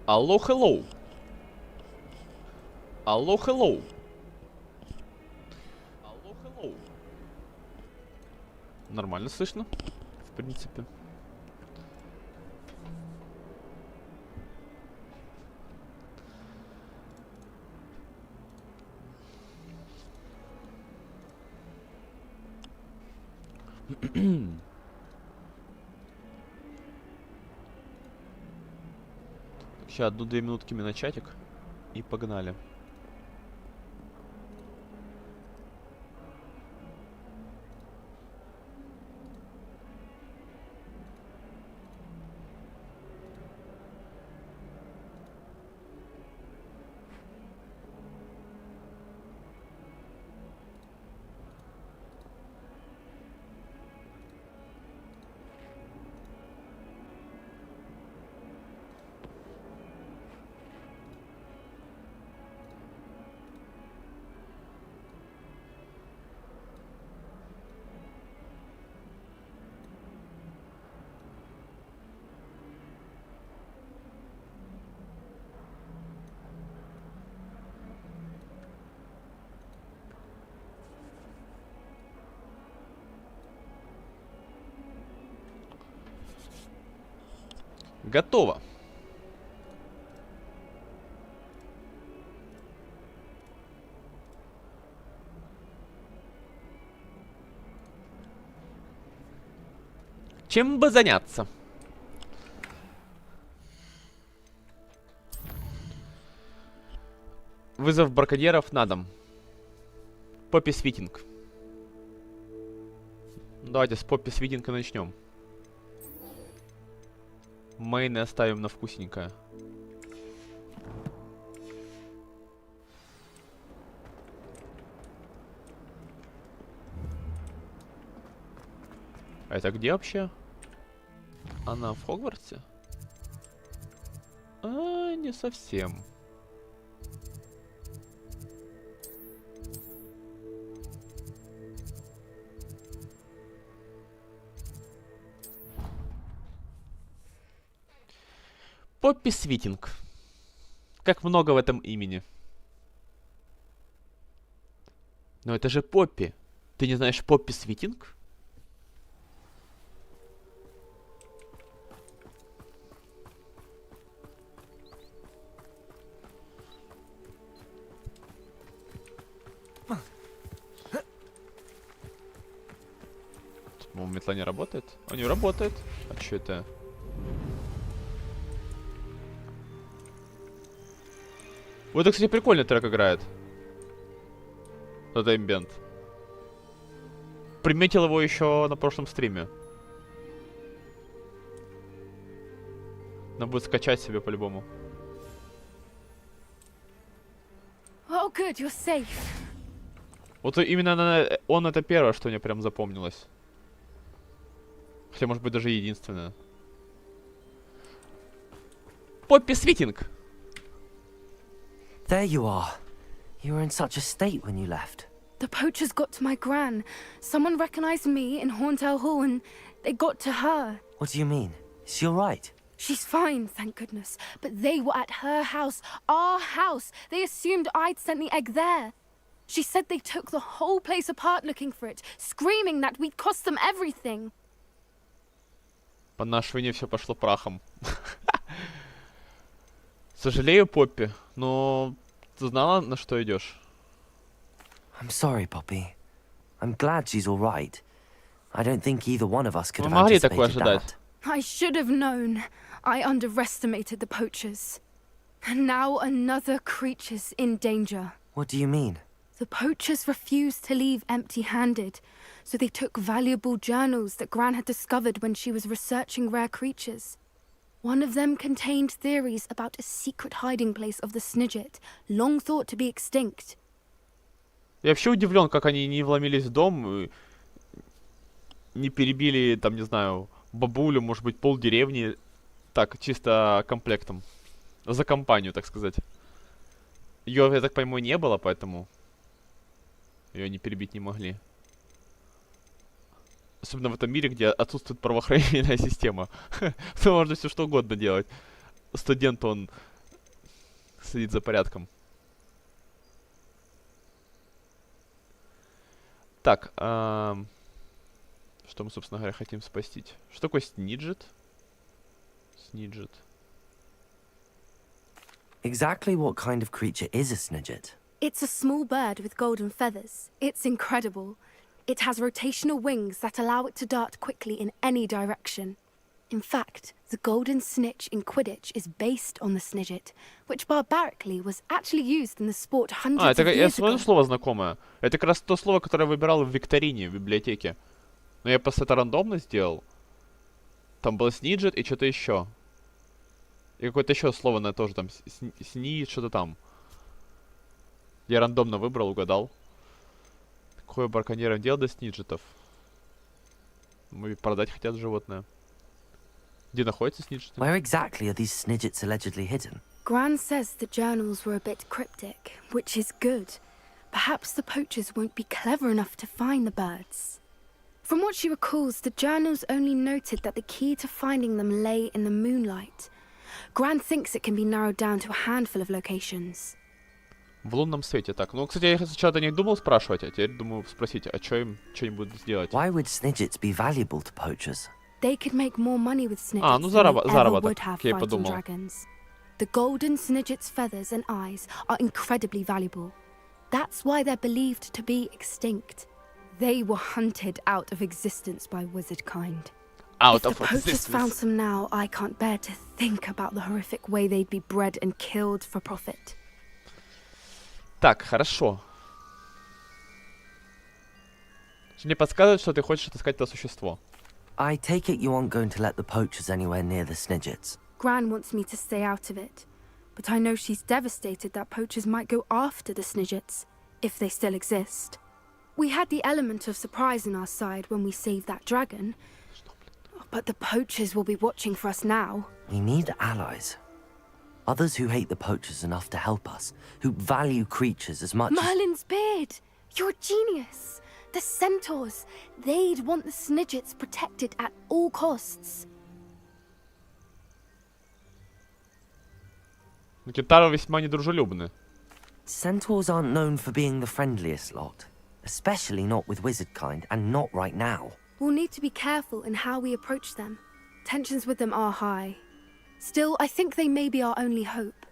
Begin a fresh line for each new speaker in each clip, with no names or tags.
Алло, hello. Алло, hello. Алло, hello. Нормально слышно, в принципе. Сейчас 1-2 минутки на чатик и погнали. Готово. Чем бы заняться? Вызов браконьеров на дом. Поппи Свитинг. Давайте с Поппи Свитинга начнем. Мейны оставим на вкусненькое. А это где вообще? Она в Хогвартсе? А, не совсем. Поппи Свитинг. Как много в этом имени. Но это же Поппи. Ты не знаешь Поппи Свитинг? По-моему, метла не работает. А не работает. А что это? Вот это, кстати, прикольный трек играет. Это эмбиент. Приметил его еще на прошлом стриме. Надо будет скачать себе по-любому.
Oh, good, you're safe.
Вот именно он это первое, что мне прям запомнилось. Хотя, может быть, даже единственное. Поппи Свитинг.
There you are. You were in such a state when you left.
The poachers got to my gran. Someone recognized me in Horntail Hall and they got to her.
What do you mean? Is she alright?
She's fine, thank goodness. But they were at her house, our house. They assumed I'd sent the egg there. She said they took the whole place apart looking for it, screaming that we'd cost them everything.
По нашей вине все пошло прахом. Сожалею, Поппи, но ты знала, на что идешь?
I'm sorry, Poppy. I'm glad she's alright. I don't think either one of us could
Мы
have
могли такое
anticipated
ожидать.
that.
I should have known. I underestimated the poachers. And now another creature's in danger.
What do you mean?
The poachers refused to leave empty-handed, so they took valuable journals that Gran had discovered when she was researching rare creatures. One of them contained theories about a secret hiding place of the Snidget, long thought to be extinct.
Я вообще удивлен, как они не вломились в дом, не перебили, там, не знаю, бабулю, может быть, полдеревни, так, чисто комплектом. За компанию, так сказать. Ее, я так понимаю, не было, поэтому ее не перебить не могли. Особенно в этом мире, где отсутствует правоохранительная система. То можно все что угодно делать. Студент, он следить за порядком. Так, что мы, собственно говоря, хотим спастить? Что такое сниджет? Sniget.
Exactly what kind of creature is a snidget?
It's a small bird with golden feathers. It's incredible. It has rotational wings that allow it to dart quickly in any direction. In fact, the golden snitch in Quidditch is based on the snidget, which barbarically was actually used in the sport hundreds
это
of
я
years
смотрю
ago.
слово знакомое. Это как раз то слово, которое я выбирал в викторине в библиотеке. Но я просто это рандомно сделал. Там было сниджет и что-то еще. И какое-то еще слово на тоже там сни, что-то там. Я рандомно выбрал, угадал. Какое браконьерам дело до сниджетов? Мы продать хотят животное. Где находится сниджет?
Where exactly are these snidgets allegedly hidden?
Gran says the journals were a bit cryptic, which is good. Perhaps the poachers won't be clever enough to find the birds. From what she recalls, the journals only noted that the key to finding them lay in the moonlight. Gran thinks it can be narrowed down to a handful of locations.
В лунном свете, так. Ну, кстати, я сначала не думал спрашивать, а теперь думаю спросить, а что им что-нибудь сделать?
Why would snidgets be valuable to poachers?
They could make more money with snidgets
А, ну
than they ever
заработок,
would have
как я
fighting
подумал.
dragons. The golden snidget's feathers and eyes are incredibly valuable. That's why they're believed to be extinct. They were hunted out of existence by wizard kind.
Out
If
of
the poachers found
existence.
some now, I can't bear to think about the horrific way they'd be bred and killed for profit.
Так, хорошо. Мне подсказывает, что ты хочешь отыскать это существо.
I take it you aren't going to let the poachers anywhere near the snidgets.
Gran wants me to stay out of it, but I know she's devastated that poachers might go after the snidgets, if they still exist. We had the element of surprise on our side when we saved that dragon, but the poachers will be watching for us now.
We need allies. Others who hate the poachers enough to help us, who value creatures as much as...
Merlin's beard! You're a genius! The centaurs! They'd want the snidgets protected at all costs.
Ну, кентавры весьма недружелюбны.
Centaurs aren't known for being the friendliest lot. Especially not with wizard kind, and not right now.
We'll need to be careful in how we approach them. Tensions with them are high. Still, I think they may be our only hope.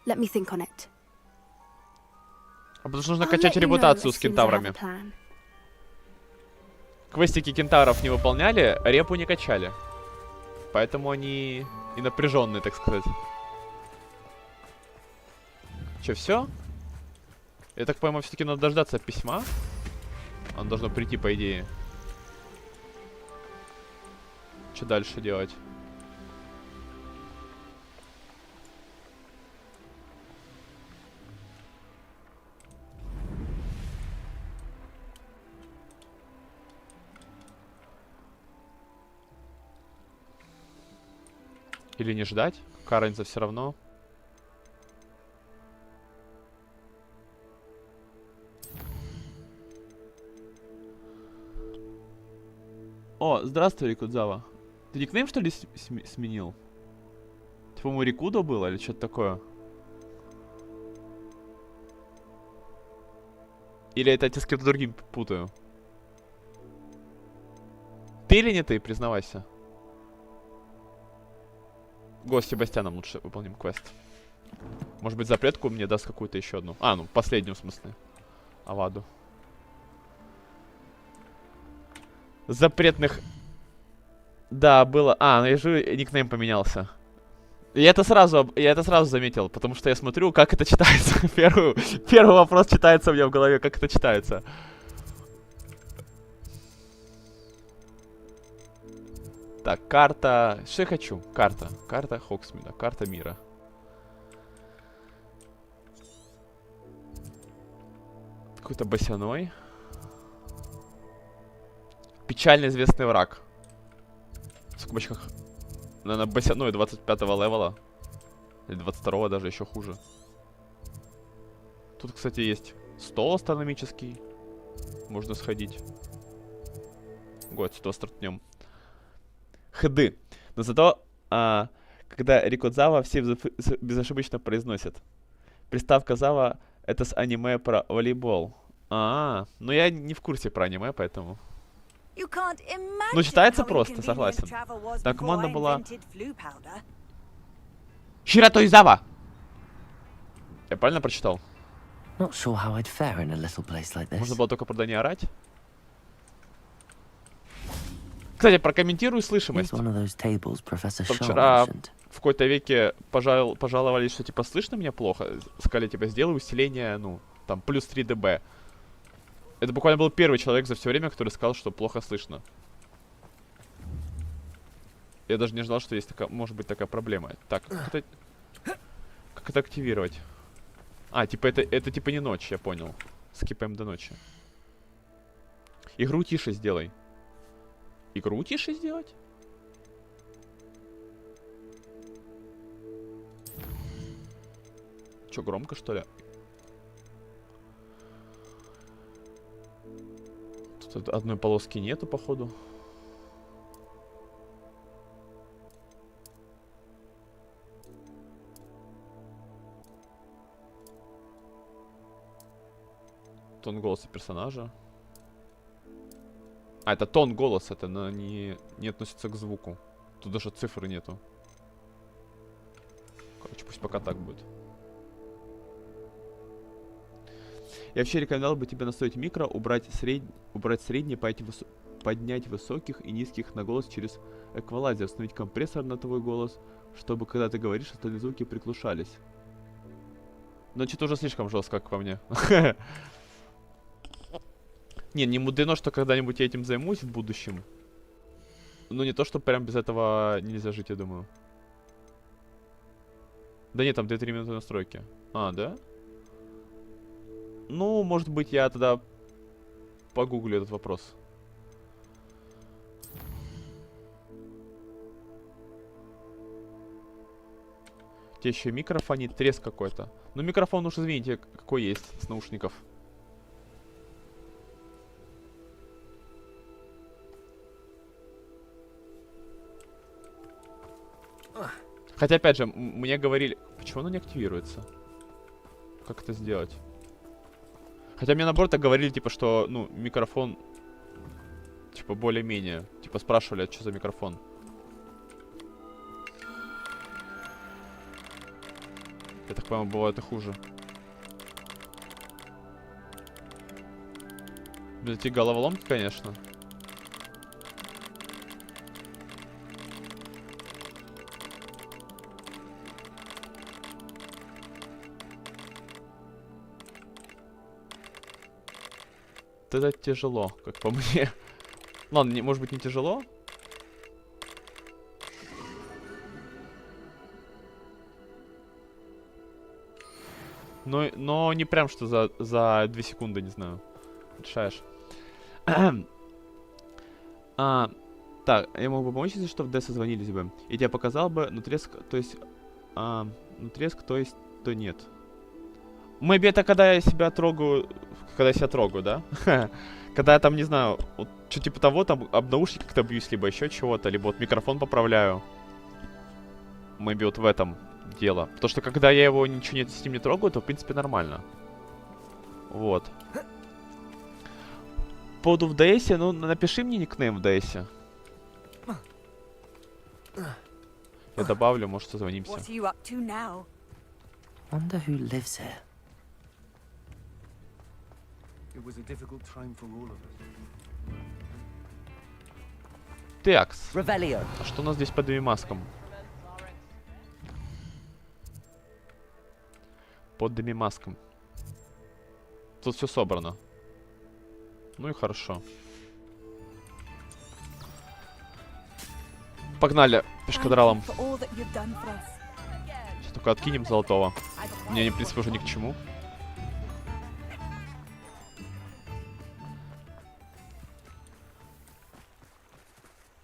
Let me think on it.
А потому что нужно
I'll
качать
let you know
репутацию
as
с
soon as I have a
кентаврами.
plan.
Квестики кентавров не выполняли, репу не качали. Поэтому они и напряженные, так сказать. Че, все? Я так понимаю, все-таки надо дождаться письма. Оно должно прийти, по идее. Что дальше делать? Или не ждать? Какая разница, все равно. О, здравствуй, Рикудзава. Ты никнейм, что ли, сменил? Ты, по-моему, Рикудо было или что-то такое? Или это я тебя с кем-то другим путаю? Ты или не ты, признавайся. Го с Себастьяном лучше выполним квест. Может быть, запретку мне даст какую-то еще одну. А, ну, последнюю, в смысле. Аваду. Запретных... Да, было... А, ну я же никнейм поменялся. Я это сразу заметил, потому что я смотрю, как это читается. Первый вопрос читается у меня в голове, как это читается. Так, карта... Что я хочу? Карта. Карта Хоксмида. Карта мира. Какой-то босяной. Печально известный враг. В скобочках. Наверное, босяной 25-го левела. Или 22-го, даже еще хуже. Тут, кстати, есть стол астрономический. Можно сходить. Год, сюда стартнем. Ходы. Но зато когда Рикудзава все безошибочно произносят. Приставка Зава — это с аниме про волейбол. Ну я не в курсе про аниме, поэтому... Ну, читается просто, согласен. Там команда была... Хиратоизава! Я правильно прочитал?
Not sure how I'd fare in a little place like this.
Можно было только правда не орать. Кстати, прокомментирую слышимость.
Here's one of those tables Professor Shaw
Вчера
mentioned.
в какой-то веке пожаловались, что типа слышно меня плохо. Сказали, типа, сделай усиление, ну, там, плюс 3 дБ. Это буквально был первый человек за все время, который сказал, что плохо слышно. Я даже не ждал, что есть такая, может быть такая проблема. Так, как это активировать? Типа это типа не ночь, я понял. Скипаем до ночи. Игру тише сделай. Игру тише сделать? Чё, громко, что ли? Тут одной полоски нету, походу. Тон голоса персонажа. Это тон голоса, это не относится к звуку. Тут даже цифры нету. Короче, пусть пока так будет. Я вообще рекомендовал бы тебе настроить микро, убрать средний, поднять высоких и низких на голос через эквалайзер, установить компрессор на твой голос, чтобы когда ты говоришь, остальные звуки приглушались. Но что-то уже слишком жестко, как по мне. Не мудрено, что когда-нибудь я этим займусь в будущем. Ну не то, что прям без этого нельзя жить, я думаю. Да нет, там 2-3 минуты настройки. Да? Ну, может быть, я тогда погуглю этот вопрос. Тебе еще микрофонит, треск какой-то. Ну, микрофон уж, извините, какой есть с наушников. Хотя, опять же, мне говорили... Почему оно не активируется? Как это сделать? Хотя мне наоборот так говорили, типа, что, ну, микрофон... Типа, более-менее. Типа, спрашивали, а что за микрофон? Я так понимаю, бывает и хуже. Блин, эти головоломки, конечно. Это тяжело, как по мне. Ладно, может быть не тяжело? Но не прям что за 2 секунды, не знаю. Решаешь. Так, я мог бы помочь, если что, в D созвонились бы. И тебе показал бы, но треск, то есть... то нет. Maybe это когда я себя трогаю... Когда я себя трогаю, да? Когда я там, не знаю, вот, что типа того, там об наушники как-то бьюсь, либо еще чего-то, либо вот микрофон поправляю. Maybe вот в этом дело. Потому что когда я его ничего с ним не трогаю, то в принципе нормально. Вот. По поводу в DS, ну напиши мне никнейм в DS. Я добавлю, может созвонимся.
Wonder who lives here.
It was a difficult time for all of us.
Такс.
Revelio.
А что у нас здесь под Демимаском? Под Демимаском. Тут все собрано. Ну и хорошо. Погнали пешкадралом. Сейчас только откинем золотого. Мне они, в принципе, уже ни к чему.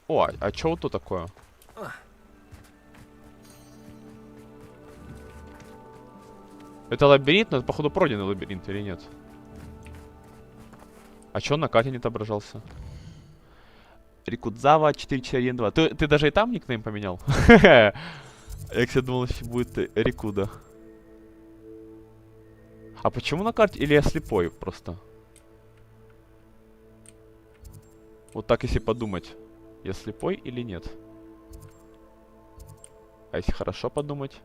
О, а чё вот тут такое? Это лабиринт, но это, походу, пройденный лабиринт или нет? А чё он на карте не отображался? Рикудзава 4412. Ты даже и там никнейм поменял? Я, кстати, думал, что будет Рикуда. А почему на карте? Или я слепой просто? Вот так, если подумать. Я слепой или нет? А если хорошо подумать?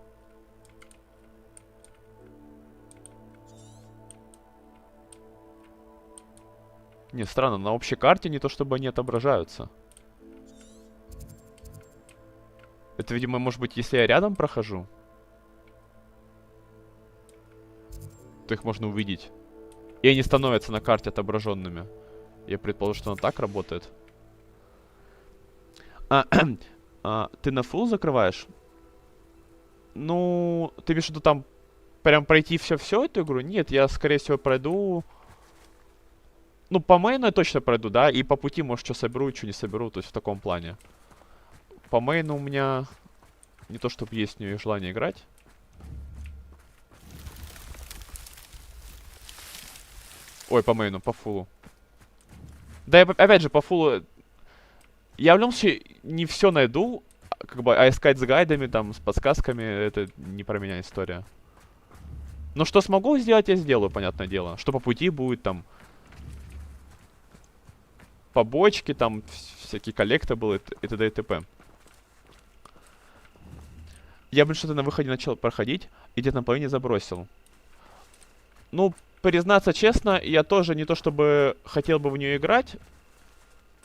Не, странно, на общей карте не то чтобы они отображаются. Это, видимо, может быть, если я рядом прохожу, то их можно увидеть. И они становятся на карте отображенными. Я предположу, что оно так работает. Ты на фулл закрываешь? Ну, ты имеешь в виду там прям пройти все эту игру? Нет, я, скорее всего, пройду... Ну, по мейну я точно пройду, да, и по пути, может, что соберу, что не соберу, то есть в таком плане. По мейну у меня не то, чтобы есть у нее желание играть. Ой, по мейну, по фулу. Да, я, опять же, по фулу... Я в любом случае не все найду, как бы, а искать с гайдами, там, с подсказками, это не про меня история. Но что смогу сделать, я сделаю, понятное дело. Что по пути будет, там... Побочки, там, всякие коллектаблы и т.д. и т.п. Я, блин, что-то на выходе начал проходить, и где-то на половине забросил. Ну, признаться честно, я тоже не то чтобы хотел бы в нее играть.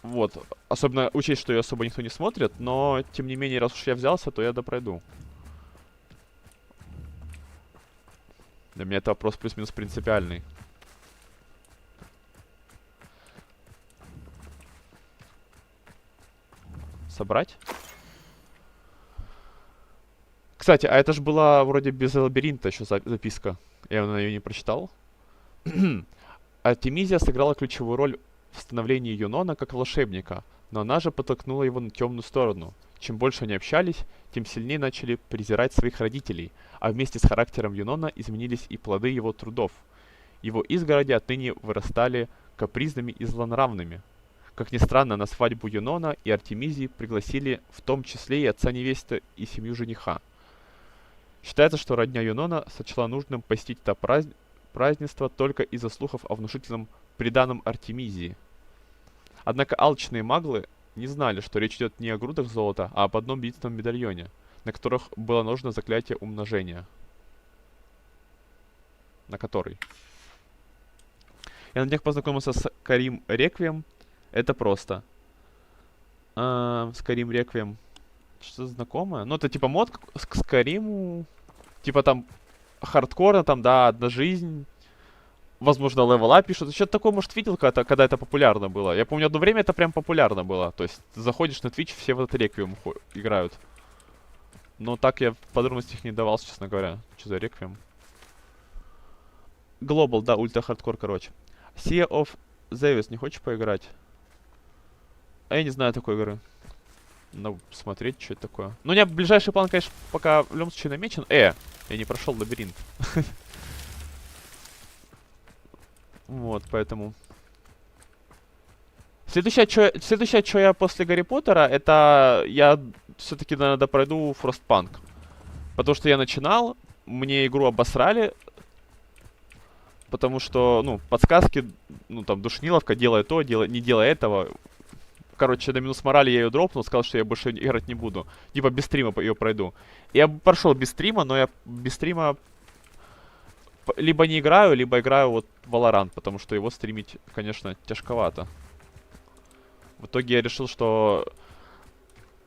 Вот. Особенно учесть, что ее особо никто не смотрит, но, тем не менее, раз уж я взялся, то я допройду. Для меня это вопрос плюс-минус принципиальный. Собрать? Кстати, а это же была вроде без лабиринта еще записка. Я на ее не прочитал. Артемизия сыграла ключевую роль в становлении Юнона как волшебника, но она же подтолкнула его на темную сторону. Чем больше они общались, тем сильнее начали презирать своих родителей, а вместе с характером Юнона изменились и плоды его трудов. Его изгороди отныне вырастали капризными и злонравными. Как ни странно, на свадьбу Юнона и Артемизии пригласили в том числе и отца невесты и семью жениха. Считается, что родня Юнона сочла нужным посетить это празднество только из-за слухов о внушительном приданом Артемизии. Однако алчные маглы не знали, что речь идет не о грудах золота, а об одном единственном медальоне, на которых было наложено заклятие умножения. На который? Я на днях познакомился с Карим Реквием. Это просто. Скарим Реквием. Что-то знакомое? Ну, это типа мод к Скариму. Типа там хардкорно, там, да, одна жизнь. Возможно, левела пишут. Что-то такое, может, видел, когда это популярно было. Я помню, одно время это прям популярно было. То есть, заходишь на Twitch, все в этот Реквием играют. Но так я в подробностях не давался, честно говоря. Что за Реквием? Global, да, ультра хардкор, короче. Sea of Zeus, не хочешь поиграть? А я не знаю такой игры. Надо смотреть, что это такое. Ну, у меня ближайший план, конечно, пока в любом случае намечен. Я не прошел лабиринт. Вот, поэтому... Следующее, что я после Гарри Поттера, это я все-таки, наверное, пройду Frostpunk. Потому что я начинал, мне игру обосрали. Потому что, ну, подсказки, ну, там, душниловка, делай то, не делай этого. Короче, на минус морали я ее дропнул, сказал, что я больше играть не буду. Типа без стрима ее пройду. Я прошел без стрима, но я без стрима либо не играю, либо играю вот в Valorant, потому что его стримить, конечно, тяжковато. В итоге я решил, что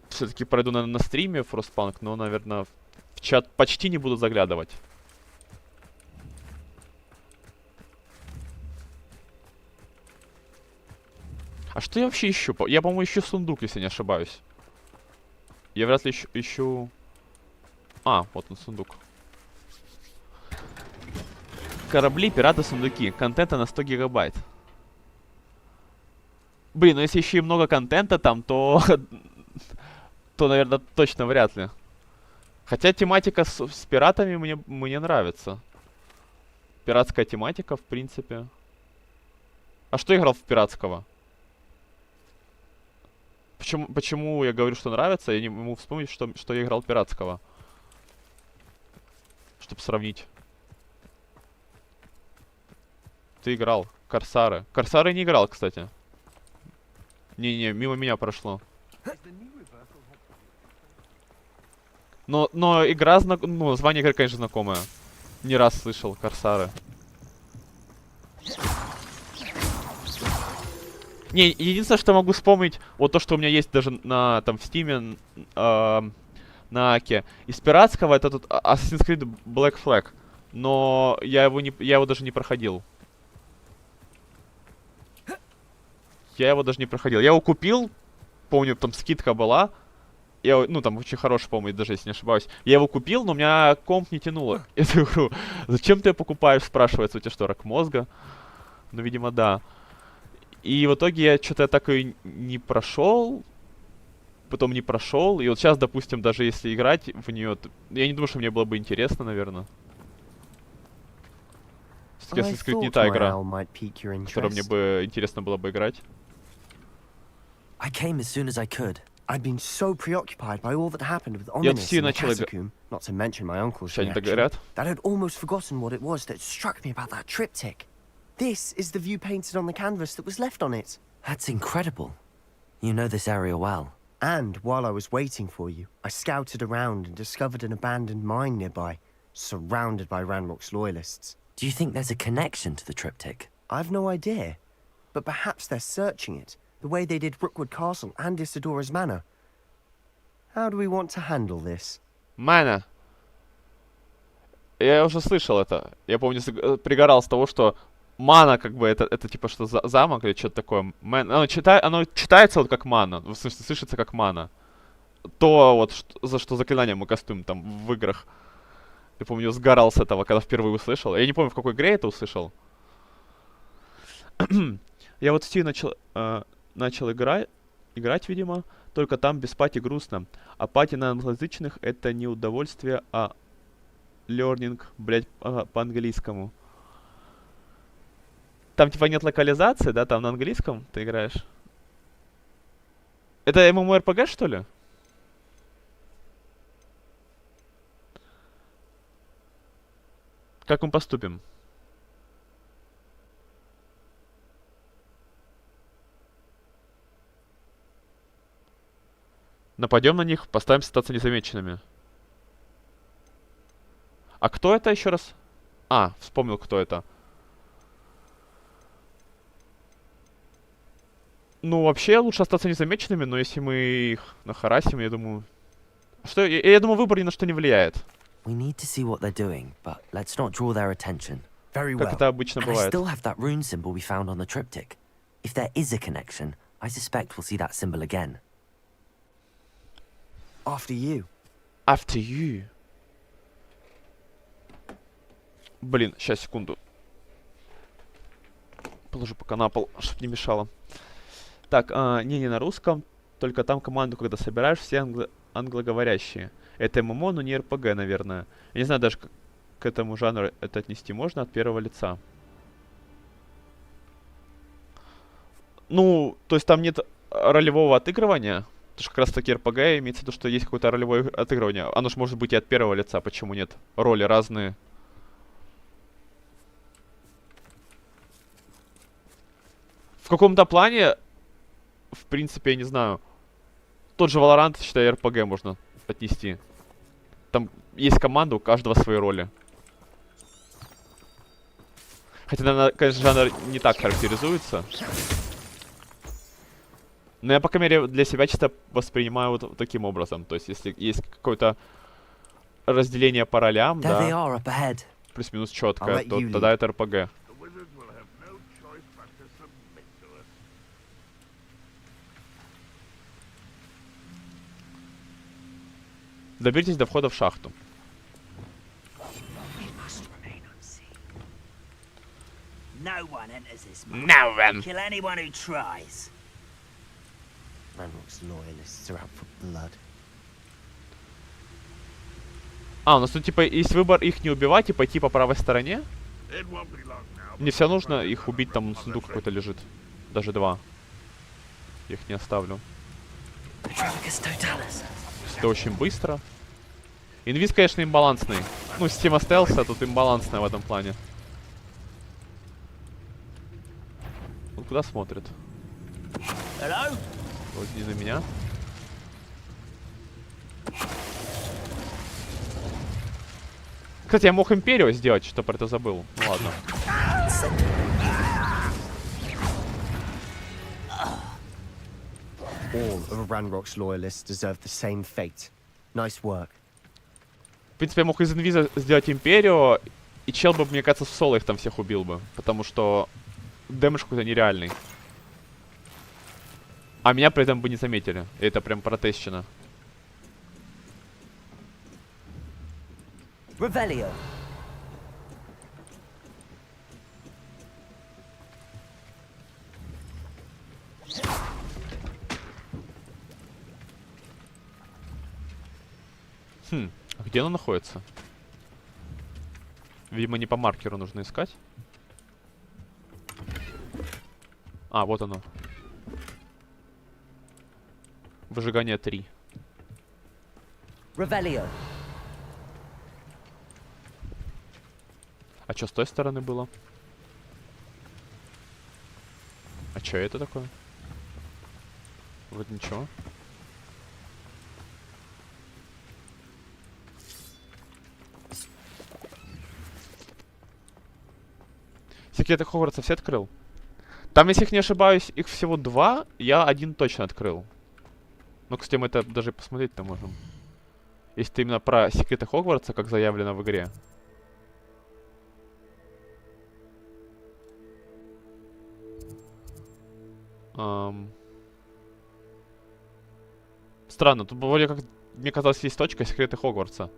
все-таки пройду, наверное, на стриме Frostpunk, но, наверное, в чат почти не буду заглядывать. А что я вообще ищу? Я, по-моему, ищу сундук, если не ошибаюсь. Я вряд ли ищу... А, вот он, сундук. Корабли, пираты, сундуки. Контента на 100 гигабайт. Блин, ну если еще и много контента там, то... то, наверное, точно вряд ли. Хотя тематика с пиратами мне нравится. Пиратская тематика, в принципе. А что играл в пиратского? Почему я говорю, что нравится? Я не могу вспомнить, что я играл пиратского. чтобы сравнить. Ты играл. Корсары. Корсары не играл, кстати. Не-не, мимо меня прошло. Но игра, ну, название игры, конечно, знакомое. Не раз слышал, Корсары. Не, единственное, что могу вспомнить, вот то, что у меня есть даже на, там, в Стиме, на Аке. Из пиратского это тут Assassin's Creed Black Flag. Но я его даже не проходил. Я его купил, помню, там скидка была. Ну, там очень хороший, по-моему, даже если не ошибаюсь. Я его купил, но у меня комп не тянуло эту игру. Зачем ты ее покупаешь, спрашивается, у тебя что, рак мозга? Ну, видимо, да. И в итоге я что-то так и не прошел. Потом не прошел. И вот сейчас, допустим, даже если играть в нее, я не думаю, что мне было бы интересно, наверное. Assassin's Creed не та игра, в которую мне бы интересно было бы играть.
I came as soon as I could.
I'd been so preoccupied by all that happened with Ominous and the Catacomb, not to mention my uncle's reaction, that I'd almost forgotten what it was that struck me about that triptych. This is the view painted on the canvas that was left on it.
That's incredible. You know this area well.
And while I was waiting for you, I scouted around and discovered an abandoned mine nearby, surrounded by Ranrock's loyalists.
Do you think there's a connection to the triptych?
I've no idea, but perhaps they're searching it, the way they did Rookwood Castle and Isidora's Manor. How do we want to handle this?
Mana. Я уже слышал это. Я помню, пригорал с того, что мана, как бы, это типа что замок или что-то такое. Оно читается вот как мана, в смысле, слышится как мана. То вот, за что заклинание мы кастуем там в играх. Я помню, сгорал с этого, когда впервые услышал. Я не помню, в какой игре я это услышал. Я вот в Steam начал играть, видимо, только там без пати грустно. А пати на англоязычных это не удовольствие, а learning, блять, по-английскому. Там типа нет локализации, да, там на английском ты играешь. Это MMORPG, что ли? Как мы поступим? Нападем на них, постараемся остаться незамеченными. А кто это еще раз? А, вспомнил, кто это. Ну, вообще, лучше остаться незамеченными, но если мы их нахарасим, я думаю... Что, я думаю, выбор ни на что не влияет.
We need to see what they're doing, but let's not draw their attention.
Very well.
Как это обычно
And I
бывает.
still have that rune symbol we found on the triptych. If there is a connection, I suspect we'll see that symbol again.
After you.
After you. Блин, сейчас, секунду. Положу пока на пол, чтобы не мешало. Так, не на русском. Только там команду, когда собираешь, все англоговорящие. Это ММО, но не РПГ, наверное. Я не знаю даже, как к этому жанру это отнести можно от первого лица. Ну, то есть там нет ролевого отыгрывания. Потому что как раз таки РПГ имеется в виду, что есть какое-то ролевое отыгрывание. Оно же может быть и от первого лица, почему нет? Роли разные. В каком-то плане, в принципе, я не знаю, тот же Valorant, считай, РПГ можно отнести. Там есть команда, у каждого свои роли. Хотя, наверное, конечно, жанр не так характеризуется. Но я, по крайней мере, для себя чисто воспринимаю вот таким образом. То есть, если есть какое-то разделение по ролям, да, плюс-минус четкое, то тогда это РПГ. Доберитесь до входа в шахту. No one.
Kill anyone who tries. Ranrock's loyalists are out for blood.
А, у нас тут типа есть выбор их не убивать и пойти по правой стороне. Мне все нужно их убить, там сундук какой-то лежит. Даже два. Я их не оставлю. Это очень быстро. Инвиз, конечно, имбалансный. Ну, система стелса тут имбалансная в этом плане. Он куда смотрит? Вроде не на меня. Кстати, я мог Империю сделать, что про это забыл. Ну ладно.
All of Ranrock's loyalists deserve the same fate. Nice work.
В принципе, я мог из инвиза сделать Империю, и чел бы, мне кажется, в соло их там всех убил бы. Потому что дэмэдж какой-то нереальный. А меня при этом бы не заметили. И это прям протещено.
Revelio.
Хм, а где оно находится? Видимо, не по маркеру нужно искать. А, вот оно. Выжигание 3.
Revelio.
А что с той стороны было? А что это такое? Вот ничего. Секреты Хогвартса все открыл? Там, если их не ошибаюсь, их всего 2. Я 1 точно открыл. Ну, кстати, мы это даже посмотреть-то можем. Если ты именно про секреты Хогвартса, как заявлено в игре. Странно, тут вроде как, мне казалось, есть точка секреты Хогвартса.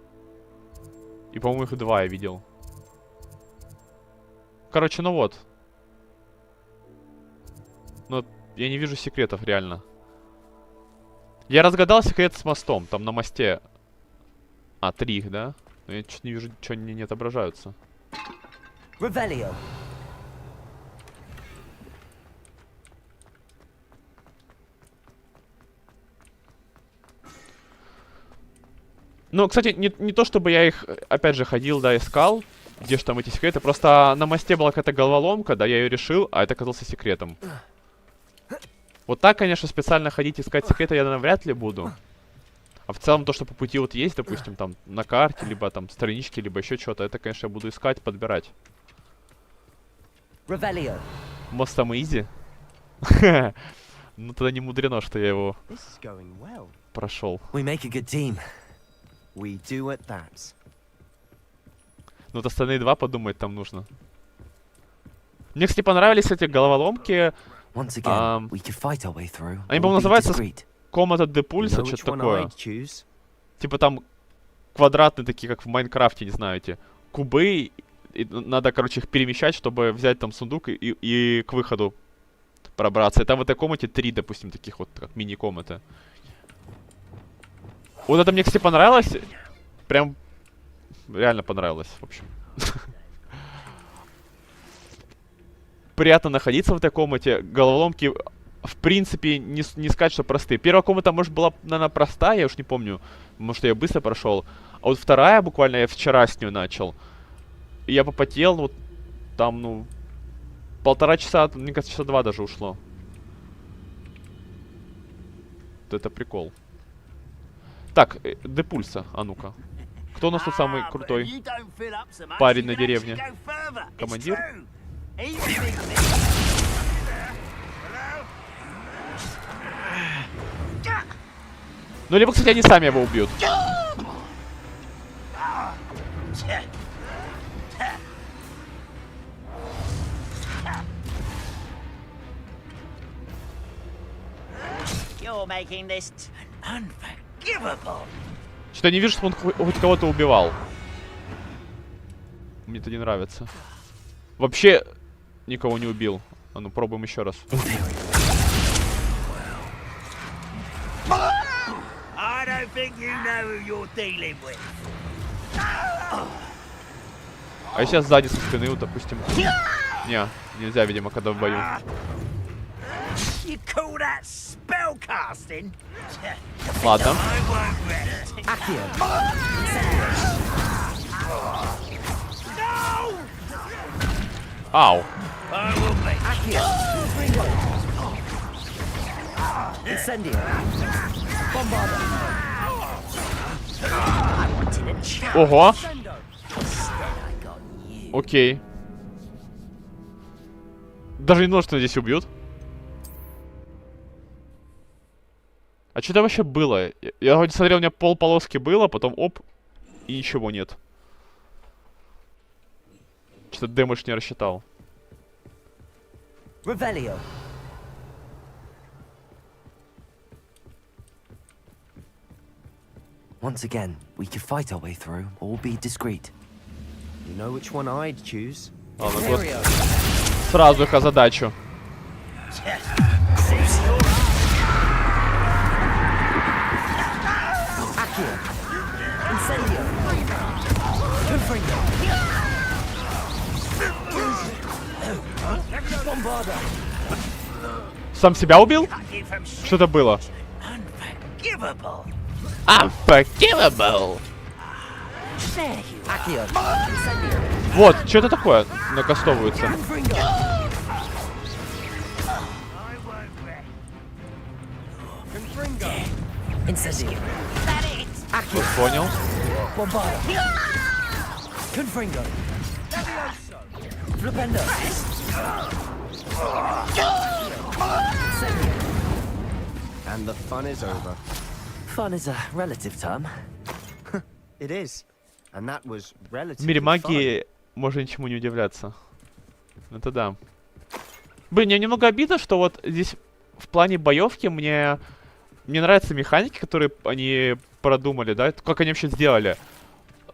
И, по-моему, их 2 я видел. Короче, ну вот. Но я не вижу секретов, реально. Я разгадал секрет с мостом. Там на мосте... А, 3 их, да? Но я чуть не вижу, что они не отображаются.
Revelio.
Ну, кстати, не то чтобы я их, опять же, ходил, да, искал, где же там эти секреты. Просто на мосте была какая-то головоломка, да, я ее решил, а это оказался секретом. Вот так, конечно, специально ходить искать секреты я, наверное, вряд ли буду. А в целом то, что по пути вот есть, допустим, там на карте, либо там странички, либо еще что-то, это, конечно, я буду искать, подбирать.
Revelio.
Мост там изи. Ну, тогда не мудрено, что я его прошел.
We make a good team.
We do at that.
Ну, вот остальные 2 подумать там нужно. Мне, кстати, понравились эти головоломки.
Once again, we could fight our way through.
Они, по-моему, называются комната де пульса, что-то такое. Типа там квадратные такие, как в Майнкрафте, не знаю, эти кубы. И надо, короче, их перемещать, чтобы взять там сундук и к выходу пробраться. И там в этой комнате 3, допустим, таких вот, как мини-комнаты. Вот это мне, кстати, понравилось. Прям реально понравилось, в общем. Приятно находиться в этой комнате. Головоломки, в принципе, не сказать, что простые. Первая комната, может, была, наверное, простая, я уж не помню. Может, я быстро прошел. А вот вторая, буквально, я вчера с нее начал. И я попотел, вот там, ну, 1,5 часа, мне кажется, часа 2 даже ушло. Вот это прикол. Так, де пульса, а ну-ка. Кто у нас тут самый крутой парень на деревне? Командир? Ну, либо, кстати, они сами его убьют. Что-то я не вижу, что он хоть кого-то убивал. Мне это не нравится. Вообще никого не убил. А ну пробуем еще раз. А сейчас сзади со спины, вот, допустим. Не, нельзя, видимо, когда в бою. Ладно. Ау. Ого. Окей. Даже не думал, что здесь убьют. А что-то вообще было? Я вроде смотрел, у меня полполоски было, потом оп, и ничего нет. Что-то дэмэдж не рассчитал.
Revelio. Once again, we could fight our way through or be discreet.
You know which one I'd choose?
Ладно, сразу их озадачу. Сам себя убил? Что это было? Unforgivable. Вот, что это такое накастовывается? Понял.
And the fun is over.
Fun is a relative term.
It is. And that was
В
relatively
мире
fun.
магии можно ничему не удивляться. Это да. Блин, мне немного обидно, что вот здесь в плане боевки мне нравятся механики, которые они продумали, да, как они вообще сделали.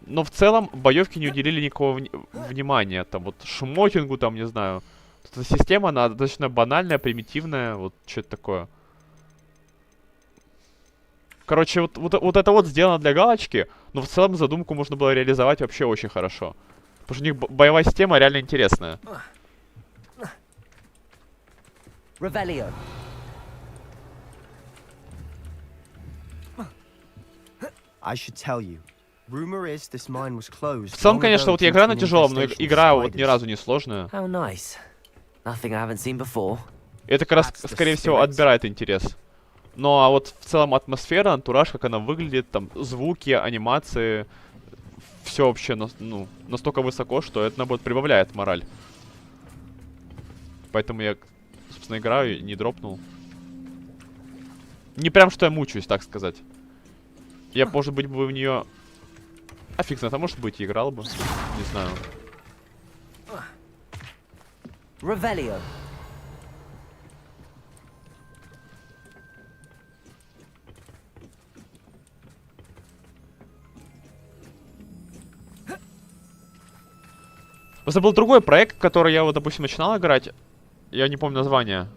Но в целом боевки не уделили никакого внимания. Там вот шмотингу, там, не знаю. Эта система, она достаточно банальная, примитивная. Вот что это такое. Короче, вот это вот сделано для галочки, но в целом задумку можно было реализовать вообще очень хорошо. Потому что у них боевая система реально интересная.
Revelio.
I should tell you. Rumor is this mine was closed.
В целом, конечно, вот я играю на тяжелом, но играю вот ни разу не сложную.
How nice. Nothing I haven't seen before.
Это как раз, скорее всего, отбирает интерес. Ну, а вот в целом атмосфера, антураж, как она выглядит, там, звуки, анимации, все вообще, ну, настолько высоко, что это, наоборот, прибавляет мораль. Поэтому я, собственно, играю и не дропнул. Не прям, что я мучаюсь, так сказать. Я, может быть, бы в нее... А фиг знает, а может быть, и играл бы. Не знаю.
Revelio.
Просто был другой проект, в который я вот, допустим, начинал играть. Я не помню название.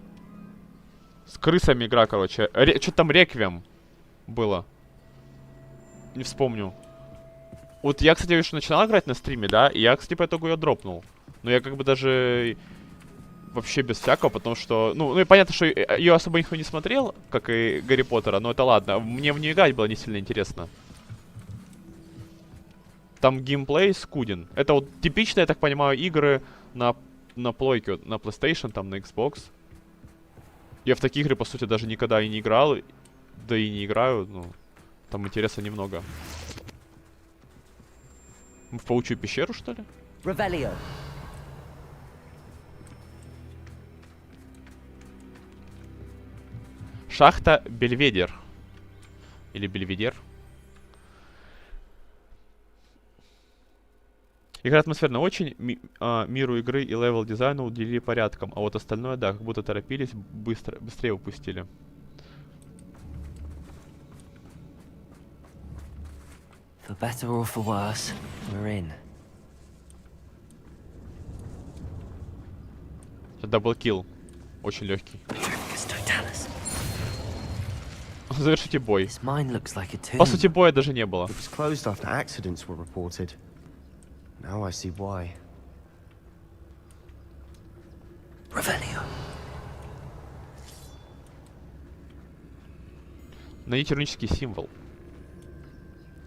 С крысами игра, короче. Что-то там Реквием было. Не вспомню. Вот я, кстати, еще начинал играть на стриме, да, и я, кстати, по итогу ее дропнул. Но я как бы даже вообще без всякого, потому что... Ну и понятно, что ее особо никто не смотрел, как и Гарри Поттера, но это ладно. Мне в нее играть было не сильно интересно. Там геймплей скуден. Это вот типичные, я так понимаю, игры на плойке, на PlayStation, там, на Xbox. Я в такие игры, по сути, даже никогда и не играл, да и не играю, ну, там интереса немного. Мы в паучью пещеру, что ли?
Revelio.
Шахта Бельведер. Или Бельведер. Игра атмосферная очень, миру игры и левел дизайну уделили порядком, а вот остальное, да, как будто торопились, быстрее упустили.
For better or for worse, we're in.
Даблкил. Очень легкий. Завершите бой. По сути, боя даже не было.
Now I see why.
Revelio.
Найдите рунический символ.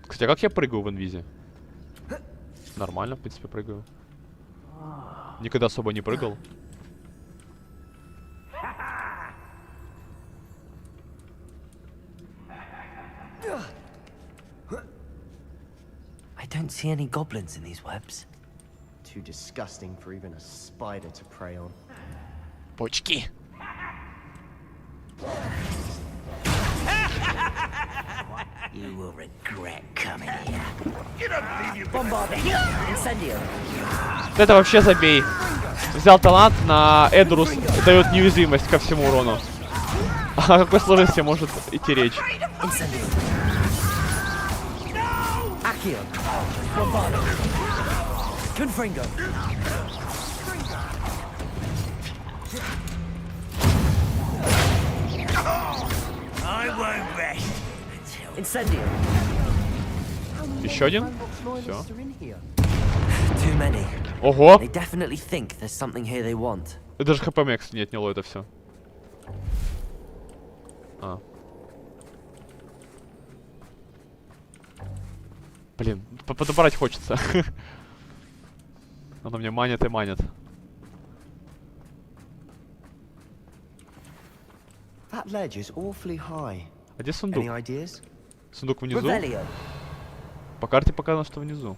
Кстати, а как я прыгаю в инвизе? Нормально, в принципе, прыгаю. Никогда особо не прыгал.
I don't see any goblins in these webs.
Too disgusting for even a spider to prey on.
Почки.
You will regret coming here. Bombarding. Incendio.
Это вообще забей. Взял талант на Эдурус, дает неуязвимость ко всему урону. А о какой сложности может идти речь?
Incendio. Accio. Bombarding. Confringo. I won't rest. Incendio.
Еще один? Все.
Too many.
Ого!
They definitely think there's something here they want.
Даже хп Мэкс не отняло это все. А. Блин, подобрать хочется. Оно мне манит и манит.
That ledge is awfully high.
А где сундук?
Any ideas?
Сундук внизу?
Revelio.
По карте показано, что внизу.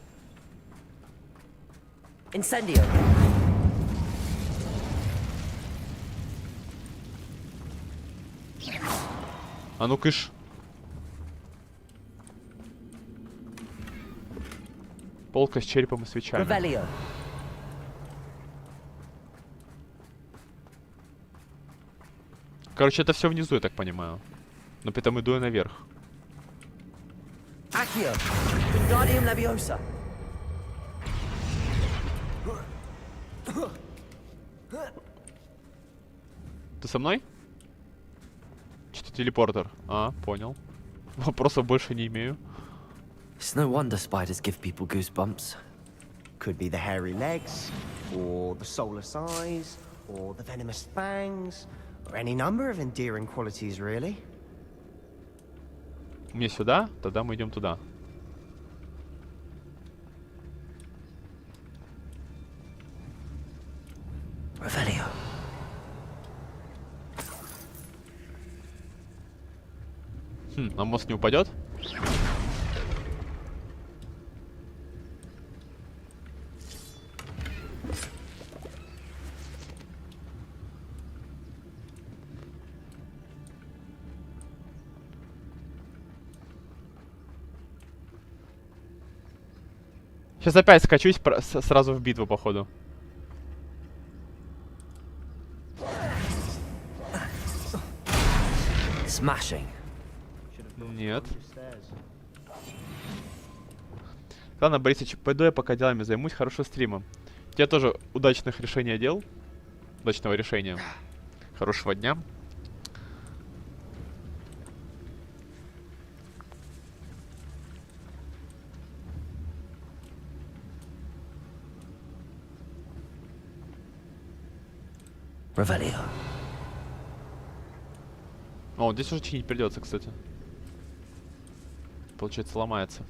Incendio.
А ну кыш. Полка с черепом и свечами.
Revelio.
Короче, это все внизу, я так понимаю. Но потом иду я наверх.
Accio. Wingardium Leviosa.
Ты со мной? Что-то телепортер. А, понял. Вопросов больше не имею.
It's no wonder spiders give people goosebumps.
Could be the hairy legs, or the soulless eyes, or the venomous fangs, or any number of endearing qualities, really.
Мне сюда? Тогда мы идем туда.
Revelio.
А мост не упадет? Сейчас опять скачусь сразу в битву, походу.
Smashing.
Нет. Ладно, Борисыч, пойду я пока делами займусь. Хорошего стрима. Тебе тоже удачных решений дел. Удачного решения. Хорошего дня.
Revelio.
О, здесь уже чинить придется, кстати. Получается, ломается.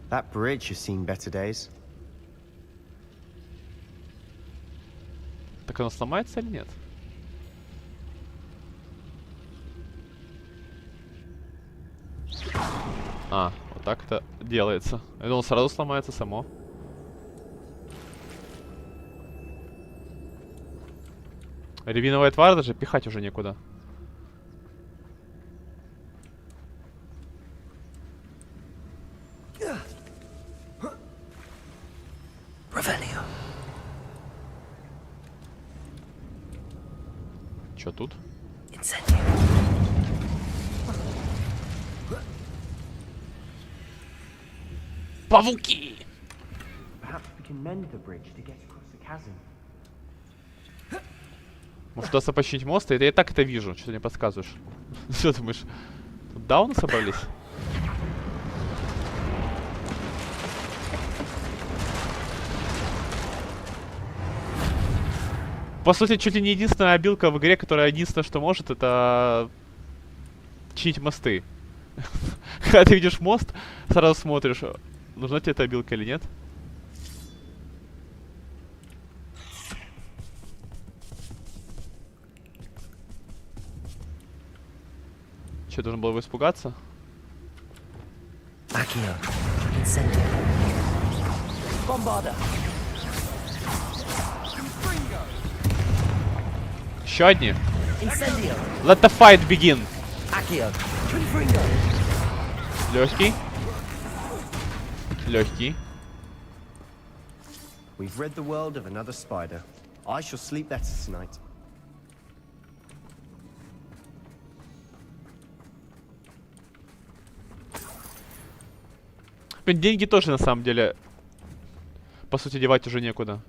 That bridge has seen better days.
Так оно сломается или нет? А, вот так это делается. Я думал, сразу сломается само. Рябиновая тварь даже пихать уже некуда.
Revelio.
Чё тут?
Incendio.
Павуки!
Perhaps we can mend the bridge to get across the chasm.
Может, удастся починить мост? Я и так это вижу. Что ты мне подсказываешь? Что думаешь? Тут дауны собрались? По сути, чуть ли не единственная обилка в игре, которая единственное, что может, это чинить мосты. Когда ты видишь мост, сразу смотришь, нужна тебе эта обилка или нет. Че, должен был его испугаться?
Accio, incendio. Bombarda.
Еще одни.
Incendio.
Let the fight begin.
Accio. Confringo.
Легкий. Легкий.
We've rid the world of another spider. I shall sleep better tonight.
Деньги тоже, на самом деле, по сути, девать уже некуда.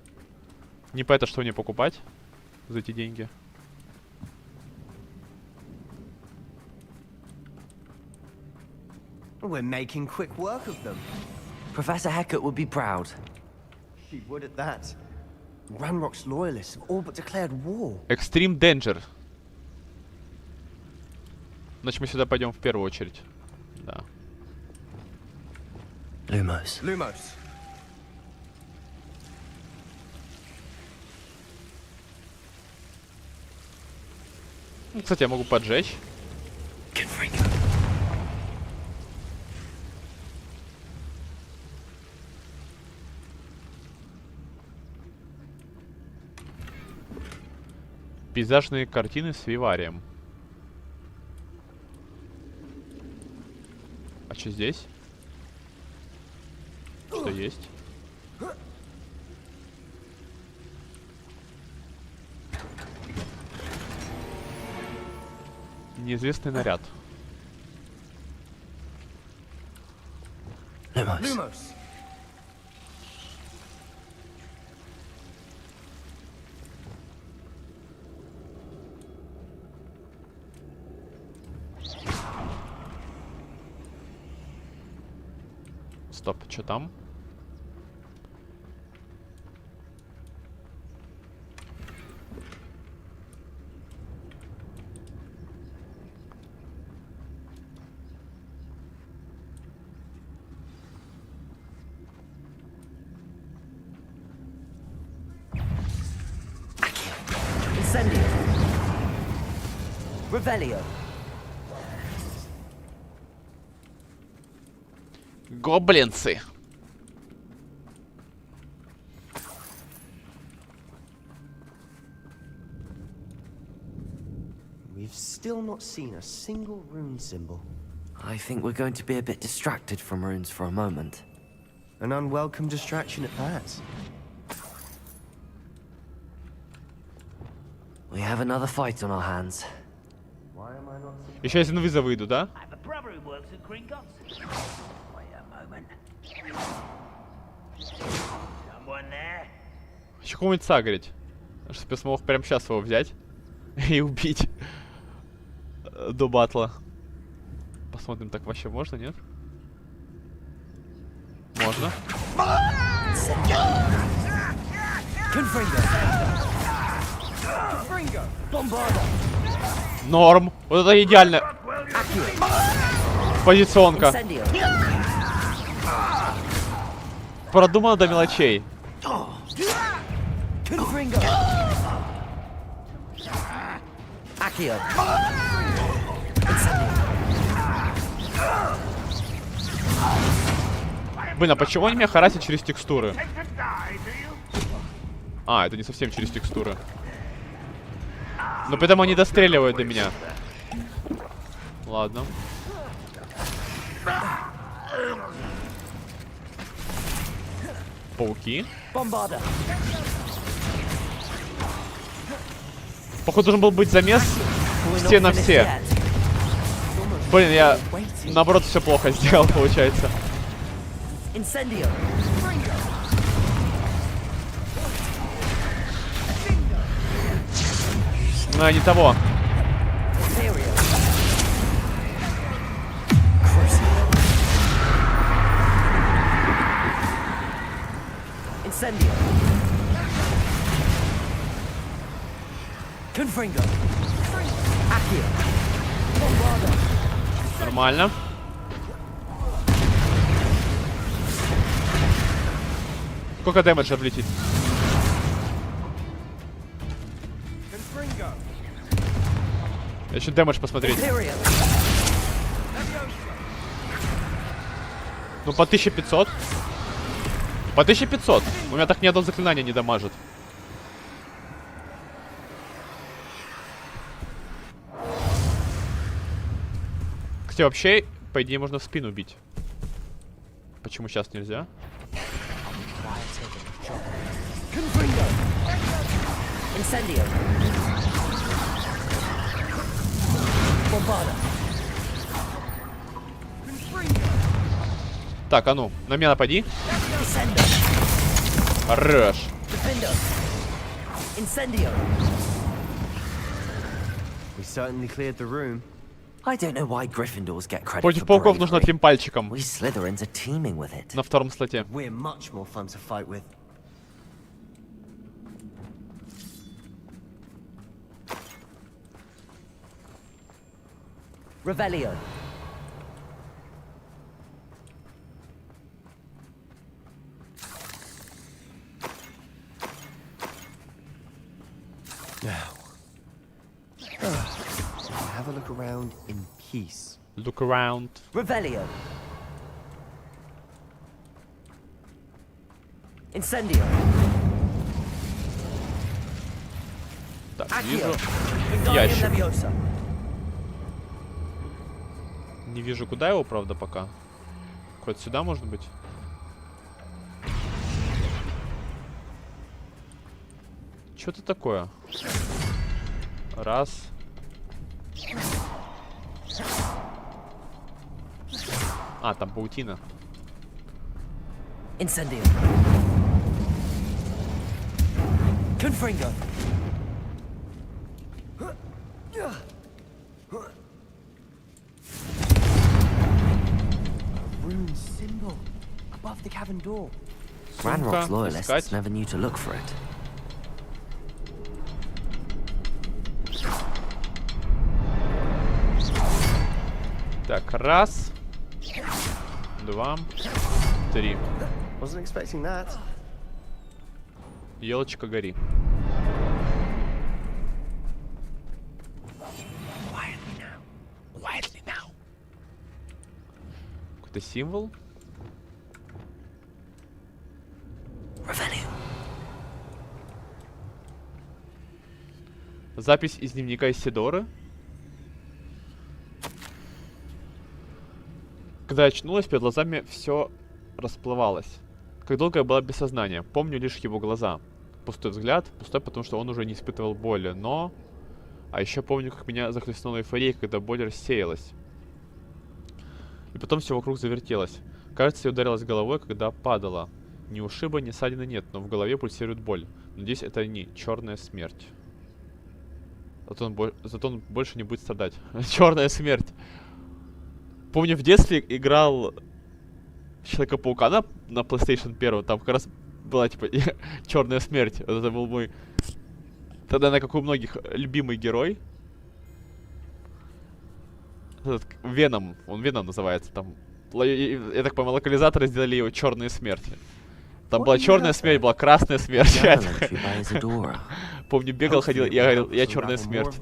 Не по это, что мне покупать за эти деньги.
We're making quick work of them.
Professor Hecat would be proud.
She would at that. Ranrock's loyalists have all but declared war.
Extreme Danger. Значит, мы сюда пойдем в первую очередь. Да.
Lumos.
Lumos.
Кстати, я могу поджечь.
Confringo.
Пейзажные картины с виварием. А что здесь? Что есть? Неизвестный наряд.
Lumos.
Lumos.
Стоп, что там?
Incendio. Revelio.
Гоблинцы.
We've still not seen a single rune symbol.
I think we're going to be a bit distracted from runes for a moment.
An unwelcome distraction at that.
We have another fight on our hands.
Why am I not?
Еще из инвиза выйду, да?
I have a brother who works at Gringotts. Wait a moment. Someone there?
Еще кого-нибудь сагрить. Чтобы я смог прямо сейчас его взять и убить до батла. Посмотрим, так вообще можно, нет? Можно. Норм. Вот это идеально. Позиционка. Продумано до мелочей. Блин, а почему они меня харасят через текстуры? А, это не совсем через текстуры. Но поэтому они достреливают до меня. Ладно. Пауки. Походу должен был быть замес все на все. Блин, я наоборот все плохо сделал, получается. Ну, не того. Нормально. Сколько дэмэджа влетит? Еще дэмэдж посмотреть. Ну, по 1500. По 1500. У меня так ни одно заклинание не дамажит. Кстати, вообще, по идее, можно в спину бить. Почему сейчас нельзя? Так, а ну, на меня напади. Хорош.
We certainly cleared the room.
I don't know why Gryffindors get credit
Против
for
пауков нужно
bravery.
одним пальчиком.
We Slytherins are teeming with it.
На втором слоте.
We're much more fun to fight with.
Revelio.
Now, have a look around in peace.
Look around.
Revelio. Incendio.
Так, вижу
Wingardium
ящик.
Leviosa.
Не вижу, куда его, правда, пока. Хоть сюда, может быть? Что-то такое. Раз. А, там паутина.
Incendio. Confringo.
Rune symbol above the cabin door.
Ranrock's
Искать.
loyalists never knew to look for it.
Так, раз. Два. Три.
Wasn't expecting that.
Елочка, гори. Какой-то символ.
Revelio.
Запись из дневника Исидоры. Когда я очнулась, перед глазами все расплывалось. Как долго я была без сознания. Помню лишь его глаза. Пустой взгляд. Пустой, потому что он уже не испытывал боли. Но... А еще помню, как меня захлестнула эйфория, когда боль рассеялась. И потом все вокруг завертелось. Кажется, я ударилась головой, когда падала. Ни ушиба, ни ссадины нет, но в голове пульсирует боль. Надеюсь, это не черная смерть. Зато он больше не будет страдать. Черная смерть. Помню, в детстве играл Человека-паука на PlayStation 1. Там как раз была, типа, черная смерть. Вот это был мой... Тогда, как у многих, любимый герой. Этот Веном. Он Веном называется. Там, я так понимаю, локализаторы сделали его черные смерти. Там была черная смерть, была красная смерть. Помню, бегал, ходил, и я говорил, я черная смерть.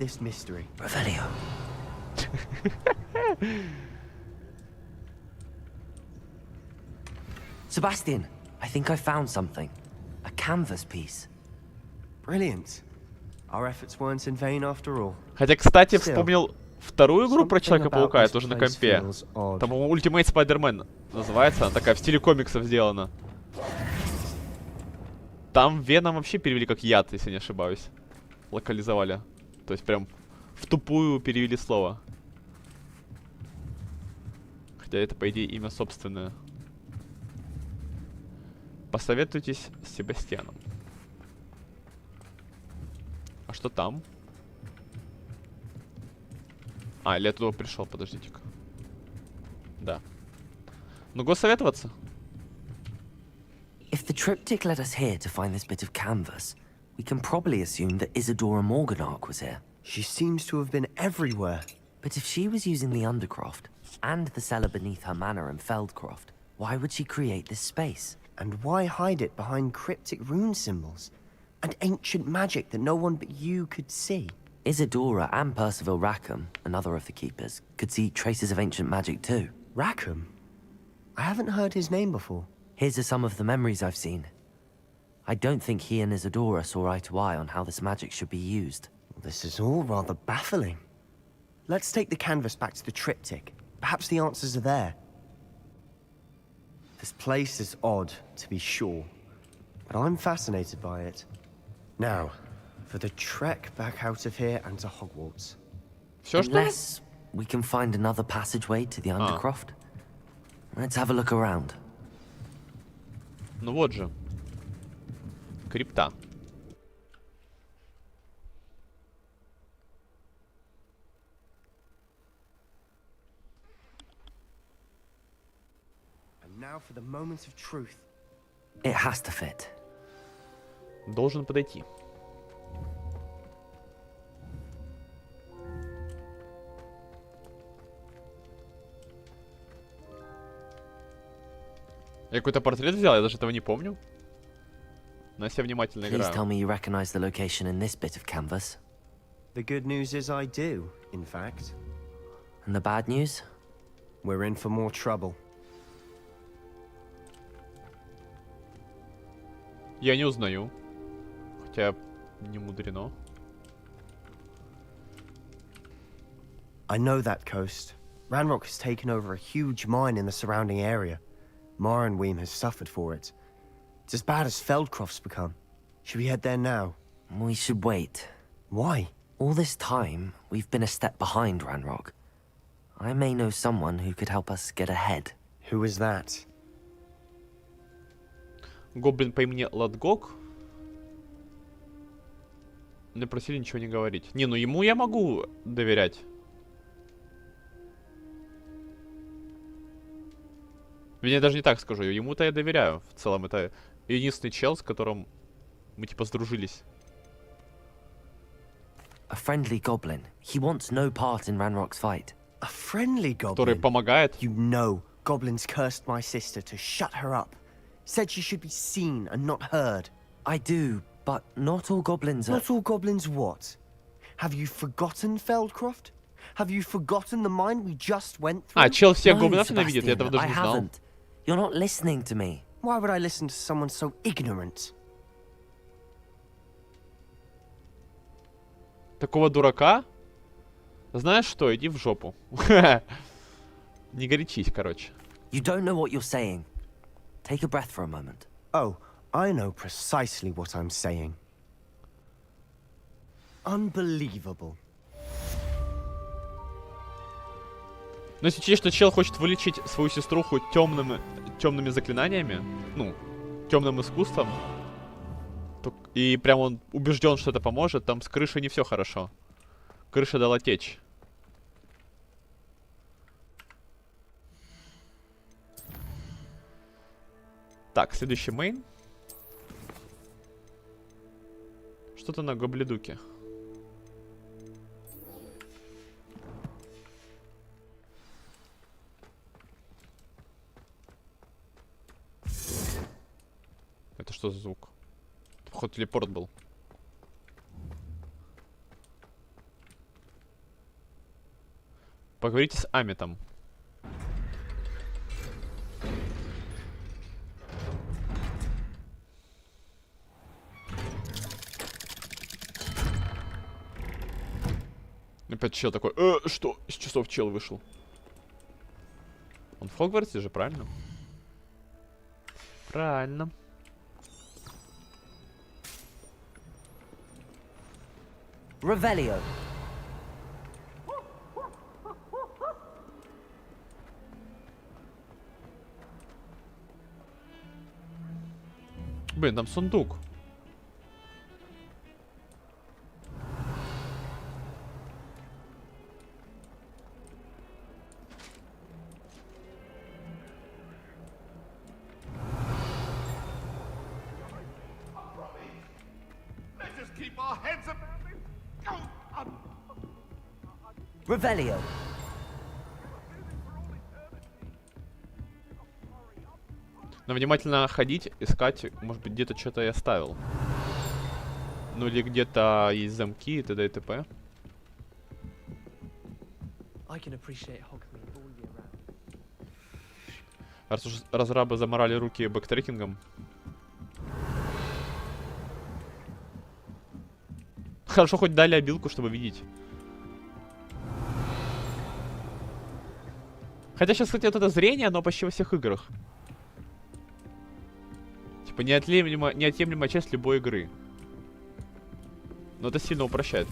Sebastian, I think I found something. A canvas piece.
Brilliant. Our efforts weren't in vain after all.
Хотя, кстати, вспомнил вторую игру про Человека-паука, это уже на компе. Там, по-моему, Ultimate Spider-Man называется, она такая в стиле комиксов сделана. Там Веном вообще перевели как яд, если не ошибаюсь. Локализовали. То есть прям в тупую перевели слово. Хотя это, по идее, имя собственное. Посоветуйтесь с Себастьяном. А что там? А, или я туда пришел, подождите-ка. Да. Ну, го советоваться.
If the triptych led us here to find this bit of canvas, We can probably assume that Isadora Morganach was here.
She seems to have been everywhere.
But if she was using the Undercroft, and the cellar beneath her manor in Feldcroft, why would she create this space?
And why hide it behind cryptic rune symbols? And ancient magic that no one but you could see?
Isadora and Percival Rackham, another of the keepers, could see traces of ancient magic too.
Rackham? I haven't heard his name before.
Here's some of the memories I've seen. I don't think he and Isadora saw eye to eye on how this magic should be used.
This is all rather baffling. Let's take the canvas back to the triptych. Perhaps the answers are there. This place is odd, to be sure, but I'm fascinated by it. Now, for the trek back out of here and to Hogwarts.
Unless we can find another passageway to the Undercroft. Let's have a look around.
Ну вот же. Крипта.
And now for the moment of truth.
It has to fit.
Должен подойти. Я какой-то портрет взял, я даже этого не помню. Но я внимательно
Please tell
играю.
me you recognize the location in this bit of canvas.
The good news is I do, in fact.
And the bad news?
We're in for more trouble.
Я не узнаю. Хотя не мудрено.
I know that coast. Ranrock has taken over a huge mine in the surrounding area. Mornweem has suffered for it. It's as bad as Feldcroft's become. Should we head there now?
We should wait.
Why?
All this time, we've been a step behind Ranrock. I may know someone who could help us get ahead.
Who is that?
Гоблин по имени Ладгок. Мне просили ничего не говорить. Не, ну ему я могу доверять. Вернее, даже не так скажу. Ему-то я доверяю. В целом, это единственный чел, с которым мы типа сдружились.
A friendly goblin. He wants no part in Ranrock's fight.
A friendly goblin?
Который помогает.
You know, goblins cursed my sister to shut her up. Said she should be seen and not heard.
I do, but not all goblins are...
Not all goblins what? Have you forgotten Feldcroft? Have you forgotten the mine we just went through?
А, чел всех
No,
гоблинов ненавидит, я
Sebastian,
этого даже
I
не знал.
haven't. You're not listening to me.
Why would I listen to someone so ignorant?
Такого дурака? Знаешь что, иди в жопу. Не горячись, короче.
You don't know what you're saying. Take a breath for a moment.
Oh, I know precisely what I'm saying. Unbelievable.
Но если учесть, что чел хочет вылечить свою сеструху темными заклинаниями, ну, темным искусством, то, и прям он убежден, что это поможет, там с крышей не все хорошо. Крыша дала течь. Так, следующий мейн. Что-то на гобледуке. Это что за звук? Походу телепорт был. Поговорите с Амитом. Опять чел такой, что? Из часов чел вышел. Он в Хогвартсе же, правильно? Правильно.
Revelio.
Блин, там сундук.
Revelio.
Но внимательно ходить, искать, может быть, где-то что-то я оставил. Ну или где-то есть замки и т.д. и т.п. Раз уж разрабы заморали руки бэктрекингом. Хорошо, хоть дали обилку, чтобы видеть. Хотя сейчас, кстати, вот это зрение, оно почти во всех играх. Типа неотъемлемая часть любой игры. Но это сильно упрощает.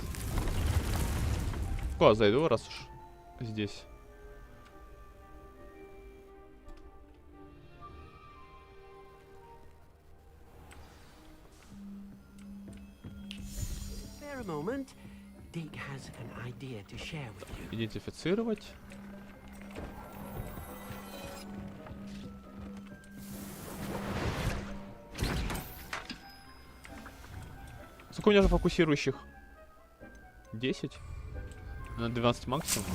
Куда зайду, раз уж здесь. Идентифицировать. Сколько у меня же фокусирующих? 10? На 12 максимум.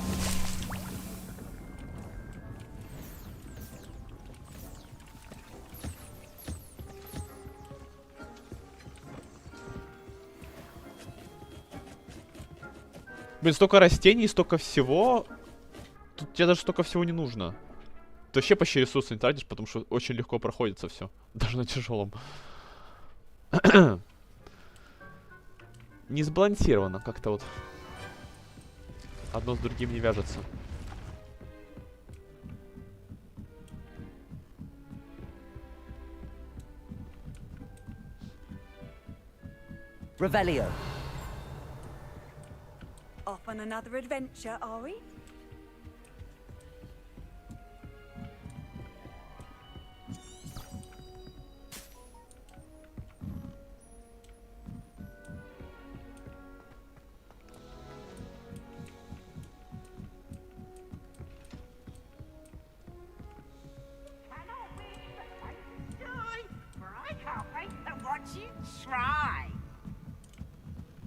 Блин, столько растений, столько всего. Тут тебе даже столько всего не нужно. Ты вообще почти ресурсы не тратишь, потому что очень легко проходится все. Даже на тяжелом. Не сбалансировано как-то вот. Одно с другим не вяжется.
Revelio.
Off on another adventure, are we?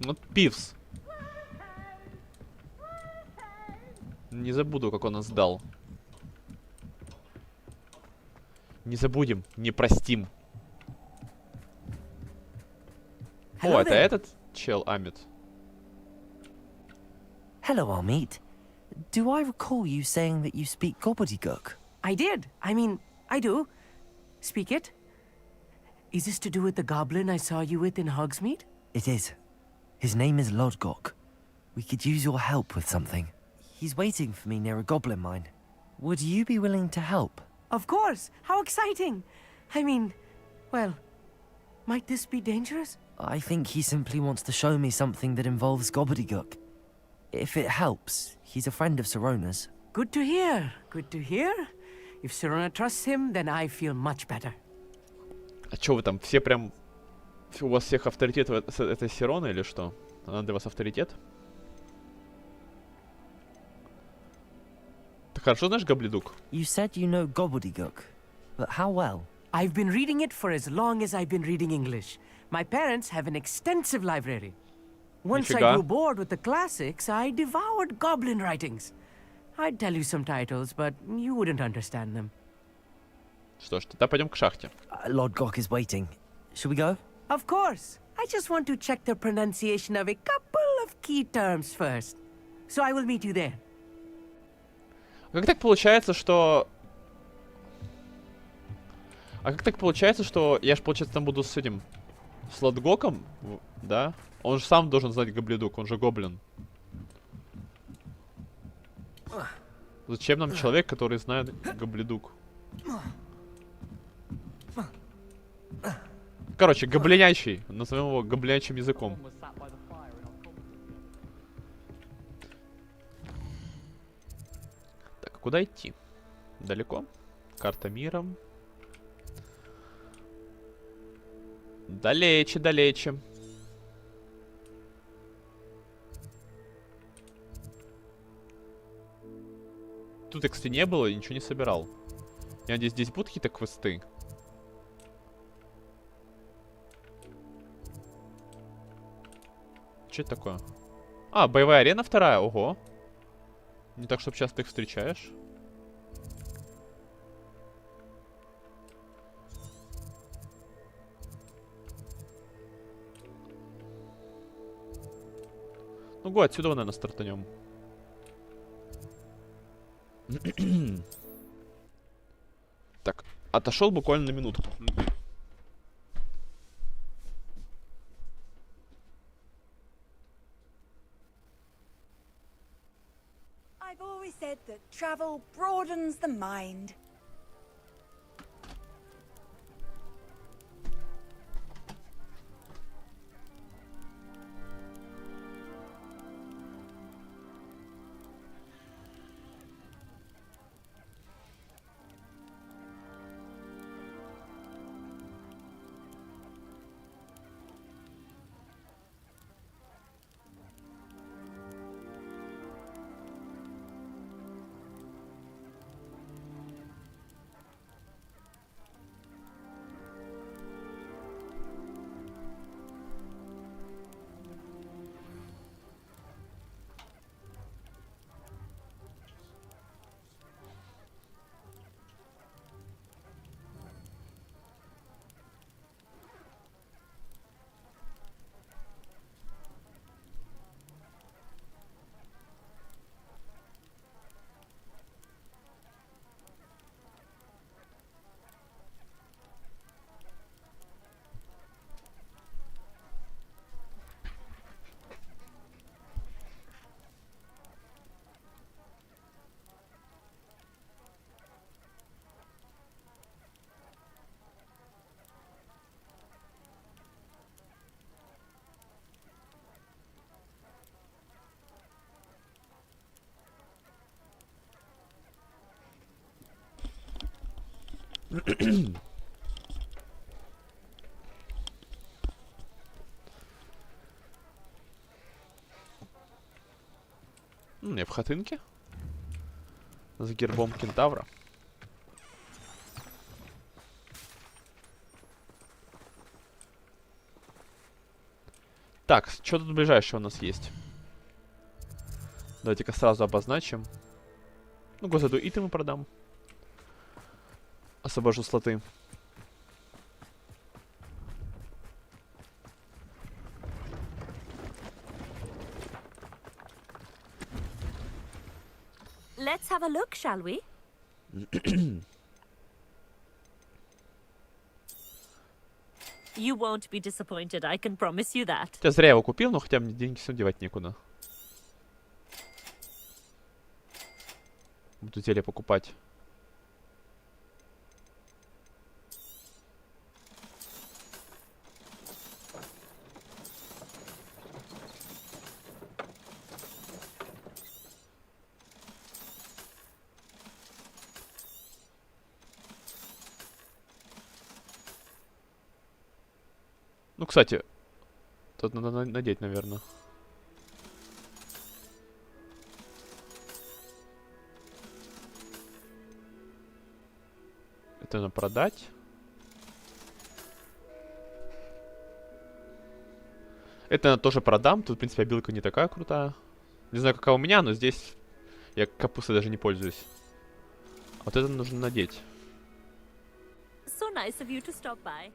Ну, Пивс. Не забуду, как он нас сдал. Не забудем, не простим. О, это этот чел Амит.
Hello, Amit. Do I recall you saying that you speak gobbledygook?
I did. I mean, I do. Speak it. Is this to do with the goblin I saw you with in Hogsmeade?
It is. His name is Lodgok. We could use your help with something. He's waiting for me near a goblin mine. Would you be willing to help?
Of course. How exciting. I mean, well, might this be dangerous?
I think he simply wants to show me something that involves gobbledygook. If it helps, he's a friend of Sirona's.
Good to hear. Good to hear. If Sirona trusts him, then I feel much better.
А чё вы там, все прям... У вас всех авторитет это Сирона или что? Она для вас авторитет? Ты хорошо знаешь гоблидук?
You said you know gobbledygook, but how well?
I've been reading it for as long as I've been reading English. My parents have an extensive library. Once I grew bored with the classics, I devoured goblin writings. I'd tell you some titles, but you wouldn't understand them.
Что ж, тогда пойдем к шахте.
Lodgok is waiting. Should we go?
Of course. I just want to check the pronunciation of a couple of key terms first. So I will meet you there.
Как так получается, что... А как так получается, что я ж, получается, там буду с этим... С Лодгоком, да? Он же сам должен знать гоблидук, он же гоблин. Зачем нам человек, который знает гоблидук? Короче, гоблинячий. Назовем его гоблинячим языком. Так, а куда идти? Далеко? Карта мира. Далече, далече. Тут, кстати, не было и ничего не собирал. Я надеюсь, здесь будут какие-то квесты. Что это такое? А, боевая арена вторая, ого. Не так, чтобы часто их встречаешь. Ну, го, отсюда, наверное, стартанем. Так, отошел буквально на минутку.
I've always said that travel broadens the mind.
Я в хатынке. С гербом кентавра. Так, что тут ближайшее у нас есть? Давайте-ка сразу обозначим. Ну, госзаду итемы продам. Освобожу слоты.
Let's have a look, shall we? You won't be disappointed, I can promise you that.
Я зря его купил, но хотя мне деньги все девать некуда. Буду зелье покупать. Ну, кстати, тут надо надеть, наверное. Это надо продать. Это я тоже продам. Тут, в принципе, обилка не такая крутая. Не знаю, какая у меня, но здесь я капустой даже не пользуюсь. Вот это нужно надеть.
So nice of you to stop by.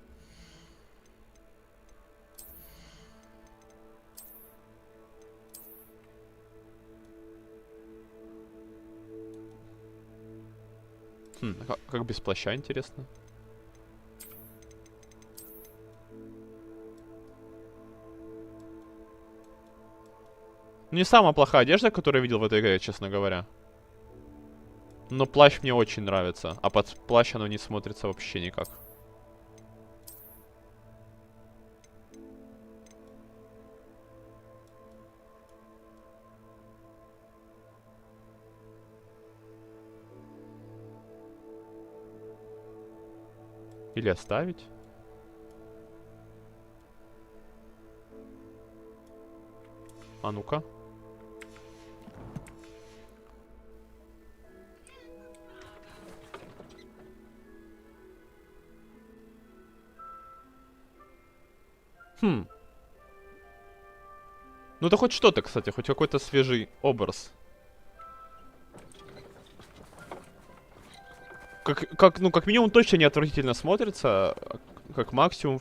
Как без плаща, интересно. Не самая плохая одежда, которую я видел в этой игре, честно говоря. Но плащ мне очень нравится. А под плащ оно не смотрится вообще никак. Или оставить? А ну-ка. Ну, да хоть что-то, кстати, хоть какой-то свежий образ. Как минимум точно не отвратительно смотрится, как максимум.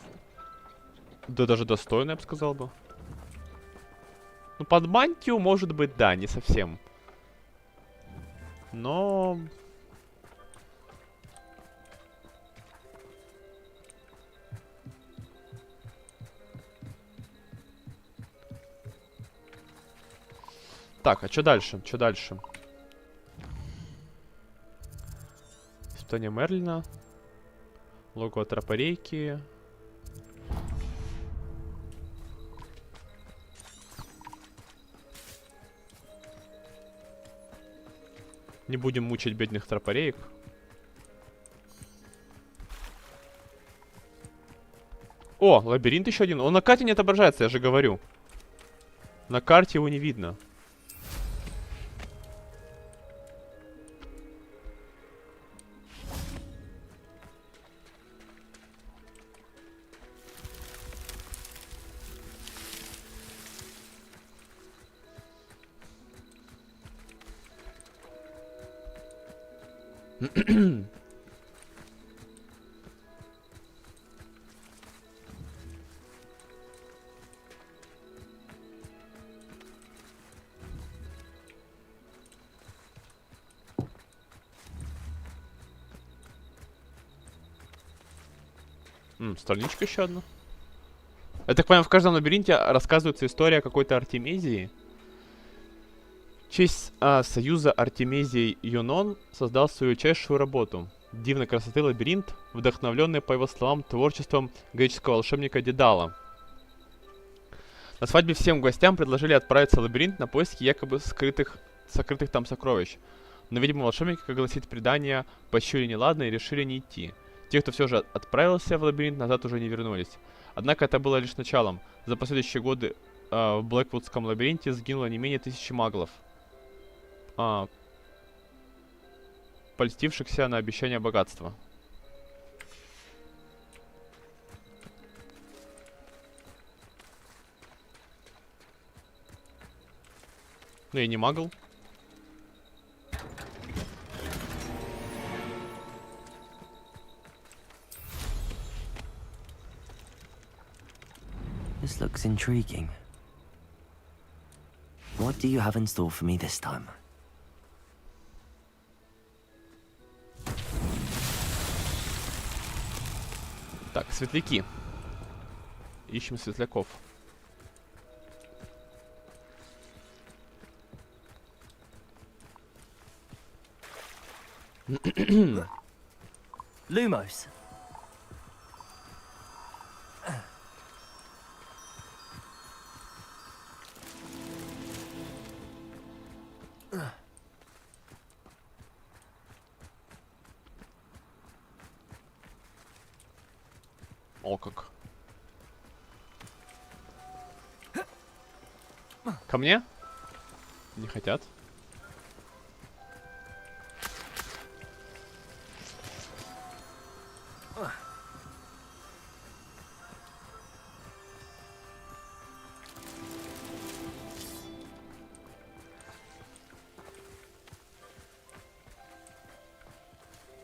Да даже достойно, я бы сказал бы. Ну, под мантию, может быть, да, не совсем. Но... Так, а что дальше? Что дальше? Испытание Мерлина. Логово тропарейки. Не будем мучить бедных тропареек. О, лабиринт еще один. Он на карте не отображается, я же говорю. На карте его не видно. Страничка еще одна. Я так понимаю, в каждом лабиринте рассказывается история какой-то Артемизии. В честь союза Артемизии Юнон создал свою чайшую работу. Дивной красоты лабиринт, вдохновленный, по его словам, творчеством греческого волшебника Дедала. На свадьбе всем гостям предложили отправиться в лабиринт на поиски якобы сокрытых там сокровищ. Но, видимо, волшебники, как гласит предание, почуяли неладно и решили не идти. Те, кто все же отправился в лабиринт, назад уже не вернулись. Однако это было лишь началом. За последующие годы в Блэквудском лабиринте сгинуло не менее 1000 маглов, польстившихся на обещание богатства. Ну и не магл.
This looks intriguing. What do you have in store for me this time?
Так, светляки. Ищем светляков.
Lumos.
О, как. Ко мне? Не хотят.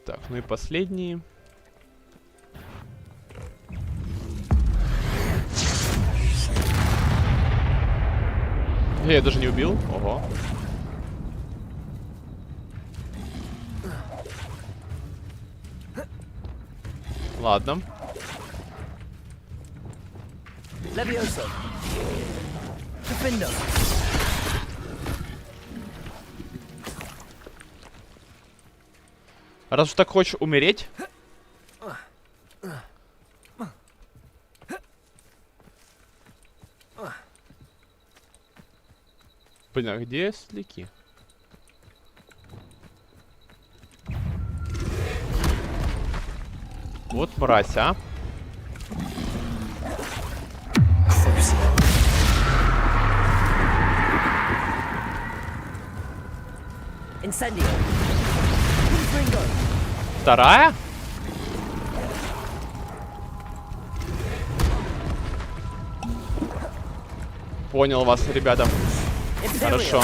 Так, ну и последний. Я даже не убил. Ого. Ладно. Раз уж так хочешь умереть. Блин, а где светляки? Вот мразь, а. Вторая? Понял вас, ребята. Хорошо.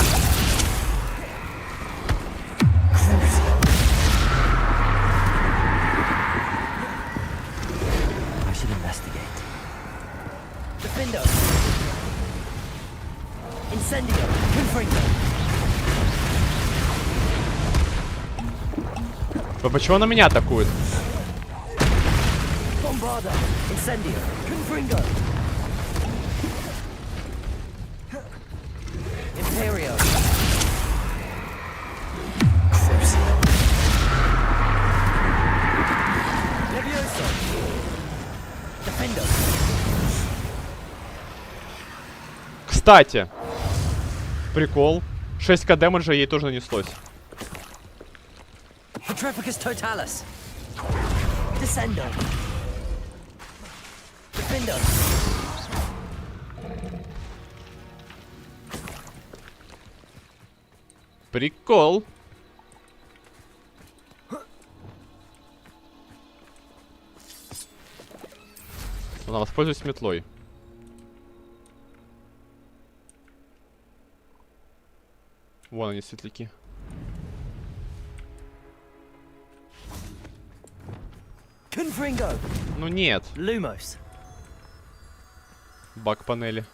А почему на меня атакует? Кстати, прикол. 6к дэмэджа ей тоже нанеслось. Прикол. Она воспользуется метлой. Вон они, светляки. Ну нет. Баг панели.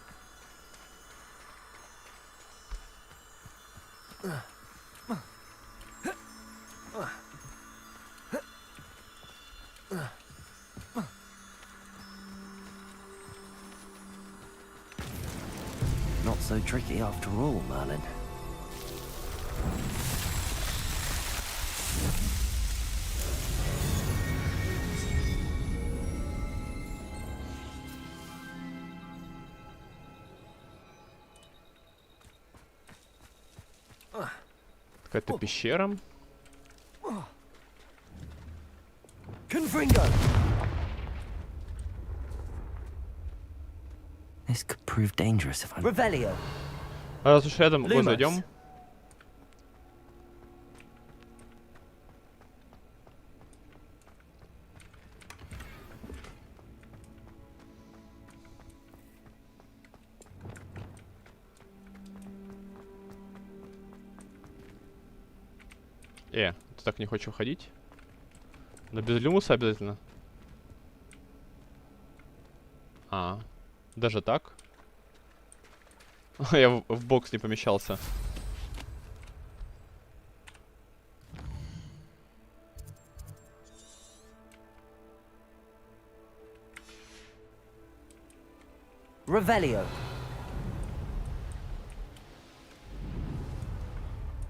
Not so tricky after all, Merlin.
Какая-то пещера.
This could prove dangerous if I'm...
Раз уж рядом, вот зайдем. Ты так не хочешь уходить? Но без люмуса обязательно. Даже так? Я в бокс не помещался.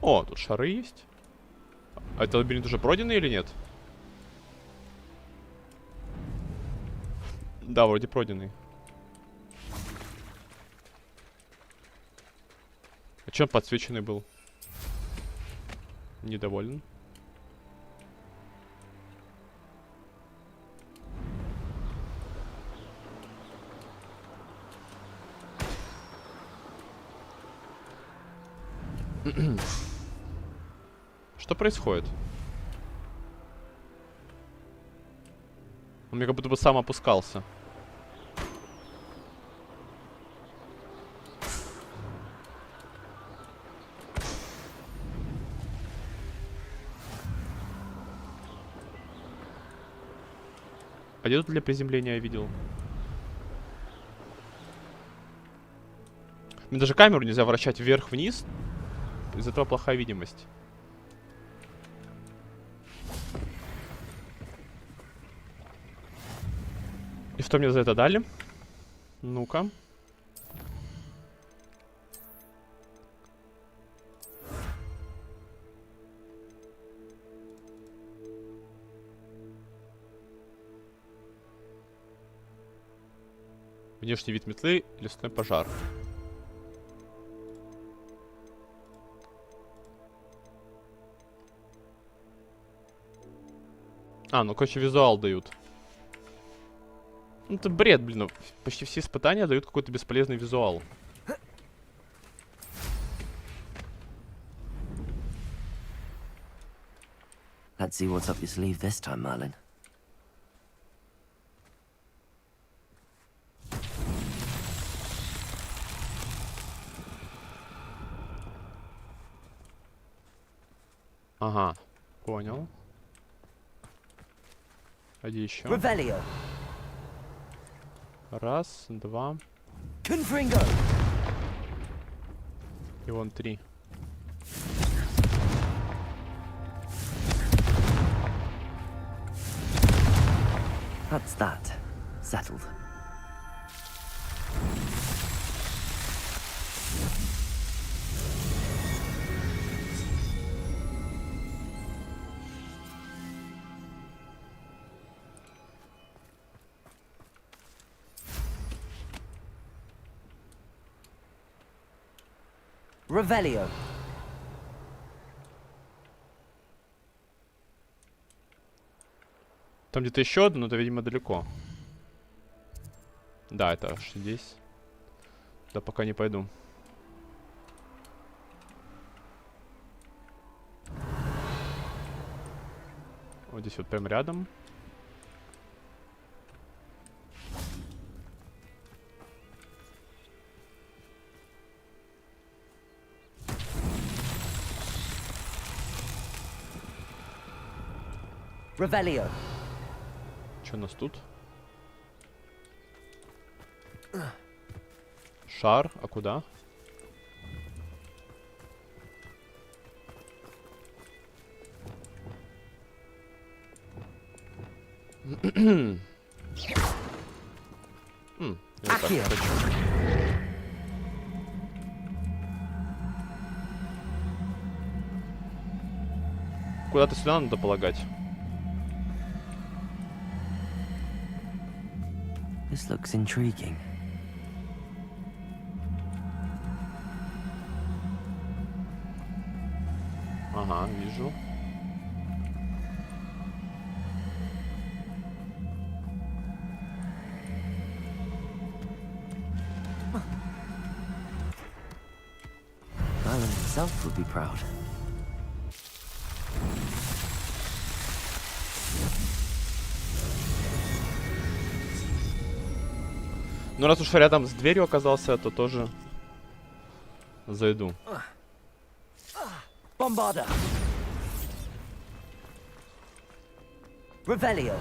О, тут шары есть. А этот лабиринт уже пройденный или нет? Да, вроде пройденный. А чё он подсвеченный был? Недоволен. Что происходит? Он мне как будто бы сам опускался. А где тут для приземления я видел? Мне даже камеру нельзя вращать вверх-вниз. Из-за этого плохая видимость. И что мне за это дали? Ну-ка. Внешний вид метлы, лесной пожар. Ну, короче, визуал дают. Ну, это бред, блин. Почти все испытания дают какой-то бесполезный визуал.
Let's see what's up your sleeve this time, Merlin.
Ага, понял. Иди еще.
Revelio.
Раз, два.
Confringo.
И вон 3.
That's that. Settled. Revelio.
Там где-то еще одно, но это, видимо, далеко. Да, это аж здесь. Да, пока не пойду. Вот здесь вот прям рядом.
Revelio.
Что у нас тут? Шар, а куда? Я вот так хочу. Куда-то сюда надо полагать.
This looks intriguing.
Ага, вижу.
Alan himself would be proud.
Ну, раз уж рядом с дверью оказался, то тоже зайду.
Bombarda. Revelio.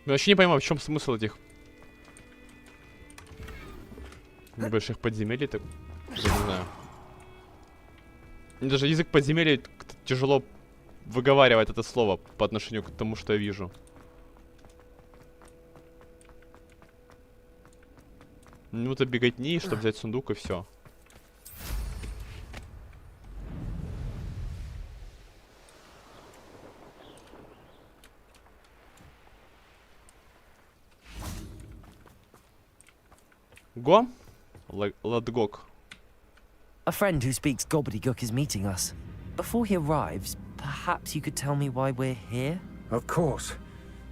Я вообще не понимаю, в чем смысл этих небольших подземелий, так я не знаю. Мне даже язык подземелий тяжело выговаривать это слово по отношению к тому, что я вижу. Минута беготни, чтобы взять сундук, и все. Го? Ладгок.
A friend who speaks gobbledygook is meeting us. Before he arrives, perhaps you could tell me why we're here?
Of course.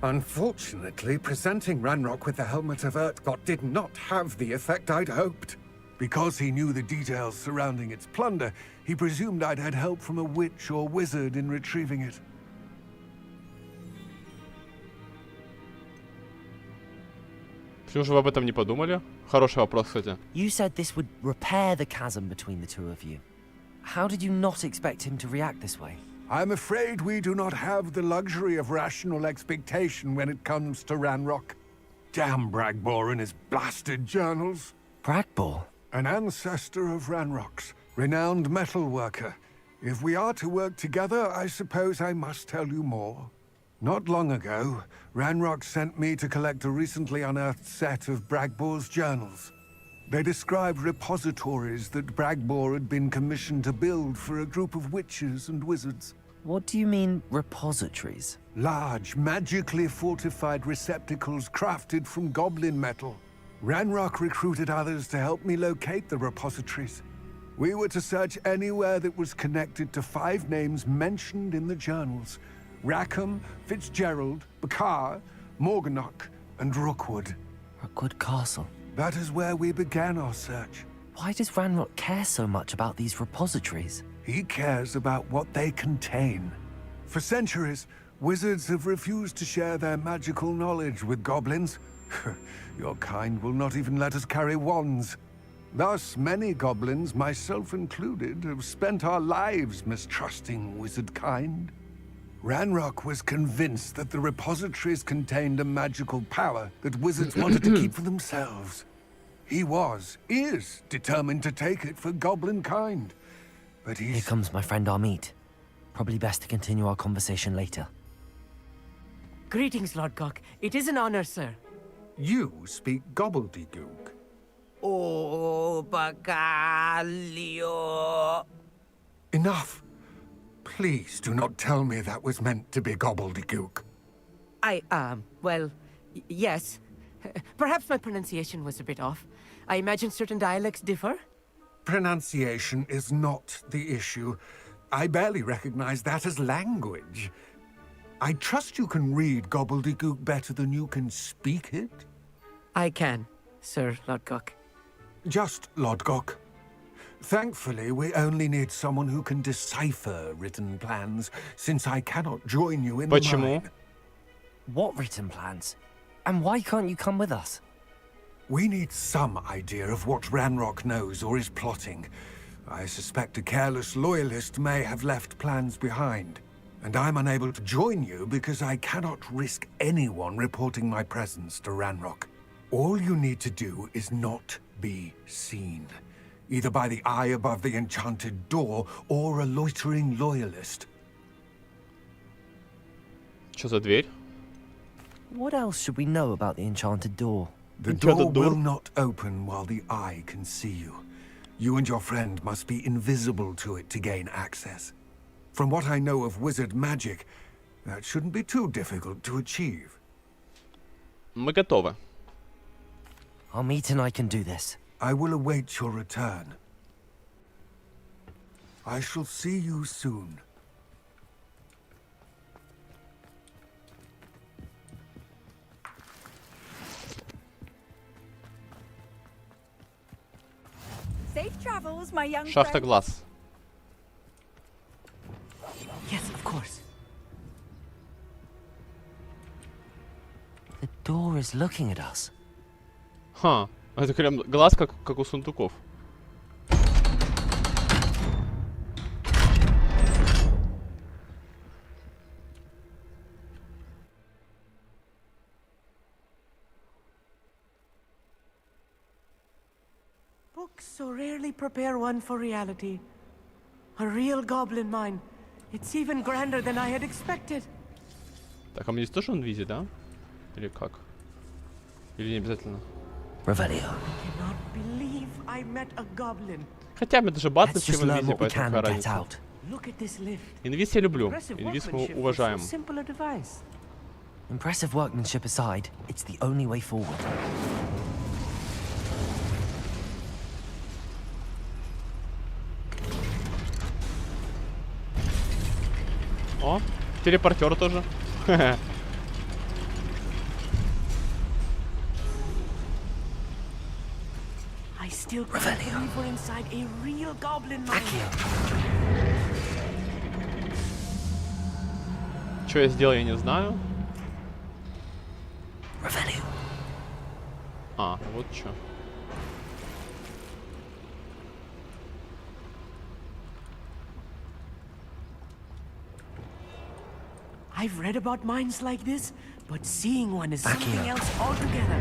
Unfortunately, presenting Ranrock with the Helmet of Urtkot did not have the effect I'd hoped. Because he knew the details surrounding its plunder, he presumed I'd had help from a witch or wizard in retrieving it.
Почему же вы об этом не подумали? Хороший вопрос, кстати.
You said this would repair the chasm between the two of you. How did you not expect him to react this way?
I'm afraid we do not have the luxury of rational expectation when it comes to Ranrock. Damn Bragbor and his blasted journals.
Bragbor?
An ancestor of Ranrock's, renowned metal worker. If we are to work together, I suppose I must tell you more. Not long ago, Ranrock sent me to collect a recently unearthed set of Bragbor's journals. They described repositories that Bragbor had been commissioned to build for a group of witches and wizards.
What do you mean, repositories?
Large, magically fortified receptacles crafted from goblin metal. Ranrock recruited others to help me locate the repositories. We were to search anywhere that was connected to 5 names mentioned in the journals. Rackham, Fitzgerald, Bakar, Morganach, and Rookwood.
Rookwood Castle.
That is where we began our search.
Why does Ranrock care so much about these repositories?
He cares about what they contain. For centuries, wizards have refused to share their magical knowledge with goblins. Your kind will not even let us carry wands. Thus, many goblins, myself included, have spent our lives mistrusting wizard kind. Ranrock was convinced that the repositories contained a magical power that wizards wanted to keep for themselves. He is determined to take it for goblin kind. But he's...
Here comes my friend Amit. Probably best to continue our conversation later.
Greetings, Lord Gok. It is an honor, sir.
You speak gobbledygook.
Oh, Bagalio.
Enough. Please do not tell me that was meant to be gobbledygook.
Well, yes. Perhaps my pronunciation was a bit off. I imagine certain dialects differ.
Pronunciation is not the issue. I barely recognize that as language. I trust you can read gobbledygook better than you can speak it?
I can, Sir Lodgok.
Just Lodgok. Thankfully, we only need someone who can decipher written plans, since I cannot join you in the mine.
What written plans? And why can't you come with us?
We need some idea of what Ranrock knows or is plotting. I suspect a careless loyalist may have left plans behind. And I'm unable to join you because I cannot risk anyone reporting my presence to Ranrock. All you need to do is not be seen. Either by the eye above the enchanted door, or a loitering loyalist.
Что за дверь?
What else should we know about the enchanted door?
The door will not open while the eye can see you. You and your friend must be invisible to it to gain access. From what I know of wizard magic, that shouldn't be too difficult to achieve.
Мы готовы.
Amit and I can do this.
I will await your return. I shall see you soon.
Safe travels, my young
Шахта
friend.
глаз.
Yes, of course.
The door is looking at us.
Ха, это прям глаз как у сундуков.
Books so rarely prepare one for reality. A real goblin mine. It's even grander than I had expected.
Так, а мне здесь тоже он видит, да? Или как? Или не обязательно?
Revelio.
Cannot believe I met a goblin.
Хотя мне даже батлы,
Let's
чем
just learn
инвизи,
what we
поэтому
can
какая
and get
разница.
out.
Look at this lift.
Инвиз я люблю.
Impressive
Инвиз мы
workmanship for
уважаем.
so simple a device.
Impressive workmanship aside, it's the only way forward.
О, телепортер тоже.
I still can't believe we're inside a real goblin mine.
Что я сделал, я не знаю.
Revelio.
А, вот что.
I've read about mines like this, but seeing one is something else altogether.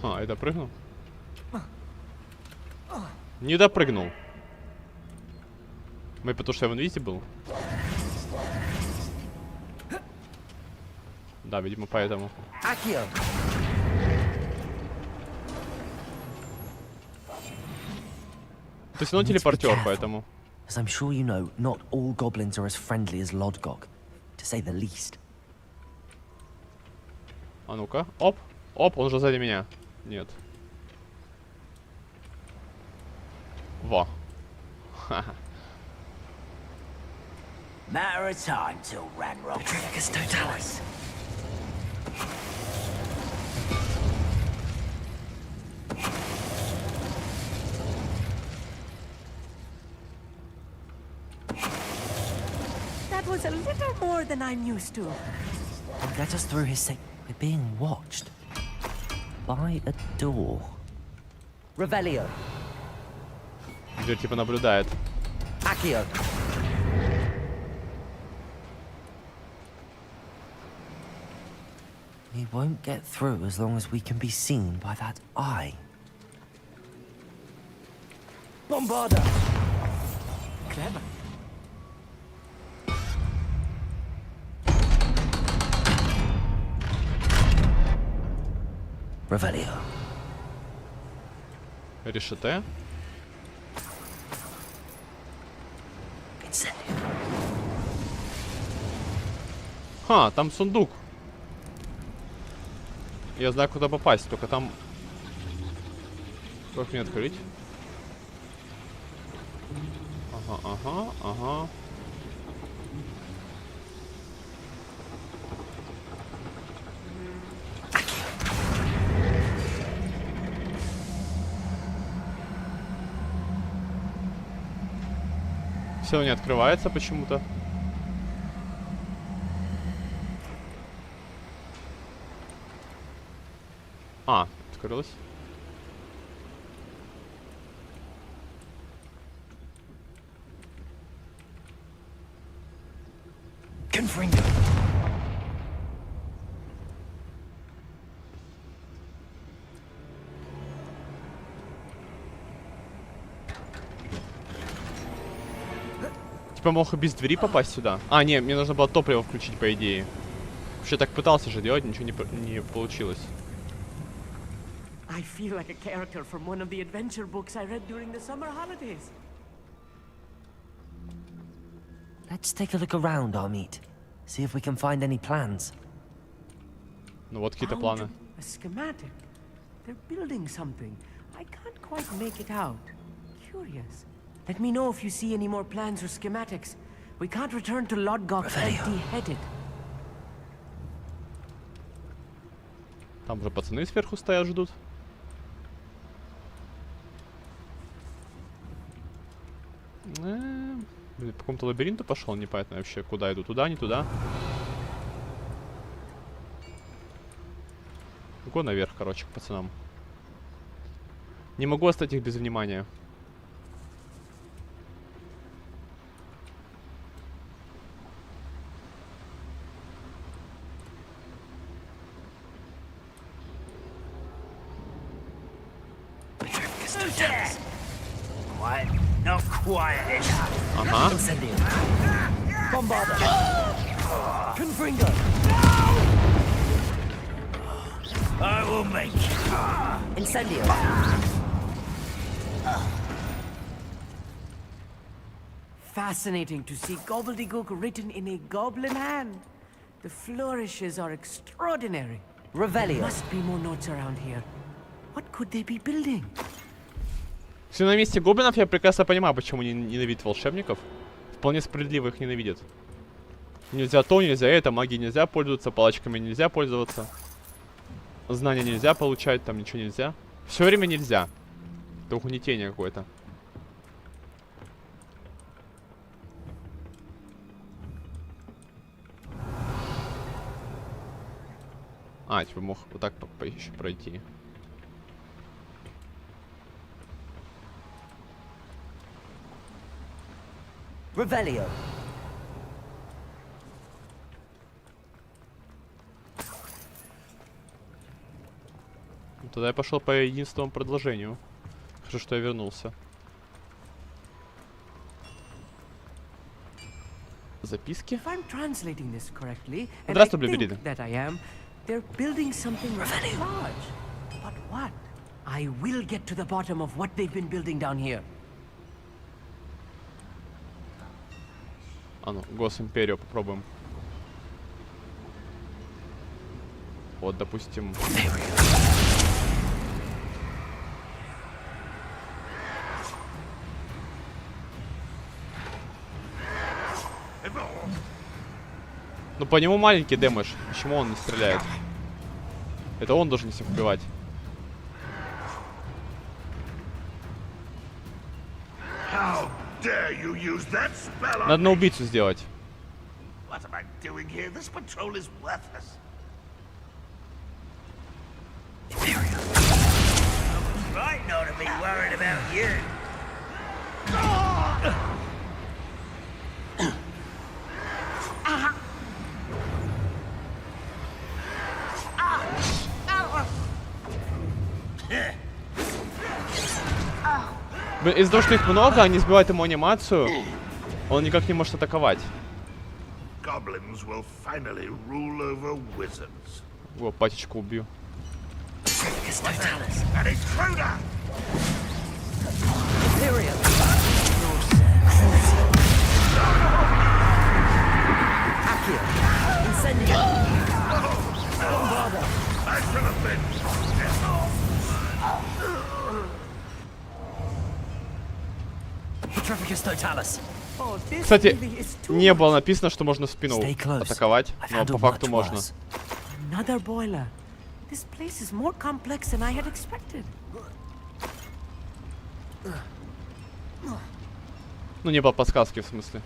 А, я допрыгнул? Не допрыгнул. Мы потому что я в инвизе был? Да, видимо, поэтому. То есть он телепортер, поэтому.
As I'm sure you know, not all goblins are as friendly as Lodgok, to say the least.
А ну-ка, оп, оп, он уже сзади меня. Нет. Во.
Matter of time till Ranrock.
Petrificus totalis.
That
That was a little more than I'm used to.
And get us through his sick. We're being watched by a door. Revelio.
Дверь типа наблюдает.
Accio. We won't get through as long as we can be seen by that eye. Bombarda.
Clever.
Revelio.
Решете. Ха, там сундук. Я знаю, куда попасть, только там... Как мне открыть? Ага. Все не открывается почему-то. А, открылось. Типа мог и без двери попасть сюда. А, не, мне нужно было топливо включить, по идее. Вообще так пытался же делать, ничего не получилось.
I feel like a character from one of the adventure books I read during the summer holidays.
Let's take a look around our meet. See if we can find any plans.
Ну вот какие-то планы.
A schematic. They're building something. I can't quite make it out. Curious. Let me know if you see any more plans or schematics. We can't return to Lodgok empty-headed.
Там уже пацаны сверху стоят, ждут. Блин, по какому-то лабиринту пошел, непонятно вообще, куда иду. Туда, не туда. Го наверх, короче, к пацанам. Не могу оставить их без внимания. Ага.
I will make
Incendio.
Fascinating to see gobbledygook written in a goblin hand. The flourishes are extraordinary.
Revelio.
Must be more notes around here. What could they be building?
Если на месте гоблинов, я прекрасно понимаю, почему они ненавидят волшебников. Вполне справедливо их ненавидят. Нельзя то, нельзя это, магией нельзя пользоваться, палочками нельзя пользоваться. Знания нельзя получать, там ничего нельзя. Все время нельзя. Это угнетение какое-то. А, типа мог вот так еще пройти.
Revelio.
Тогда я пошел по единственному предложению. Хорошо, что я вернулся. Записки? Здравствуй, Блюберина.
They're building something large. But what? I will get to the bottom of what they've been building down here.
А ну, Госимперию попробуем. Вот, допустим... Ну, по нему маленький дэмэдж. Почему он не стреляет? Это он должен всех убивать. Надо на убийцу сделать.
What am I doing here? This patrol is worthless. Right not to be worried about you.
Из-за того, что их много, они сбивают ему анимацию, он никак не может атаковать. О, патечку убью. Кстати, не было написано, что можно в спину атаковать, но по факту можно. Ну, не было подсказки, в смысле.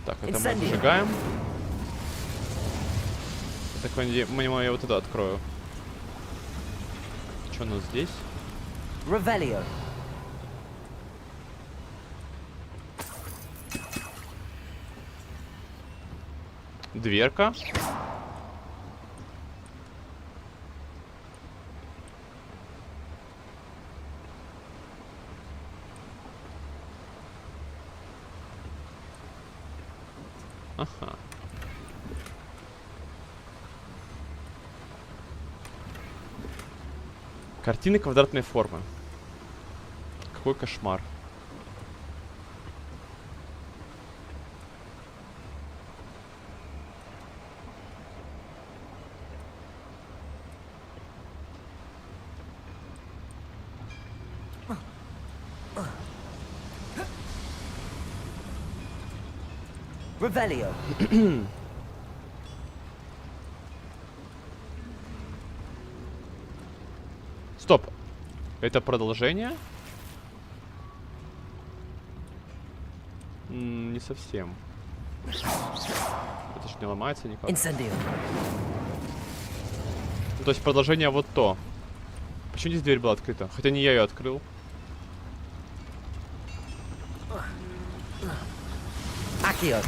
Так, это мы сжигаем. Так, понимаю, я вот это открою. Что у нас здесь?
Revelio.
Дверка. Ага. Картины квадратной формы. Какой кошмар.
Revelio.
Стоп. Это продолжение? Не совсем. Это же не ломается никак.
Incendio.
Ну, то есть продолжение вот то. Почему здесь дверь была открыта? Хотя не я ее открыл.
Accio.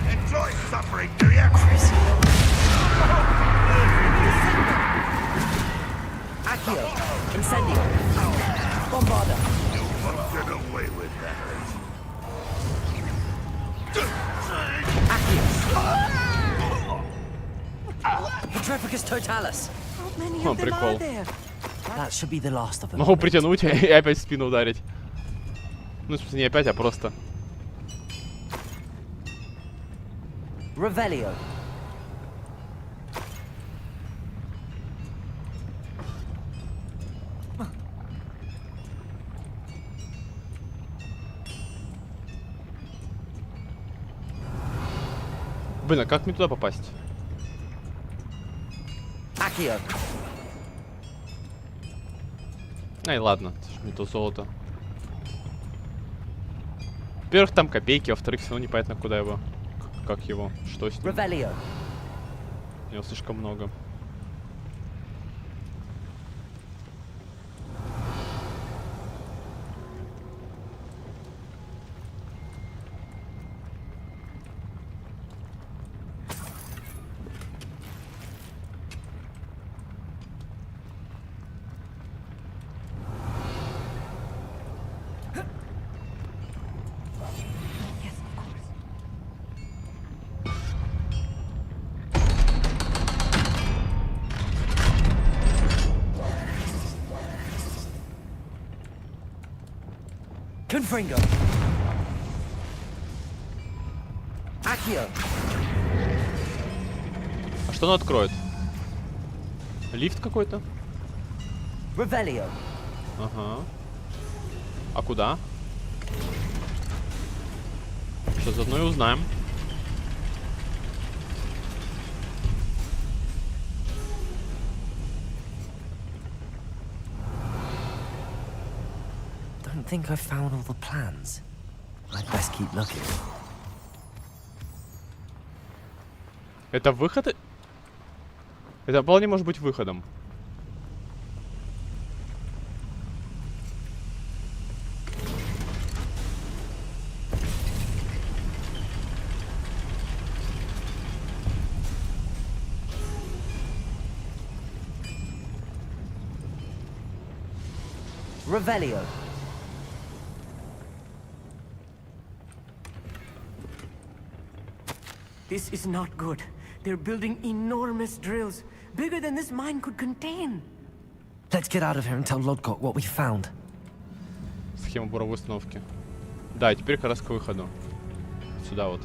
Enjoy suffering, do you?
Accio. Incendio. Bombarda.
You won't get away with that.
Accio. Petrificus totalis.
О, прикол.
That should be the last of them.
Могу притянуть и опять в спину ударить. Ну, в смысле, не опять, а просто.
Revelio.
Блин, а как мне туда попасть?
Accio.
Ай, ладно, это ж не то золото. Во-первых, там копейки, во-вторых, все равно непонятно, куда его. Как его, что с ним.
Revelio.
У него слишком много.
Confringo. Accio.
А что она откроет? Лифт какой-то?
Revelio.
Ага. А куда? Сейчас заодно и узнаем.
Don't think I've found all the plans. I'd best keep looking.
Это выход? Это вполне может быть выходом.
Revelio.
This is not good. They're building enormous drills, bigger than this mine could contain.
Let's get out of here and tell Lodgok what we found.
Схема буровой установки. Да, и теперь как раз к выходу. Сюда вот.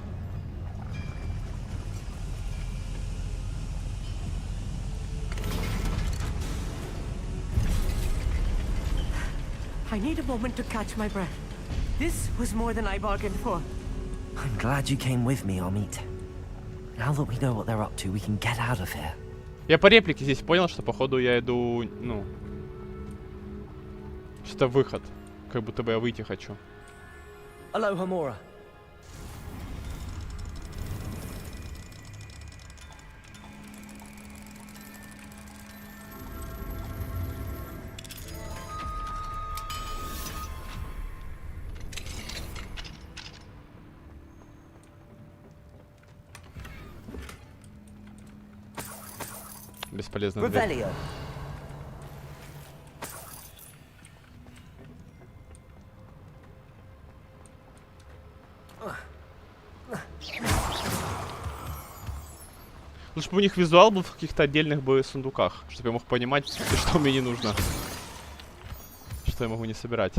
I need a moment to catch my breath. This was more than I bargained for.
I'm glad you came with me, Amit. Now that we know what they're up to, we can get out of here.
Я по реплике здесь понял, что походу я иду, ну... Что-то выход. Как будто бы я выйти хочу.
Aloha, Mora.
Бесполезно. Дверь. Лучше бы у них визуал был в каких-то отдельных бы сундуках, чтобы я мог понимать, что мне не нужно. Что я могу не собирать.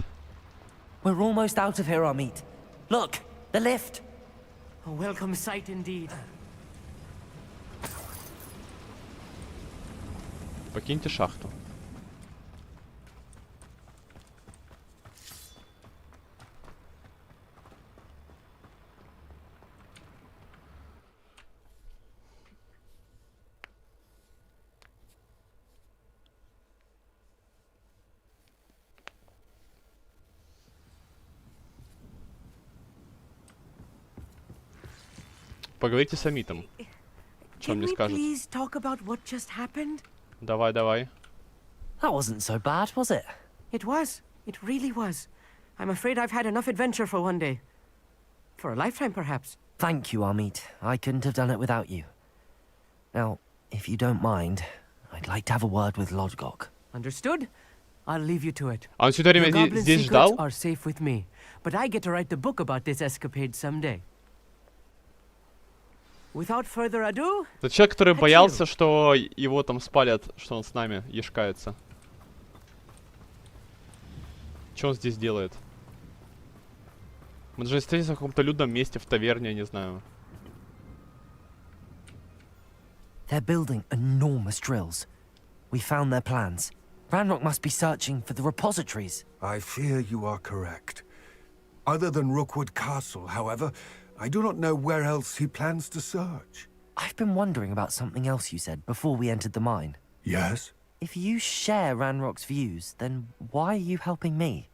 We're almost out of here, Amit. Look, the lift.
A welcome sight indeed.
Покиньте шахту. Поговорите с Амитом. Что он мне скажет?
Please talk about what just happened?
Давай, давай.
That wasn't so bad, was it?
It was. It really was. I'm afraid I've had enough adventure for one day. For a lifetime, perhaps.
Thank you, Amit. I couldn't have done it without you. Now, if you don't mind, I'd like to have a word with Lodgok.
Understood? I'll leave you to it.
А он все это время здесь ждал?
Are safe with me, but I get to write the book about this escapade someday. Without further ado,
это человек, который боялся, что его там спалят, что он с нами ешкается. Что он здесь делает? Мы должны встретиться в каком-то людном месте, в таверне, я не знаю.
They're building enormous drills. We found their plans. Ranrock must be searching for the repositories.
I fear you are correct. Other than Rookwood Castle, however, I do not know where else he plans to search.
I've been wondering about something else you said before we entered the mine.
Yes?
If you share Ranrock's views, then why are you helping me?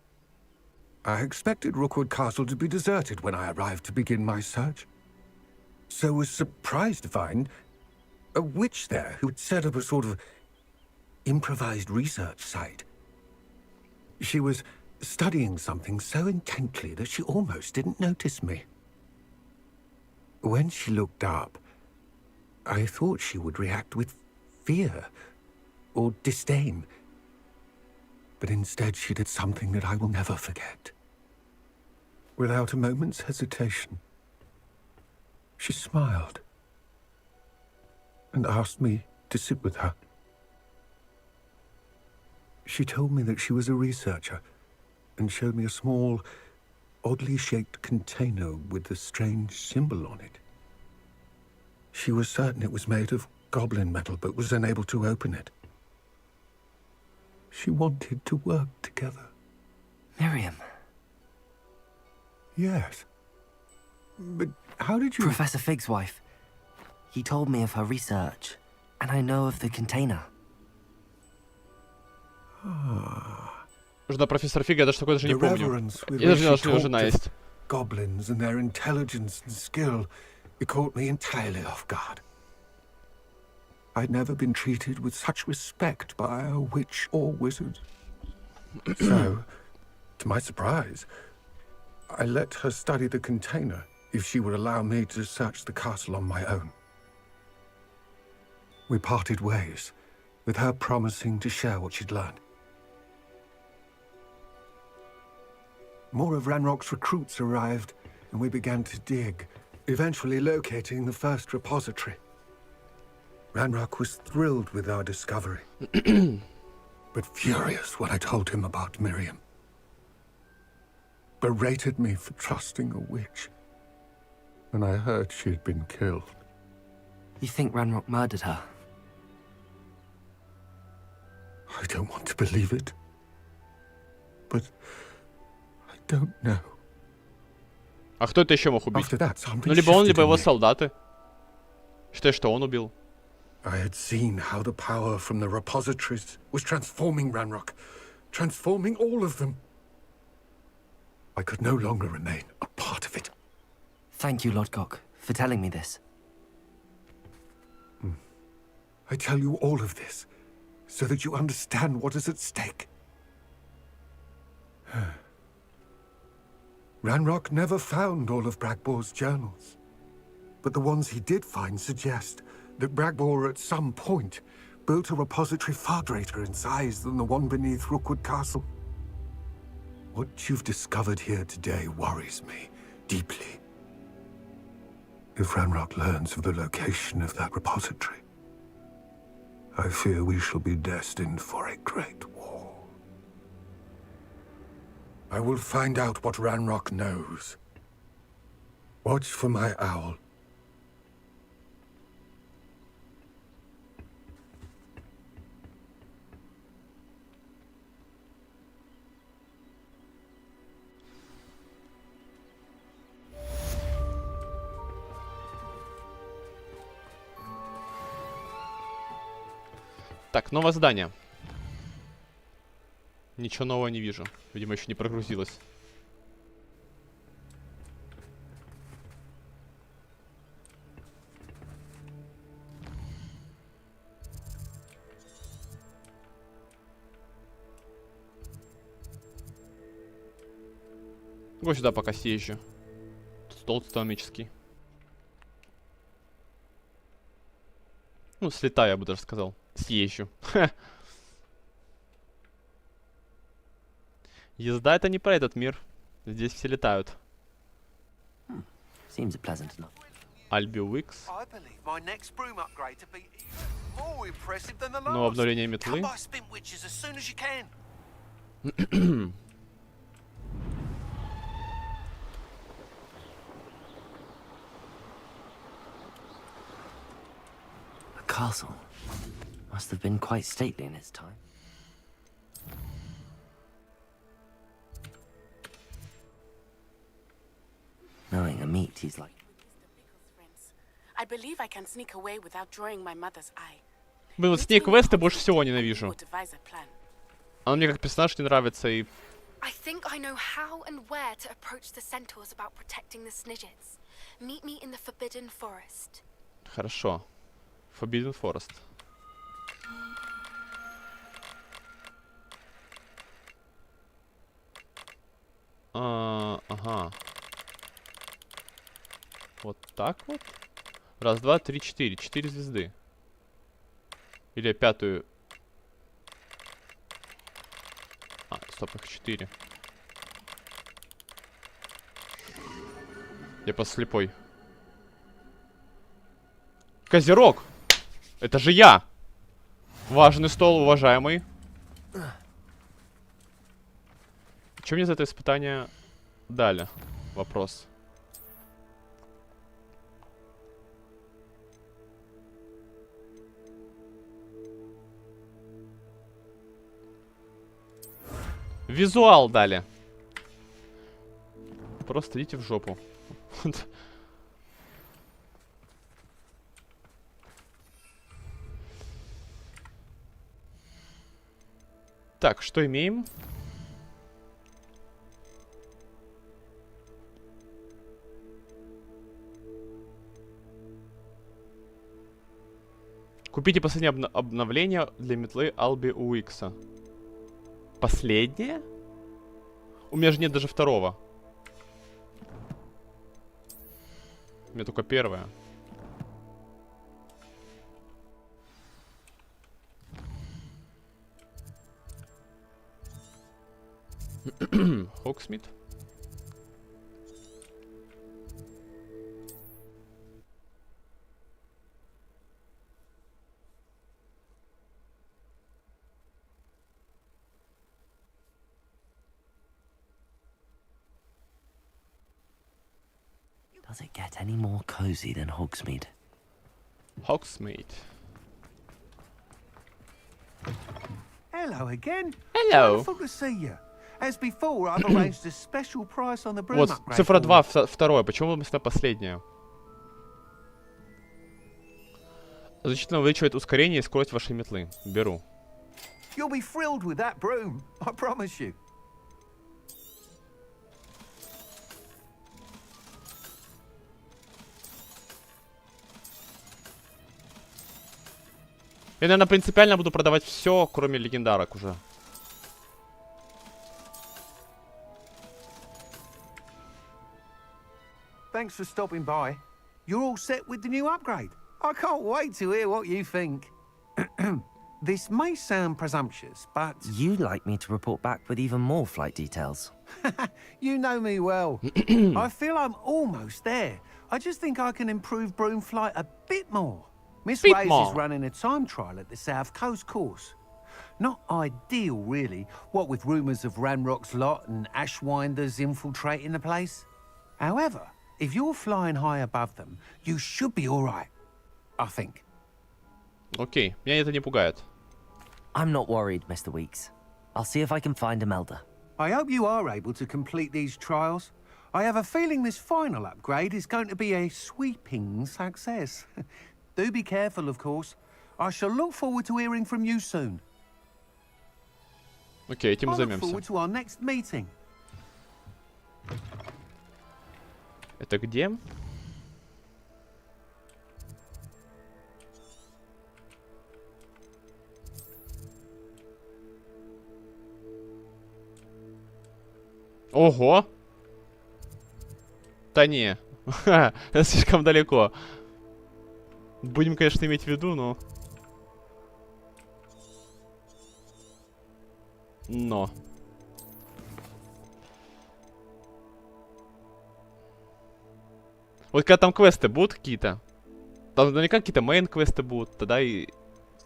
I expected Rookwood Castle to be deserted when I arrived to begin my search. So was surprised to find a witch there who had set up a sort of improvised research site. She was studying something so intently that she almost didn't notice me. When she looked up, I thought she would react with fear or disdain. But instead she did something that I will never forget. Without a moment's hesitation, she smiled and asked me to sit with her. She told me that she was a researcher and showed me a small oddly shaped container with the strange symbol on it. She was certain it was made of goblin metal, but was unable to open it. She wanted to work together.
Miriam.
Yes. But how did you...
Professor Fig's wife. He told me of her research, and I know of the container.
Жена профессора Фига, я даже такое даже не помню. Я даже не знал, что у него жена есть.
Goblins and their intelligence and skill, it caught me entirely off guard. I'd never been treated with such respect by a witch or wizard. So, to my surprise, I let her study the container if she would allow me to search the castle on my own. We parted ways, with her promising to share what she'd learned. More of Ranrock's recruits arrived, and we began to dig, eventually locating the first repository. Ranrock was thrilled with our discovery, but furious when I told him about Miriam. Berated me for trusting a witch, and I heard she had been killed.
You think Ranrock murdered her?
I don't want to believe it, but I don't know.
А кто это еще мог убить? Ну, либо он, либо его солдаты. Считай, что он убил.
I had seen how the power from the repositories was transforming Ranrock, transforming all of them. I could no longer remain a part of it.
Thank you, Lodgok, for telling me this.
I tell you all of this so that you understand what is at stake. Ranrock never found all of Bragbor's journals, but the ones he did find suggest that Bragbor at some point built a repository far greater in size than the one beneath Rookwood Castle. What you've discovered here today worries me deeply. If Ranrock learns of the location of that repository, I fear we shall be destined for a great war. I will find out what Ranrock knows. Watch for my owl.
Так, новое задание. Ничего нового не вижу. Видимо, еще не прогрузилось. Вот сюда пока съезжу. Тут стол титанический. Ну, слетаю, я бы даже сказал. Съезжу. Езда — это не про этот мир. Здесь все летают. Альби Уикс. Ну, обновление метлы.
Castle must have been quite stately in its time. Knowing a meat, he's like.
I believe I can sneak away without drawing my mother's eye.
Блин, вот с ней квесты больше всего ненавижу. Она мне как персонаж не нравится и.
I think I know how and where to approach the centaurs about protecting the Snidgets. Meet me in the Forbidden Forest.
Хорошо. Forbidden Forest. Ага. Вот так вот. Раз, два, три, четыре. 4 звезды. Или пятую. А, стоп, их 4. Я просто слепой. Козерог! Это же я! Важный стол, уважаемый. Что мне за это испытание Далее. Вопрос. Визуал дали. Просто идите в жопу. Так, что имеем? Купите последнее обновление для метлы Алби Уикса. Последнее? У меня же нет даже второго. У меня только первое. Хоксмит.
Does it get any more cozy than Hogsmeade?
Hogsmeade.
Hello again.
Hello.
Wonderful to see you. As before, I've arranged a special price on the broom
Вот,
upgrade.
цифра 2, второе. Почему вместо последнее? Значительно увеличивает ускорение и скорость вашей метлы. Беру.
You'll be thrilled with that broom, I promise you.
Я, наверное, принципиально буду продавать все, кроме легендарок уже.
Thanks for stopping by. You're all set with the new upgrade. I can't wait to hear what you think. This may sound presumptuous, but...
You'd like me to report back with even more flight details.
You know me well. I feel I'm almost there. I just think I can improve broom flight a bit more. Miss Ray's is running a time trial at the South Coast course. Not ideal, really, what with rumours of Ranrock's lot and Ashwinders infiltrating the place. However, if you're flying high above them, you should be all right, I think.
Окей, меня это не пугает.
I'm not worried, Mr. Weeks. I'll see if I can find Imelda.
I hope you are able to complete these trials. I have a feeling this final upgrade is going to be a sweeping success. Do be careful, of course. I shall look forward to hearing from you soon.
Окей, этим
I look
займемся.
forward to our next meeting.
Это где? Ого! Да не. Это слишком далеко. Будем, конечно, иметь в виду, но... Вот когда там квесты будут какие-то, там наверняка какие-то мейн-квесты будут, тогда и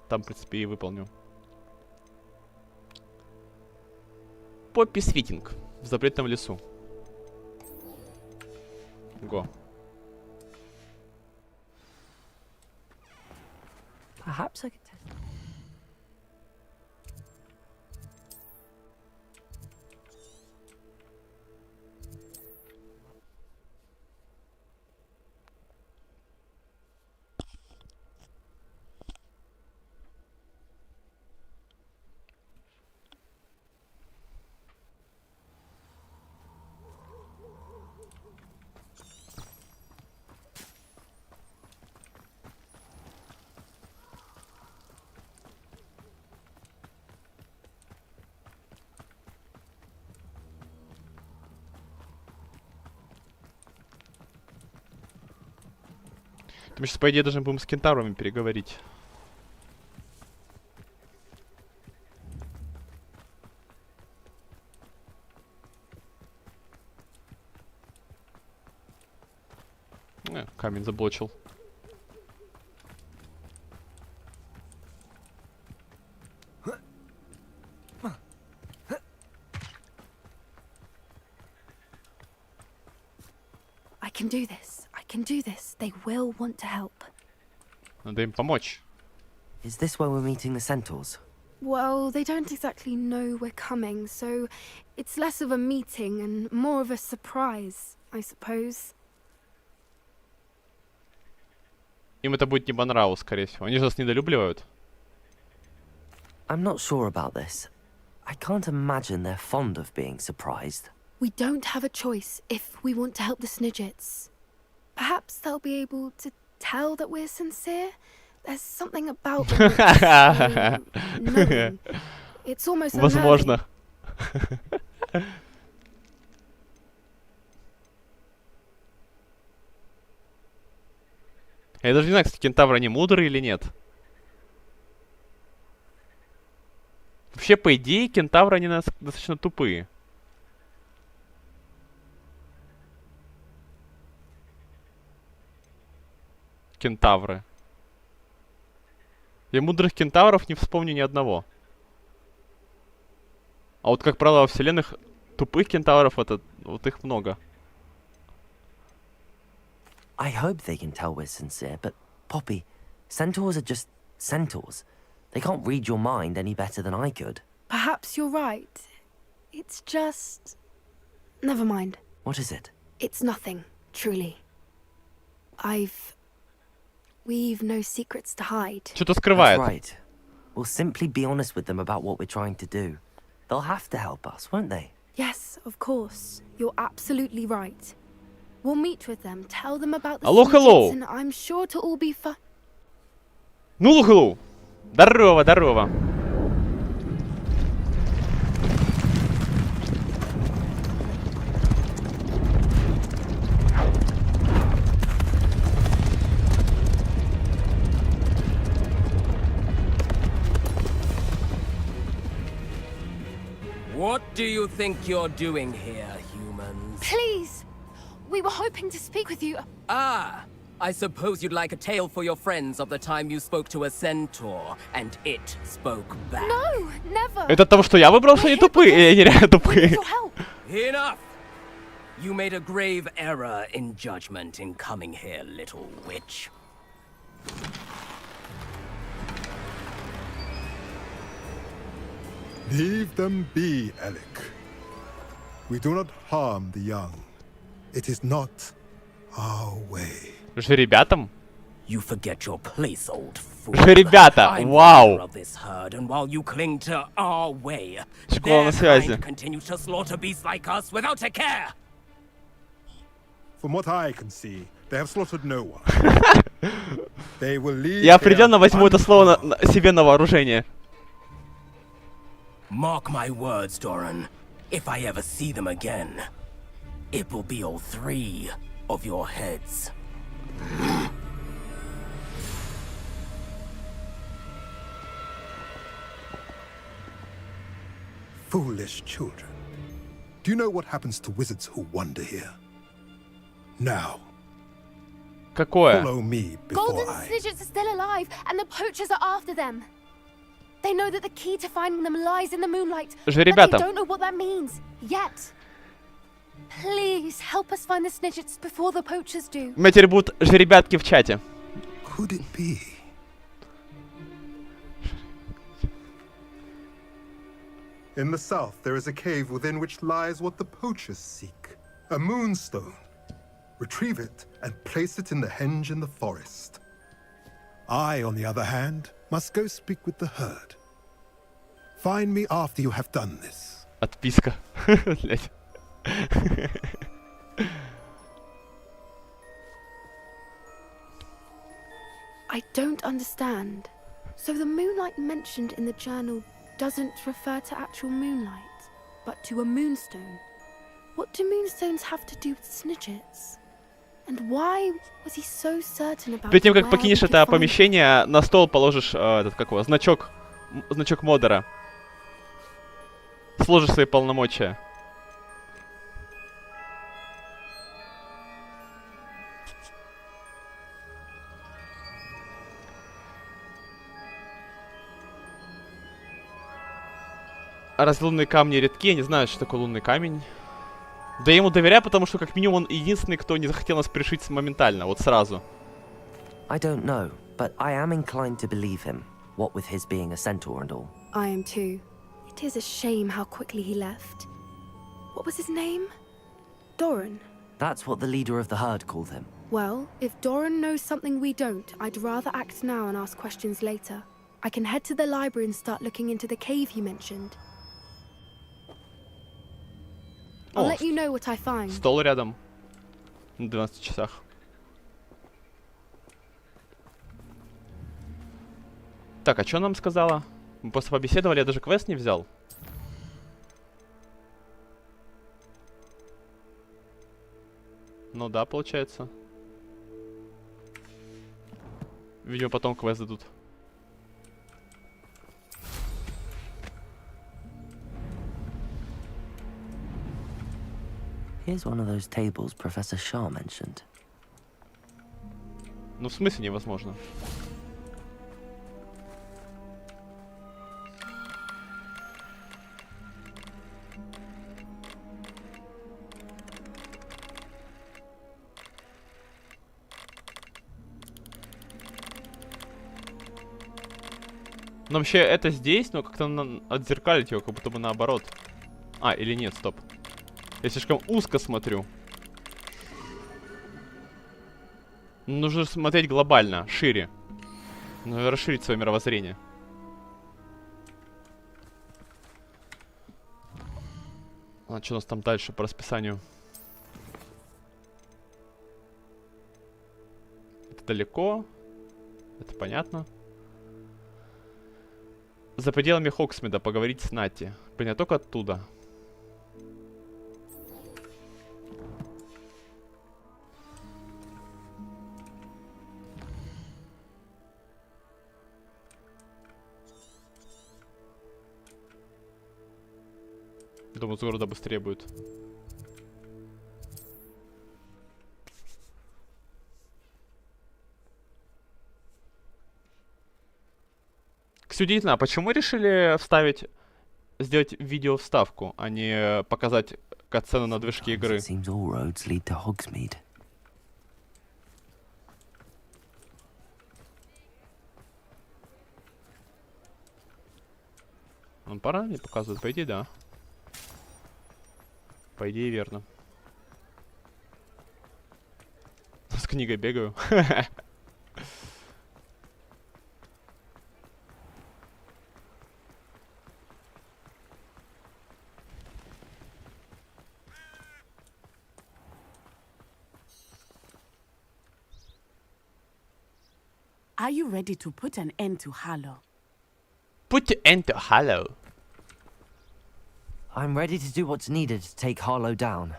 там, в принципе, и выполню. Поппи Свитинг в запретном лесу. Го.
Perhaps I could test.
Мы сейчас, по идее, должны будем с кентаврами переговорить. Камень заблочил.
can do this. I can do this. They will want to help.
Надо им помочь.
Is this where we're meeting the centaurs?
Well, they don't exactly know we're coming, so it's less of a meeting and more of a surprise, I suppose.
Им это будет не по нраву, скорее всего. Они же нас недолюбливают.
I'm not sure about this. I can't imagine they're fond of being surprised.
We don't have a choice if we want to help the Snidgets. Perhaps they'll be able to tell that we're sincere. There's something about them that's so knowing. It's almost
Возможно. Я даже не знаю, кстати, кентавры, они мудрые или нет. Вообще, по идее, кентавры, они достаточно тупые. Кентавры. Я мудрых кентавров не вспомню ни одного. А вот, как правило, во вселенных тупых кентавров, вот их много.
I hope they can tell we're sincere, but Poppy, centaurs are just centaurs. They can't read your mind any better than I could.
Perhaps you're right. It's just... Never mind.
What is it?
It's nothing, truly. We've no secrets to hide.
Что-то скрывает.
That's right. We'll simply be honest with them about what we're trying to do. They'll have to help us, won't they?
Yes, of course. You're absolutely right. We'll meet with them, tell them about the
Hello.
and I'm sure to all be fine.
Ну, hello. Здорово, здорово.
What do you think you're doing here, humans?
Please! We were hoping to speak with you.
Ah! I suppose you'd like a tale for your friends of the time you spoke to a centaur, and it spoke back.
No, never!
Это от того, что я выбрал, что они тупые, или реально тупые?
Enough! You made a grave error in judgment in coming here, little witch.
Leave them be, Alec. We do not harm the young. It is not our way.
Жеребятам?
You forget your place, old fool.
Жеребята, вау!
Of this herd, and while you cling to our way,
Школа на связи.
continues to slaughter beasts like us without a care.
From what I can see, they have slaughtered no one. They will leave.
Я определенно возьму это слово себе на вооружение.
Mark my words, Doran. If I ever see them again, it will be all 3 of your heads.
Foolish children. Do you know what happens to wizards who wander here? Now.
Какое?
Follow me before
Golden Snidgets are still alive, and the poachers are after them. They know that the key to finding them lies in the moonlight, but they don't know what that means yet. Please help us find the Snidgets before the poachers do.
У меня теперь будут жеребятки в чате.
Could it be? In the south, there is a cave within which lies what the poachers seek. A moonstone. Retrieve it and place it in the henge in the forest. I, on the other hand, must go speak with the herd. Find me after you have done this.
Отписка.
I don't understand. So the moonlight mentioned in the journal doesn't refer to actual moonlight, but to a moonstone. What do moonstones have to do with Snidgets? And why was he so certain about?
Перед тем, как покинешь это помещение, на стол положишь этот какой значок модера. Сложишь свои полномочия. Раз лунные камни редки, я не знаю, что такое лунный камень. Да я ему доверяю, потому что как минимум он единственный, кто не захотел нас пришить моментально, вот сразу.
I don't know, but I am inclined to believe him, what with his being a centaur and all.
I am too. It is a shame how quickly he left. What was his name? Doran?
That's what the leader of the herd called him.
Well, if Doran knows something we don't, I'd rather act now and ask questions later. I can head to the library and start looking into the cave you mentioned. I'll let you know what I find.
Стол рядом. На 12 часах. Так, а что нам сказала? Мы просто побеседовали, я даже квест не взял. Ну да, получается. Видимо, потом квест дадут.
Here's one of those tables Professor Shah mentioned.
Ну, в смысле невозможно? Ну, вообще, это здесь, но как-то отзеркалить его, как будто бы наоборот. А, или нет, стоп. Я слишком узко смотрю. Нужно смотреть глобально, шире. Нужно расширить свое мировоззрение. А что у нас там дальше по расписанию? Это далеко. Это понятно. За пределами Хоксмида поговорить с Нати. Блин, я только оттуда. Думаю, с города быстрее будет. Кстати, удивительно, а почему решили сделать видео вставку, а не показать катсцену на движке игры? Он пора не показывает? По идее, да. По идее, верно. С книгой бегаю.
Are you ready to put an end to Harlow?
Put an end to Harlow.
I'm ready to do what's needed to take Harlow down.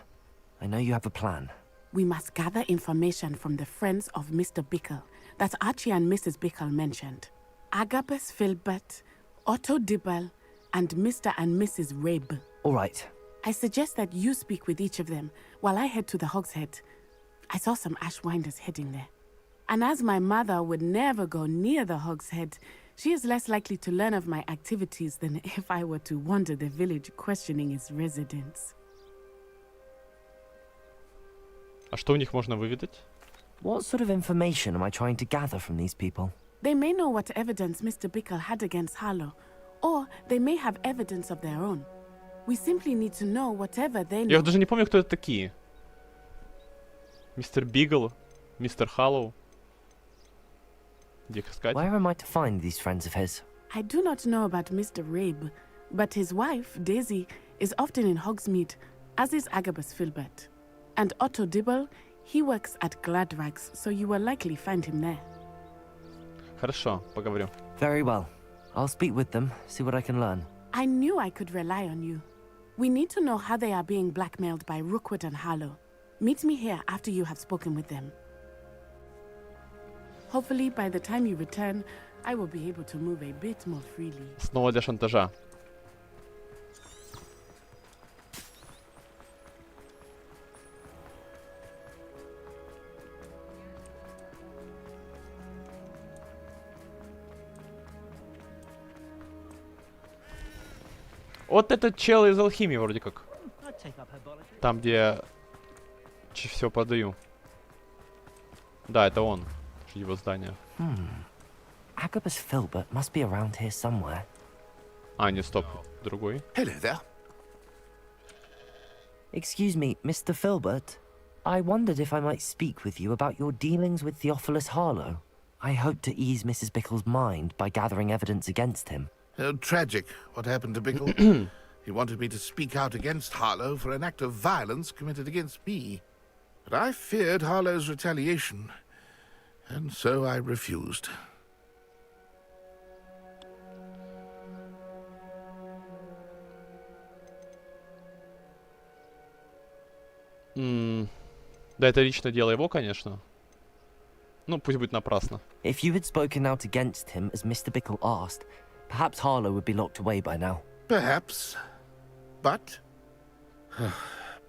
I know you have a plan.
We must gather information from the friends of Mr. Bickle that Archie and Mrs. Bickle mentioned. Agabus Filbert, Otto Dibble, and Mr. and Mrs. Rabe.
All right.
I suggest that you speak with each of them while I head to the Hogshead. I saw some Ashwinders heading there. And as my mother would never go near the Hogshead, she is less likely to learn of my activities than if I were to wander the village questioning its residents.
А что у них можно выведать?
What sort of information am I trying to gather from these people?
They may know what evidence Mr. Bickle had against Harlow, or they may have evidence of their own. We simply need to know whatever they know.
Я даже не помню, кто это такие. Мистер Бигл, мистер Халлоу. Где их искать?
Where am I to find these friends of his?
I do not know about Mr. Rabe, but his wife, Daisy, is often in Hogsmeade, as is Agabus Filbert. And Otto Dibble, he works at Gladrags, so you will likely find him there.
Хорошо, поговорю.
Very well. I'll speak with them, see what I can learn.
I knew I could rely on you. We need to know how they are being blackmailed by Rookwood and Harlow. Meet me here after you have spoken with them. Hopefully, by the time you return, I will be able to move a bit more freely.
Снова для шантажа. Вот этот чел из алхимии вроде как. Там, где я чаще всего продаю. Да, это он. Его здание.
Agabus Filbert must be around here somewhere.
А, не, стоп. Другой.
Hello there.
Excuse me, Mr. Filbert. I wondered if I might speak with you about your dealings with Theophilus Harlow. I hope to ease Mrs. Bickle's mind by gathering evidence against him.
Tragic, what happened to Bickle. He wanted me to speak out against Harlow for an act of violence committed against me. But I feared Harlow's retaliation, and so I refused.
Да, это личное дело его, конечно. Ну, пусть будет напрасно.
If you had spoken out against him as Mr. Bickle asked, perhaps Harlow would be locked away by now.
Perhaps. But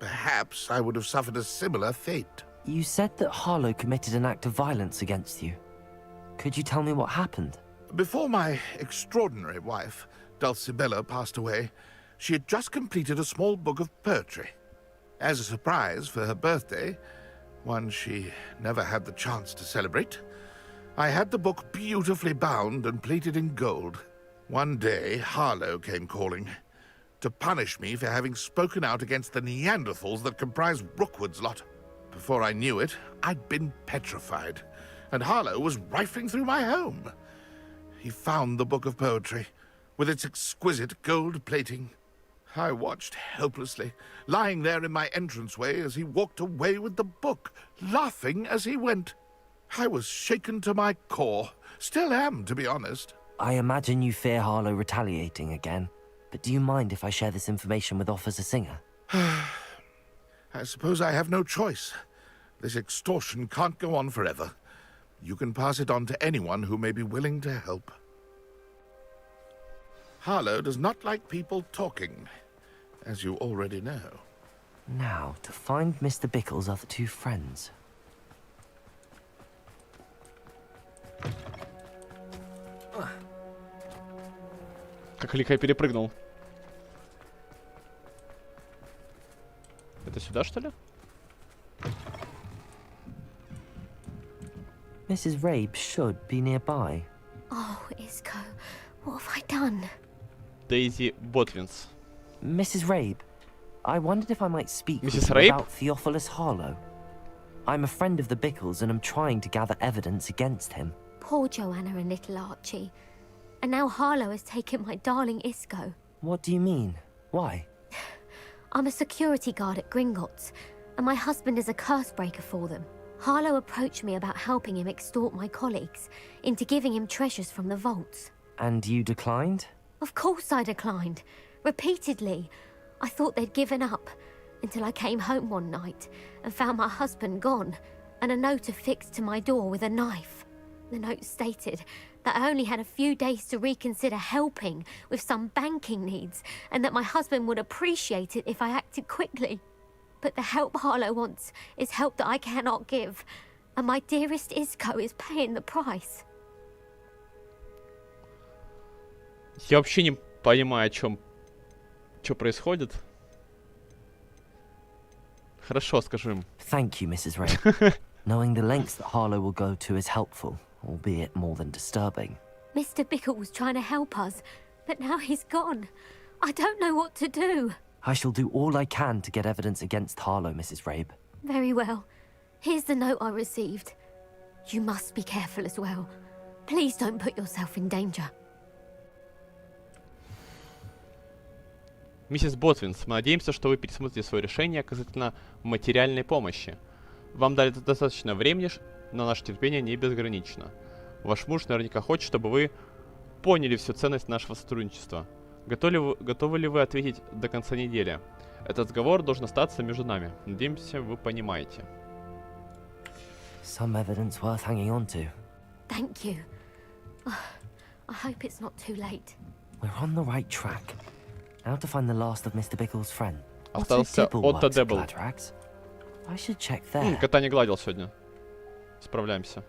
perhaps I would have suffered a similar fate.
You said that Harlow committed an act of violence against you. Could you tell me what happened?
Before my extraordinary wife, Dulcibella, passed away, she had just completed a small book of poetry. As a surprise for her birthday, one she never had the chance to celebrate, I had the book beautifully bound and plated in gold. One day, Harlow came calling to punish me for having spoken out against the Neanderthals that comprise Rookwood's lot. Before I knew it, I'd been petrified, and Harlow was rifling through my home. He found the book of poetry, with its exquisite gold plating. I watched helplessly, lying there in my entranceway as he walked away with the book, laughing as he went. I was shaken to my core. Still am, to be honest.
I imagine you fear Harlow retaliating again, but do you mind if I share this information with Officer Singer?
I suppose I have no choice. This extortion can't go on forever. You can pass it on to anyone who may be willing to help. Harlow does not like people talking, as you already know.
Now, to find Mr. Bickle's other two friends.
Как лихо перепрыгнул. Это сюда, что ли?
Mrs. Rabe should be nearby.
Oh, Isco, what have I done?
Daisy Botwins.
Mrs. Rabe, I wondered if I might speak with
Mrs.
you
Rabe?
about Theophilus Harlow. I'm a friend of the Bickles and I'm trying to gather evidence against him.
Poor Joanna and little Archie. And now Harlow has taken my darling Isco.
What do you mean? Why?
I'm a security guard at Gringotts, and my husband is a curse breaker for them. Harlow approached me about helping him extort my colleagues into giving him treasures from the vaults.
And you declined?
Of course I declined. Repeatedly. I thought they'd given up, until I came home one night and found my husband gone, and a note affixed to my door with a knife. The note stated that I only had a few days to reconsider helping with some banking needs, and that my husband would appreciate it if I acted quickly. But the help Harlow wants is help that I cannot give, and my dearest Isco is paying the price.
Я вообще не понимаю, о чем, что происходит. Хорошо, скажи им.
Thank you, Mrs. Ray. Knowing the lengths that Harlow will go to is helpful, albeit more than disturbing.
Mr. Bickle was trying to help us, but now he's gone. I don't know what to do.
I shall do all I can to get evidence against Harlow, Mrs. Rabe.
Very well. Here's the note I received. You must be careful as well. Please don't put yourself in danger.
Миссис Ботвинс, мы надеемся, что вы пересмотрите свое решение касательно материальной помощи. Вам дали достаточно времени, но наше терпение не безгранично. Ваш муж наверняка хочет, чтобы вы поняли всю ценность нашего сотрудничества. Готовы ли вы ответить до конца недели? Этот разговор должен остаться между нами. Надеемся, вы понимаете.
Some evidence worth hanging on to.
Thank you. I hope it's not too late.
We're on the right track. Now to find the last of Mr. Bickle's friend.
Остался Отто Дебл.
I should check there.
Кота не гладил сегодня. Справляемся.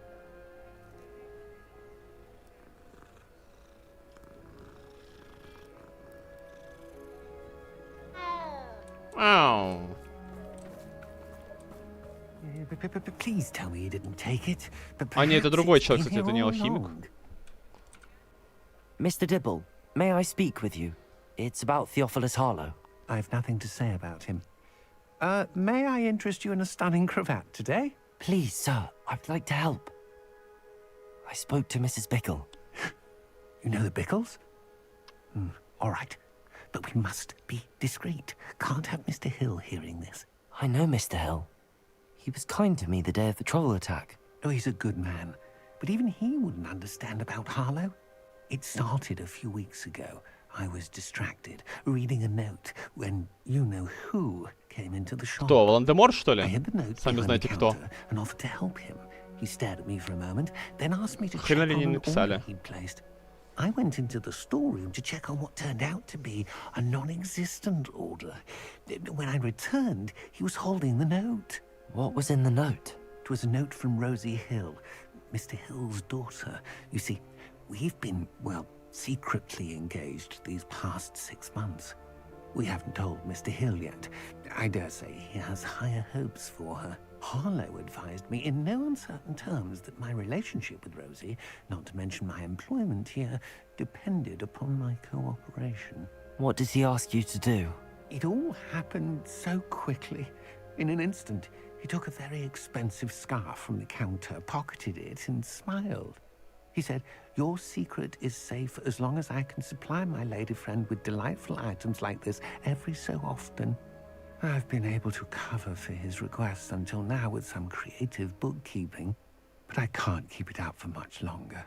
Ау.
Please tell me you didn't take it.
А нет, это другой человек, кстати, это не алхимик.
Mr. Dibble, may I speak with you? It's about Theophilus Harlow.
I have nothing to say about him. May I interest you in a stunning cravat today?
Please, sir, I'd like to help. I spoke to Mrs. Bickle.
You know the Bickles? All right. But we must be discreet. Can't have Mr. Hill hearing this.
I know Mr. Hill. He was kind to me the day of the troll attack.
Oh, he's a good man. But even he wouldn't understand about Harlow. It started a few weeks ago. I was distracted, reading a note, when you-know-who came into the shop.
Кто, Волан-де-Мор, что ли?
I had the note
Сами знаете кто.
And offered to help him. He stared at me for a moment, then asked me to check
Хрена ли не
on an
написали?
order he'd placed. I went into the storeroom to check on what turned out to be a non-existent order. When I returned, he was holding the note.
What was in the note?
It was a note from Rosie Hill, Mr. Hill's daughter. You see, we've been, well, secretly engaged these past 6 months. We haven't told Mr. Hill yet. I dare say he has higher hopes for her. Harlow advised me in no uncertain terms that my relationship with Rosie, not to mention my employment here, depended upon my cooperation.
What does he ask you to do?
It all happened so quickly. In an instant, he took a very expensive scarf from the counter, pocketed it, and smiled. He said, "Your secret is safe as long as I can supply my lady friend with delightful items like this every so often." I've been able to cover for his requests until now with some creative bookkeeping, but I can't keep it up for much longer.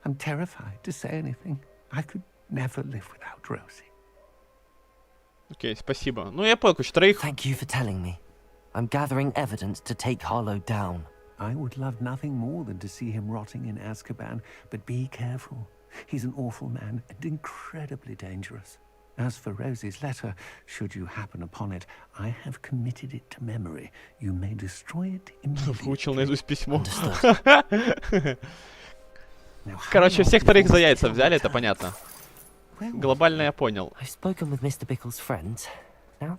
I'm terrified to say anything. I could never live without Rosie.
Окей, спасибо. Ну, я понял, короче, троих...
Thank you for telling me. I'm gathering evidence to take Harlow down.
I would love nothing more than to see him rotting in Azkaban, but be careful. He's an awful man and incredibly dangerous. As for Rosie's letter, should you happen upon it, I have committed it to memory. You may destroy it immediately.
Выучил наизусть письмо. Короче, всех троих за яйца взяли, это понятно. Глобально я понял.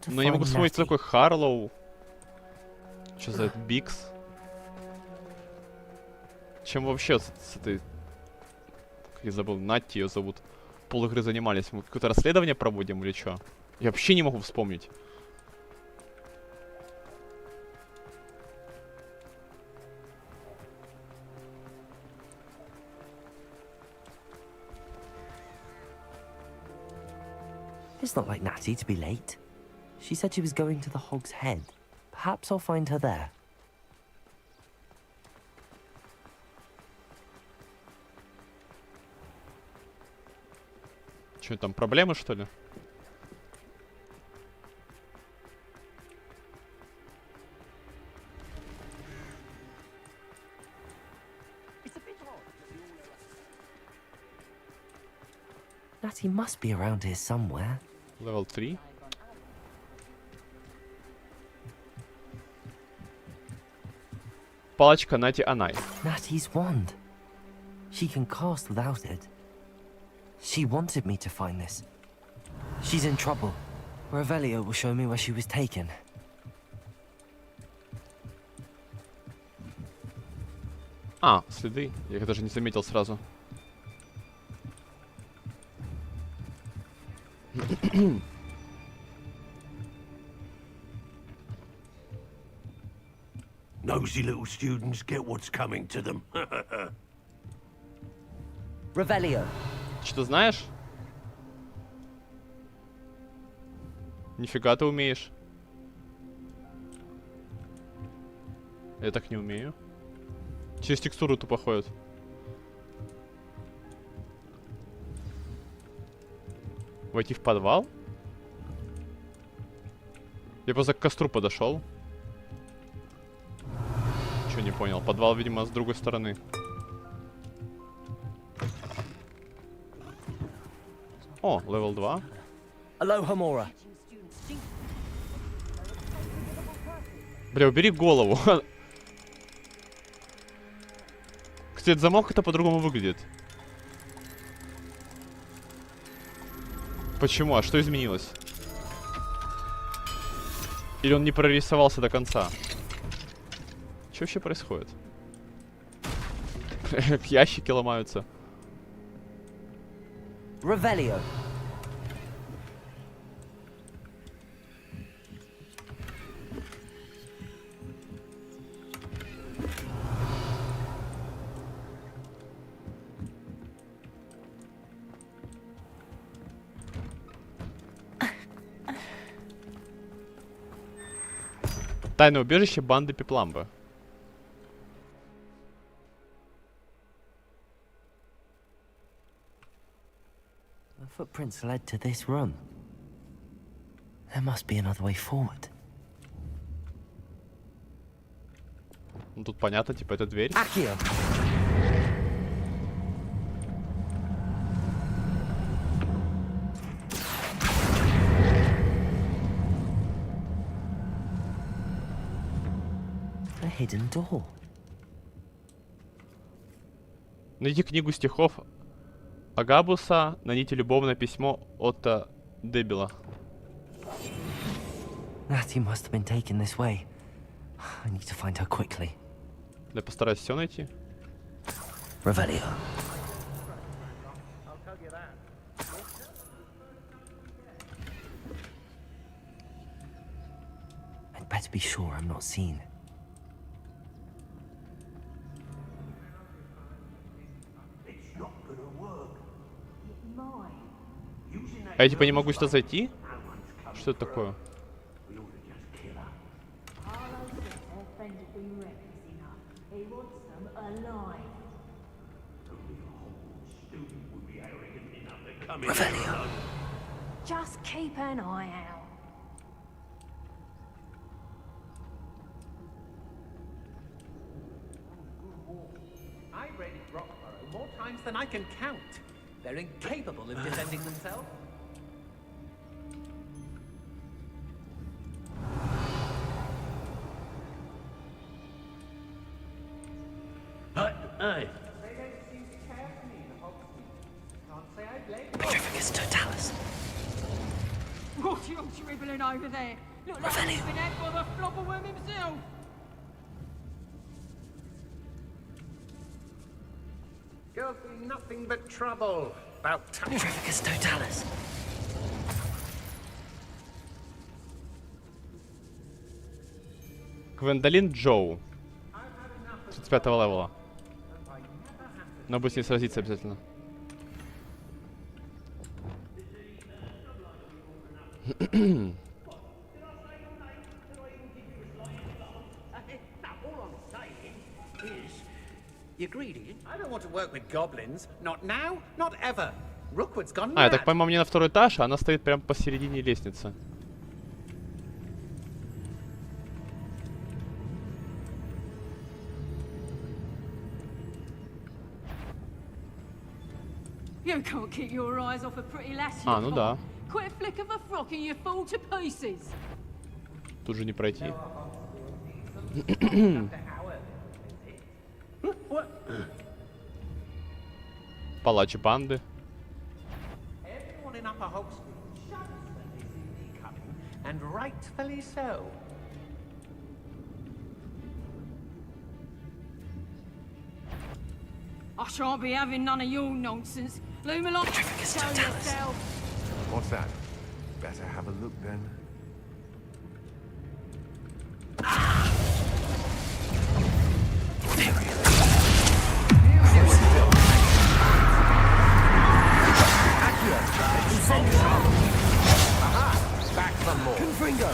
Но не могу вспомнить, кто такой Харлоу. Что за Бикс? Чем вообще с этой... Как я забыл, Натти ее зовут. Полигры занимались. Мы какое-то расследование проводим или что? Я вообще не могу вспомнить.
It's not like Natty to be late. She said she was going to the Hog's Head. Perhaps I'll find her there.
Что там, проблемы, что ли?
Natty must be around here somewhere.
Level 3. Палочка Натти Анай.
Natty's wand. She can cast without it. She wanted me to find this. She's in trouble. Revelio will show me where she was taken.
А, следы. Я их даже не заметил сразу.
Nosy little students get what's coming to them.
Revelio.
Что знаешь? Нифига ты умеешь. Я так не умею. Через текстуру тупо ходят. Войти в подвал? Я просто к костру подошел. Чё не понял? Подвал, видимо, с другой стороны. О, левел 2.
Aloha Mora.
Бля, убери голову. Кстати, этот замок это по-другому выглядит. Почему? А что изменилось? Или он не прорисовался до конца? Что вообще происходит? Ящики ломаются.
Revelio.
Тайное убежище банды Пепламбы.
The footprints led to this room. There must be another way forward.
Ну тут понятно, типа это дверь.
Accio. A hidden door.
Найди книгу стихов Агабуса, найдите любовное письмо от Дебила.
Natty must have been taken this way. I need to find her quickly.
Я постараюсь все найти.
Revelio. I'd better be sure I'm not seen.
А я типа не могу сюда зайти? Что это такое?
Just keep an eye out.
I raided Rockborough more times than I can count. They're incapable of defending themselves.
Hey.
They don't seem to care for me, the Hogsmeade. Can't say I blame them.
Petrificus totalis.
What you all dribbling over there? Look like he's been had by the flobberworm himself.
Girls be nothing but trouble. About time.
Petrificus totalis.
Гвендолин Джоу. 35-го левела. Но будет с ней сразиться обязательно.
You greedy? I don't want to work with goblins. Not now, not ever. Rookwood's gone
А, я
mad.
так понимаю, мне на второй этаж, а она стоит прямо посередине лестницы.
You can't keep your eyes off a pretty lassie.
А, ну да.
Quit a flick of a frock and you fall to pieces.
Тут же не пройти. Палач банды.
Everyone in Upper Hogsmeade shuns when they see me coming, and rightfully so.
I shan't be having none of your nonsense. Loom along, show yourself.
What's that? Better have a look then.
Back for more.
Confringo.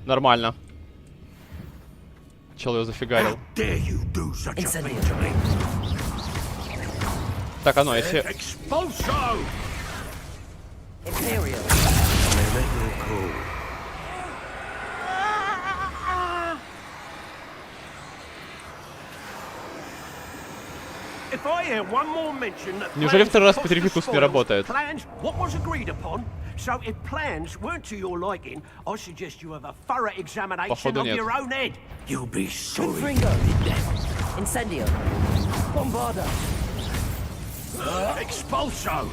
Нормально. Чел ее зафигарил. Так, оно, если... Неужели второй раз Петрификус не работает?
So if plans weren't to your liking, I suggest you have a thorough examination
Походу,
of
нет.
your own head. You'll be sorry.
Confringo. Incendio. Bombarda.
Expulso.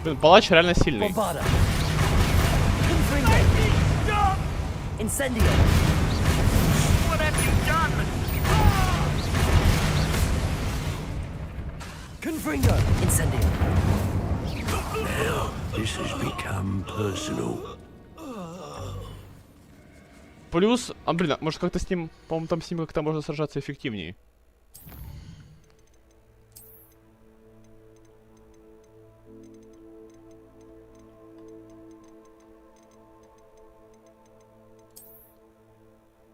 Блин, палач реально сильный.
Confringo! Incendio! Now, this has become personal.
Плюс, блин, может как-то с ним, по-моему, там с ним как-то можно сражаться эффективнее.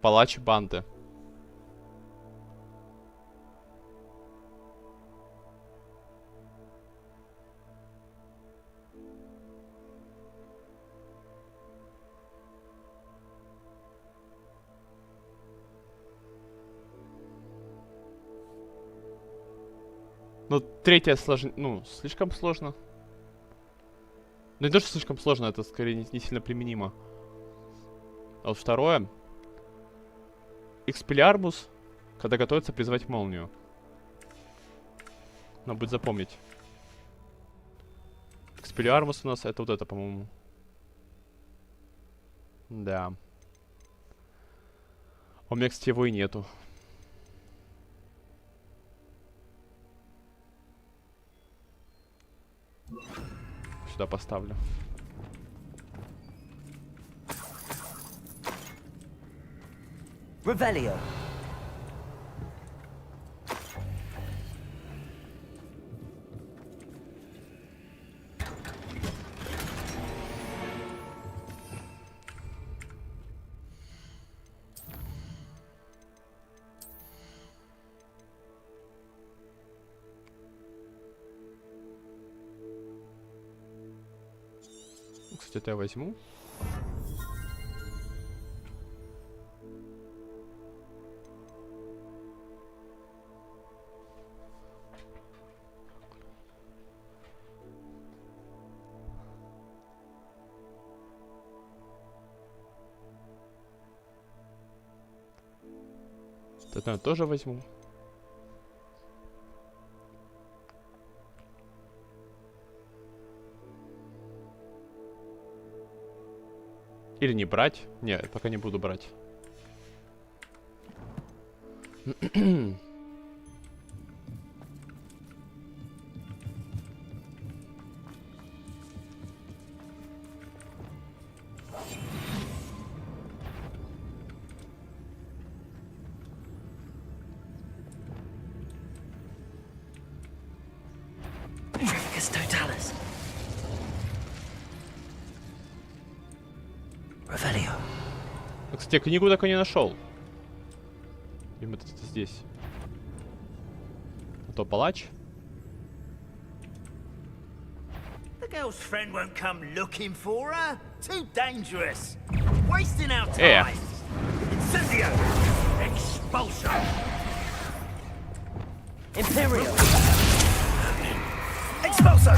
Палач банды. Ну, третье сложно, ну, слишком сложно. Ну, не то, что слишком сложно, это скорее не сильно применимо. А вот второе. Экспеллиармус, когда готовится призвать молнию. Надо будет запомнить. Экспеллиармус у нас это вот это, по-моему. Да. У меня, кстати, его и нету. Сюда поставлю.
Revelio.
Кстати, это я возьму. Это я тоже возьму. Или не брать? Не, пока не буду брать. Кстати, книгу так и не нашел. Видимо, это здесь. А то палач.
The girl's friend won't come looking for her. Too dangerous. Wasting our
Yeah.
time. Incendio. Expulso.
Imperial.
Expulso.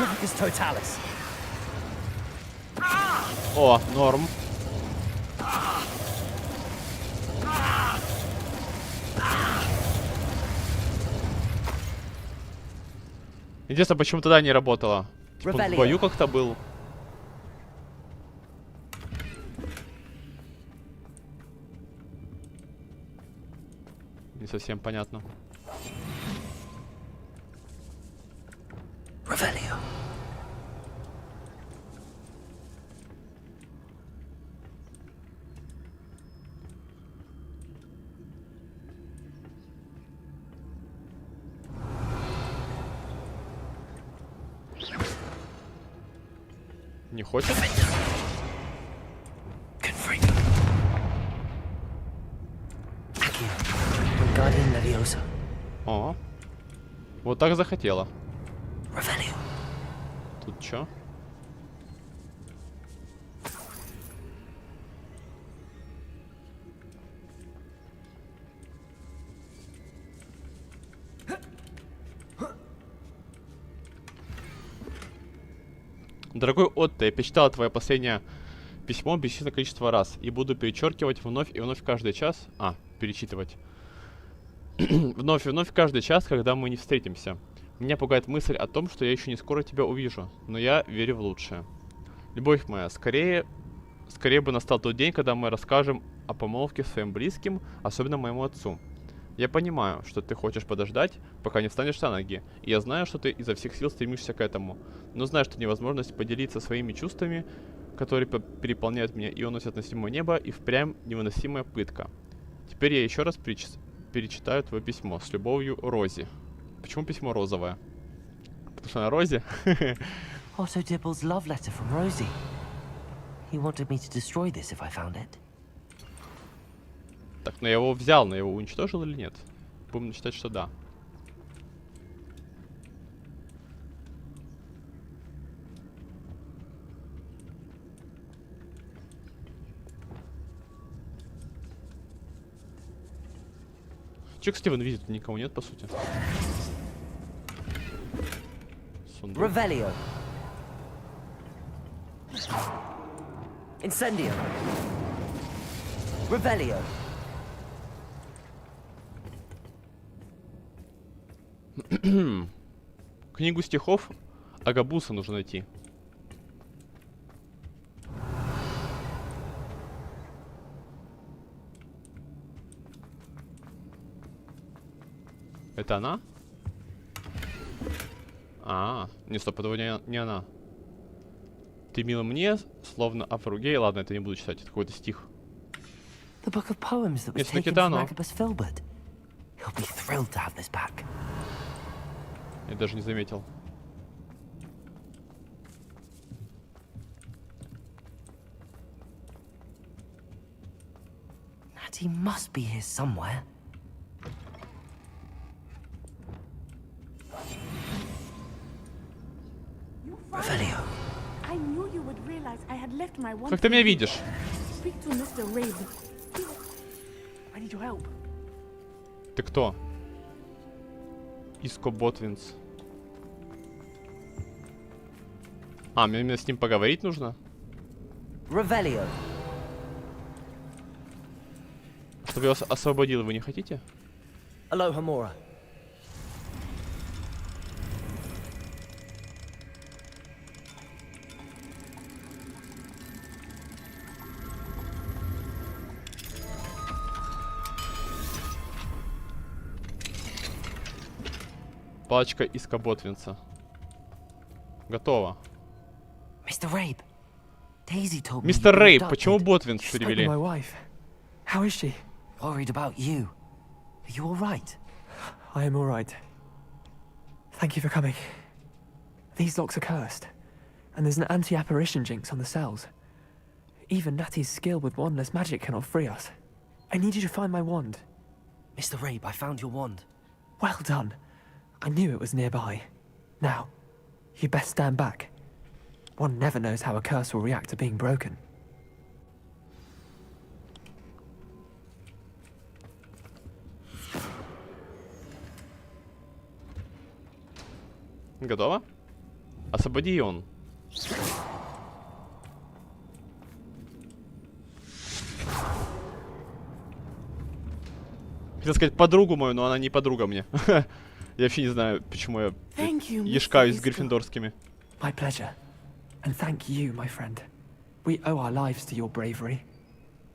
Petrificus totalis.
О, норм. Интересно, почему тогда не работало? Типа в бою как-то был. Не совсем понятно.
Revelio.
Не хочет? О, вот так захотела. Тут чё? Дорогой Отто, я перечитала твое последнее письмо бесчисленное количество раз и буду перечеркивать вновь и вновь каждый час. Перечитывать. Вновь и вновь каждый час, когда мы не встретимся. Меня пугает мысль о том, что я еще не скоро тебя увижу, но я верю в лучшее. Любовь моя, скорее бы настал тот день, когда мы расскажем о помолвке своим близким, особенно моему отцу. Я понимаю, что ты хочешь подождать, пока не встанешь на ноги, и я знаю, что ты изо всех сил стремишься к этому, но знаю, что невозможность поделиться своими чувствами, которые переполняют меня и уносят на седьмое небо, и впрямь невыносимая пытка. Теперь я еще раз перечитаю твое письмо. С любовью, Рози. Почему письмо розовое? Потому что она Рози?
Otto Dibble's love letter from Rosie. He wanted me to destroy this if I found it.
Так, но я его взял, но я его уничтожил или нет? Будем считать, что да. Че, кстати, в инвизе тут никого нет, по сути. Сундук.
Revelio. Incendio. Revelio.
Книгу стихов Агабуса нужно найти. Это она? Не, стоп, это не она. Ты мила мне, словно Афругей. Ладно, это не буду читать, это какой-то стих.
The book of poems that was taken from Agabus Filbert. He'll be thrilled to have this back.
Я даже не заметил.
Natty must be here somewhere. Revelio.
I knew you would realize I had left my one.
Как ты меня видишь?
Speak to Mr. Rabe. I need your help.
Ты кто? Иско Ботвинс. Мне именно с ним поговорить нужно?
Revelio.
Чтобы я вас освободил, вы не хотите?
Aloha Mora.
Палочка из Ботвинса. Готово.
Mr. Rabe. Daisy told me.
Мистер Рейб, почему Ботвинс перевели?
My wife. How is she?
Worried about you. Are you all right?
I am all right. Thank you for coming. These locks are cursed, and there's an anti-apparition jinx on the cells. Even Natty's skill with wandless magic cannot free us. I need you to find my wand.
Mr. Rabe, I found your wand.
Well done. I knew it was nearby. Now, you best stand back. One never knows how a curse will react to being broken.
Готово? Освободи он. Хотел сказать подругу мою, но она не подруга мне. Я вообще не знаю, почему я ешкаюсь с гриффиндорскими.
My pleasure. And thank you, my friend. We owe our lives to your bravery.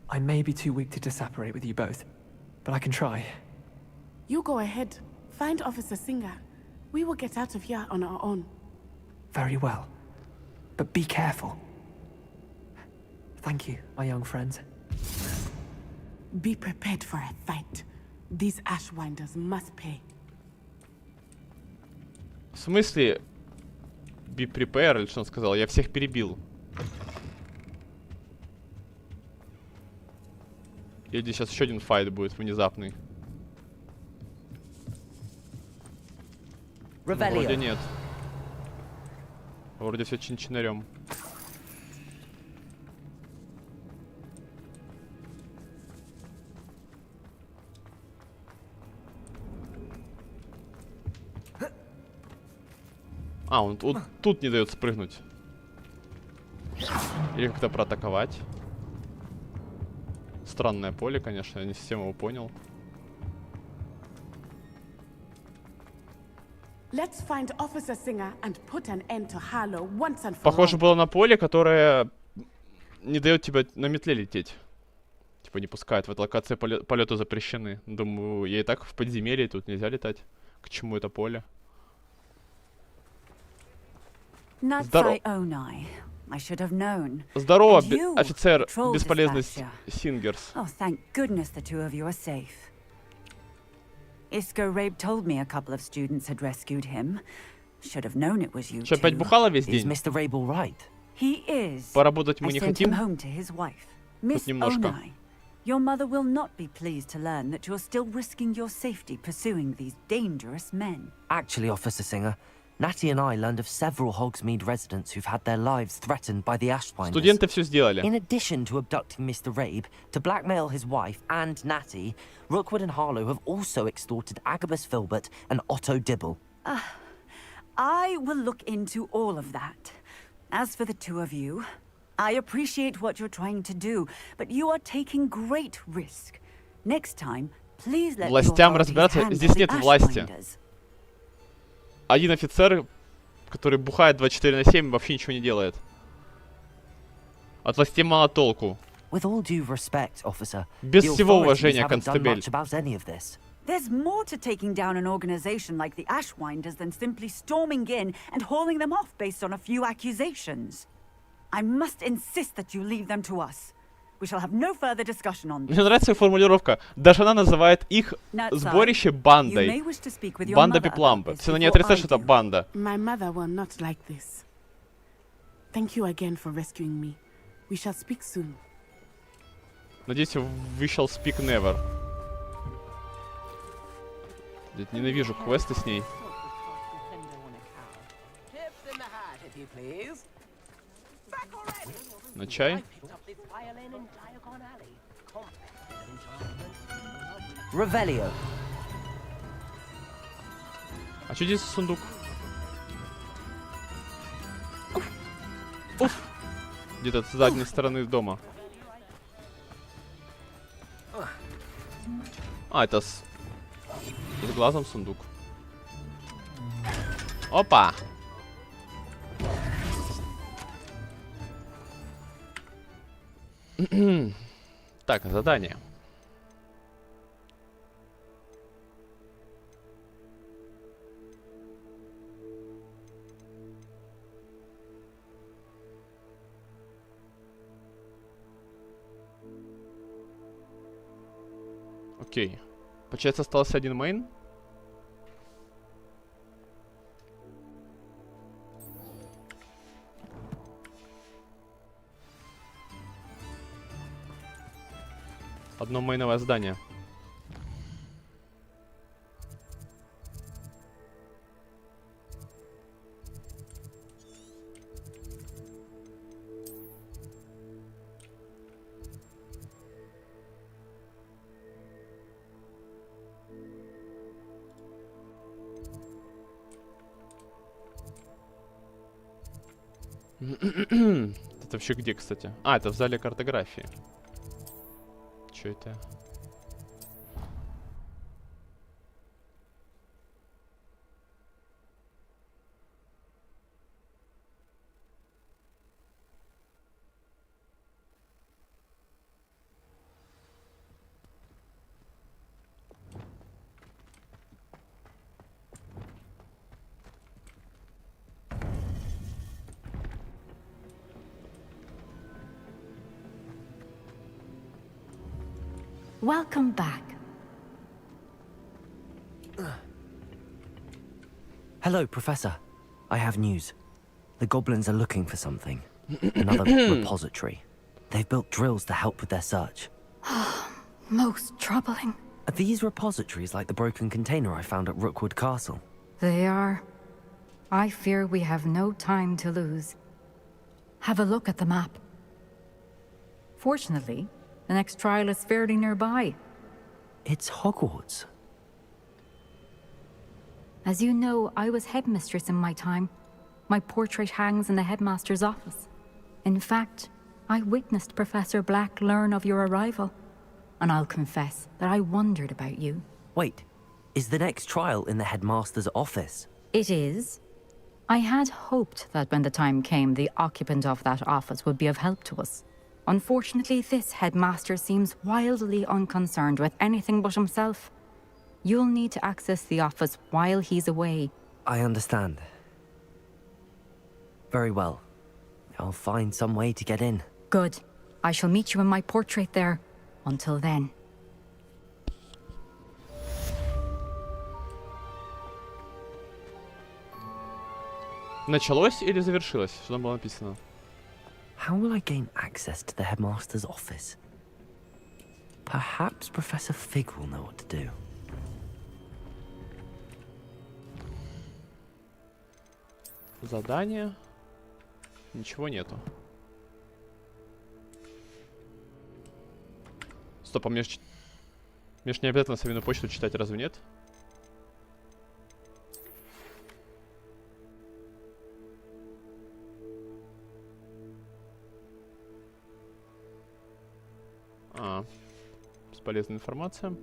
I may be too weak to disapparate with you both, but I can try.
You go ahead. Find Officer Singer. We will get out of here on our own.
Very well. But be careful. Thank you, my young friends.
Be prepared for a fight. These Ashwinders must pay.
В смысле? Be prepare, или что он сказал? Я всех перебил. Или сейчас еще один файт будет внезапный? Вроде нет. Вроде все чин-чинарем. Он тут не дает спрыгнуть. Или как-то проатаковать. Странное поле, конечно, я не совсем его понял. Похоже было на поле, которое не дает тебе на метле лететь. Типа не пускает. В этой локации полеты запрещены. Думаю, я и так в подземелье, тут нельзя летать. К чему это поле? Здорово. Здорово, офицер бесполезность Сингерс.
Isco Rabe told me a couple of students had rescued him. Should have known it was you.
Что, опять бухала весь день?
Is Mr. Rabe all right?
He is.
Поработать мы
I
не
sent
хотим.
him home to his wife.
Хоть немножко.
Onai, your mother will not be pleased to learn that you're still risking your safety pursuing these dangerous men.
Actually, Officer Singer, Natty and I learned of several Hogsmeade residents who've had their lives threatened by the Ashwinders.
Студенты все сделали.
In addition to abducting Mr. Rabe, to blackmail his wife and Natty, Rookwood and Harlow have also extorted Agabus Filbert and Otto Dibble.
I will look into all of that. As for the two of you, I appreciate what you're trying to do, but you are taking great risk. Next time, please let
Властям разбираться. Здесь нет власти. Один офицер, который бухает 24/7, вообще ничего не делает. От властей мало толку. Без всего уважения, констебель.
There's more to taking down an organization like the Ashwinders than simply storming in and hauling them off based on a few accusations. I must insist that you leave them to us. We shall have no further discussion on this.
Мне нравится ее формулировка. Даже она называет их сборище бандой. Банда Пепламбы. То есть она не отрицает, что это банда.
My mother will not like this. Thank you again for rescuing me. We shall speak soon.
Надеюсь, we shall speak never. Я ненавижу квесты с ней. На чай?
Revelio.
А что здесь за сундук? Уф! Где-то с задней стороны дома. А, это с глазом сундук. Опа! Так, задание. Окей. Получается, остался один мейн. Одно мейновое здание. Это вообще где, кстати? А, это в зале картографии. Что это?
Welcome back.
Hello, Professor. I have news. The goblins are looking for something. Another repository. They've built drills to help with their search.
Most troubling.
Are these repositories like the broken container I found at Rookwood Castle?
They are. I fear we have no time to lose. Have a look at the map. Fortunately, the next trial is fairly nearby.
It's Hogwarts.
As you know, I was headmistress in my time. My portrait hangs in the headmaster's office. In fact, I witnessed Professor Black learn of your arrival, and I'll confess that I wondered about you.
Wait, is the next trial in the headmaster's office?
It is. I had hoped that when the time came, the occupant of that office would be of help to us. Unfortunately, this headmaster seems wildly unconcerned with anything but himself. You'll need to access the office while he's away.
I understand. Very well. I'll find some way to get in.
Good. I shall meet you in my portrait there. Until then.
Началось или завершилось? Что там было написано?
How will I gain access to the headmaster's office? Perhaps Professor Fig will know what to do.
Задание. Ничего нету. Стоп, а мне ж не обязательно современную почту читать, разве нет? Бесполезная информация.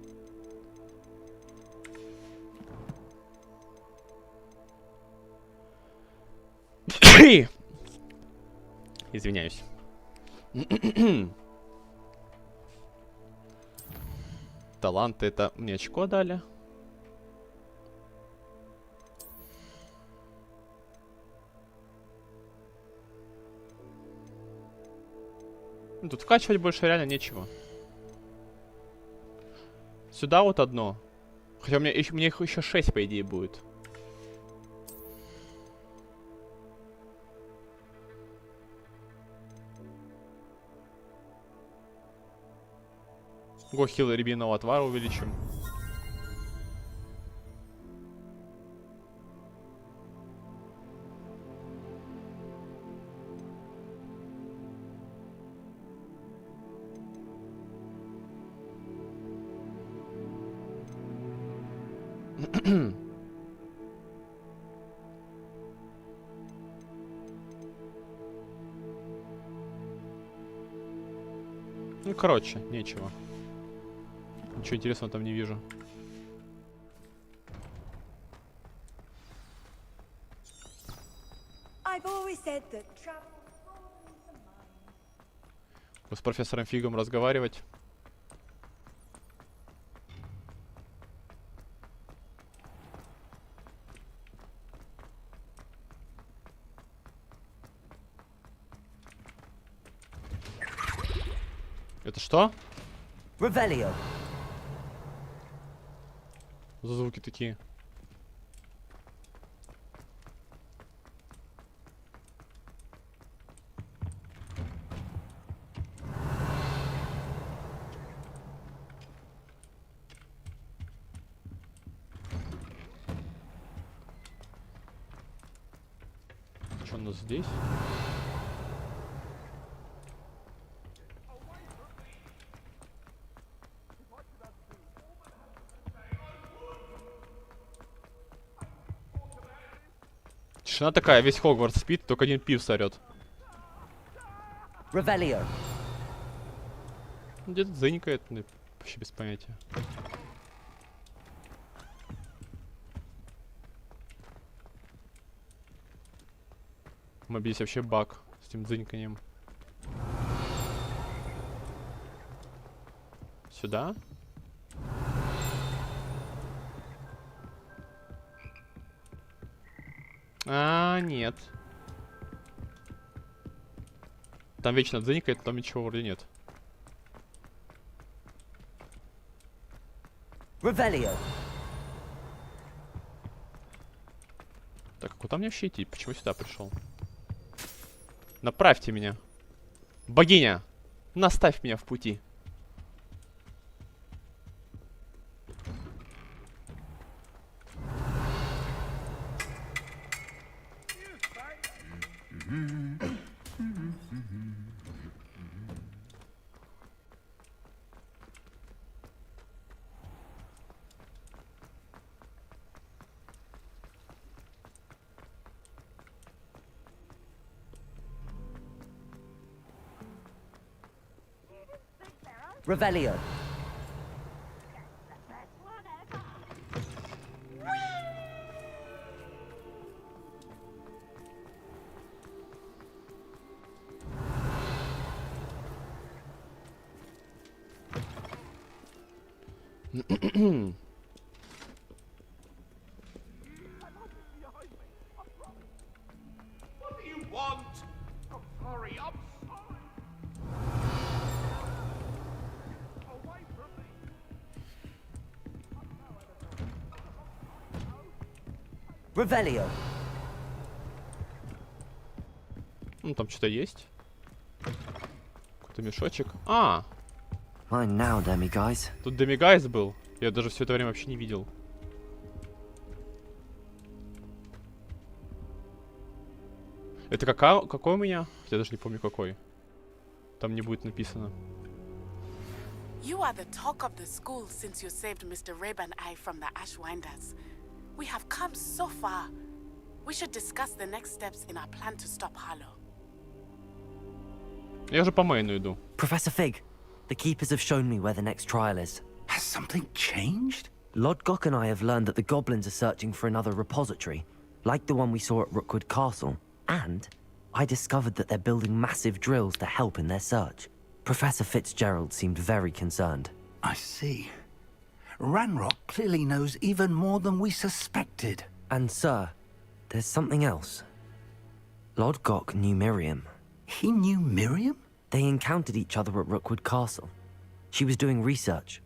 Извиняюсь. Таланты — это мне очко дали. Тут вкачивать больше реально нечего. Сюда вот одно. Хотя у меня их еще 6, по идее, будет. Гохил рябинового отвара увеличим. Ну, короче, нечего. Ничего интересного там не вижу. С профессором Фигом разговаривать. Это что?
Revelio.
За звуки такие. Что у нас здесь? Тишина такая, весь Хогвартс спит, только один Пивз орёт.
Revelio.
Где-то зынькает, вообще без понятия. В мобе есть вообще баг с этим дзыньканьем. Сюда? Нет. Там вечно дзынькает, там ничего вроде нет.
Revelio.
Так, а куда мне вообще идти? Почему сюда пришел? Направьте меня. Богиня, наставь меня в пути.
Revelio.
What do you want? I'm sorry, I'm sorry. Away from me.
Revelio.
Ну, там что-то есть. Какой-то мешочек. А!
Fine now, demiguise.
Тут демигайз был. Я даже все это время вообще не видел. Это какой у меня? Я даже не помню какой. Там не будет написано.
You are the talk of the school since you saved Mr. Reb and I from the Ashwinders. We have come so far. We should discuss the next steps in our plan to stop Harlow.
Я же по мейну иду.
Professor Fig, the keepers have shown me where the next trial is.
Has something changed?
Lodgok and I have learned that the goblins are searching for another repository, like the one we saw at Rookwood Castle. And I discovered that they're building massive drills to help in their search. Professor Fitzgerald seemed very concerned.
I see. Ranrock clearly knows even more than we suspected.
And sir, there's something else. Lodgok knew Miriam.
He knew Miriam?
They encountered each other at Rookwood Castle. She was doing research.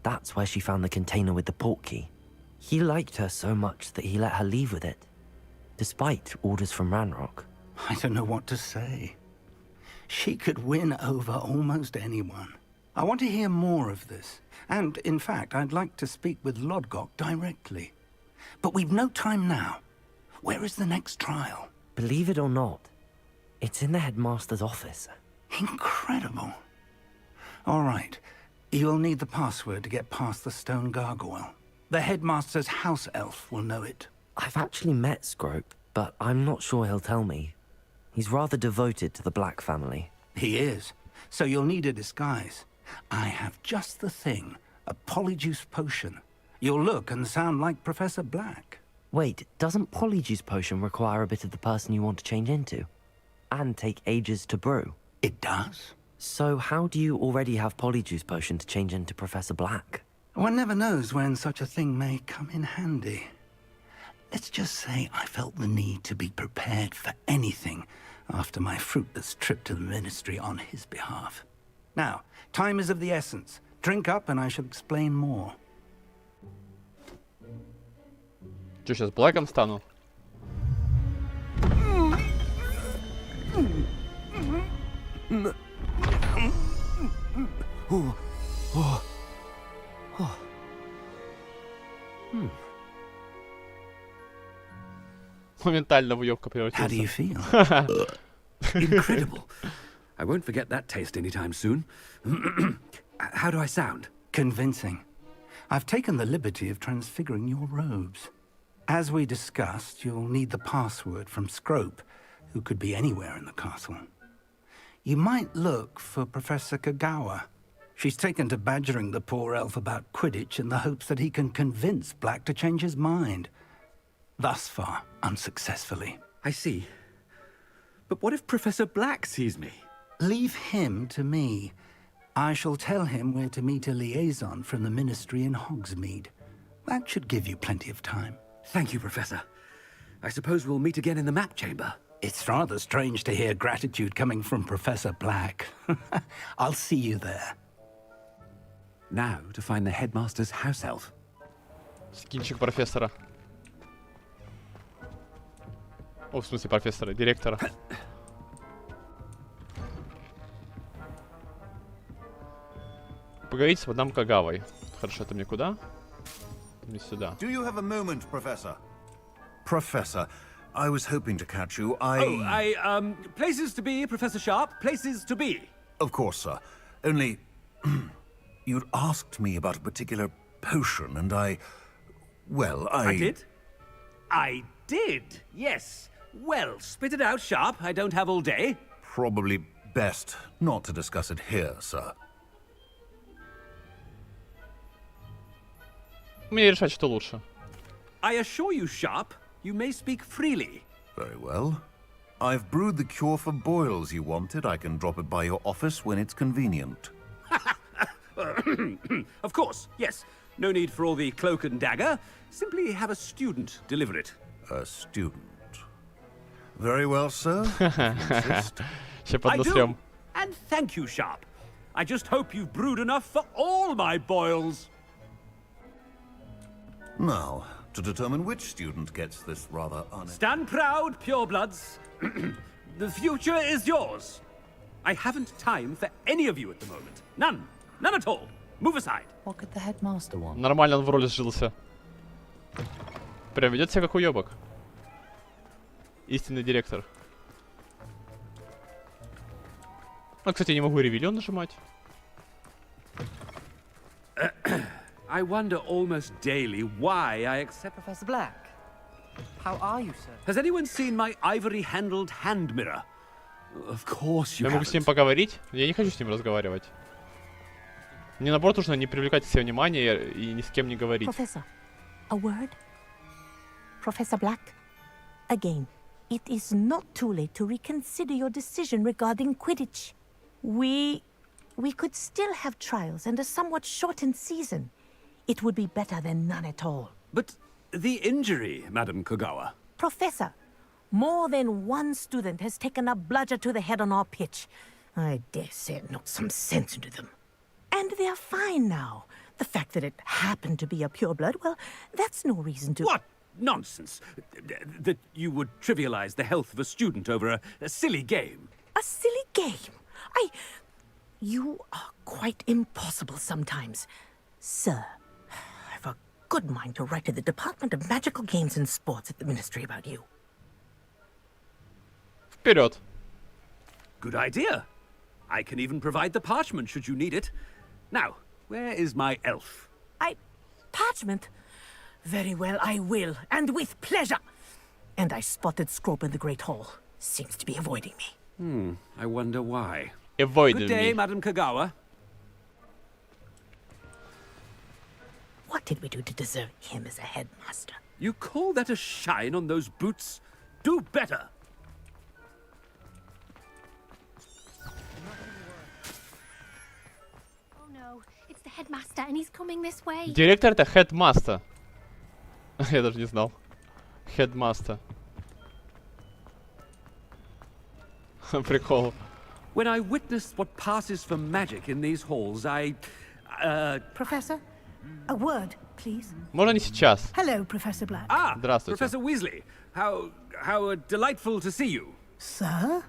That's where she found the container with the portkey. He liked her so much that he let her leave with it, despite orders from Ranrock.
I don't know what to say. She could win over almost anyone. I want to hear more of this. And, in fact, I'd like to speak with Lodgok directly. But we've no time now. Where is the next trial?
Believe it or not, it's in the headmaster's office.
Incredible. All right. You'll need the password to get past the stone gargoyle. The headmaster's house elf will know it.
I've actually met Scrope, but I'm not sure he'll tell me. He's rather devoted to the Black family.
He is. So you'll need a disguise. I have just the thing. A polyjuice potion. You'll look and sound like Professor Black.
Wait, doesn't polyjuice potion require a bit of the person you want to change into? And take ages to brew?
It does.
So how do you already have polyjuice potion to change into Professor Black?
One never knows when such a thing may come in handy. Let's just say I felt the need to be prepared for anything after my fruitless trip to the Ministry on his behalf. Now, time is of the essence. Drink up and I shall explain more.
Что, сейчас Блэком стану? Моментально в уёбка превратился.
How do you feel?
Incredible. I won't forget that taste anytime soon. How do I sound?
Convincing. I've taken the liberty of transfiguring your robes. As we discussed, you'll need the password from Scrope, who could be anywhere in the castle. You might look for Professor Kagawa. She's taken to badgering the poor elf about Quidditch in the hopes that he can convince Black to change his mind. Thus far, unsuccessfully.
I see. But what if Professor Black sees me?
Leave him to me. I shall tell him where to meet a liaison from the Ministry in Hogsmeade. That should give you plenty of time.
Thank you, Professor. I suppose we'll meet again in the map chamber.
It's rather strange to hear gratitude coming from Professor Black. I'll see you there.
Now to find the headmaster's house elf.
Скинчик профессора. О, в смысле профессора, директора. Поговорить с мадам Кагавой. Хорошо, это мне куда? Мне сюда.
Do you have a moment, Professor? Professor, I was hoping to catch you.
Places to be, Professor Sharp. Places to be.
Of course, sir. Only, you'd asked me about a particular potion, and I
did? I did, yes. Well, spit it out, Sharp. I don't have all day.
Probably best not to discuss it here, sir.
Мне решать, что лучше.
I assure you, Sharp, you may speak freely.
Very well. I've brewed the cure for boils you wanted. I can drop it by your office when it's convenient.
Of course, yes. No need for all the cloak and dagger. Simply have a student deliver it.
A student. Very well, sir. If you insist.
I do. And thank you, Sharp. I just hope you've brewed enough for all my boils.
Now, to determine which student gets this rather
Stand proud, purebloods. The future is yours. I haven't time for any of you at the moment. None. None at all. Move aside.
What could the headmaster want?
Нормально он в роли сжился. Прям ведет себя как уёбок. Истинный директор. А, кстати, я не могу ревелион нажимать.
I wonder almost daily why I accept
Professor Black. How are you, sir?
Has anyone seen my ivory-handled hand mirror? Of course you
Я могу с ним поговорить? Я не хочу с ним разговаривать. Мне наоборот нужно не привлекать к себе внимания и ни с кем не говорить.
Professor, a word? Professor Black, again, it is not too late to reconsider your decision regarding Quidditch. We could still have trials and a somewhat shortened season. It would be better than none at all.
But the injury, Madam Kogawa.
Professor, more than one student has taken a bludger to the head on our pitch. I dare say it knocked some sense into them. And they're fine now. The fact that it happened to be a pureblood, well, that's no reason to...
What nonsense! That you would trivialize the health of a student over a silly game.
A silly game? You are quite impossible sometimes. Sir, I've a good mind to write to the Department of Magical Games and Sports at the Ministry about you.
Вперед!
Good idea. I can even provide the parchment should you need it. Now, where is my elf?
Parchment? Very well, I will, and with pleasure. And I spotted Scrope in the Great Hall. Seems to be avoiding me.
I wonder why.
Avoiding
Good day,
me.
Madam Kogawa.
What did we do to deserve him as a headmaster?
You call that a shine on those boots? Do better!
Oh no, it's the headmaster and he's coming this way.
Директор это headmaster. Я даже не знал. Headmaster. Прикол.
When I witnessed what passes for magic in these halls,
Professor, a word, please.
Можно не сейчас.
Hello, Professor Black.
Здравствуйте.
Professor Weasley. How delightful to see you.
Sir?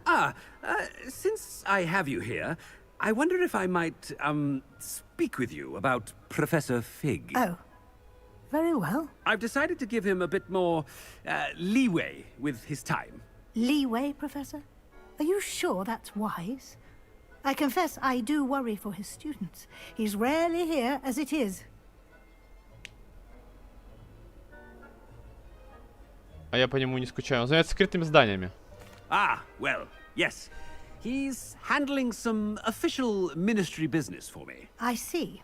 Since I have you here, I wonder if I might, speak with you about Professor Fig.
Oh, very well.
I've decided to give him a bit more, leeway with his time.
Leeway, Professor? Are you sure that's wise? I confess I do worry for his students. He's rarely here as it is.
А я по нему не скучаю. Он занимается скрытыми зданиями.
Well, yes. He's handling some official ministry business for me.
I see.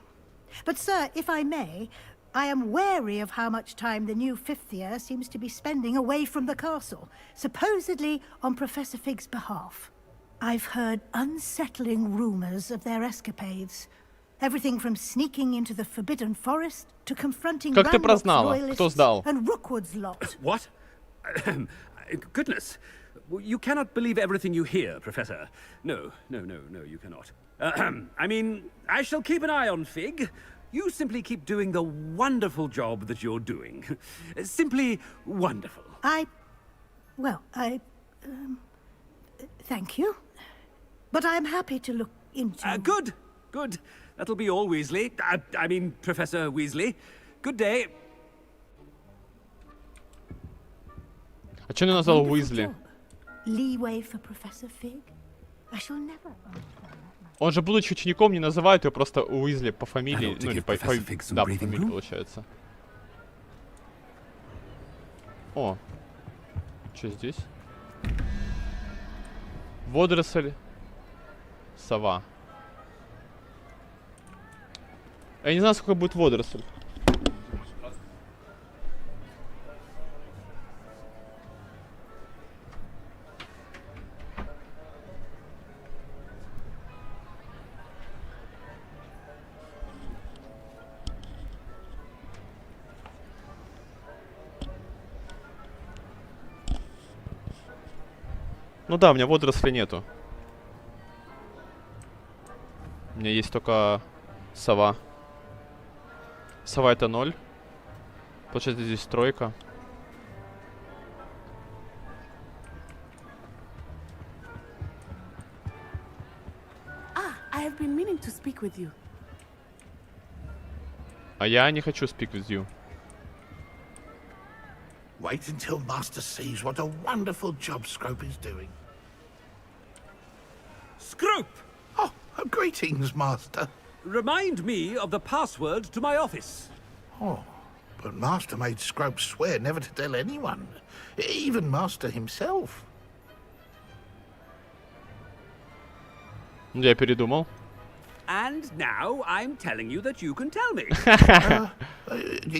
But, sir, if I may, I am wary of how much time the new fifth year seems to be spending away from the castle, supposedly on Professor Fig's behalf. I've heard unsettling rumors of their escapades. Everything from sneaking into the Forbidden Forest to confronting
Как ты
Ranrock's
прознала? Кто
royalists
сдал?
and Rookwood's lot.
What? Goodness. You cannot believe everything you hear, Professor. No, you cannot. I mean, I shall keep an eye on Fig. You simply keep doing the wonderful job that you're doing. Simply wonderful.
Thank you. But I'm happy to look into...
Good. That'll be all, Weasley. I mean, Professor Weasley. Good day.
А чё он назвал Уизли?
Leeway for Professor Fig? I shall never...
Он же, будучи учеником, не называют ее просто Уизли по фамилии, ну или по фамилии получается. О, что здесь? Водоросль, сова. Я не знаю, сколько будет водоросль. Ну да, у меня водорослей нету. У меня есть только сова. Сова это 0. Получается здесь 3.
I have been meaning to speak with you.
А я не хочу speak with you.
Wait until Master sees what a wonderful job Scrope is doing.
Scrope!
Oh, greetings, Master.
Remind me of the password to my office.
Oh, but Master made Scrope swear never to tell anyone, even Master himself.
Я передумал.
And now I'm telling you that you can tell me.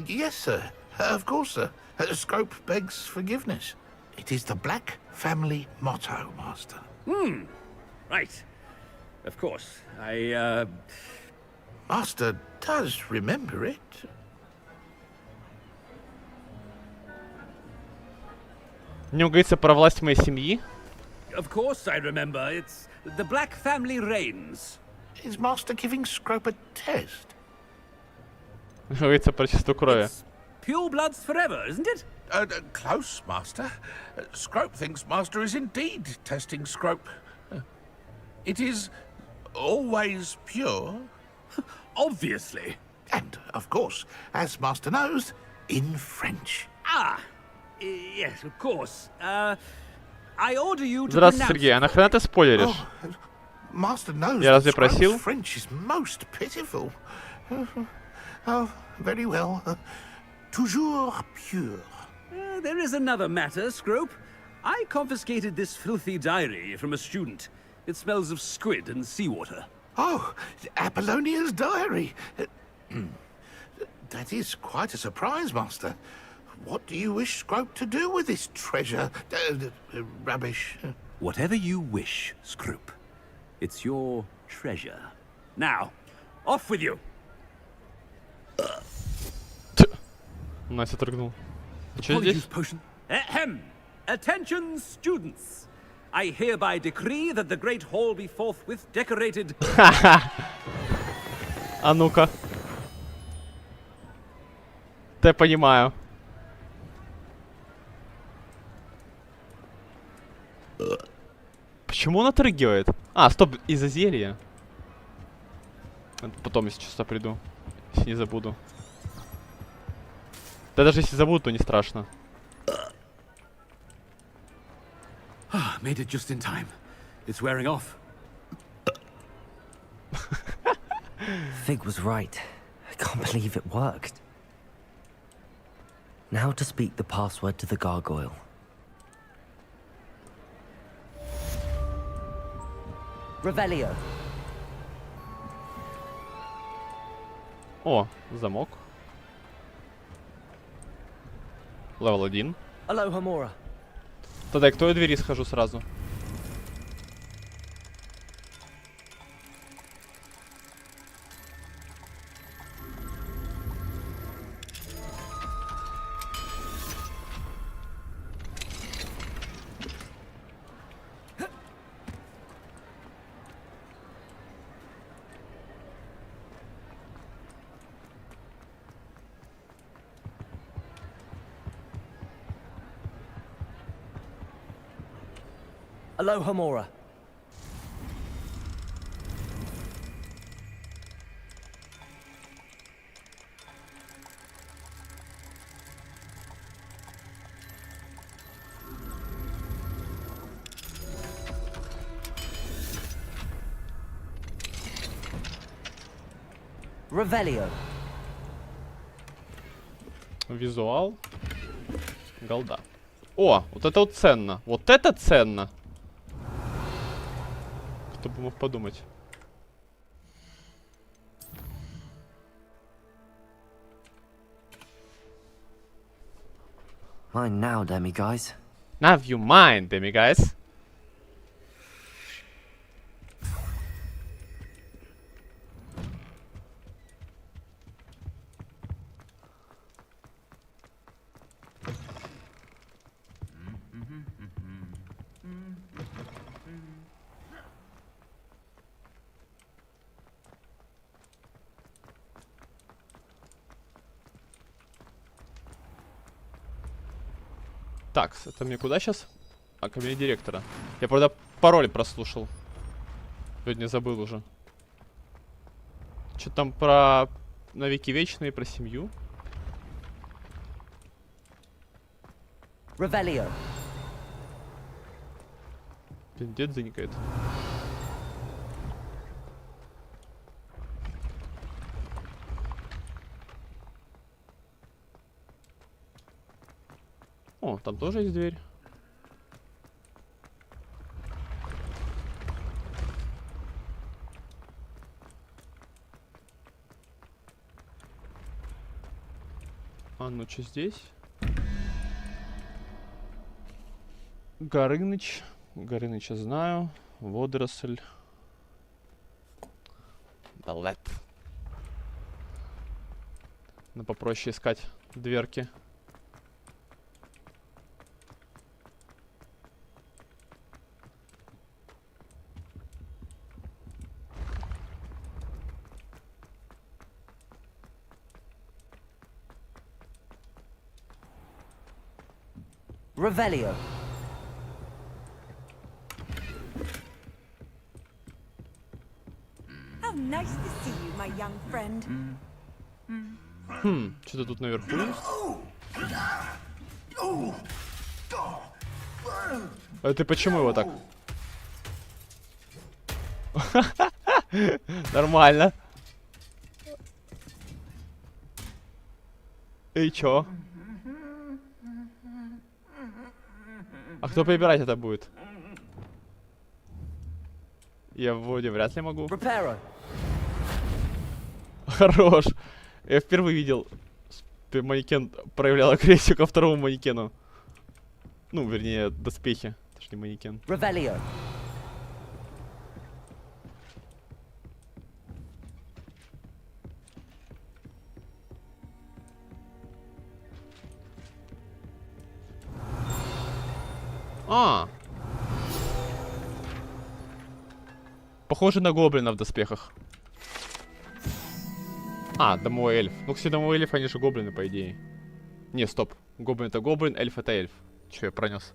Yes, sir. Of course, sir. Scrope begs forgiveness. It is the Black family motto, Master.
Right. Of course.
Master does remember it.
В нем говорится про власть моей семьи.
Of course I remember. It's the Black family reigns.
Is Master giving Scrope a test?
Говорится про чистоту крови.
Pure bloods forever, isn't it?
Close, Master. Scrope thinks Master is indeed testing Scrope. It is always pure.
Obviously.
And, of course, as Master knows, in French.
Yes, of course. I order you to
Здравствуй, Сергей. А нахрена ты спойлеришь?
Master knows
Я разве
that
просил?
Scrope's French is most pitiful. Oh, very well. Toujours pure.
There is another matter, Scrope. I confiscated this filthy diary from a student. It smells of squid and seawater.
Oh, Apollonia's diary. That is quite a surprise, Master. What do you wish Scrope to do with this treasure? Rubbish.
Whatever you wish, Scrope. It's your treasure. Now, off with you.
Настя отрыгнул. Что здесь?
Ahem. Attention, students. I hereby decree that the great hall be forthwith decorated.
А ну-ка. Я понимаю. Почему он отрыгивает? А, стоп, из-за зелья. Потом, если честно, приду. Если не забуду. Да даже если забуду, то не страшно.
Made it just in time. It's wearing off.
Fig was right. I can't believe it worked. Now to speak the password to the gargoyle. Revelio.
О, замок. Левел 1.
Aloha Mora.
Тогда я к той двери схожу сразу.
Aloha Mora. Revelio.
Визуал. Голда. О, вот это вот ценно. Вот это ценно. Кто бы мог подумать.
Mine now, demi-guys.
Have you mind, demi-guys? Так, это мне куда сейчас? А, кабинет директора. Я, правда, пароль прослушал. Сегодня забыл уже. Что там про навеки вечные, про семью?
Revelio.
Дед заникает. О, там тоже есть дверь. А, ну что здесь? Горыныч. Горыныча знаю. Водоросль. Балет. Ну, попроще искать дверки.
Revelio.
How nice to see you, my young friend.
Что-то тут наверху есть? А ты почему его так? Нормально. И чё? А кто прибирать это будет? Я вроде вряд ли могу. Хорош. Я впервые видел, манекен проявлял агрессию ко второму манекену. Ну, вернее, доспехи. Это ж не манекен.
Revelio.
А. Похоже на гоблина в доспехах. А, домовой эльф. Ну, кстати, домовой эльф, они же гоблины, по идее. Не, стоп. Гоблин это гоблин, эльф это эльф. Че я пронес?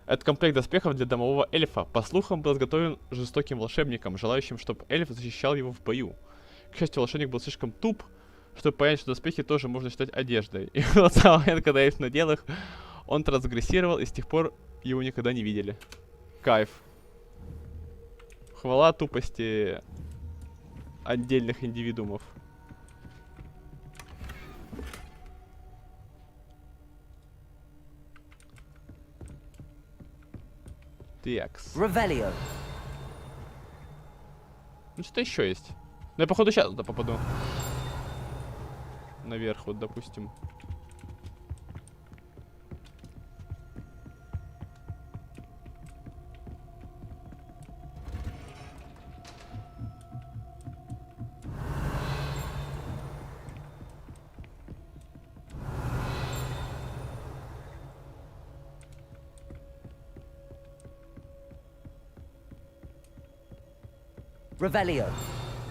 Этот комплект доспехов для домового эльфа, по слухам, был изготовлен жестоким волшебником, желающим, чтобы эльф защищал его в бою. К счастью, волшебник был слишком туп, чтобы понять, что доспехи тоже можно считать одеждой. И в тот самый момент, когда эльф надел их, он трансгрессировал, и с тех пор его никогда не видели. Кайф. Хвала тупости отдельных индивидуумов. Текс.
Revelio.
Ну что-то еще есть. Ну я походу сейчас туда попаду. Наверх, вот допустим.
Revelio.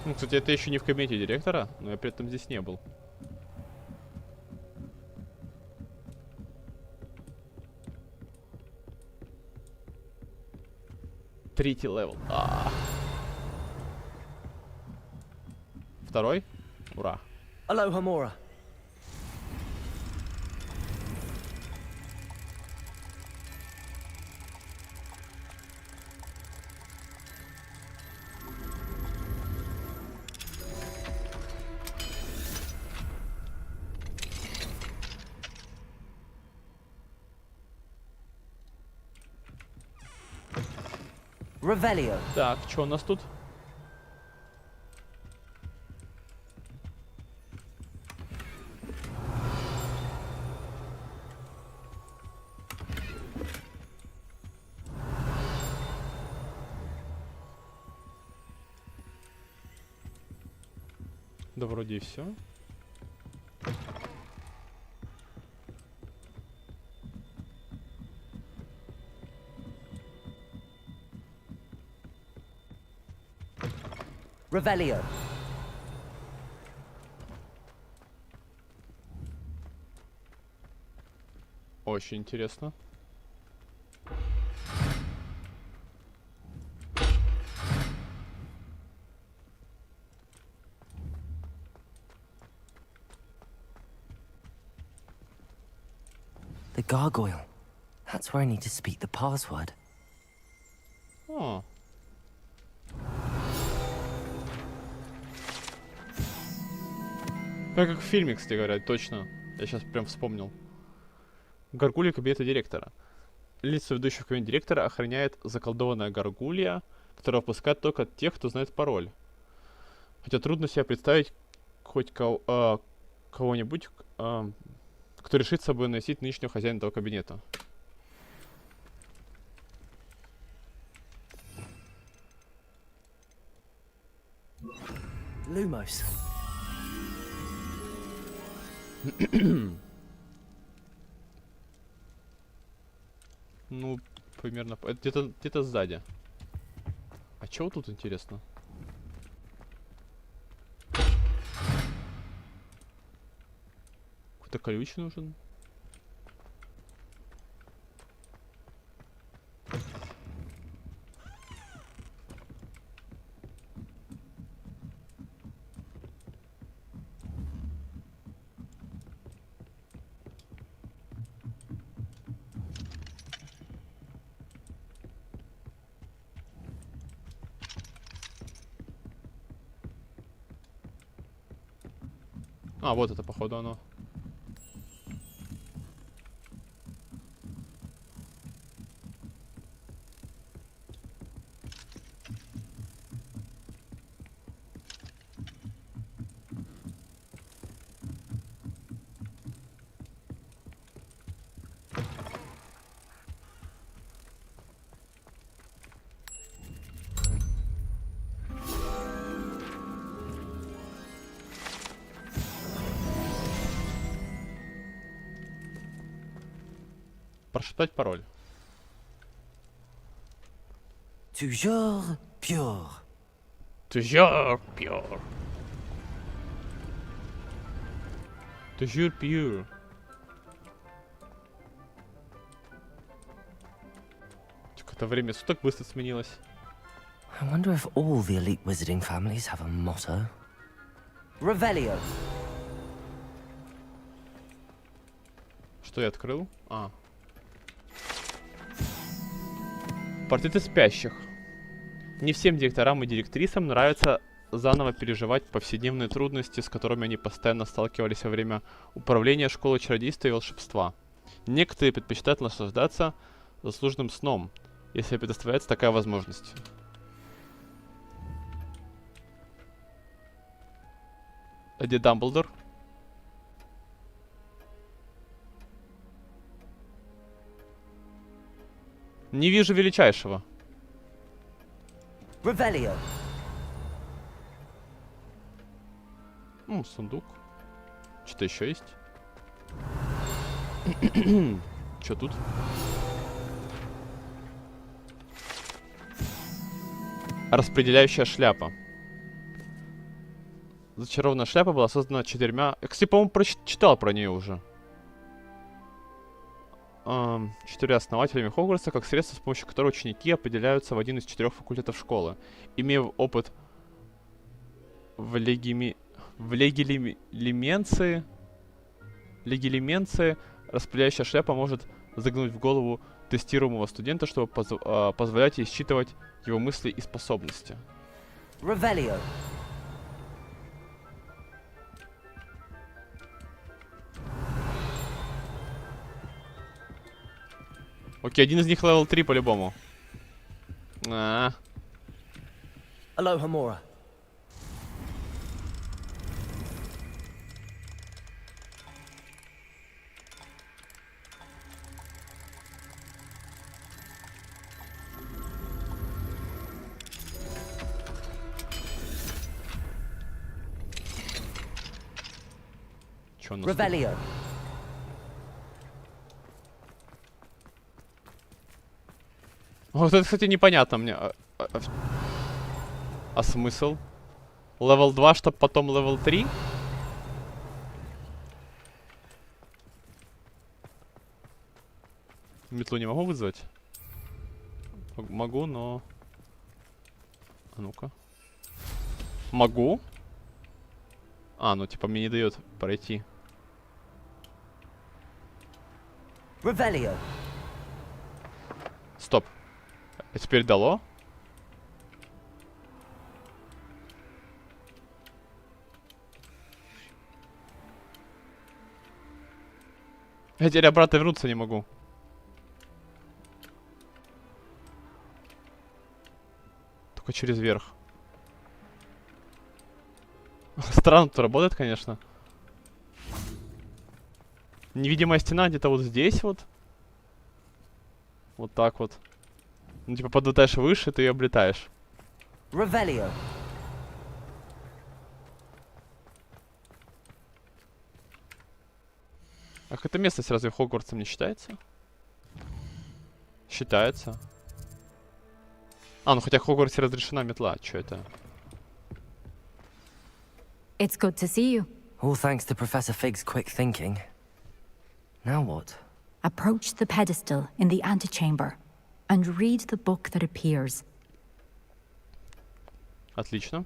Ну, кстати, это еще не в кабинете директора, но я при этом здесь не был. Третий левел. Второй? Ура.
Aloha Mora. Revelio.
Так, что у нас тут? Да вроде и все.
Revelio.
Очень интересно.
The gargoyle. That's where I need to speak the password.
О. Как в фильме, кстати говоря, точно. Я сейчас прям вспомнил. Гаргулья кабинета директора. Лицо ведущего в кабинете директора охраняет заколдованная гаргулья, которая выпускает только тех, кто знает пароль. Хотя трудно себе представить хоть кого-нибудь, кто решит с собой носить нынешнего хозяина этого кабинета.
Lumos.
Ну, примерно... Это где-то сзади. А чего тут интересно? Какой-то ключ нужен. А, вот это, походу, оно. Прошептать пароль.
Toujours pure.
Toujours pure. Toujours pure. Как-то время суток быстро сменилось.
I wonder if all the elite wizarding families have a motto. Revelio.
Что я открыл? А. Портреты спящих. Не всем директорам и директрисам нравится заново переживать повседневные трудности, с которыми они постоянно сталкивались во время управления школой чародейства и волшебства. Некоторые предпочитают наслаждаться заслуженным сном, если предоставляется такая возможность. А где Дамблдор? Не вижу величайшего.
Revelio.
Сундук. Что-то еще есть? Что тут? Распределяющая шляпа. Зачарованная шляпа была создана 4... Я, кстати, по-моему, прочитал про нее уже. 4 основателями Хогвартса, как средство, с помощью которого ученики определяются в один из 4 факультетов школы. Имея опыт в легилименции, распределяющая шляпа может загнуть в голову тестируемого студента, чтобы позволять ей считывать его мысли и способности.
Revelio.
Окей, один из них левел 3 по-любому.
Aloha Mora.
Чё у нас тут?
Revelio.
Вот это, кстати, непонятно мне. А смысл? Левел 2, чтоб потом левел 3? Метлу не могу вызвать? Могу, но... А ну-ка. Могу? А, ну типа мне не дает пройти.
Revelio.
Стоп. А теперь дало? Я теперь обратно вернуться не могу. Только через верх. Странно тут работает, конечно. Невидимая стена где-то вот здесь вот. Вот так вот. Ну типа подлетаешь выше, ты ее облетаешь.
Revelio.
Ах, эта местность разве Хогвартсом не считается? Считается. А, ну хотя в Хогвартсе разрешена метла. Чё это?
It's good to see you.
All thanks to Professor Fig's quick thinking. Now what?
Approach the pedestal in the antechamber and read the book that appears.
Отлично.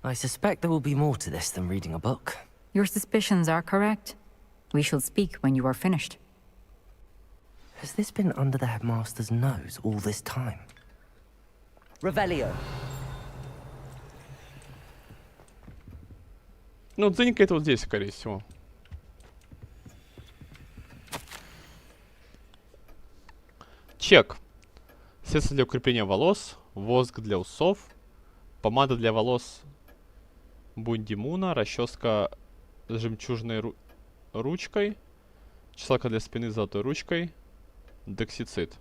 I suspect there will be more to this than reading a book.
Your suspicions are correct. We shall speak when you are finished.
Has this been under the headmaster's nose all this time? Revelio.
Ну, дзынька это вот здесь, скорее всего. Чек. Средство для укрепления волос, воск для усов, помада для волос Бундимуна, расческа с жемчужной ручкой, чесалка для спины с золотой ручкой, дексицит.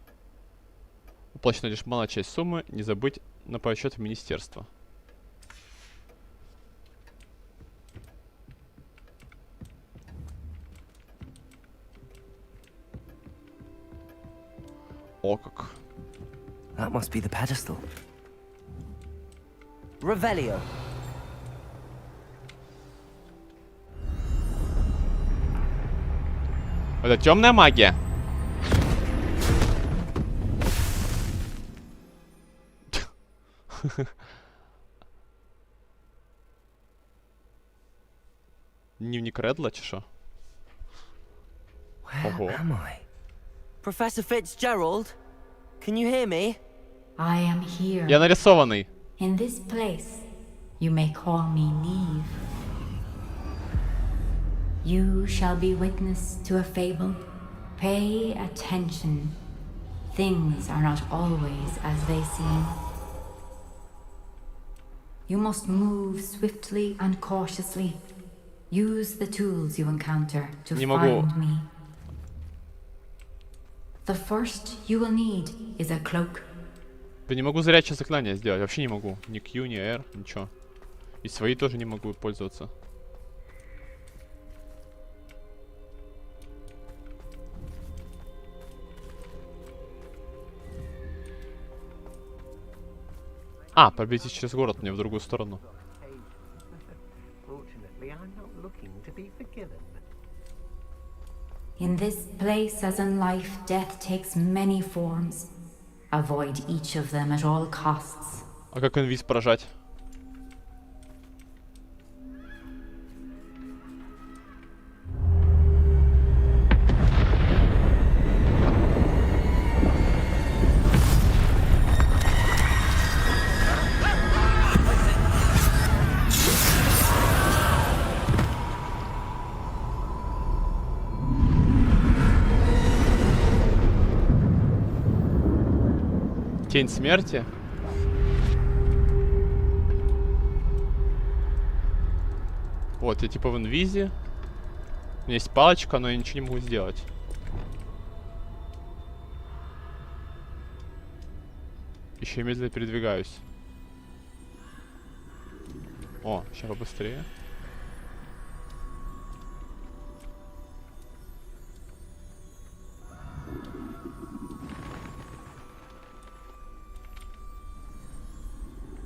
Уплачена лишь малая часть суммы, не забыть на подсчет в министерство. О как.
That must be the pedestal. Revelio.
Это темная магия. Дневник Редла, чешо.
Where am I? Professor Fitzgerald, can you hear me?
I am here.
Я нарисованный.
In this place, you may call me Neve. You shall be witness to a fable. Pay attention. Things are not always as they seem. You must move swiftly and cautiously. Use the tools you encounter to find me. The first you will need is a cloak.
Да не могу зрячее заклинание сделать, вообще не могу. Ни Q, ни R, ничего. И свои тоже не могу пользоваться. А, пробейте через город мне в другую сторону.
In this place, as in life, death takes many forms. Avoid each of them at all costs.
А как инвиз поражать? Тень смерти. Вот, я типа в инвизе. У меня есть палочка, но я ничего не могу сделать. Еще медленно передвигаюсь. О, сейчас побыстрее.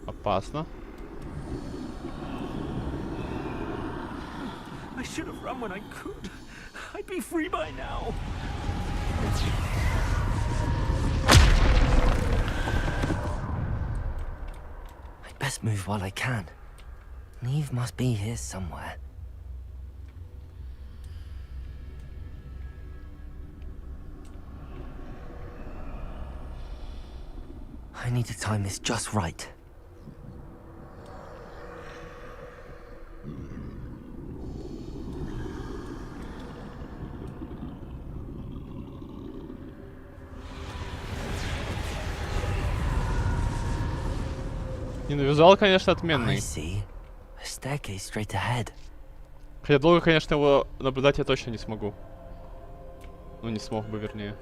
Опасно.
I should have run when I could. I'd be free by now.
best move while I can. Neve must be here somewhere. I need to time this just right.
Не, ну визуал, конечно, отменный. Хотя долго, конечно, его наблюдать я точно не смогу. Ну, не смог бы, вернее.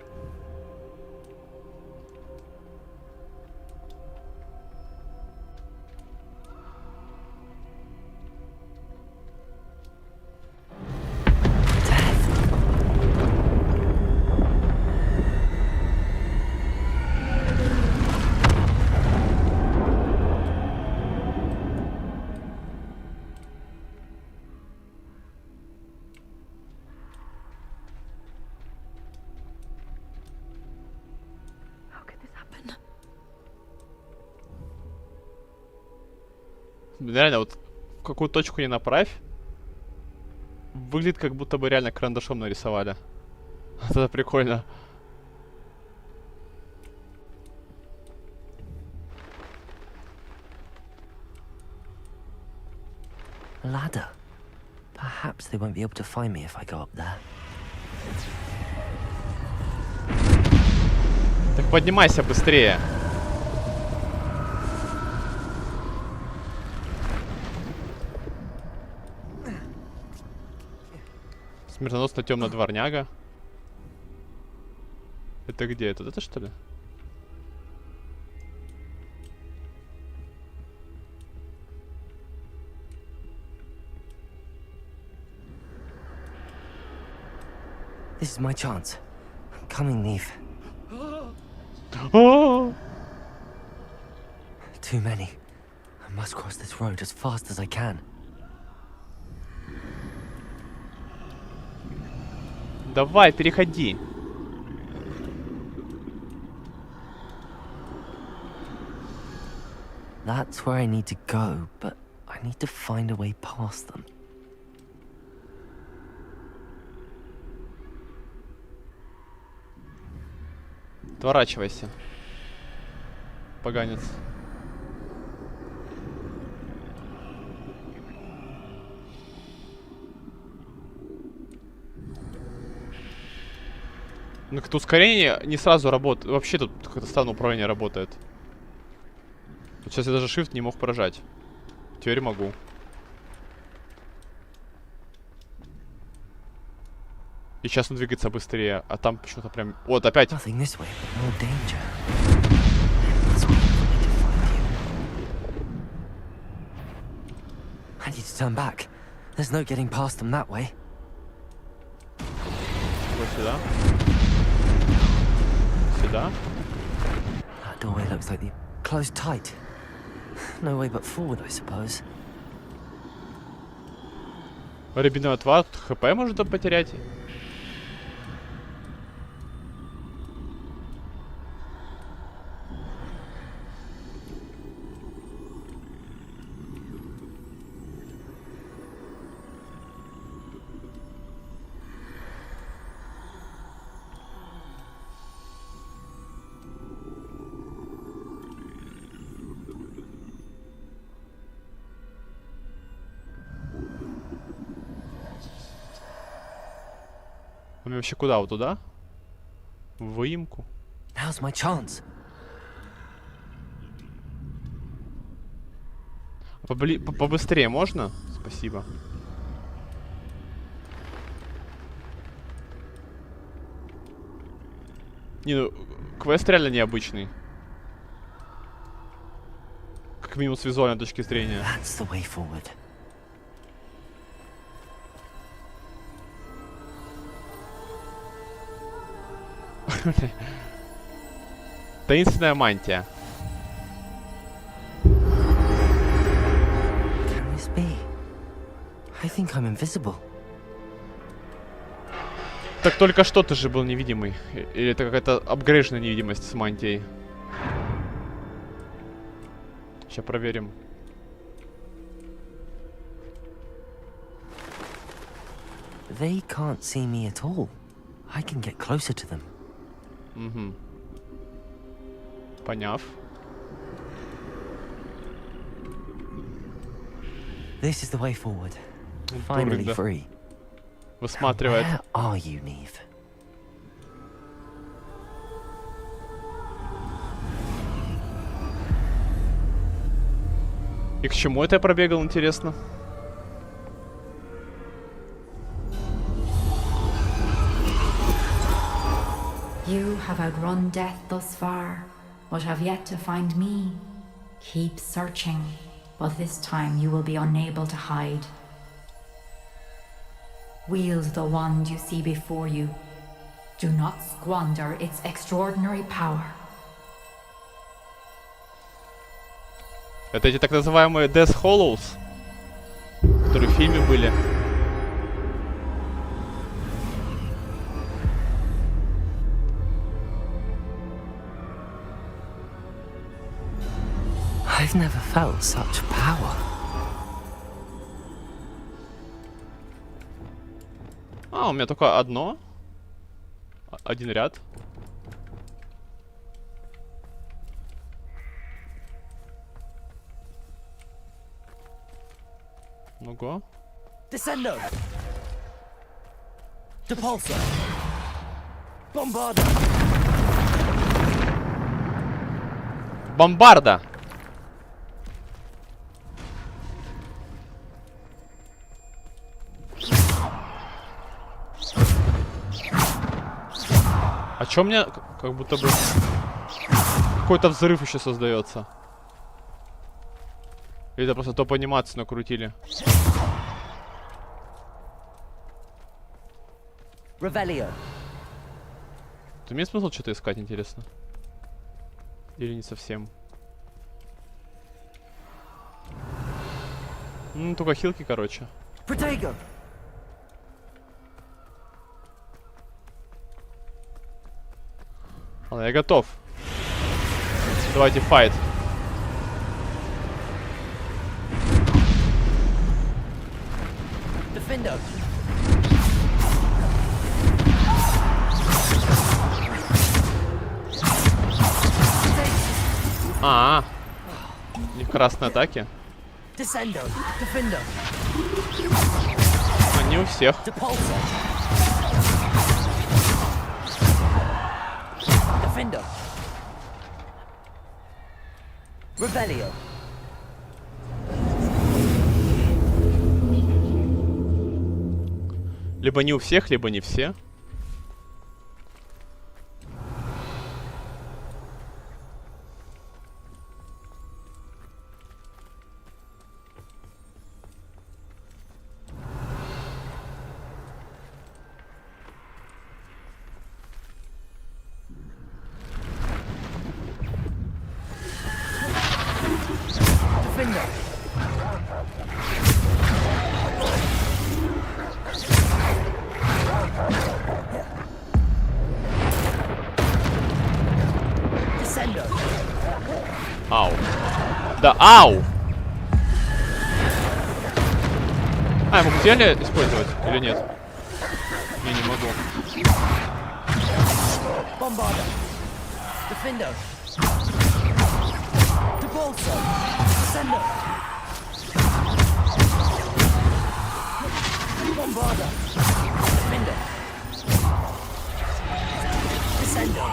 Реально, вот в какую точку не направь, выглядит, как будто бы реально карандашом нарисовали. Это прикольно.
Ladder. Perhaps they won't be able to find me if I go up there.
Так поднимайся быстрее. Смертоносная темная дворняга. Это где? Это что ли?
This is my chance. I'm coming, Neve. Too many. I must cross this road as fast as I can.
Давай, переходи.
That's where I need to go, but I need to find a way past them.
Отворачивайся. Поганец. Ну, как-то ускорение не сразу работает. Вообще тут как-то странно управление работает. Вот сейчас я даже shift не мог прожать. Теперь могу. И сейчас он двигается быстрее, а там почему-то прям... Вот, опять.
I need to turn back. There's no getting past them that way.
Вот сюда. Сюда.
That doorway looks like the closed tight. No way but forward, I suppose.
Рябиновый отвар, тут хп можно потерять. А мне вообще куда? Вот туда? В выемку?
Now's my chance.
Побыстрее можно? Спасибо. Не, ну, квест реально необычный. Как минимум с визуальной точки зрения.
That's the way forward.
Таинственная мантия.
Can this be? I think I'm invisible.
Так только что ты же был невидимый. Или это какая-то апгрейдная невидимость с мантией? Сейчас проверим.
They can't see me at all. I can get closer to them.
Поняв.
This is the way forward. Finally free.
Высматривает.
Where are you, Neve?
И к чему это я пробегал, интересно?
You have outrun death thus far, but have yet to find me. Keep searching, but this time you will be unable to hide. Wield the wand you see before you. Do not squander its extraordinary power.
Это эти так называемые Death Hollows, которые в фильме были.
I've never felt such power.
А, у меня только одно. Один ряд. Ну-ка.
Descendo. Depulso. Bombarda.
Бомбарда! А чё мне как будто бы какой-то взрыв еще создается? Или это просто топ анимацию накрутили?
Revelio.
Тут имеет смысл что-то искать, интересно? Или не совсем? Только хилки, короче.
Protego.
Ладно, я готов. Давайте файт.
Defendo.
Не в красной атаке.
Descendo. Defendo.
Не у всех.
Depulso. Defendo. Revelio.
Либо не у всех, либо не все. Ау. Да, ау! А, я могу зелье использовать или нет? Я не могу.
Bombarda. Defendo. Depulso. Descendo. Bombarda. Defendo. Descendo.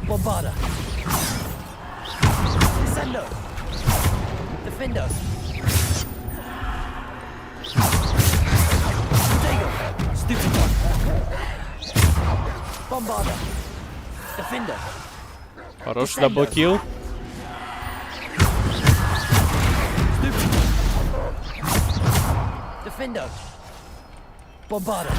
Bombarda. Descendo. Defendo. Protego. Stupid. Bombarda. Defendo.
Хорош даблкил.
Defendo. Bombarda.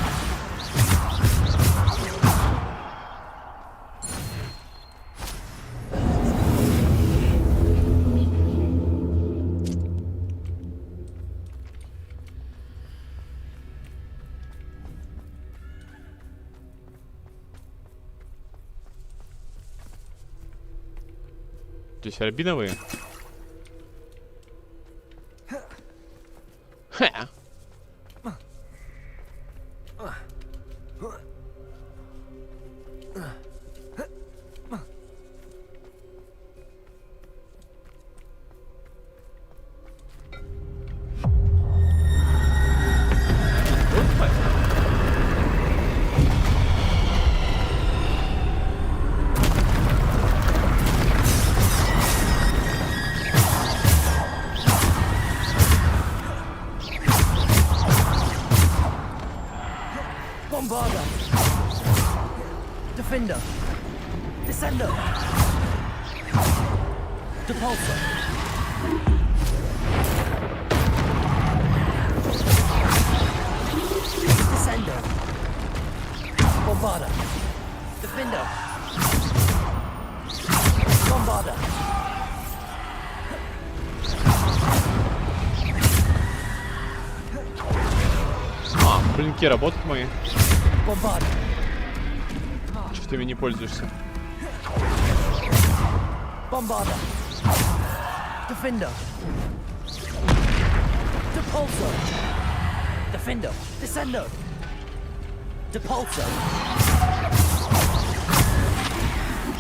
То есть рябиновые?
Defender. Descender. Depulsor. Descender. Bombarder. Defender. Bombarder.
Блинки работают мои.
Bombarder.
Что ты ими не пользуешься?
Bombarder. Defender. Depulsor. Defender. Descender. Depulsor.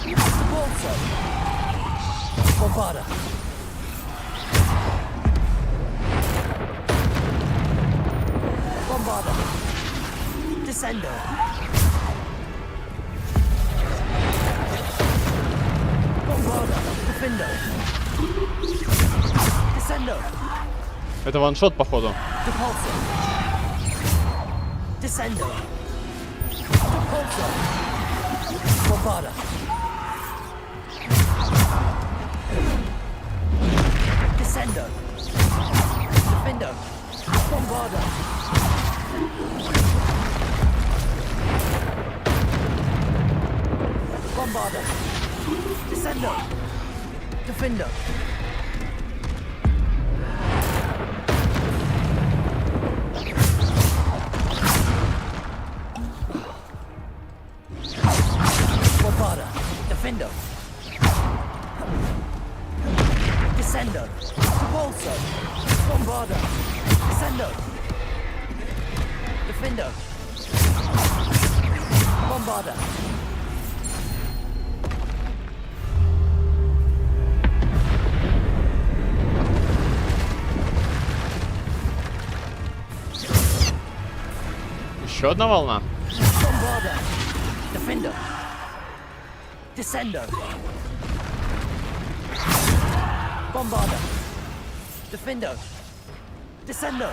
Depulsor. Bombarder. Bombarder. Descender. Bombarder. Defender. Descender.
Это ваншот, походу.
Depulsor. Descender. Depulsor. Bombarder. Descender. Defender. Bombarder. Bombarder. Descender. Defender. Bombarder. Defender. Descender. Depulsor. Bombarder. Descender. Defender. Bombarder.
Еще одна волна.
Bombarder. Defender. Descender. Bombarder. Defender. Descender.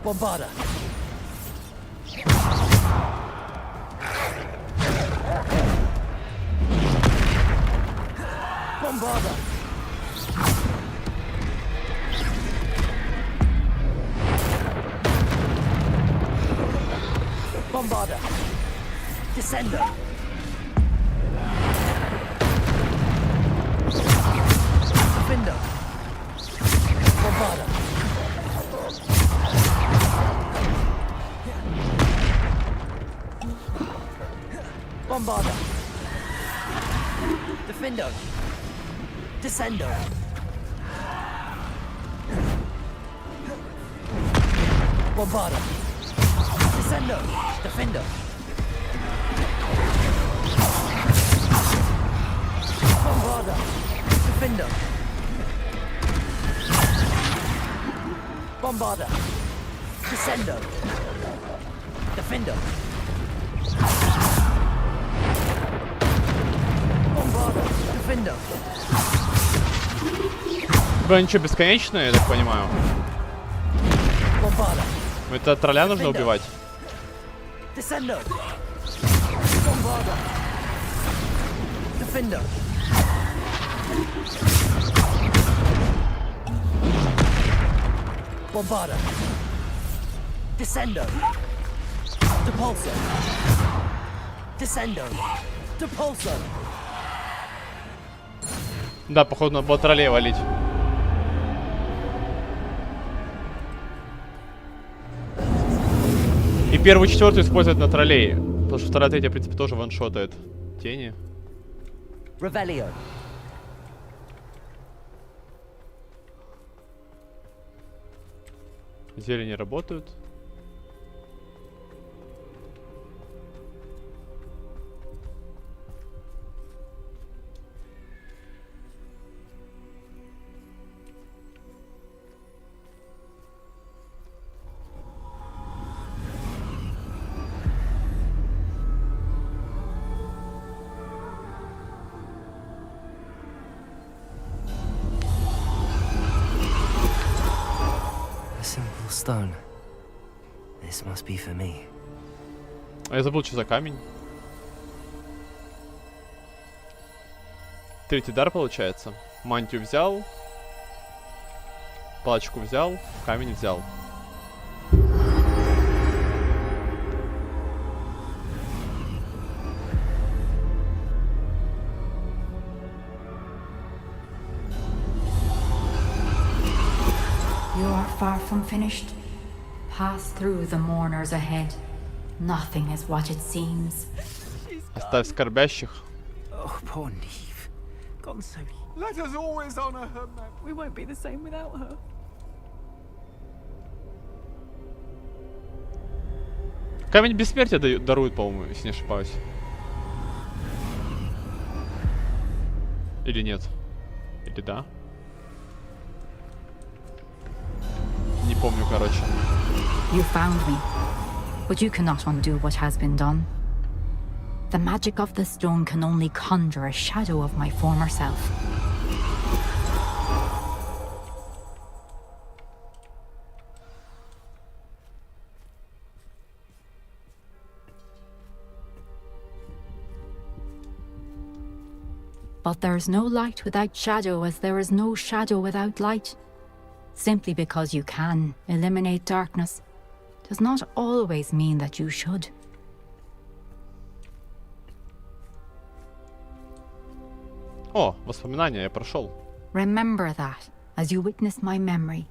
Bombarder. Bombarder. Bombarder. Descender. Defender. Bombarder. Bombarder. Defender. Descender. Bombarder. Descender. Defender. Bombarder. Defender. Bombarder. Descender. Defender. Bombarder. Defender.
Они что, бесконечные, я так понимаю?
Bombarder.
Это тролля нужно убивать?
Descender. Bombarder. Defender. Bombarder. Descender. Depulsor. Descender. Depulsor.
Да, походу, надо было троллей валить. И первую, четвертую использовать на троллей. Потому что вторая, третья, в принципе, тоже ваншотает тени.
Revelio.
Зелени работают.
A simple stone. This must be for me.
А я забыл, что за камень. Третий дар получается. Мантию взял. Палочку взял. Камень взял.
You are far from finished. Pass through the mourners ahead. Nothing is what it seems.
Оставь скорбящих.
Oh, poor Neve. Gone so.
Let us always honor her, man. We won't be the same without her.
Камень бессмертия дарует, по-моему, если не ошибаюсь. Или нет? Или да? Не помню, короче.
You found me, but you cannot undo what has been done. The magic of the stone can only conjure a shadow of my former self. But there's no light without shadow, as there is no shadow without light. Simply because you can eliminate darkness does not always mean that you should.
О, воспоминания, я прошел.
Remember that as you witness my memory.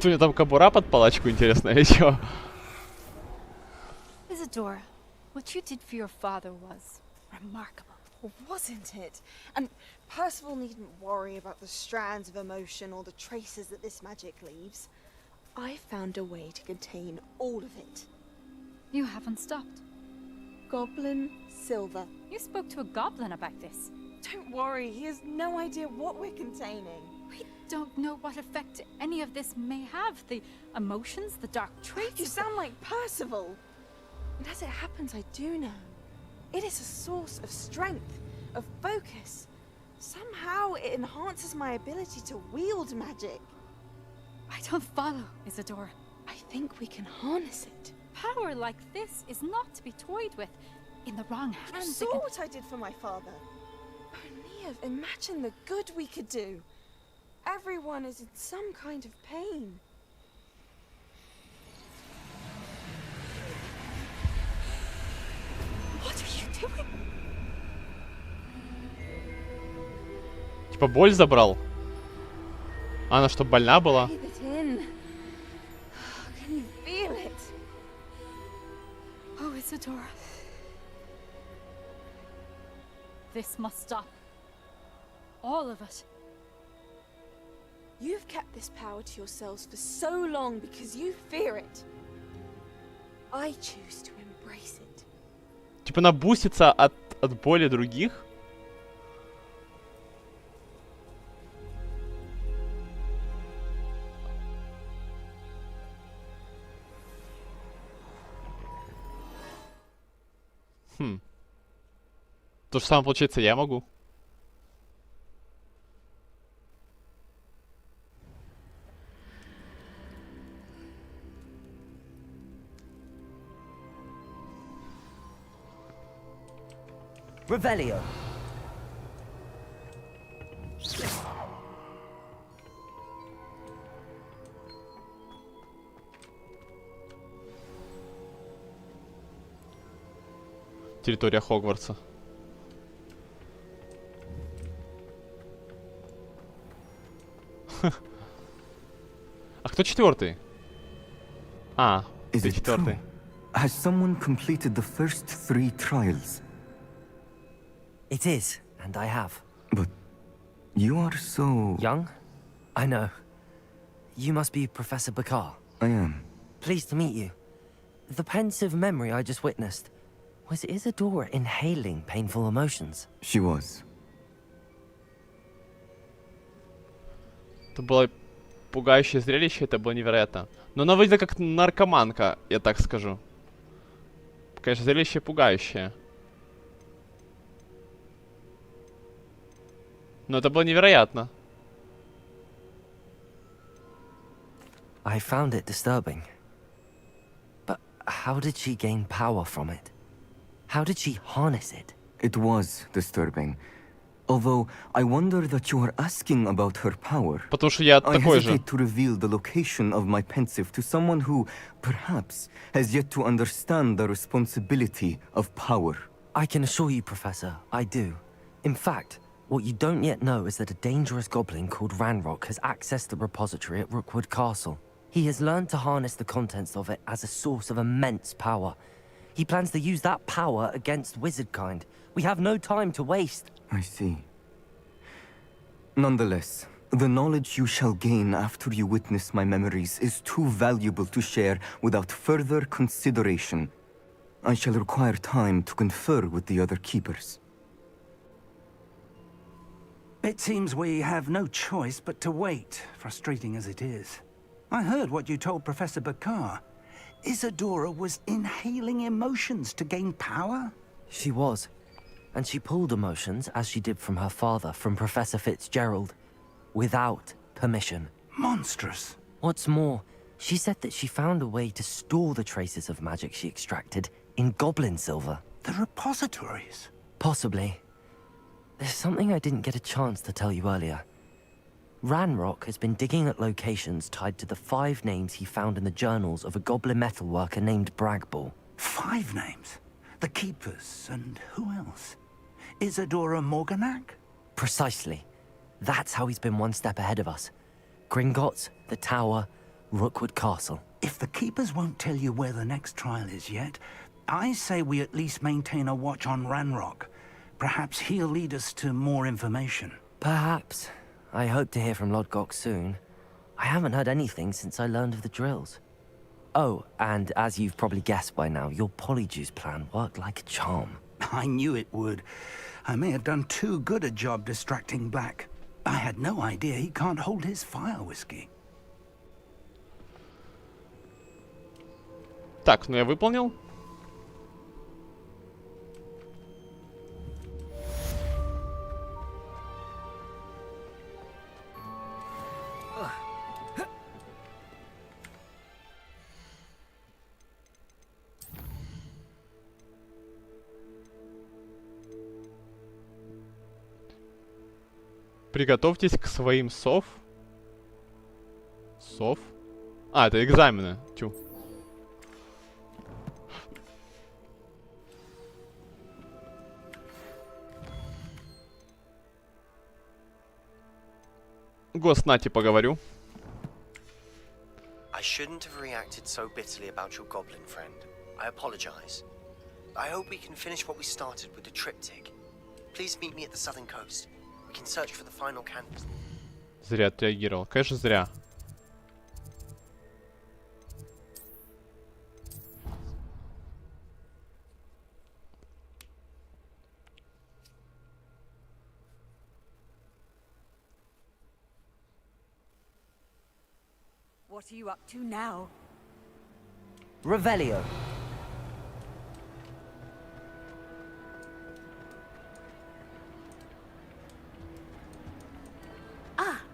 У меня там кобура под палочку, интересно, или чё?
Isadora, what you did for your father was remarkable.
Wasn't it? And Percival needn't worry about the strands of emotion or the traces that this magic leaves. I found a way to contain all of it.
You haven't stopped.
Goblin Silver.
You spoke to a goblin about this.
Don't worry, he has no idea what we're containing.
We don't know what effect any of this may have. The emotions, the dark traits.
You sound like Percival. And as it happens, I do know. It is a source of strength, of focus. Somehow it enhances my ability to wield magic.
I don't follow, Isadora.
I think we can harness it.
Power like this is not to be toyed with. In the wrong hands,
You saw what I did for my father. Oh, Neve, imagine the good we could do. Everyone is in some kind of pain.
What are you doing?
Типа боль забрал? Она что, больна была?
Breathe it in. Can you feel it?
Oh, Isadora. This must stop. All of it.
You've kept this power to yourselves for so long because you fear it. I choose to embrace it.
Типа она бусится от боли других? Хм. То же самое, получается, я могу.
Revelio.
Территория Хогвартса. А кто четвертый? А, ты четвертый.
Has someone completed the first 3 trials?
It is, and I have.
But you are so...
Young? I know. You must be Professor Bakar.
I am.
Pleased to meet you. The pensive memory I just witnessed, was Isadora inhaling painful emotions?
She was.
Это было пугающее зрелище, это было невероятно. Но она выглядит как наркоманка, я так скажу. Конечно, зрелище пугающее. Но это было невероятно.
I found it disturbing. But how did she gain power from it? How did she harness it?
It was disturbing. Although, I wonder that you are asking about her power.
Потому что я такой же.
I hesitate to reveal the location of my pensive to someone who, perhaps, has yet to understand the responsibility of power.
I can assure you, Professor, I do. In fact, what you don't yet know is that a dangerous goblin called Ranrock has accessed the repository at Rookwood Castle. He has learned to harness the contents of it as a source of immense power. He plans to use that power against wizardkind. We have no time to waste.
I see. Nonetheless, the knowledge you shall gain after you witness my memories is too valuable to share without further consideration. I shall require time to confer with the other keepers.
It seems we have no choice but to wait, frustrating as it is. I heard what you told Professor Bakar. Isadora was inhaling emotions to gain power?
She was. And she pulled emotions, as she did from her father, from Professor Fitzgerald, without permission.
Monstrous.
What's more, she said that she found a way to store the traces of magic she extracted in goblin silver.
The repositories?
Possibly. There's something I didn't get a chance to tell you earlier. Ranrock has been digging at locations tied to the 5 names he found in the journals of a goblin metalworker named Bragball.
5 names? The Keepers, and who else? Isadora Morganac?
Precisely. That's how he's been one step ahead of us. Gringotts, the Tower, Rookwood Castle.
If the Keepers won't tell you where the next trial is yet, I say we at least maintain a watch on Ranrock. Perhaps he'll lead us to more information.
Perhaps. I hope to hear from Lodgok soon. I haven't heard anything since I learned of the drills. Oh, and as you've probably guessed by now, your Polyjuice plan worked like a charm.
I knew it would. I may have done too good a job distracting Black. I had no idea he can't hold his fire whiskey.
Так, ну я выполнил. Приготовьтесь к своим сов. Сов? А, это экзамены. Тю. Госнати поговорю.
I shouldn't have reacted so bitterly about your goblin friend. I apologize. I hope we can finish what we started with the triptych. Please meet me at the southern coast. We can search for the final canvas.
Зря отреагировал. Конечно, зря.
What are you up to now?
Revelio.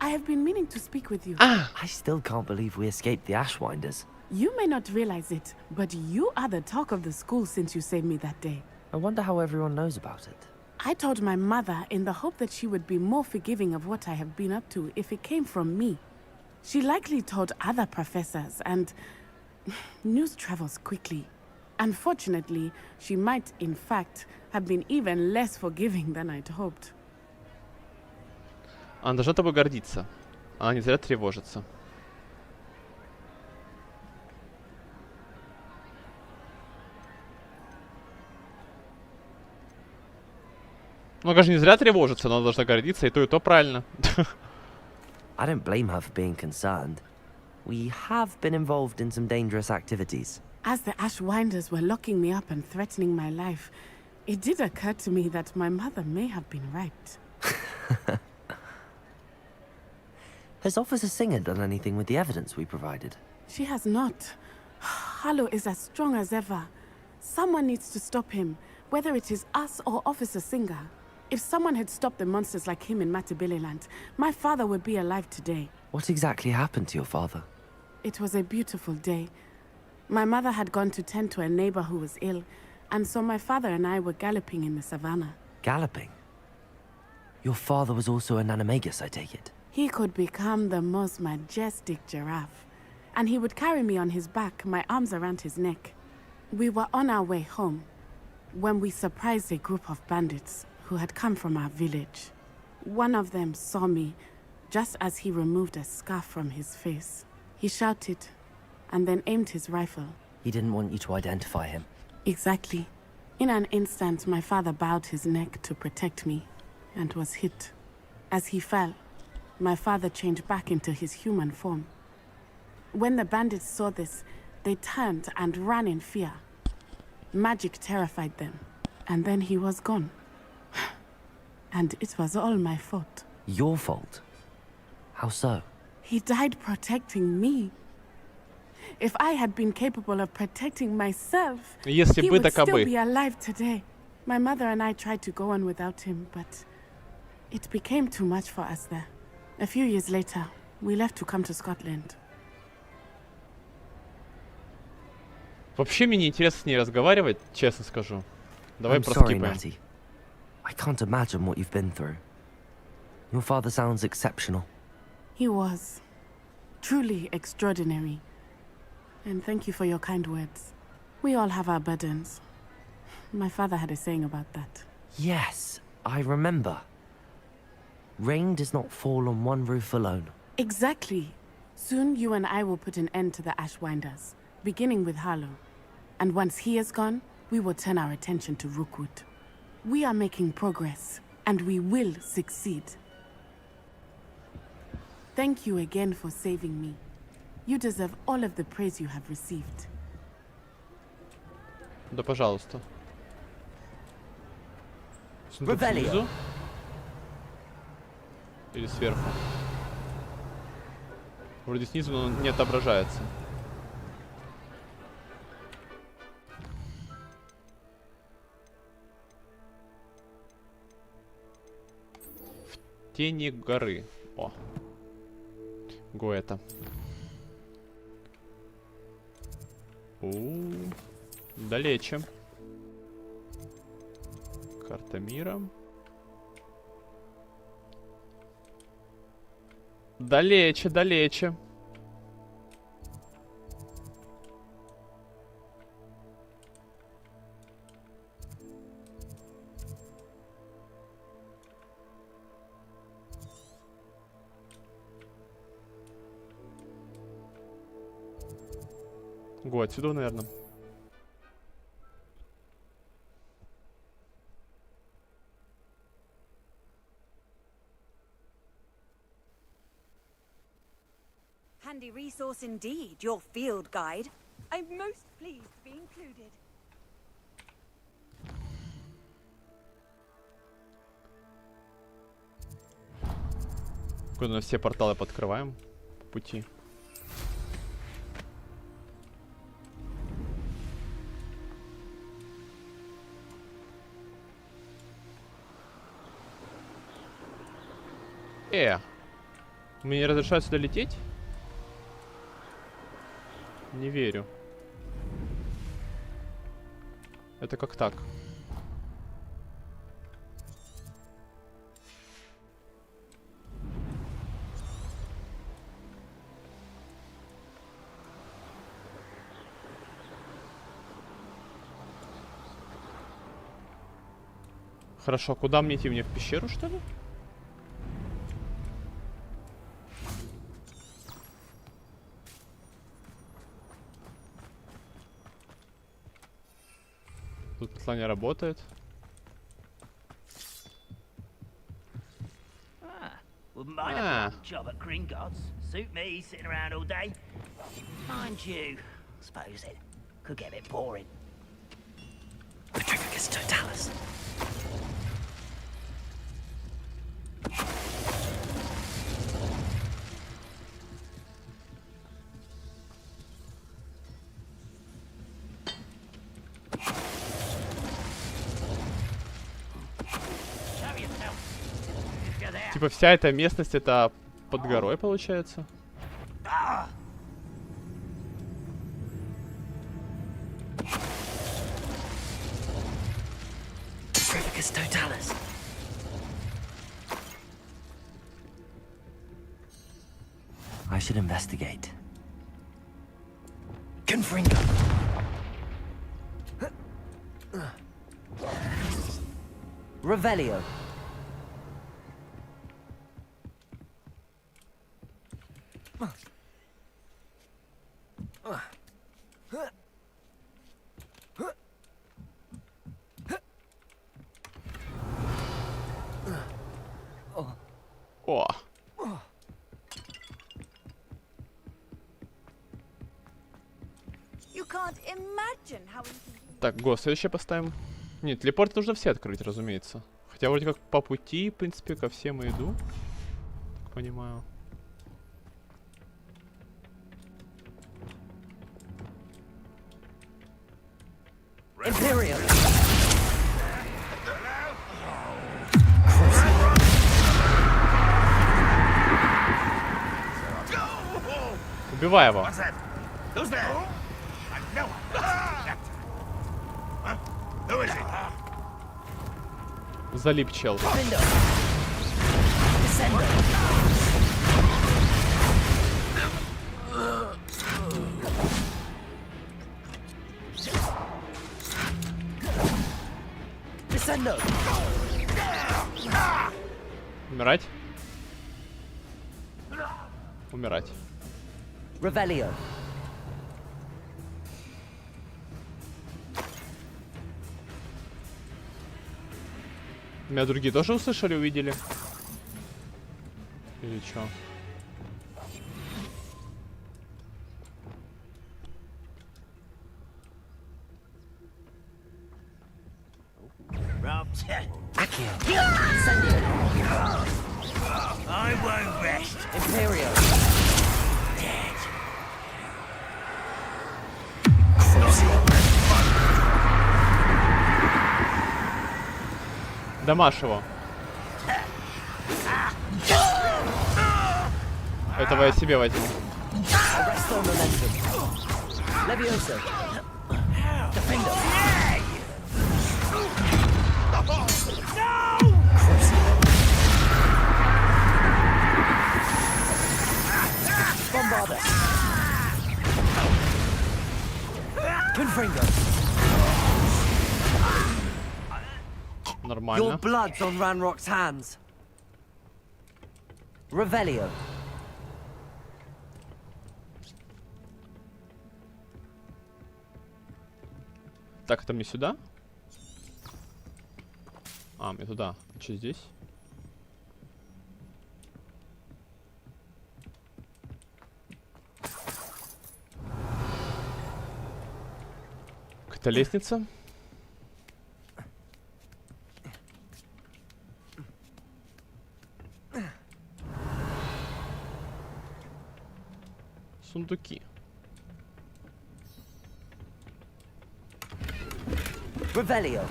I have been meaning to speak with you.
I still can't believe we escaped the Ashwinders.
You may not realize it, but you are the talk of the school since you saved me that day.
I wonder how everyone knows about it.
I told my mother in the hope that she would be more forgiving of what I have been up to if it came from me. She likely told other professors, and news travels quickly. Unfortunately, she might, in fact, have been even less forgiving than I'd hoped.
Она должна тобой гордиться. Она не зря тревожится. Ну, она же не зря тревожится, но она должна гордиться, и то правильно.
I don't blame her for being concerned. We have been involved in some dangerous activities.
As the Ashwinders were locking me up and threatening my life, it did occur to me that my mother may have been right.
Has Officer Singer done anything with the evidence we provided?
She has not. Harlow is as strong as ever. Someone needs to stop him, whether it is us or Officer Singer. If someone had stopped the monsters like him in Matabeleland, my father would be alive today.
What exactly happened to your father?
It was a beautiful day. My mother had gone to tend to a neighbor who was ill, and so my father and I were galloping in the savannah.
Galloping? Your father was also an animagus, I take it?
He could become the most majestic giraffe, and he would carry me on his back, my arms around his neck. We were on our way home when we surprised a group of bandits who had come from our village. One of them saw me just as he removed a scarf from his face. He shouted and then aimed his rifle.
He didn't want you to identify him.
Exactly. In an instant, my father bowed his neck to protect me and was hit. As he fell, my father changed back into his human form. When the bandits saw this, they turned and ran in fear. Magic terrified them, and then he was gone. And it was all my fault.
Your fault? How so?
He died protecting me. If I had been capable of protecting myself, he would still be alive today. My mother and I tried to go on without him, but it became too much for us there. A few years later, we left to come to Scotland.
Вообще мне не интересно с ней разговаривать, честно скажу. Давай
I'm sorry,
проскипаем.
Natty. I can't imagine what you've been through. Your father sounds exceptional.
He was truly extraordinary. And thank you for your kind words. We all have our burdens. My father had a saying about that.
Yes, I remember. Rain does not fall on one roof alone.
Exactly. Soon you and I will put an end to the Ashwinders, beginning with Harlow. And once he is gone, we will turn our attention to Rookwood. We are making progress, and we will succeed. Thank you again for saving me. You deserve all of the praise you have received.
Да, пожалуйста. Сундук
Revelio.
снизу? Или сверху? Вроде снизу, но не отображается. В тени горы. О. Гоэта. Далече. Карта мира. Далече, далече. Го, отсюда, наверное.
Handy resource indeed, your field guide. I'm most pleased to be included.
Куда все порталы подкрываем по пути. Мне не разрешают сюда лететь? Не верю. Это как так? Хорошо, куда мне идти? Мне в пещеру, что ли? Тут послание работает.
Wouldn't mind a job at Gringotts. Suit me, sitting around all day. Mind you, I suppose it could get a bit boring.
Petrificus totalis.
Типа вся эта местность это под горой получается.
Petrificus totalis. I should investigate. Confringo. Revelio.
О. Так, го, следующее поставим. Нет, телепорт нужно все открыть, разумеется. Хотя вроде как по пути, в принципе, ко всем и иду. Так понимаю.
Imperial.
Убивай его. Залип чел. Умирать? Умирать.
Revelio.
Меня другие тоже услышали, увидели? Или чё?
I won't rest.
Imperial.
Dead.
Дамаш его. Этого я себе возьму. Нормально.
Your blood's on Ranrock's hands. Revelio.
Так, это мне сюда? А, мне туда. Что здесь? Какая-то лестница. Сундуки.
Revelio.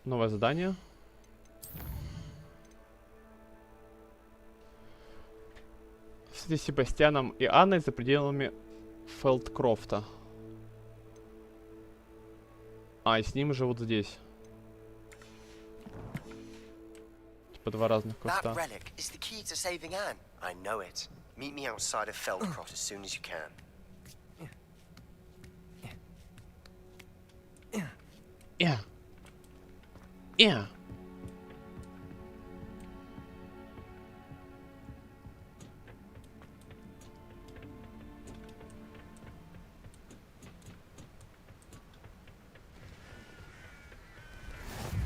Новое задание. С Себастьяном и Анной за пределами Фелдкрофта. А, и с ним живут здесь. Типа два разных куста.
That relic is the key to saving Anne. I know it. Meet me outside of Feldcroft as soon as you can.
Yeah. Yeah.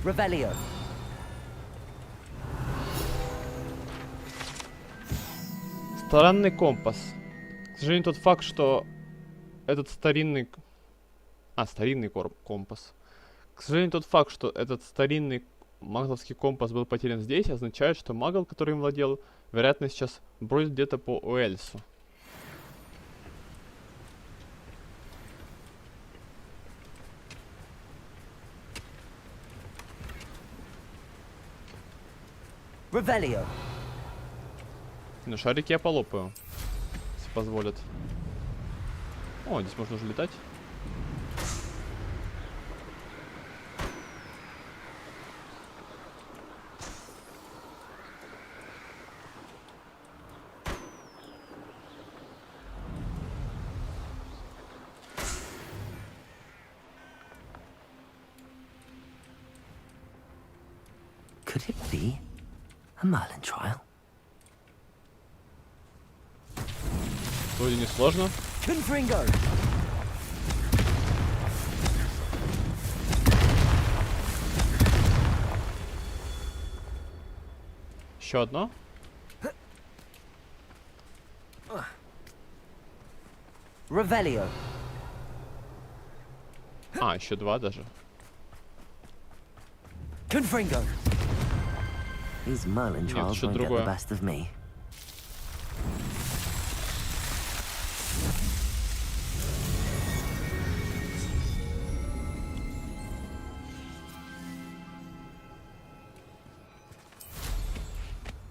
Revelio.
Странный компас. К сожалению, тот факт, что этот старинный... старинный компас. К сожалению, тот факт, что этот старинный магловский компас был потерян здесь, означает, что магл, который им владел, вероятно, сейчас бродит где-то по Уэльсу.
Revelio.
Ну, шарики я полопаю, если позволят. О, здесь можно уже летать.
Could it be a Merlin trial?
Вроде не сложно.
Confringo.
Еще одно.
Revelio.
Еще два даже.
Confringo. These Merlin trials won't get the best of me.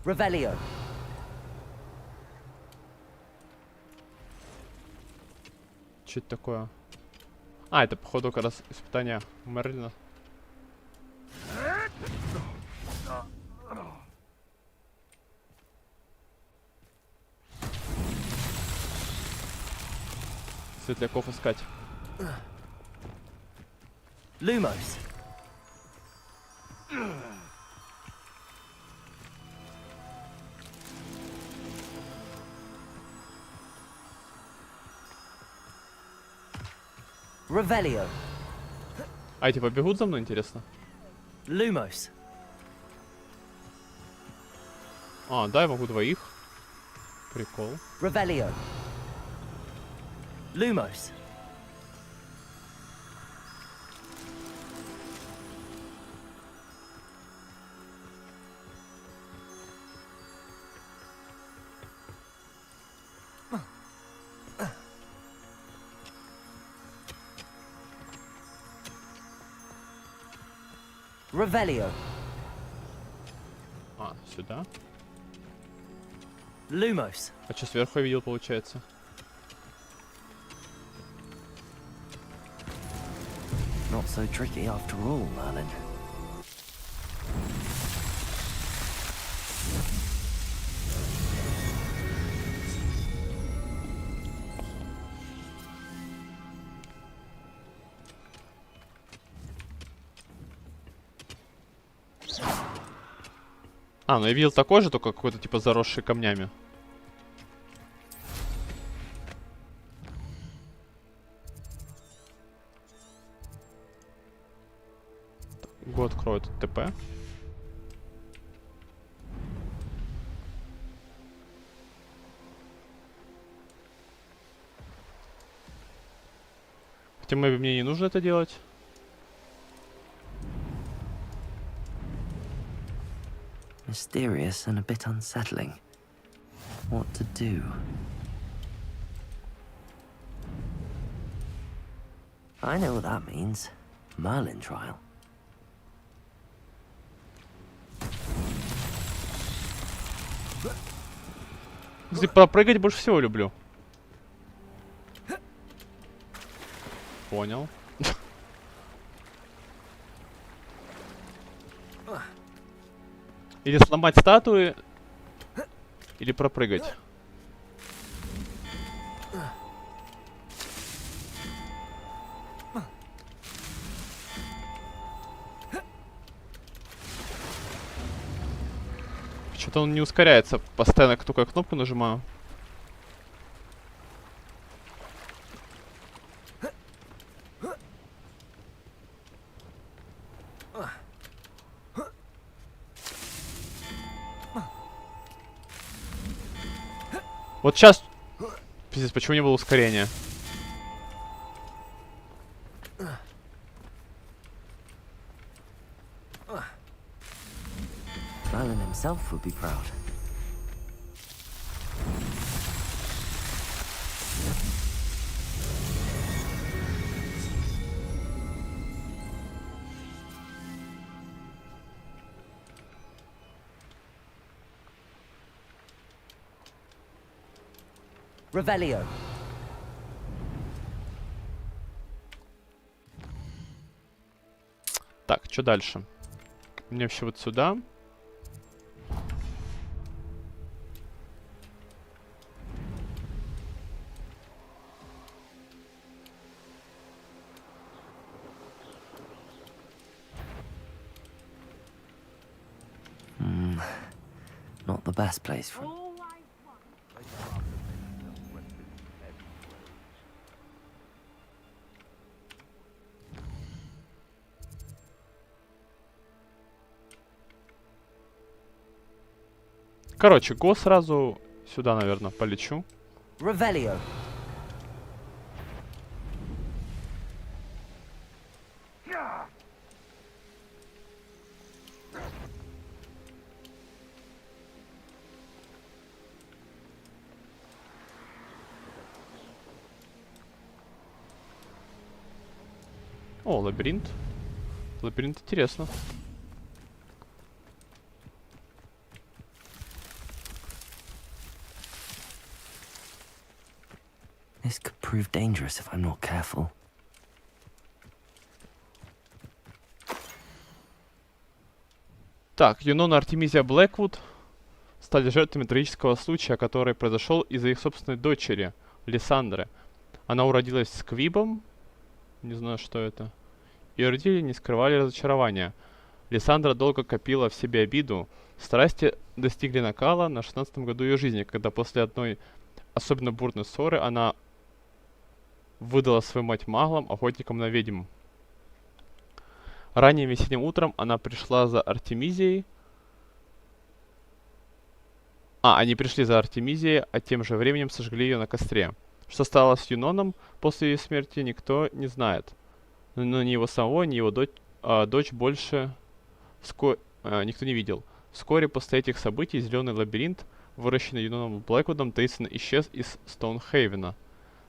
Revelio.
Что это такое? Это походу как раз испытание Мерлина. Светляков искать.
Lumos. Revelio.
Эти побегут за мной, интересно?
Lumos.
Да, я могу двоих. Прикол.
Revelio. Lumos. Revelio.
Сюда.
Lumos.
Что сверху я видел, получается?
Not so tricky after all, Merlin.
Ну я видел такой же, только какой-то типа заросший камнями. Год откроет ТП. Хотя мне не нужно это делать.
Mysterious and a bit unsettling. What to do? I know what that means. Merlin trial.
Если пропрыгать больше всего люблю. Понял. Или сломать статуи, или пропрыгать. Что-то он не ускоряется, постоянно только кнопку нажимаю. Вот сейчас... Пиздец, почему не было ускорения?
Merlin himself would be proud. Revelio.
Так, что дальше? Мне вообще вот сюда.
Not the best place for...
Короче, го сразу сюда, наверное, полечу.
Revelio.
О, лабиринт. Лабиринт интересно.
This could prove dangerous if I'm not careful.
Так, Юнон и Артемизия Блэквуд стали жертвами трагического случая, который произошел из-за их собственной дочери, Лиссандры. Она уродилась с Квибом, не знаю, что это, и родители не скрывали разочарования. Лиссандра долго копила в себе обиду. Страсти достигли накала на 16-м году ее жизни, когда после одной особенно бурной ссоры она выдала свою мать маглам, охотникам на ведьм. Ранним весенним утром она пришла за Артемизией. Они пришли за Артемизией, а тем же временем сожгли ее на костре. Что стало с Юноном после ее смерти, никто не знает. Но ни его самого, ни его дочь больше никто не видел. Вскоре после этих событий зеленый лабиринт, выращенный Юноном Блэквудом, таинственно исчез из Стоунхейвена.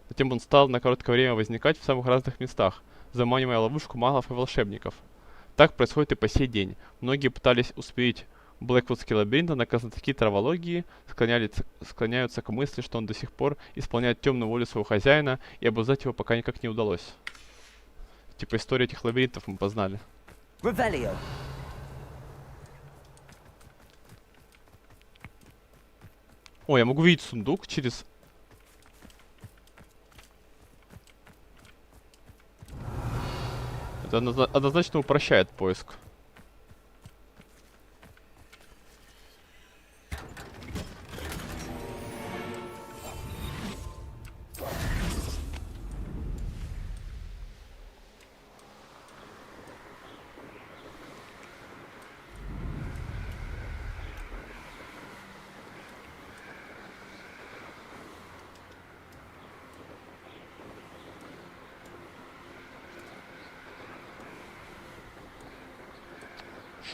Затем он стал на короткое время возникать в самых разных местах, заманивая ловушку маглов и волшебников. Так происходит и по сей день. Многие пытались успеть Блэквудский лабиринт, однако знатоки травологии склоняются к мысли, что он до сих пор исполняет темную волю своего хозяина, и обуздать его пока никак не удалось. Типа историю этих лабиринтов мы познали.
Revelio.
О, я могу видеть сундук через... Это однозначно упрощает поиск.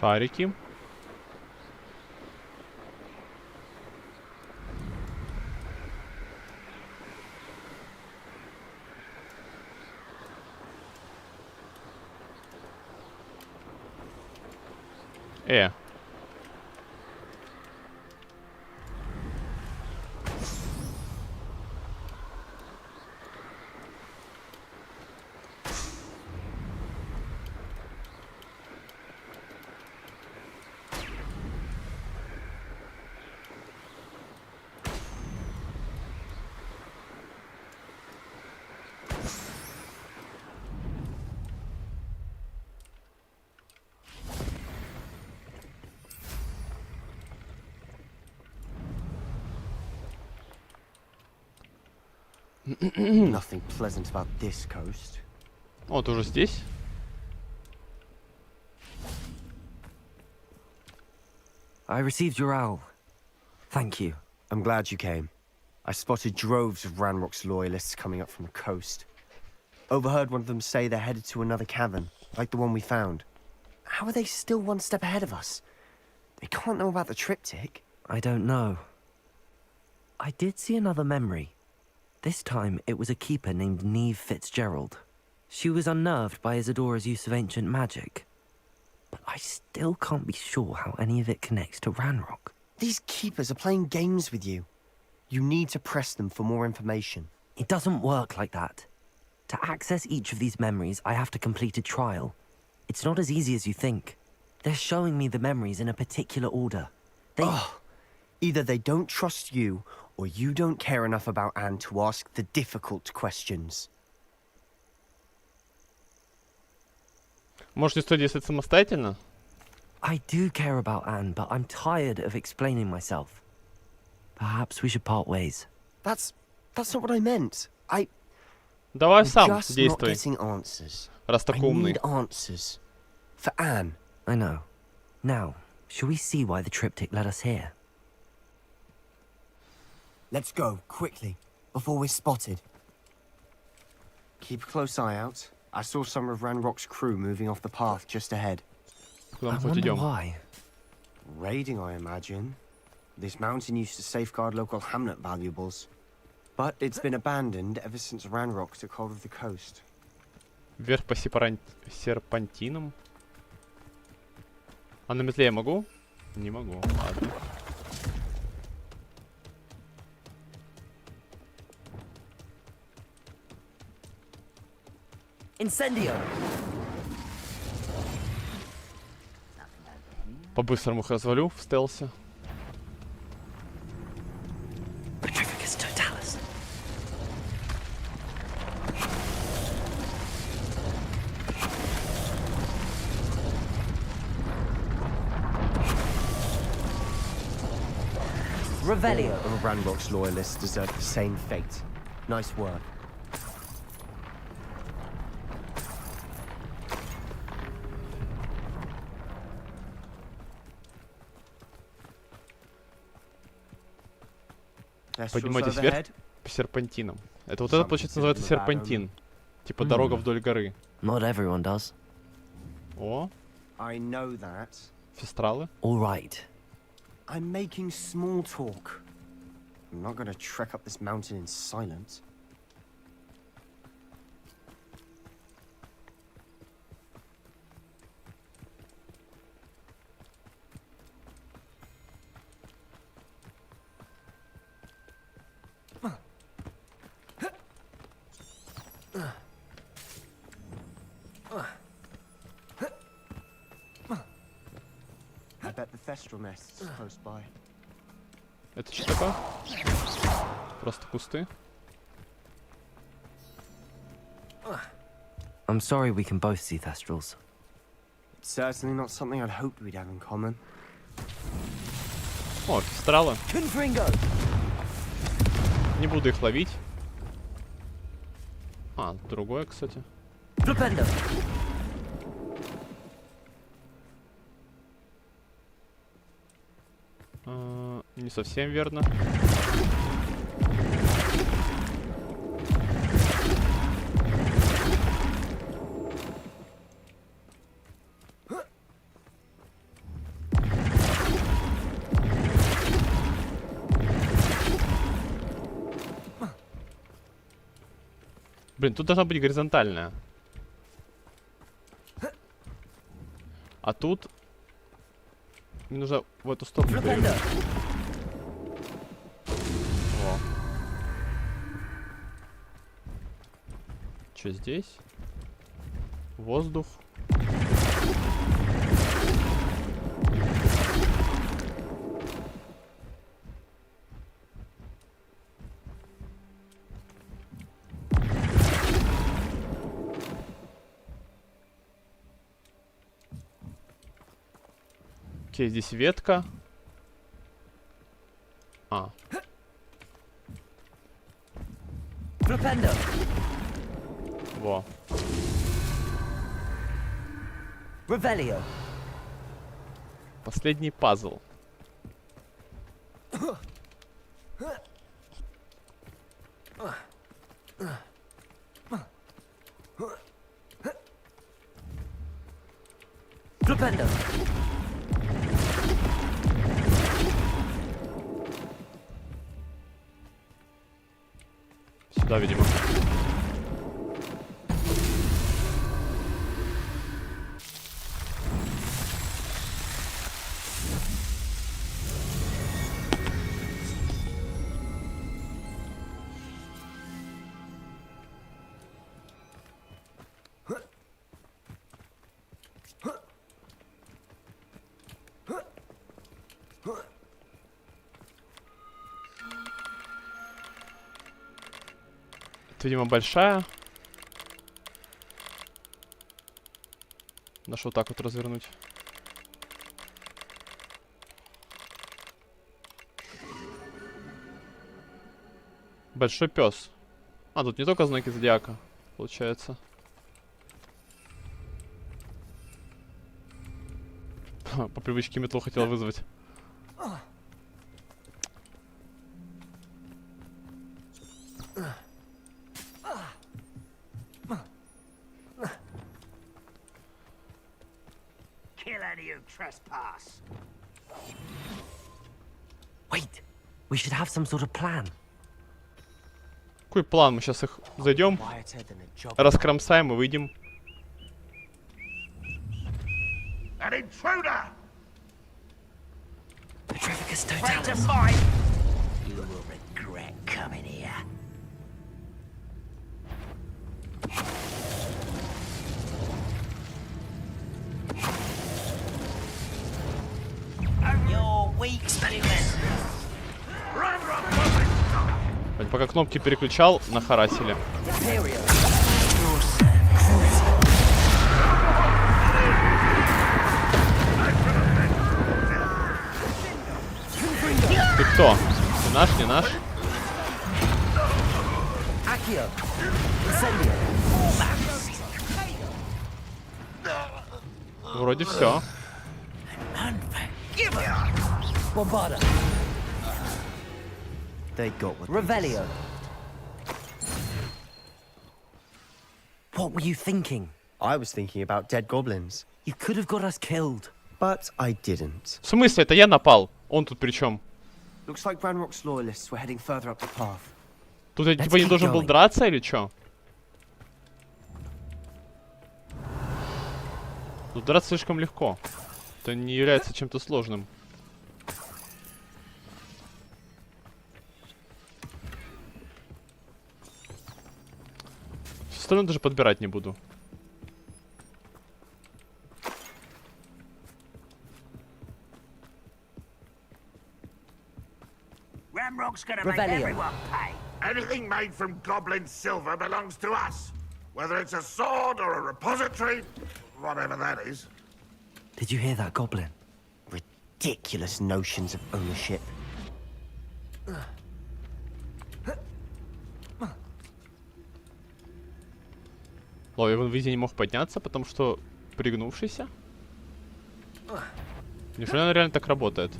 Шарики.
Nothing pleasant about this coast.
О, ты уже здесь?
I received your owl. Thank you. I'm glad you came.
I spotted droves of Ranrock's loyalists coming up from the coast. Overheard one of them say they're headed to another cavern, like the one we found. How are they still one step ahead of us? They can't know about the triptych.
I don't know. I did see another memory. This time, it was a keeper named Neve Fitzgerald. She was unnerved by Isadora's use of ancient magic. But I still can't be sure how any of it connects to Ranrock.
These keepers are playing games with you. You need to press them for more information.
It doesn't work like that. To access each of these memories, I have to complete a trial. It's not as easy as you think. They're showing me the memories in a particular order.
Either they don't trust you, or you don't care enough about Anne to ask the difficult questions.
Может, не стоит действовать самостоятельно?
I do care about Anne, but I'm tired of explaining myself. Perhaps we should part ways.
That's not what I meant.
Давай
We're
сам
just
действуй.
not getting answers.
Раз такой
I
умный.
need answers. For Anne.
I know. Now, shall we see why the triptych led us here?
Let's go, quickly, before we're spotted. Keep a close eye out. I saw some of Ranrock's crew moving off the path just ahead.
I wonder why.
Raiding, I imagine. This mountain used to safeguard local hamlet valuables. But it's been abandoned ever since Ranrock took hold of the coast.
Вверх по серпантинам. А на метле я могу? Не могу. Ладно.
Incendio!
По-быстрому их развалю в стелсе.
Petrificus totalis. Revelio.
All of Ranrock's loyalists deserve the same fate. Nice work.
Поднимайтесь вверх по серпантинам. Это вот это, получается, называется серпантин. Типа дорога вдоль горы.
Not everyone does.
О.
I know that.
Фестралы.
All right.
I'm making small talk. I'm not gonna trek up this mountain in silence. I bet the Thestral nest is close by.
Это что такое? Просто кусты.
I'm sorry we can both see Thestrals.
It's certainly not something I'd hoped we'd have in common.
О, фестралы.
Confringo.
Не буду их ловить. А, другое, кстати.
Flipendo.
Не совсем верно. Блин, тут должна быть горизонтальная. А тут мне нужно в эту сторону. О. Что здесь? Воздух. Окей, здесь ветка. А. Во.
Revelio.
Последний пазл.
Flipendo.
Сюда, видимо. Это, видимо, большая. Надо вот так вот развернуть. Большой пес. А, тут не только знаки зодиака, получается. По привычке метлу хотел вызвать.
Wait, we should have some sort of plan.
Какой план? Мы сейчас их зайдем, раскромсаем и выйдем.
An intruder!
Petrificus
Friend of
totalis.
mine! You will regret coming here. You're weak, student.
Пока кнопки переключал, нахарасили. Ты кто? Ты наш, не наш? Вроде все.
They got what
Revelio. What were you thinking?
I was thinking about dead goblins.
You could have got us killed.
But I didn't.
В смысле? Это я напал. Он тут при чем?
Looks like Ranrock's loyalists were heading further up the path.
Тут я типа не должен был драться или что? Тут драться слишком легко. Это не является чем-то сложным. Все остальное даже подбирать не буду.
Ramrock's gonna make everyone pay.
Anything made from goblin silver belongs to us. Whether it's a sword or a repository, whatever that is.
Did you hear that, Goblin?
Ridiculous notions of ownership.
Ло, он везде не мог подняться, потому что пригнувшийся? Неужели она реально так работает?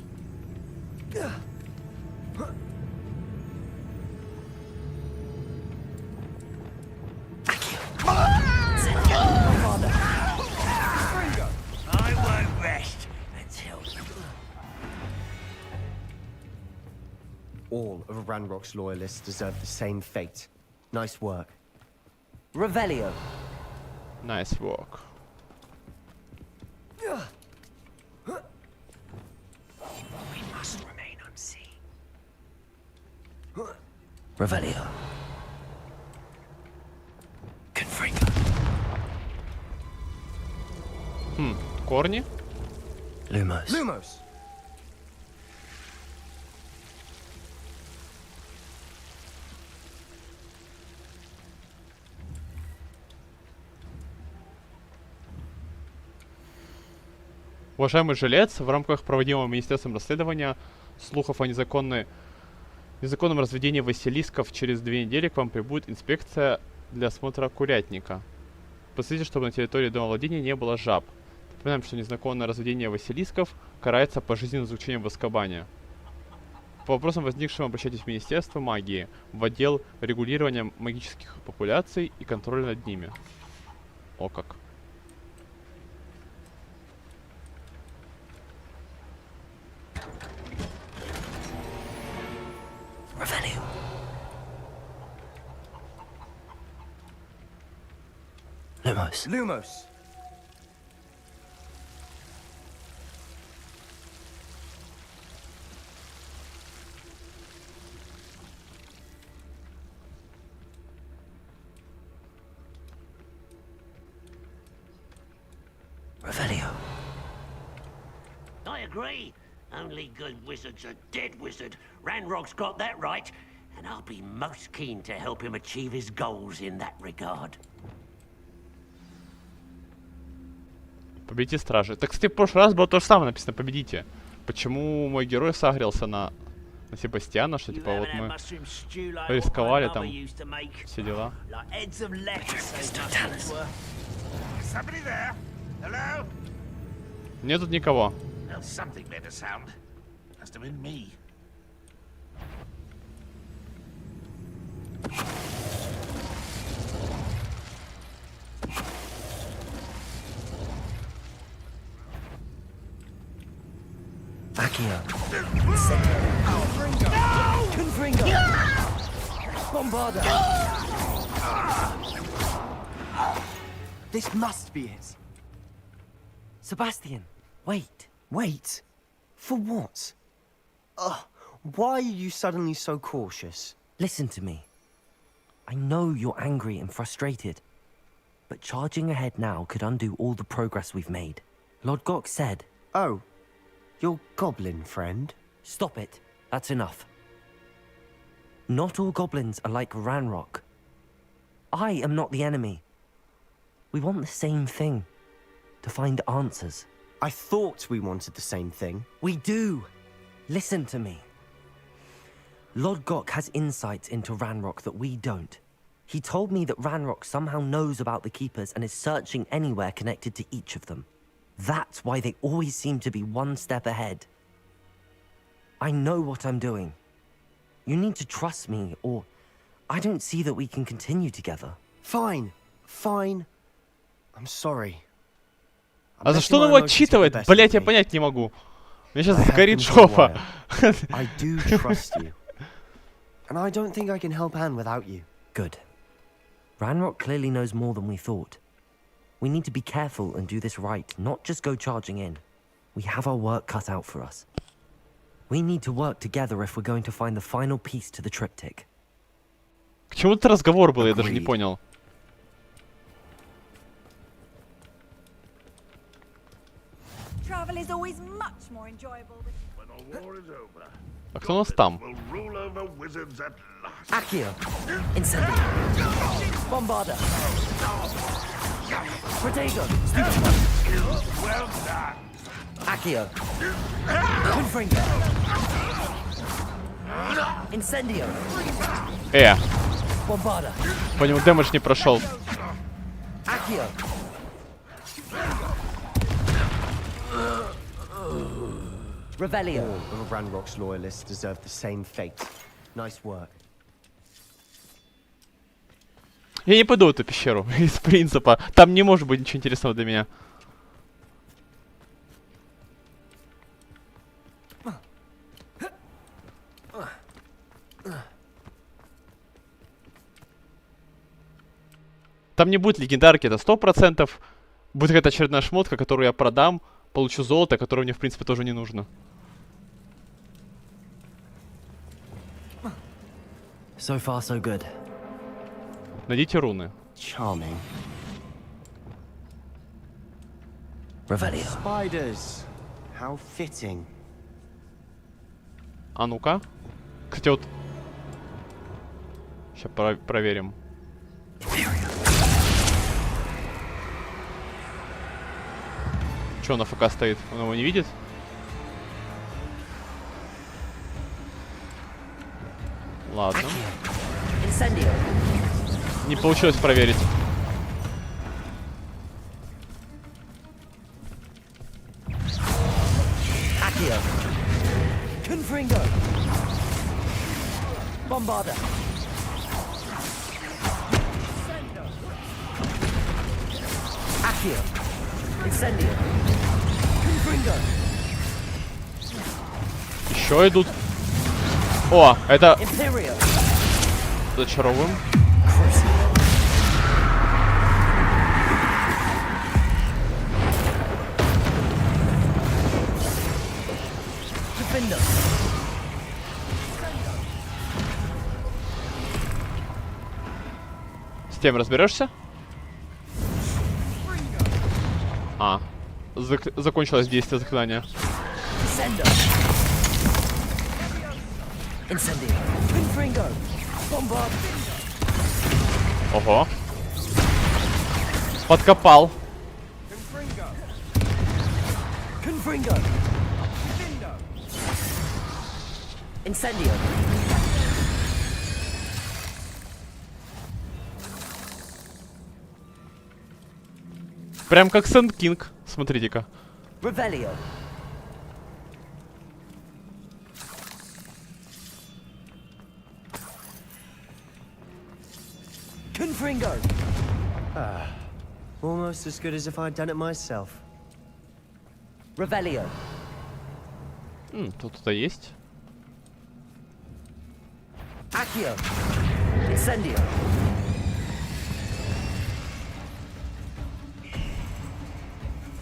I won't rest until
All of Ranrock's loyalists deserve the same fate. Nice work.
Revelio.
Nice work.
we must remain unseen.
Revelio. Confringo.
Корни?
Lumos.
Lumos!
Уважаемый жилец, в рамках проводимого Министерством расследования слухов о незаконном разведении василисков через 2 недели к вам прибудет инспекция для осмотра курятника. Посмотрите, чтобы на территории домовладения не было жаб. Напоминаем, что незаконное разведение василисков карается пожизненным заключением в Азкабане. По вопросам, возникшим, обращайтесь в Министерство магии, в отдел регулирования магических популяций и контроля над ними. О как.
Lumos.
Lumos.
Revelio.
I agree. Only good wizards are dead wizard. Ranrock's got that right, and I'll be most keen to help him achieve his goals in that regard.
Победите стражи. Так, кстати, в прошлый раз было то же самое написано, победите. Почему мой герой сагрился на Себастьяна, что типа вот мы рисковали там, все дела. Нет тут никого.
Accio. Confringo. Bombarda. This must be it. Sebastian, wait.
Wait? For what? Why are you suddenly so cautious?
Listen to me. I know you're angry and frustrated, but charging ahead now could undo all the progress we've made. Lord Gok said...
Oh, your goblin friend?
Stop it. That's enough. Not all goblins are like Ranrock. I am not the enemy. We want the same thing. To find answers.
I thought we wanted the same thing.
We do. Listen to me. Lord Gok has insights into Ranrock that we don't. He told me that Ranrock somehow knows about the Keepers and is searching anywhere connected to each of them. That's why they always seem to be one step ahead. I know what I'm doing. You need to trust me, or I don't see that we can continue together.
Fine. I'm sorry.
А за что он его отчитывает? Блять, я понять не могу. Мне сейчас сгорит жопа.
I do trust you. And I don't think I can help Anne without you.
Good. Ranrock clearly knows more than we thought. We need to be careful and do this right, not just go charging in. We have our work cut out for us. We need to work together if we're going to find the final piece to the triptych.
К чему этот разговор был, я даже не понял.
Travel is always much more enjoyable with...
А кто у нас там?
Accio. Incendio. Bombarda. Protego.
Well done.
Accio. Confringo. Incendio. Bombarda.
По нему дэмэдж не прошел.
Accio. Revelio.
All of Ranrock's loyalists deserve the same fate. Nice work.
Я не пойду в эту пещеру из принципа. Там не может быть ничего интересного для меня. Там не будет легендарки, это 100%. Будет какая-то очередная шмотка, которую я продам, получу золото, которое мне в принципе тоже не нужно.
So far, so good.
Найдите руны.
Charming.
Revelio.
Spiders. How fitting.
А ну-ка. Кстати, вот... Сейчас проверим. Че он на ФК стоит? Он его не видит? Ладно. Не получилось проверить.
Bombarder. Accio. Incendio. Confringo.
Еще идут. О, это...
Imperio.
Зачаровываем.
Defender.
С тем разберешься? А, закончилось действие заклинания. Ого. Подкопал.
Incendio.
Прям как Сэнд Кинг. Смотрите-ка.
Revelio. Confringo.
Ah, almost as good as if I'd done it myself.
Revelio.
Тут-то есть.
Accio. Incendio.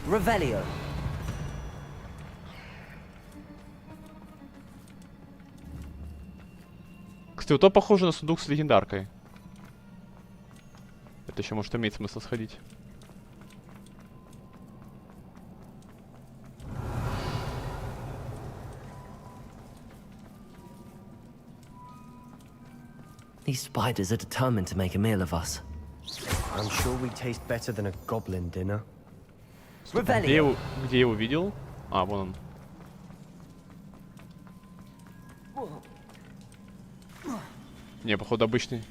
Revelio.
Кстати, вот то похоже на сундук с легендаркой. Это еще может иметь смысл сходить.
These spiders are determined to make a meal of us.
I'm sure we taste better than a goblin dinner.
Где я его видел? А, вон он. Не, походу обычный.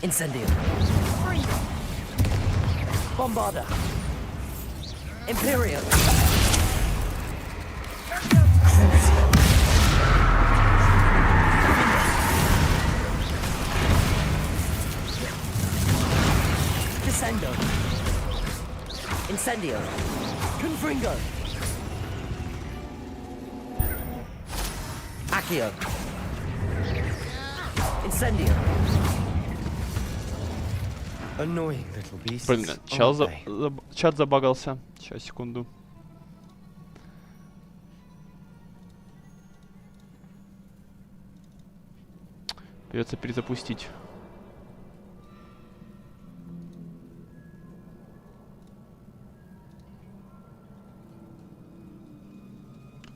Incendio. Bombarder. Imperio. Descendo. Incendio. Confringo. Accio. Incendio.
Annoying little beasts.
Блин, чат забагался. Сейчас, секунду. Придется перезапустить.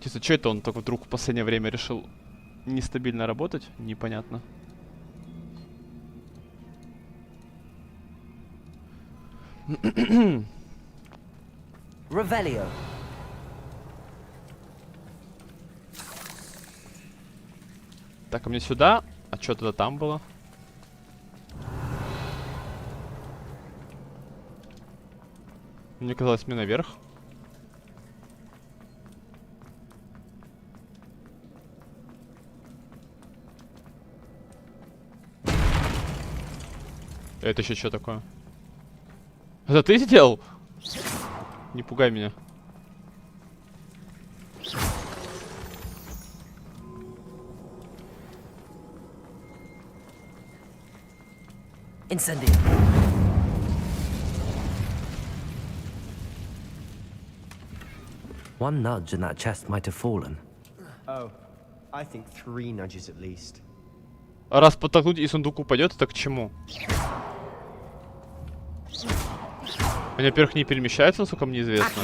Честно, что это он так вдруг в последнее время решил нестабильно работать? Непонятно.
Revelio.
Так, а мне сюда? А что тогда там было? Мне казалось, мне наверх. Это еще что такое? Это ты сделал? Не пугай меня.
Incendio. One nudge and that chest might have fallen.
Oh, I think 3 nudges at least.
Раз подтолкнуть и сундук упадет, это к чему? Они, во-первых, не перемещаются, насколько мне известно.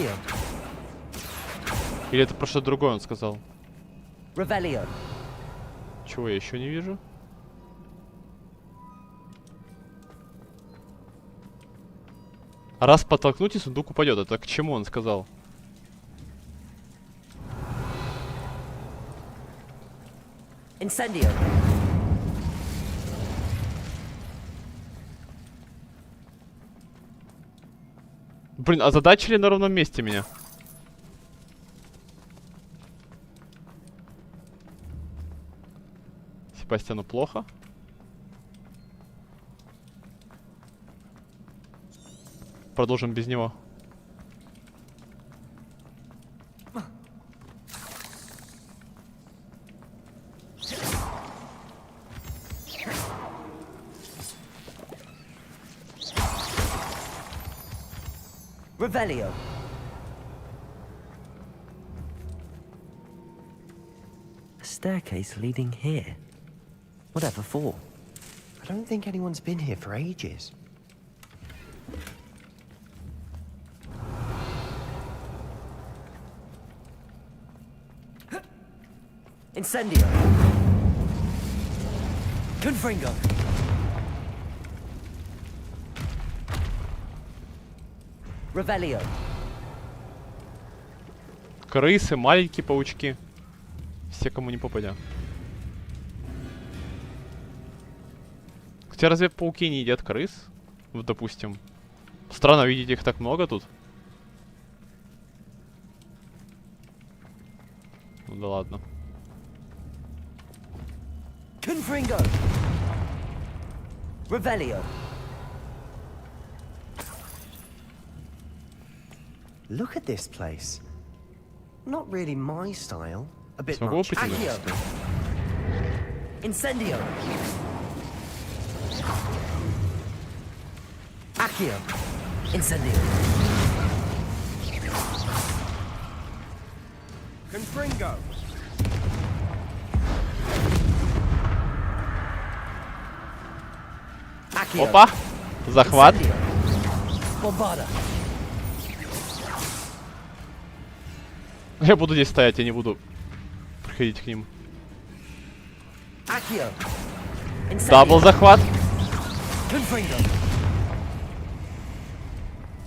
Или это про что-то другое он сказал?
Revelio.
Чего я еще не вижу? Раз подтолкнуть и сундук упадет, это к чему он сказал?
Incendio.
Блин, озадачили на ровном месте меня. Себастьяну плохо. Продолжим без него.
Revelio. A staircase leading here. Whatever for?
I don't think anyone's been here for ages.
Incendio. Confringo. Revelio.
Крысы, маленькие паучки. Все, кому не попадя. Хотя разве пауки не едят крыс? Вот, допустим. Странно видеть их так много тут. Ну да ладно.
Confringo. Revelio.
Look at this place. Not really my style. A bit
Смогу
much.
потянуть?
Incendio. Accio. Incendio.
Confringo.
Accio.
Опа! Захват.
Bombarda.
Я буду здесь стоять, я не буду приходить к ним.
Accio.
Дабл захват.
Confringo.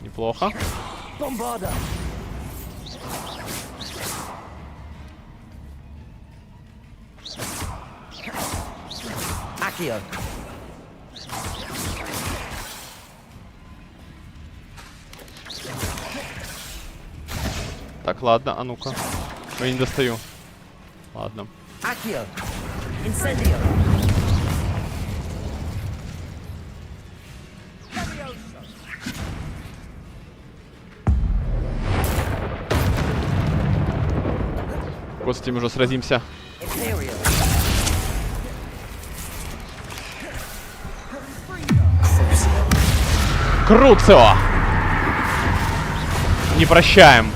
Неплохо.
Bombarda. Accio.
Так, ладно, а ну-ка. Я не достаю. Ладно.
Accio. Incendio.
Вот с этим уже сразимся.
Imperio.
Круцио! Не прощаем.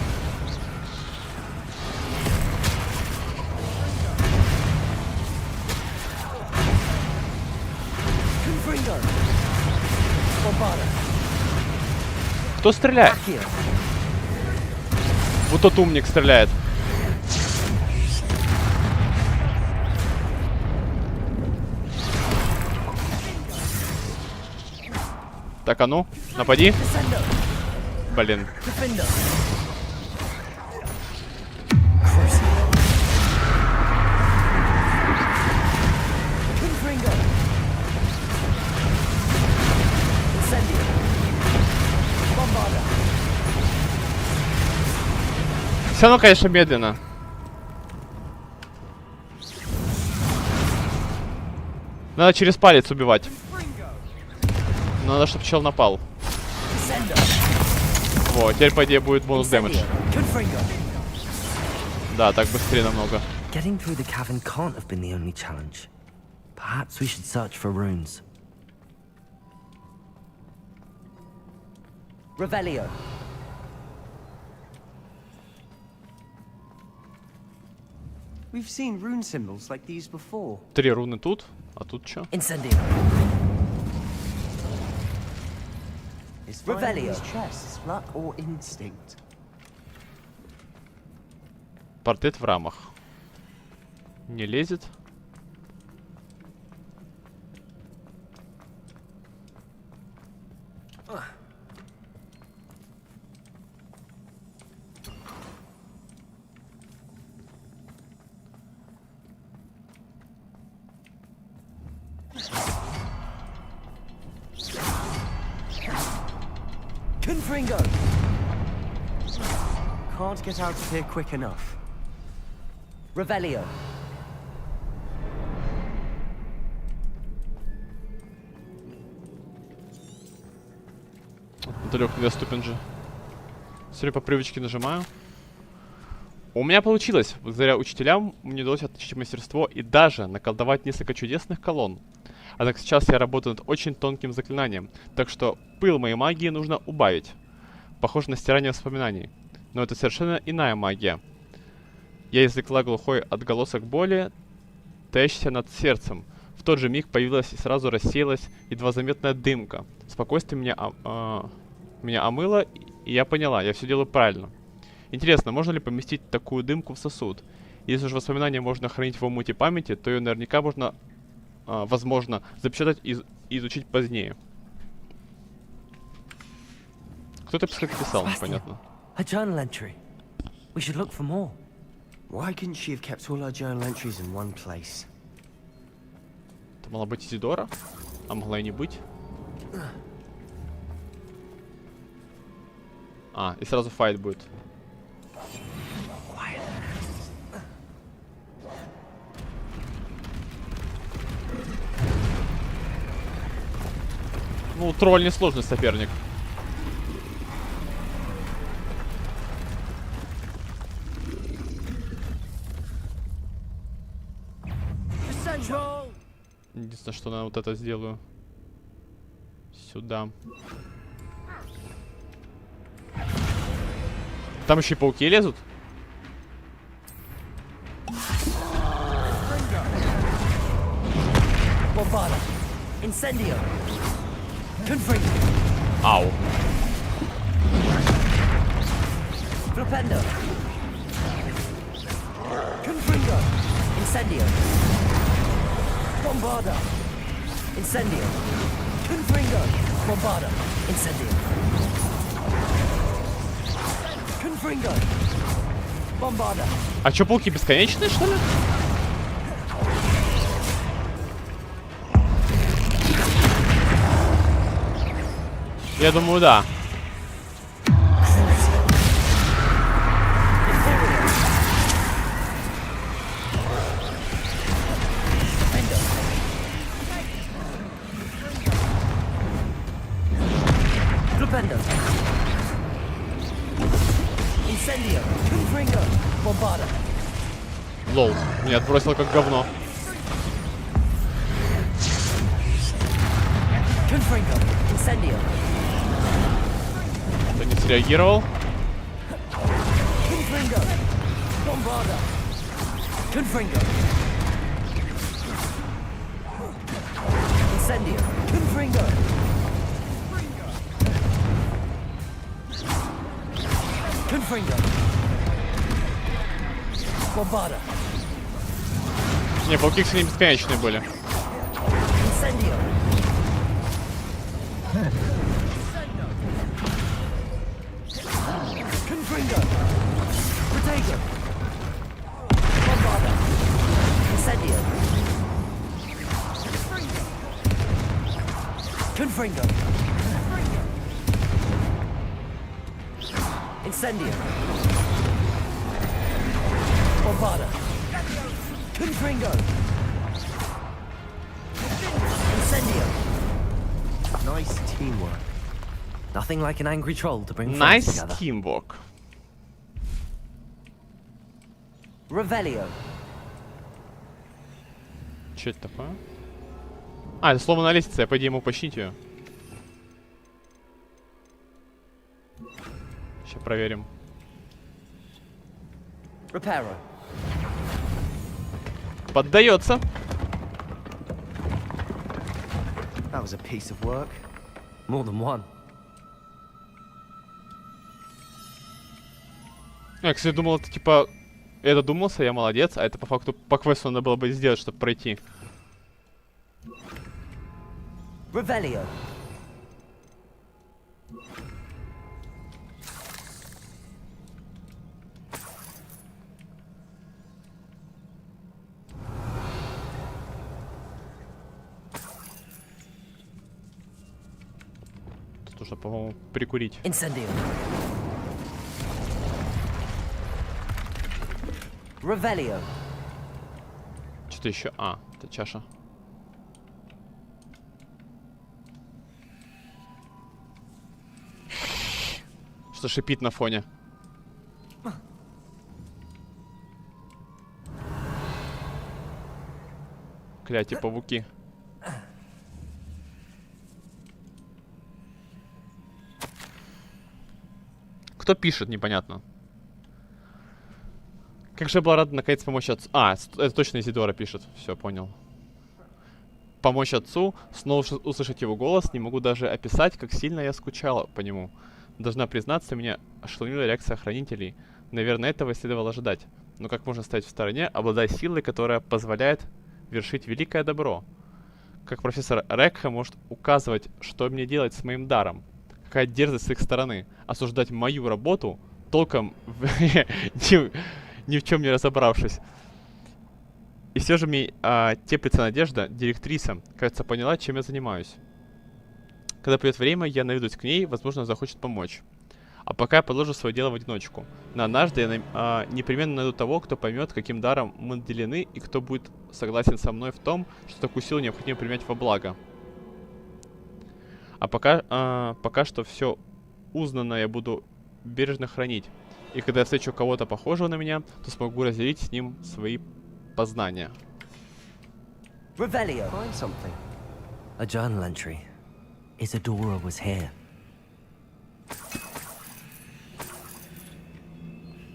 Confringo. Bombarda.
Кто стреляет?
Accio.
Вот тот умник стреляет. Так, а ну, напади. Блин.
Defendo. Confringo. Incendio. Bombarda.
Все равно, конечно, медленно. Надо через палец убивать. Надо, чтобы чел напал. Вот, теперь, по идее, будет бонус дэмэдж. Да, так быстрее намного.
Getting through the cavern can't have been the only challenge. Perhaps we should search for runes. Revelio.
We've seen rune symbols like these before.
3 руны тут, а тут чё?
Incendio.
Is finding
Revelio.
these chests luck or instinct?
Портрет в рамах. Не лезет.
Confringo.
can't get out of here quick enough. Revelio.
Далек недоступен же. Смотри, по привычке нажимаю. У меня получилось. Благодаря учителям мне удалось отточить мастерство и даже наколдовать несколько чудесных колонн. Однако сейчас я работаю над очень тонким заклинанием, так что пыл моей магии нужно убавить. Похоже на стирание воспоминаний. Но это совершенно иная магия. Я извлекла глухой отголосок боли, таящийся над сердцем. В тот же миг появилась и сразу рассеялась едва заметная дымка. Спокойствие меня омыло, и я поняла, я все делаю правильно. Интересно, можно ли поместить такую дымку в сосуд? Если же воспоминания можно хранить в омуте памяти, то ее наверняка можно, возможно, запечатать и изучить позднее. Кто-то писал, понятно.
A journal entry. We should look for more.
Why couldn't she have kept all our journal entries in one place?
Это могла быть Изидора, а могла и не быть. А, и сразу файт будет. Ну, тролль несложный соперник. Единственное, что я вот это сделаю. Сюда. Там еще и пауки лезут. Ау.
Bombarda. Incendio. Confringo. Bombarda. Incendio. Confringo. Bombarda.
А чё, пауки бесконечные, что ли? Я думаю, да. Лол, меня отбросило как говно. Ты не среагировал? Не, пауки, кстати, бесконечные были.
Confringo. Incendio. Bombarda. Confringo. Incendio.
Nice teamwork. Nothing like an angry troll to bring friends
Nice
together.
teamwork.
Revelio.
Что это такое? А, это слово на лестнице, я по идее ему починить ее. Сейчас проверим.
Reparo.
Поддается.
That was a piece of work.
More than one.
Я, кстати, думал, это типа... Я додумался, я молодец, а это по факту по квесту надо было бы сделать, чтобы пройти.
Revelio.
Тут нужно, по-моему, прикурить.
Incendio.
Что-то еще. А, это чаша. Что шипит на фоне. Кляти пауки. Кто пишет, непонятно. Как же я была рада наконец помочь отцу. А, это точно Изидора пишет. Все, понял. Помочь отцу, снова услышать его голос. Не могу даже описать, как сильно я скучала по нему. Должна признаться, меня ошеломила реакция хранителей. Наверное, этого следовало ожидать. Но как можно стоять в стороне, обладая силой, которая позволяет вершить великое добро? Как профессор Рекха может указывать, что мне делать с моим даром? Какая дерзость с их стороны. Осуждать мою работу, толком ни в чем не разобравшись. И все же мне теплится надежда, директриса, кажется, поняла, чем я занимаюсь. Когда придет время, я наведусь к ней, возможно, захочет помочь. А пока я продолжу свое дело в одиночку. Но однажды я непременно найду того, кто поймет, каким даром мы наделены, и кто будет согласен со мной в том, что такую силу необходимо применять во благо. А пока что все узнанное я буду бережно хранить. И когда я встречу кого-то похожего на меня, то смогу разделить с ним свои познания.
A journal entry. Isadora was here.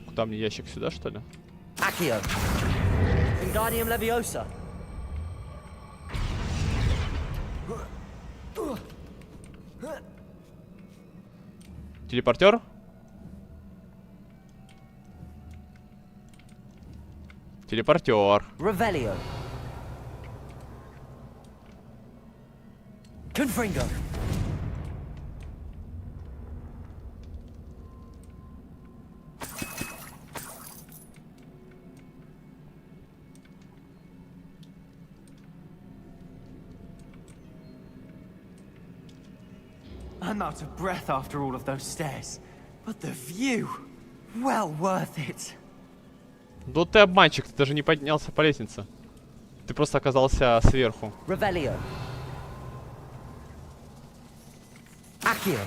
Куда мне ящик? Сюда, что ли?
Accio. Wingardium Leviosa.
Телепортер? Телепортер.
Revelio. Confringo.
I'm out of breath after all of those stairs. But the view, well worth it.
Да ты обманщик, ты даже не поднялся по лестнице. Ты просто оказался сверху.
Revelio. Accio.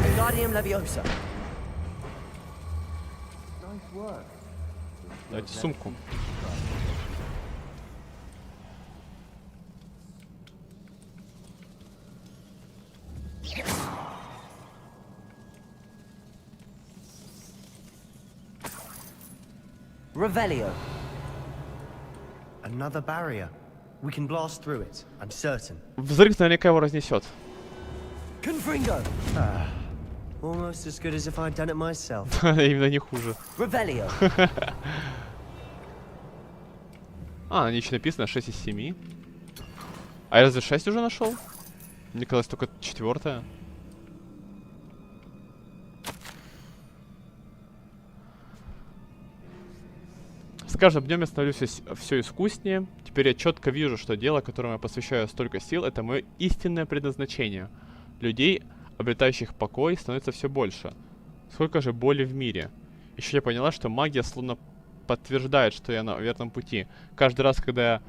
Wingardium Leviosa.
Nice work.
Дайте сумку.
Revelio. Another barrier. We can blast through it, I'm certain.
Взрыв наверняка его разнесет.
Confringo. Almost as good as if I'd done it myself.
Именно не хуже.
Revelio.
А, на ней еще написано 6 из 7. А я разве 6 уже нашел? Мне казалось, только 4-я. С каждым днем я становлюсь все искуснее. Теперь я четко вижу, что дело, которому я посвящаю столько сил, это мое истинное предназначение. Людей, обретающих покой, становится все больше. Сколько же боли в мире. Еще я поняла, что магия словно подтверждает, что я на верном пути. Каждый раз, когда я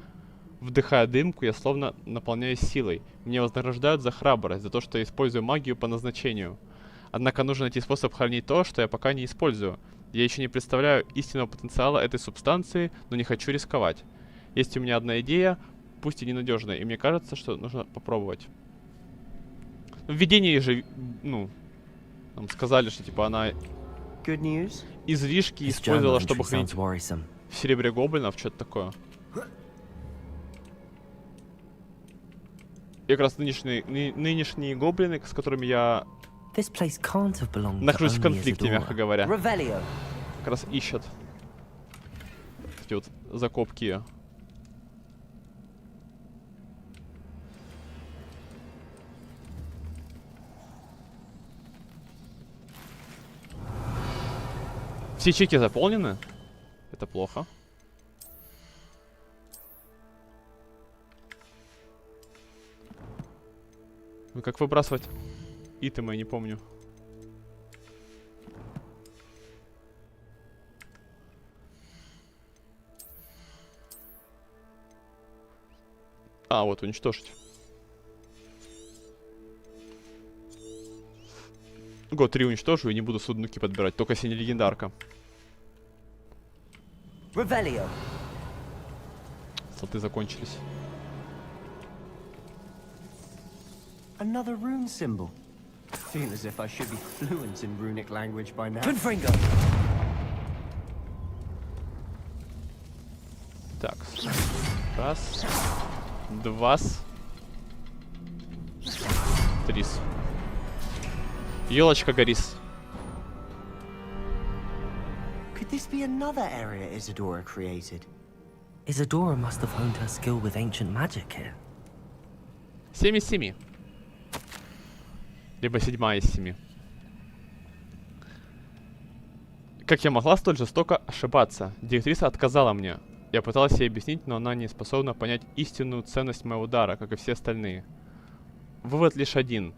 вдыхаю дымку, я словно наполняюсь силой. Меня вознаграждают за храбрость, за то, что я использую магию по назначению. Однако нужно найти способ хранить то, что я пока не использую. Я еще не представляю истинного потенциала этой субстанции, но не хочу рисковать. Есть у меня одна идея, пусть и ненадежная, и мне кажется, что нужно попробовать. В видении же, ну, нам сказали, что типа она излишки использовала, чтобы хранить в серебре гоблинов, что-то такое. И как раз нынешние гоблины, с которыми я нахожусь в конфликте, мягко говоря. Как раз ищут эти вот закопки. Все чеки заполнены. Это плохо. Ну как выбрасывать итемы, я не помню. А, вот, уничтожить. Год 3 уничтожу и не буду сундуки подбирать. Только если не легендарка.
Revelio.
Слоты закончились.
Another rune symbol. Feel as if I should be fluent in runic language by now.
Confringo.
Так. Раз. Два. Трис. Елочка горис.
Could this be another area Isadora created?
Isadora must have honed her skill with ancient magic here.
7 из 7. Либо 7 из 7. Как я могла столь жестоко ошибаться? Директриса отказала мне. Я пыталась ей объяснить, но она не способна понять истинную ценность моего дара, как и все остальные. Вывод лишь один.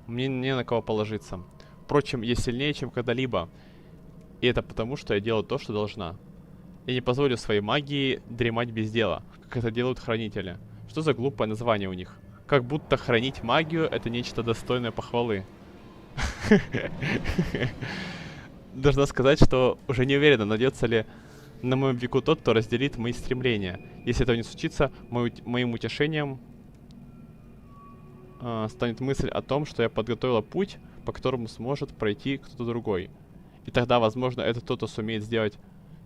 Мне не на кого положиться. Впрочем, я сильнее, чем когда-либо. И это потому, что я делаю то, что должна. Я не позволю своей магии дремать без дела, как это делают хранители. Что за глупое название у них? Как будто хранить магию — это нечто достойное похвалы. Должна сказать, что уже не уверена, найдется ли на моем веку тот, кто разделит мои стремления. Если этого не случится, моим утешением станет мысль о том, что я подготовила путь, по которому сможет пройти кто-то другой. И тогда, возможно, этот кто-то сумеет сделать,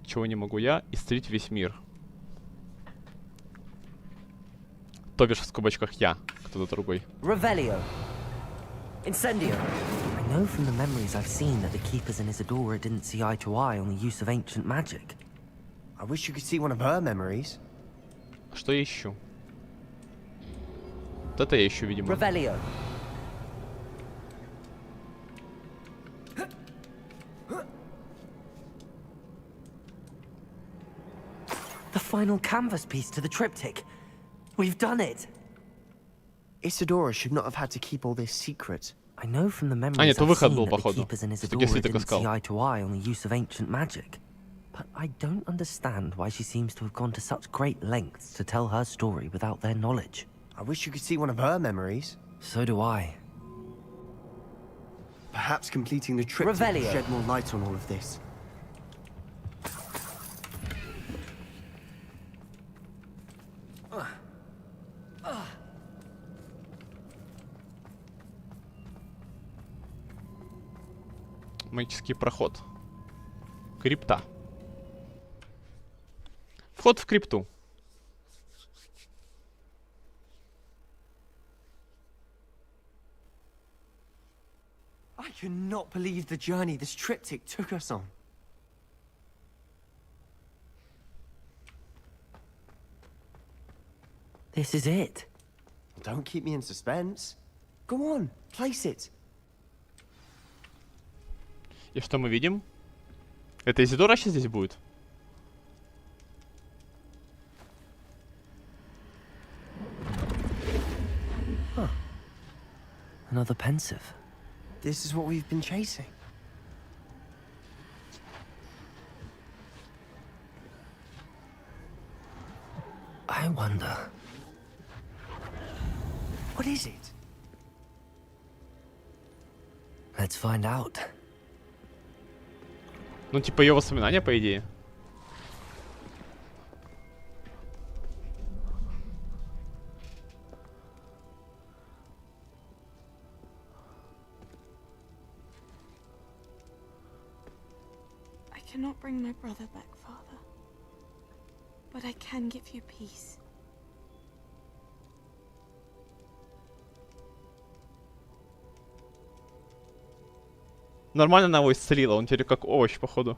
чего не могу я, исцелить весь мир. То бишь в скобочках я, кто-то другой.
Revelio. Incendio. I know from the memories I've seen that the keepers in Isadora didn't see eye to eye on the use of ancient magic.
I wish you could see one of her memories.
Что я ищу? Вот это я ищу, видимо.
Revelio. The final canvas piece to the triptych. We've done it.
Isadora should not have had to keep all this secret.
I know from the
А,
memories
нет,
I've
выход
seen
был,
that the
походу.
keepers in
Если
Isadora
ты
didn't
сказал.
see eye to eye on the use of ancient magic. But I don't understand why she seems to have gone to such great lengths to tell her story without their knowledge.
I wish you could see one of her memories.
So do I.
Perhaps completing the trip will
Revelio.
shed more light on all of this.
Магический проход. Крипта. Вход в крипту.
I cannot believe the journey this triptych took us on.
This is it.
Don't keep me in suspense. Go on, place it.
И что мы видим? Это Изидора сейчас здесь будет?
Huh. Another pensive.
This is what we've been chasing.
I wonder.
What is it?
Let's find out.
Ну, типа ее воспоминания, по идее.
I cannot bring my brother back, Father. But I can give you peace.
Нормально она его исцелила, он теперь как овощ, походу.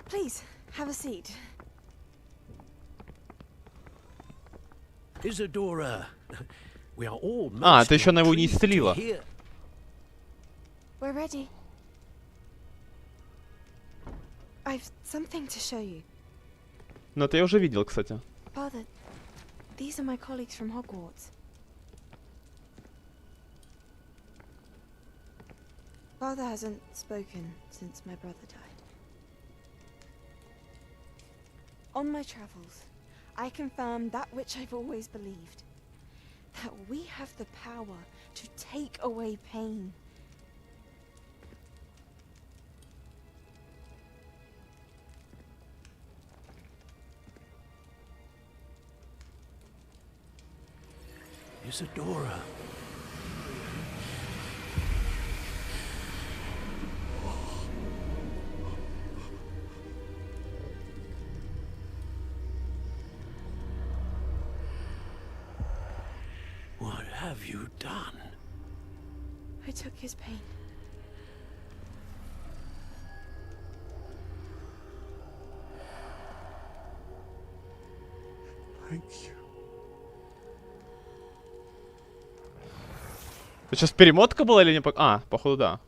Please, have a seat.
Isadora, we are all
А, это еще она его не исцелила.
We're ready. I've something to show you.
Ну, это я уже видел, кстати.
Father, these are my colleagues from Hogwarts. Father hasn't spoken since my brother died. On my travels, I confirmed that which I've always believed. That we have the power to take away pain.
Isadora. What have you done?
I took his pain.
Thank you.
Это сейчас перемотка была или не? А, походу да.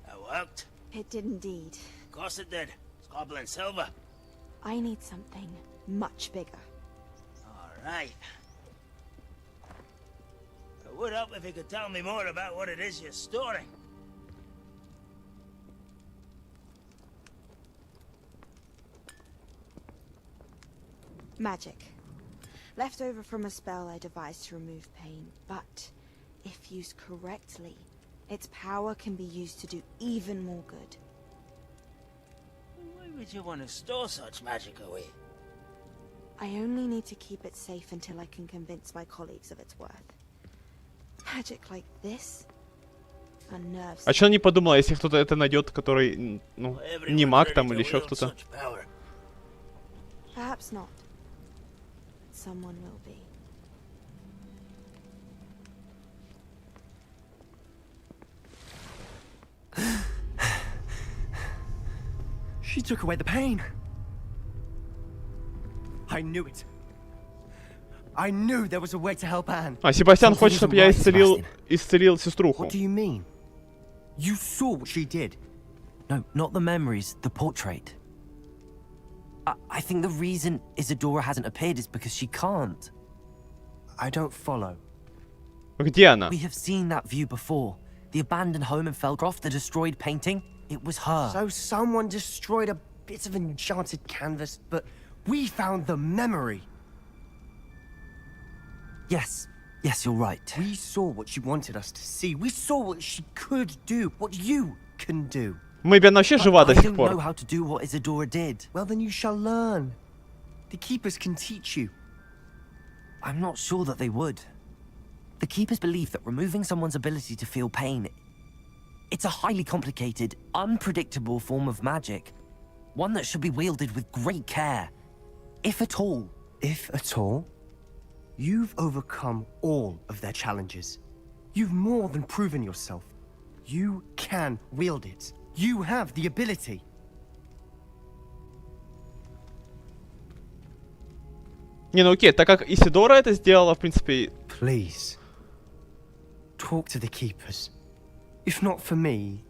That worked.
It did indeed.
Of course it did. It's goblin silver.
I need something much bigger.
All right. I would help if you could tell me more about what it is you're storing.
Magic. Left over from a spell I devised to remove pain, but if used correctly, its power can be used to do even more good.
Why would you want to store such magic away?
I only need to keep it safe until I can convince my colleagues of its worth. Magic like this are nerves.
А что не подумала, если кто-то это найдет, который, ну, не маг там или еще кто-то?
Perhaps not. Someone will be.
She took away the pain. I knew it. I knew there was a way to help Anne.
А, Себастьян хочет, чтобы я исцелил сеструху.
What do you mean? You saw what she did.
No, not the memories, the portrait. I think the reason Isadora hasn't appeared is because she can't.
I don't follow.
Где она?
We have seen that view before. The abandoned home in Feldcroft, the destroyed painting. It was her.
So someone destroyed a bit of enchanted canvas, but we found the memory.
Yes, you're right.
We saw what she wanted us to see. We saw what she could do, what you can do.
Maybe она вообще жива до сих пор.
I don't know how to do what Isadora did.
Well, then you shall learn. The Keepers can teach you.
I'm not sure that they would. The Keepers believe that removing someone's ability to feel pain, it's a highly complicated, unpredictable form of magic. One that should be wielded with great care. If at all.
If at all? You've overcome all of their challenges. You've more than proven yourself. You can wield it. You have the ability.
Не, ну окей, так как Исидора это сделала, в принципе...
Please. Talk to the Keepers. If not for me,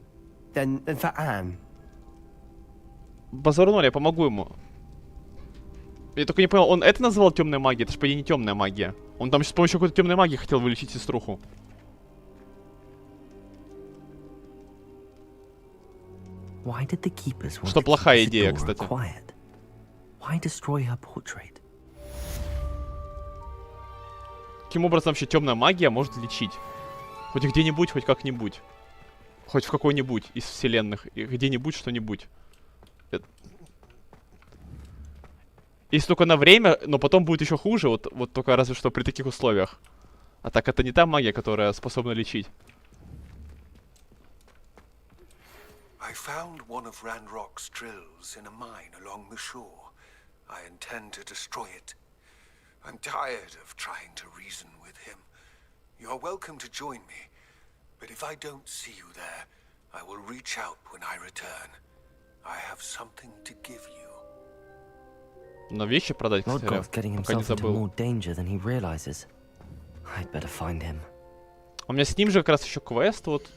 then for Anne.
Базарнули, я помогу ему. Я только не понял, он это называл темной магией? Это же, по идее, не темная магия. Он там с помощью какой-то темной магии хотел вылечить сеструху.
Why did the Keepers want
Что
to
плохая
keep
идея,
Isadora
кстати.
quiet? Why destroy her portrait?
Каким образом вообще темная магия может лечить? Хоть где-нибудь, хоть как-нибудь. Хоть в какой-нибудь из вселенных. И где-нибудь что-нибудь. Если только на время, но потом будет еще хуже. Вот только разве что при таких условиях. А так это не та магия, которая способна лечить.
I found one of Ranrock's drills in a mine along the shore. I intend to destroy it. I'm tired of trying to reason with him. You're welcome to join me, but if I don't see you there, I will reach out when I return. I have something to give you.
Но вещи продать, кстати,
Lodgoth getting
пока не
himself into
забыл.
more danger than he realizes. I'd better find him.
У меня с ним же как раз еще квест вот.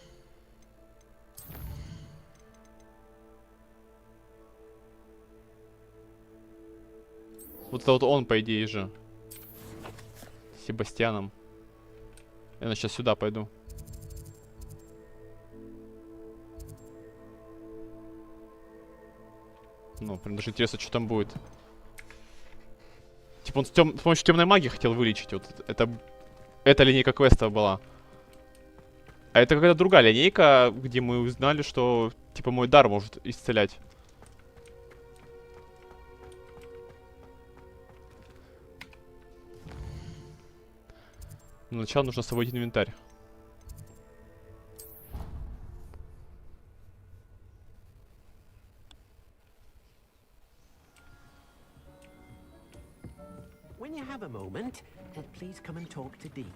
Вот это вот он, по идее же. С Себастьяном. Я сейчас сюда пойду. Ну, прям даже интересно, что там будет. Типа он с помощью темной магии хотел вылечить. Вот эта линейка квеста была. А это какая-то другая линейка, где мы узнали, что типа мой дар может исцелять. Но сначала нужно освободить инвентарь.
When you have a moment, please come and talk to Deke.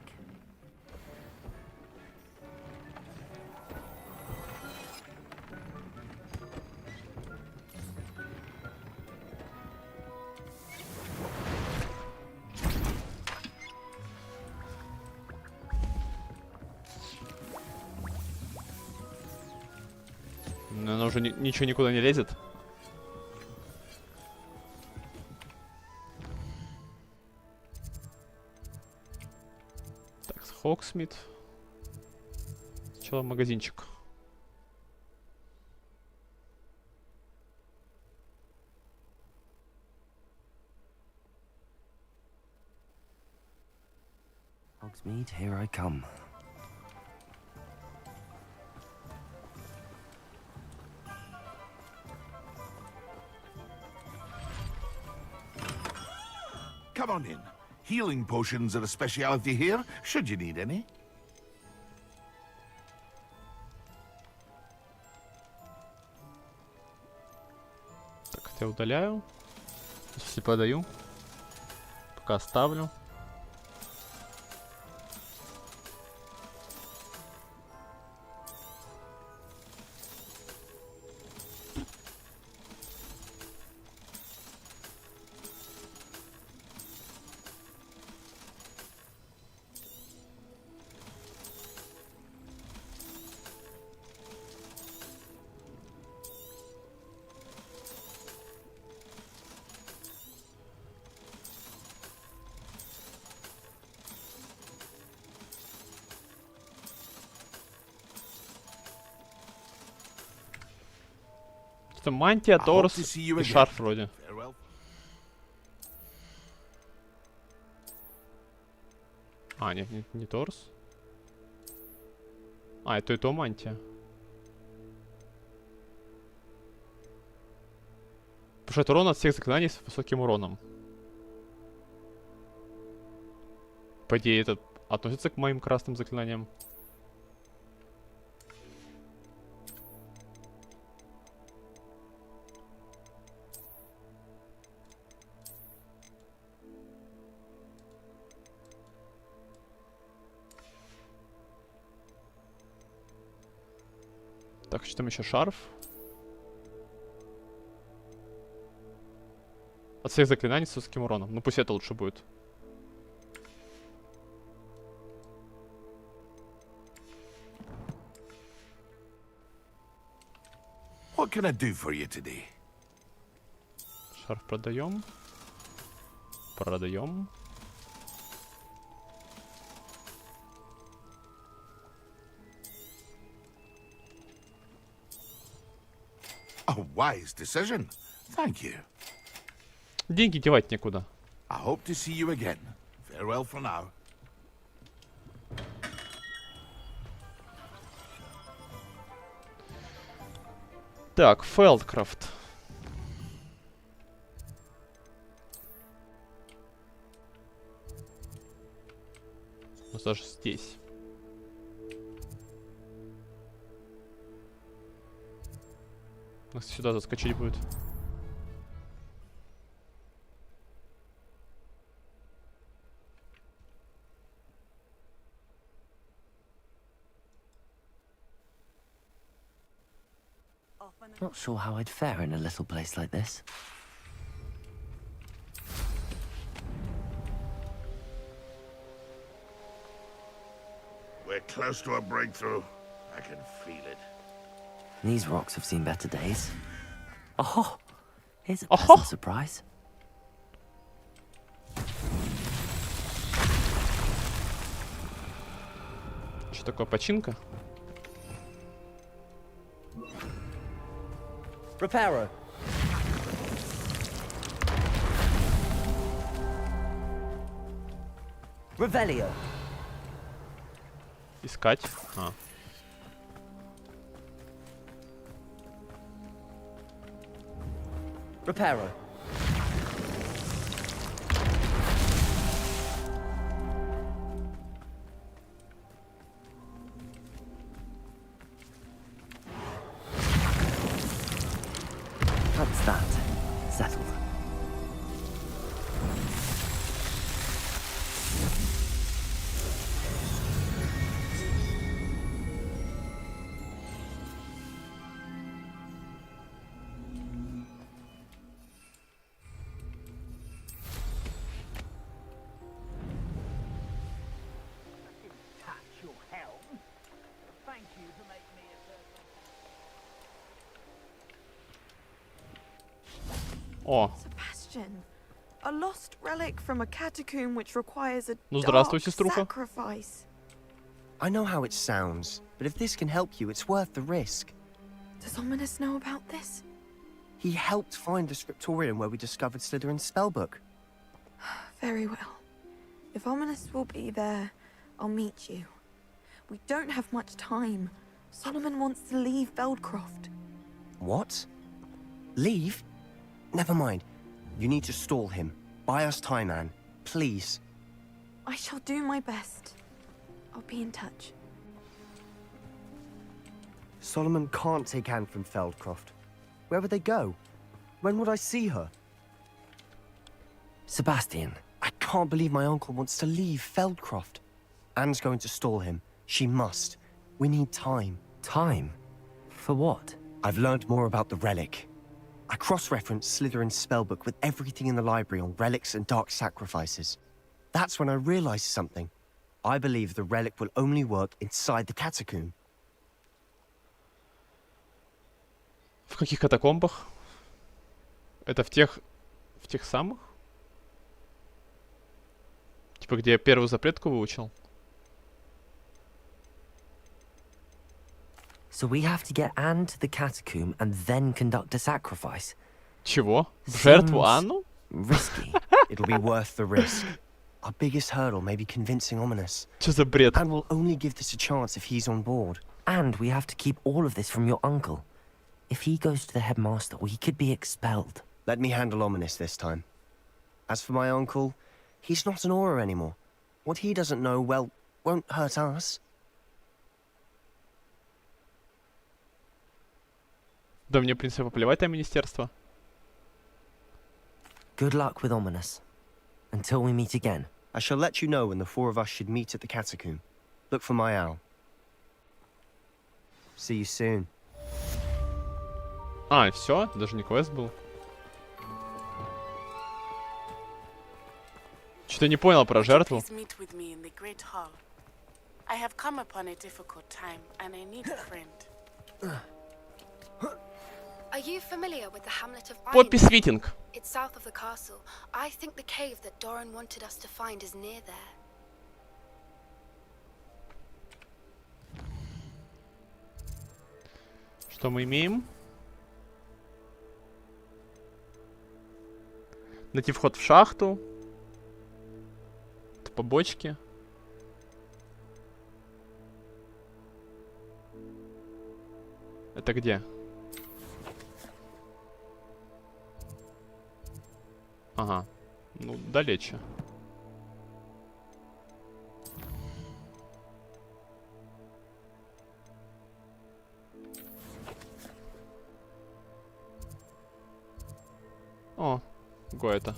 Но она уже ничего никуда не лезет. Так, Хоксмит. Сначала магазинчик.
Hogsmeade, here I come.
Come on in. Healing potions are a speciality here, should you need any.
Так, это я удаляю. Если подаю. Пока оставлю. Это мантия, торс и шарф вроде. А, нет, не торс. А, это и то мантия. Повышает урон от всех заклинаний с высоким уроном. По идее, это относится к моим красным заклинаниям. Так, что там еще? Шарф. От всех заклинаний с высоким уроном. Ну пусть это лучше будет.
What can I do for you today?
Шарф продаем. Продаем.
A wise decision. Thank you.
Деньги девать некуда.
I hope to see you again. Farewell for now.
Так, Фелдкрафт. У нас даже здесь. Нас сюда заскочить будет.
Not sure how I'd fare in a little place like this.
We're close to a breakthrough. I can feel it.
These rocks have seen better days. Oh, here's a pleasant surprise.
Что такое починка?
Reparo.
Revelio.
Искать. А.
Reparo. That's that. Settled.
О.
Sebastian, a lost relic from a catacomb which requires a
Ну здравствуй,
dark
сеструха.
sacrifice.
I know how it sounds, but if this can help you, it's worth the risk.
Does Ominous know about this?
He helped find the scriptorium where we discovered Slytherin's spellbook.
Very well. If Ominous will be there, I'll meet you. We don't have much time. Solomon wants to leave Feldcroft.
What? Leave? Never mind. You need to stall him. Buy us time, Anne. Please.
I shall do my best. I'll be in touch.
Solomon can't take Anne from Feldcroft. Where would they go? When would I see her?
Sebastian.
I can't believe my uncle wants to leave Feldcroft. Anne's going to stall him. She must. We need time.
Time? For what?
I've learned more about the relic. I cross-referenced Slytherin's spellbook with everything in the library on relics and dark sacrifices. That's when I realized something. I believe the relic will only work inside the catacomb.
В каких катакомбах? Это в тех самых? Типа где я первую запретку выучил?
So we have to get Anne to the catacomb and then conduct a sacrifice.
Чего? В жертву Анну?
Risky.
It'll be worth the risk. Our biggest hurdle may be convincing Ominous.
Что за бред?
And we'll only give this a chance if he's on board.
And we have to keep all of this from your uncle. If he goes to the headmaster, he could be expelled.
Let me handle Ominous this time. As for my uncle, he's not an Auror anymore. What he doesn't know, well, won't hurt us.
Да мне, в принципе, поплевать на министерство.
Good luck with Ominous. Until we meet again.
I shall let you know when the four of us should meet at the catacomb. Look for my owl. See you soon.
А, и все? Даже не квест был. Что-то не понял про жертву.
Please meet with me in the great hall. I have come upon a difficult time, and I need a friend.
Are you familiar with the hamlet of
Подпись Витинг.
It's south of the castle. I think the cave that Doran wanted us to find is near there.
Что мы имеем? Найти вход в шахту. Это побочки. Это где? Ага. Ну, далече. О, Гоэта.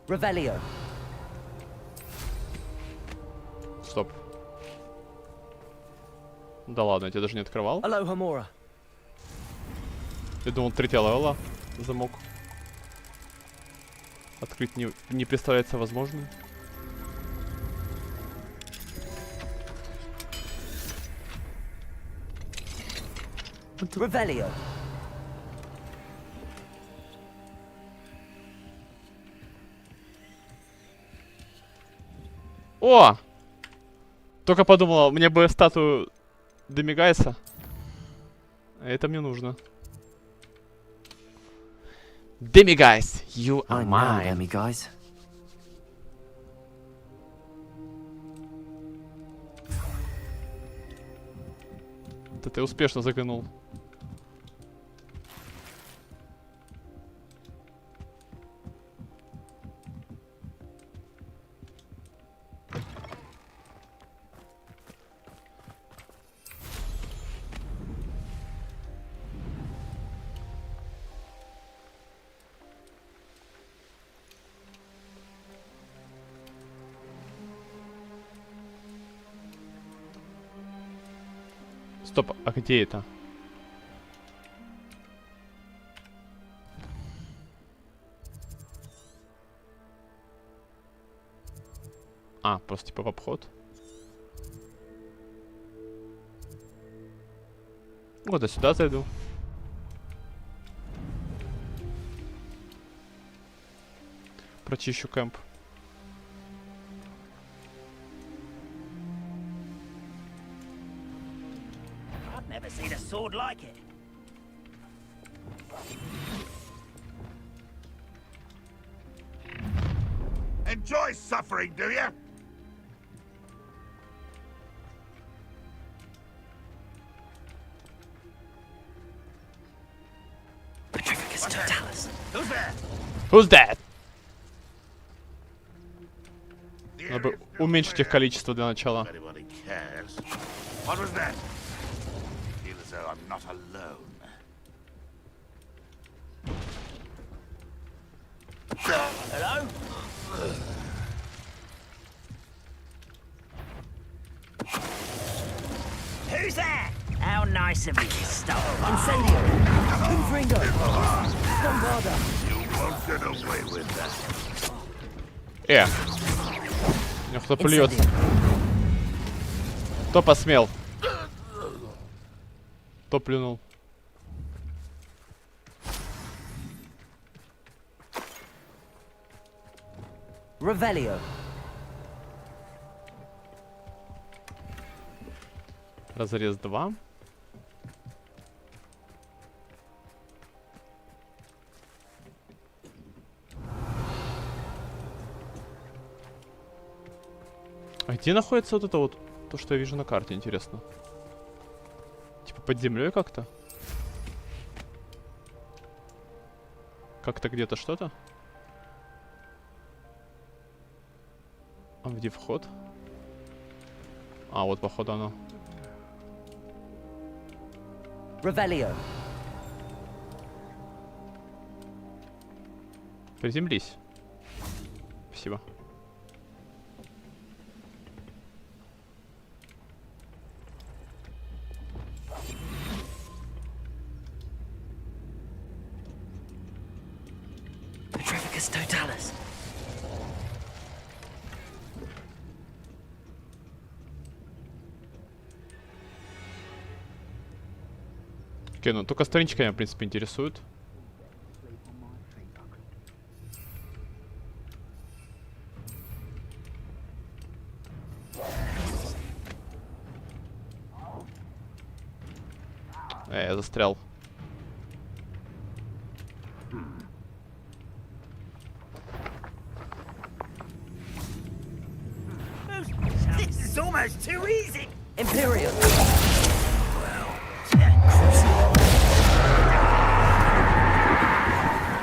Revelio.
Стоп. Да ладно, я тебя даже не открывал.
Aloha Mora.
Я думал, 3 левела замок. Открыть не представляется возможным.
Revelio.
О! Только подумала, мне бы статую Демигайса. А это мне нужно. Demiguise, you are mine.
Demiguise.
Да ты успешно заглянул. Стоп, а где это? А, просто типа в обход. Вот, я сюда зайду. Прочищу кэмп.
Never seen a sword like it.
Enjoy suffering, do you?
Who's there?
Who's that? Надо бы уменьшить их количество для начала.
What was that? I feel as though I'm not alone.
Hello? Who's that? How nice of you to stop by.
Incendio. Confringo. Bombarda.
You won't get away with that.
Меня кто плюет. Кто посмел? Кто плюнул?
Revelio.
Разрез 2. А где находится вот это вот, то, что я вижу на карте, интересно? Типа под землей как-то? Как-то где-то что-то? А где вход? А, вот походу оно.
Revelio.
Приземлись. Спасибо.
Petrificus totalis.
Окей, ну только страничка меня, в принципе, интересует. Я застрял.
This is almost too easy.
Imperial.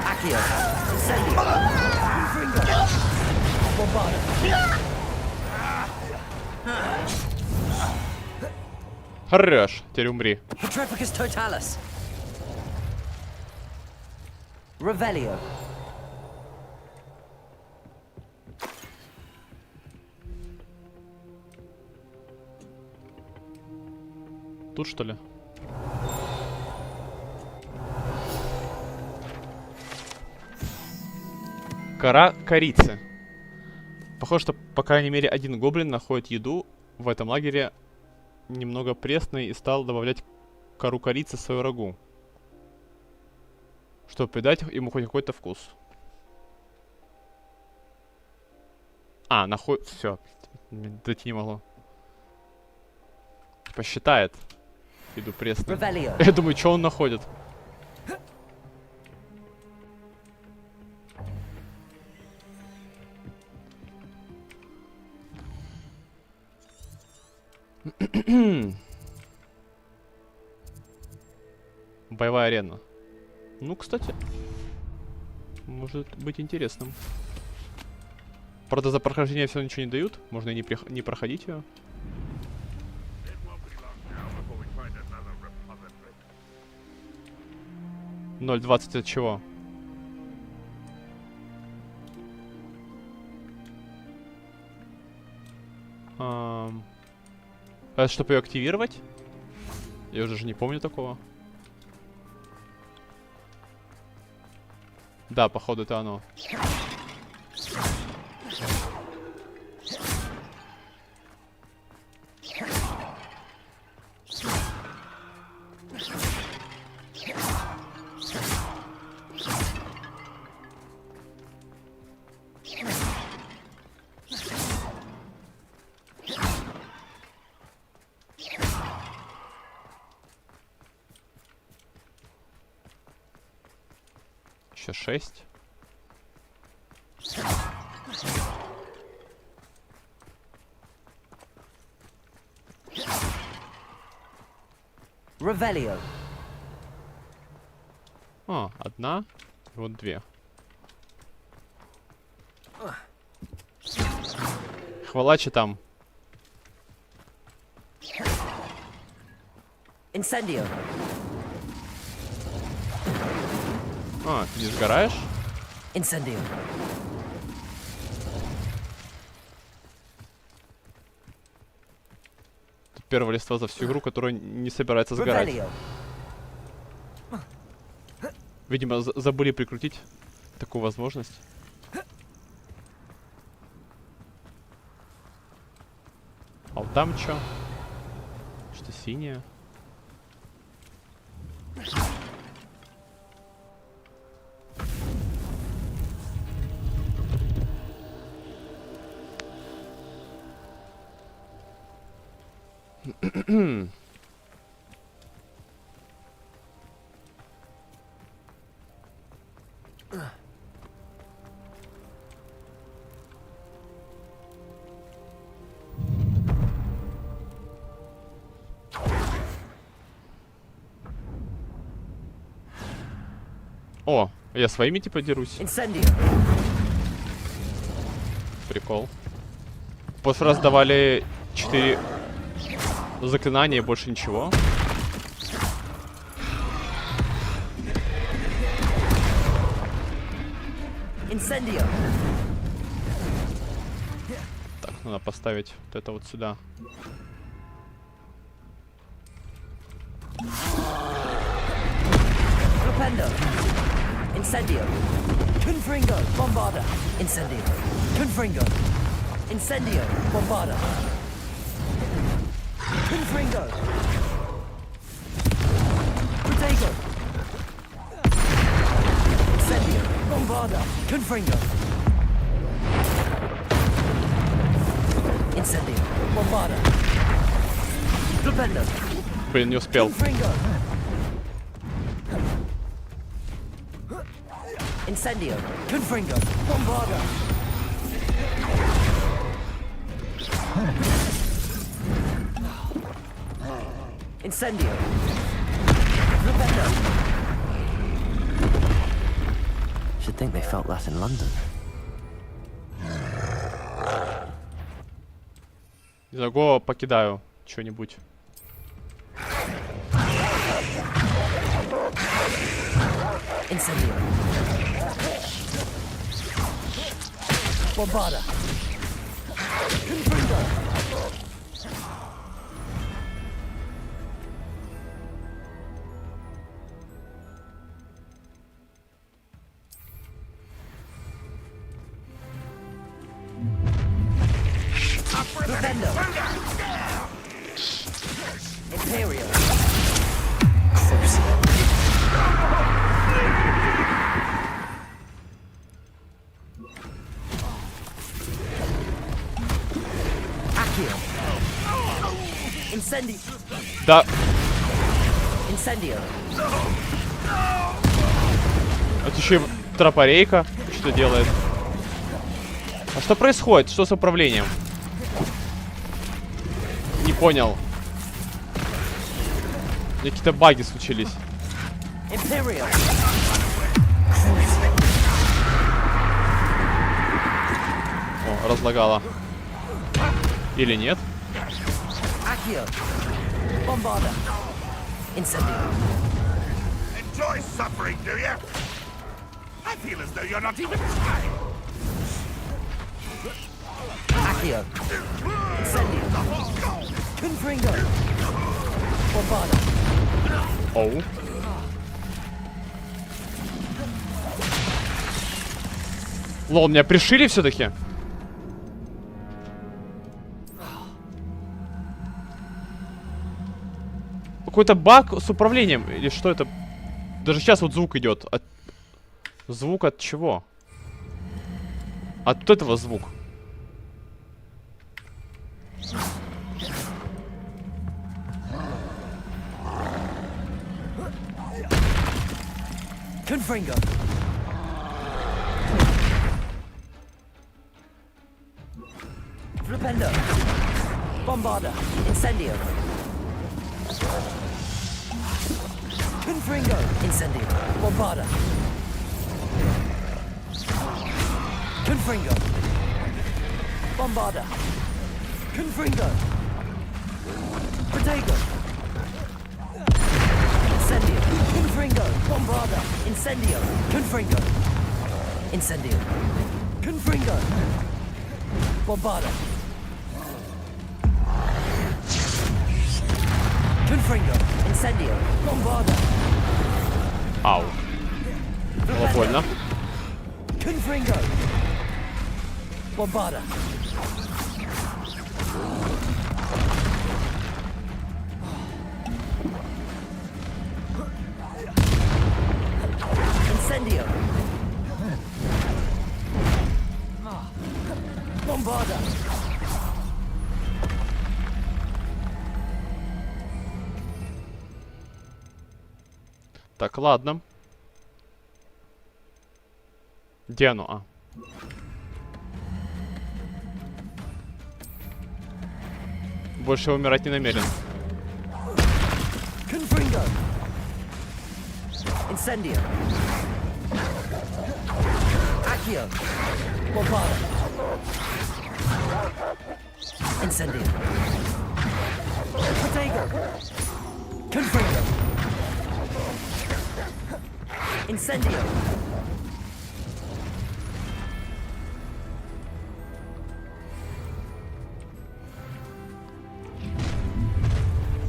Accio. Incendio. Confringo. Bombarda.
Хорош, теперь умри.
Petrificus totalis. Revelio.
Тут что ли? Кора корицы. Похоже, что по крайней мере один гоблин находит еду в этом лагере немного пресной и стал добавлять кору корицы в свою рагу, чтобы придать ему хоть какой-то вкус. А, находит... Все. Дойти не могло. Посчитает. Иду пресный. Я думаю, что он находит. Боевая арена. Ну, кстати, может быть интересным. Правда, за прохождение все ничего не дают. Можно и не проходить ее. $0.20 от чего? Это чтобы ее активировать? Я уже не помню такого. Да, походу это оно. Еще 6.
Revelio.
А, одна, и вот две. Хвала читам.
Incendio.
А, ты не сгораешь?
Incendio.
Тут первое листво за всю игру, которая не собирается сгорать.
Revelio.
Видимо, забыли прикрутить такую возможность. А вот там что? Что синее? О, я своими типа дерусь.
Incendio.
Прикол. В прошлый раз давали 4 заклинания и больше ничего.
Incendio.
Так, надо поставить вот это вот сюда.
Flipendo. Incendio. Confringo. Bombarda. Incendio. Confringo. Incendio. Bombarda. Confringo. Protego. Incendio. Bombarda. Confringo. Incendio. Bombarda. Flipendo.
Блин, не успел.
Confringo. Incendio. Confringo. Bombarda. Incendio. Flipendo. Should think they felt that in London.
За го покидаю что-нибудь.
Incendio. Bombarda. Confringo. Defendo. Imperial. Crucible. Accio. Incendi.
Да. Это еще и тропорейка что делает. А что происходит? Что с управлением? Не понял. Какие-то баги случились. О, разлагало. Или нет?
Enjoy suffering, do you? I feel as though you're not even trying.
Accio. Incendio. Confringo. Bombarda.
Оу. Лол, меня пришили все-таки. Какой-то баг с управлением. Или что это? Даже сейчас вот звук идет. Звук от чего? От этого звук.
Confringo. Flipendo. Bombarda. Incendio. Confringo. Incendio. Bombarda. Confringo. Bombarda. Confringo. Protego. Incendio. Confringo. Bombarda. Incendio. Confringo. Incendio. Confringo. Bombarda. Confringo. Incendio. Bombarda.
Ау. Было больно.
Confringo. Bombarda. Incendio. Bombarda.
Так, ладно. Где оно? А. Больше умирать не намерен.
Confringo. Incendio. Accio. Bombarda. Incendio. Protego. Confringo. Incendio.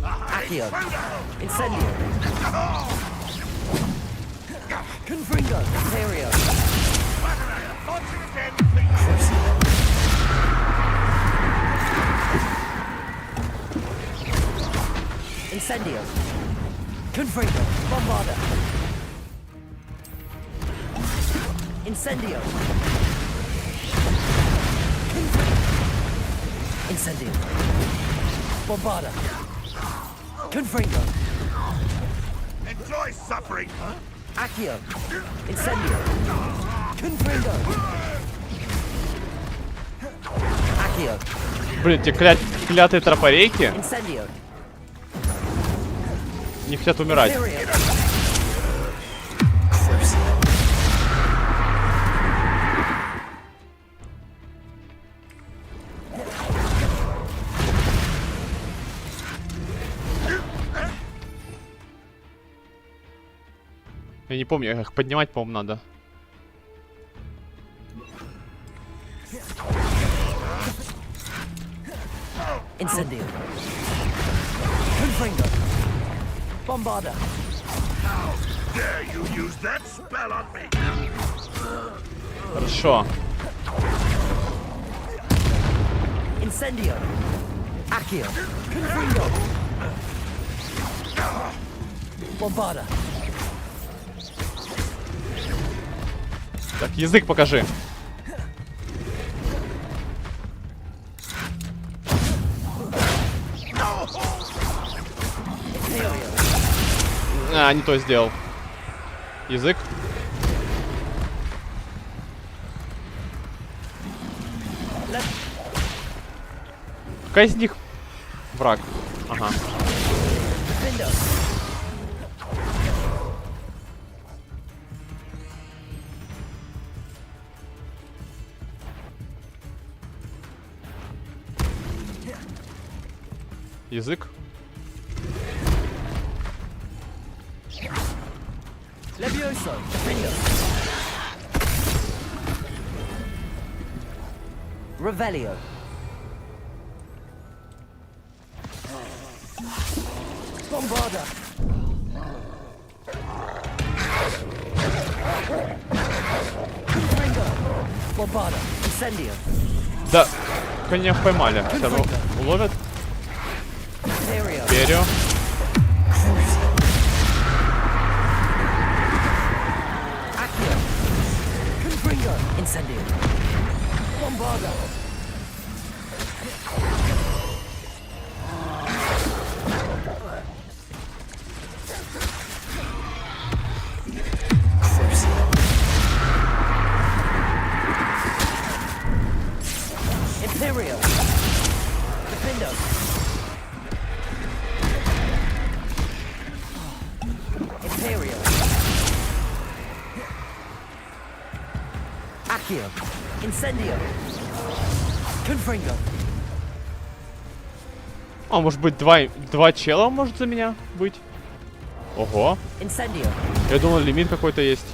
Accio. Incendio. Confringo. Imperio. Incendio. Confringo. Bombarda. Incendio. Incendio. Bombarda. Confringo.
Enjoy suffering, huh?
Accio. Incendio. Confringo. Accio.
Блин, те клятые тропорейки
Incendio.
не хотят умирать. Я не помню, их поднимать, по-моему, надо.
Incendio. Confringo. Bombarda.
How dare you use that spell on me?
Хорошо.
Incendio. Accio. Confringo. Bombarda.
Так, язык покажи. А, не то сделал. Язык. Какая из них враг? Ага. Язык.
Revelio. Bombarda. Bombarda. Incendio.
Да, коня поймали. Сейчас его уловят. Перио.
Incendio. Bombarda. Imperial. Defendo. Imperial. Accio. Incendio. Confringo.
А, может быть, два чела может за меня быть? Ого.
Incendio.
Я думал, лимит какой-то есть.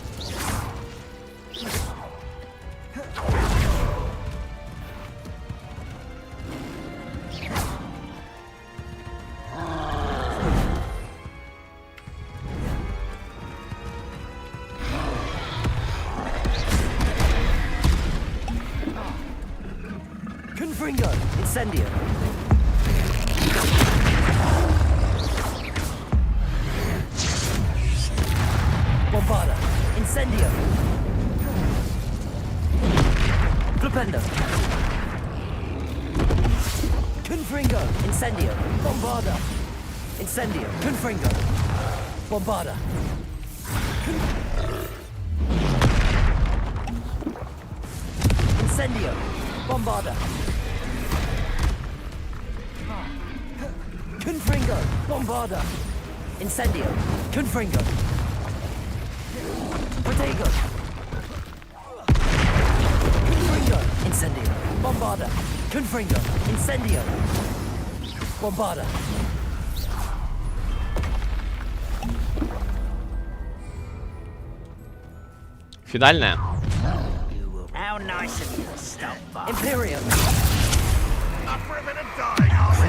Confringo. Incendio. Bombarda. Incendio. Flipendo. Confringo. Incendio. Bombarda. Incendio. Confringo. Bombarda. Incendio. Bombarda. Confringo. Bombarda. Incendio. Confringo. Protego. Confringo. Incendio. Bombarda. Confringo. Incendio. Bombarda.
Финальная.
How nice of you to stop by.
Imperium.
Up for a bit of dying, are we?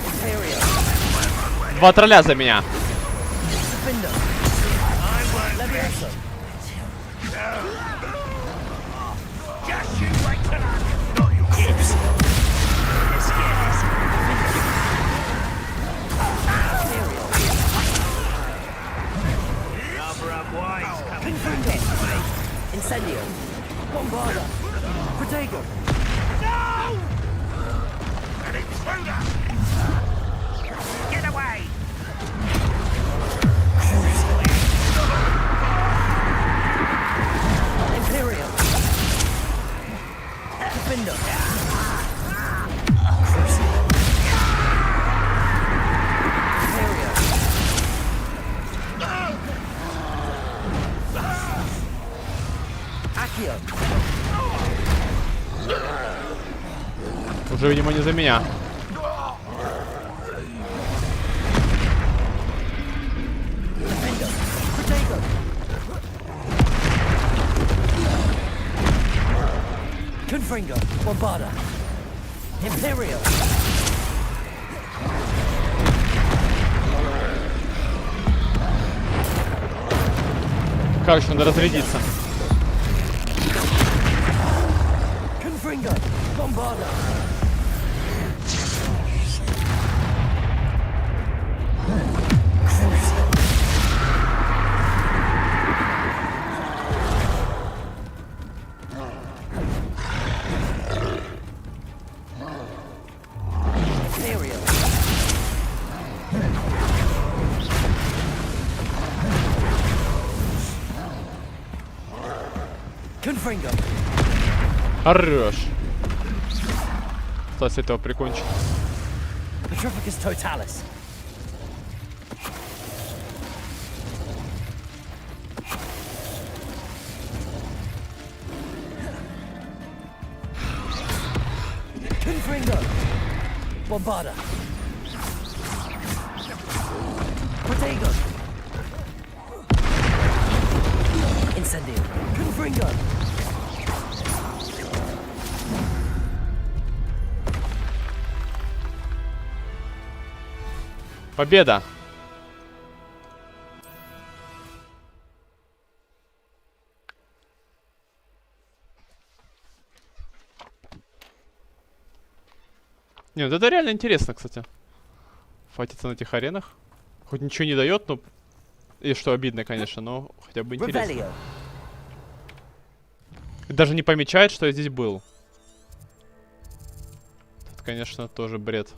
Imperium.
Два тролля за меня.
Defendo. Levioso.
Just you wait till I'm not your kids.
Incendio. Bombarda. Protego.
No! An intruder! Get away!
Imperial. Defendo. Accio.
Уже, видимо, не за меня.
Confringo. Bombarda. Imperial.
Короче, надо разрядиться.
Confringo. Bombarda. Imperial.
Хорош. Стас этого прикончит.
Bombarda. Protego. Incendio. Confringo.
Победа. Не, вот это реально интересно, кстати. Файтиться на этих аренах. Хоть ничего не дает, но... И что обидно, конечно, но хотя бы интересно. И даже не помечает, что я здесь был. Тут, конечно, тоже бред.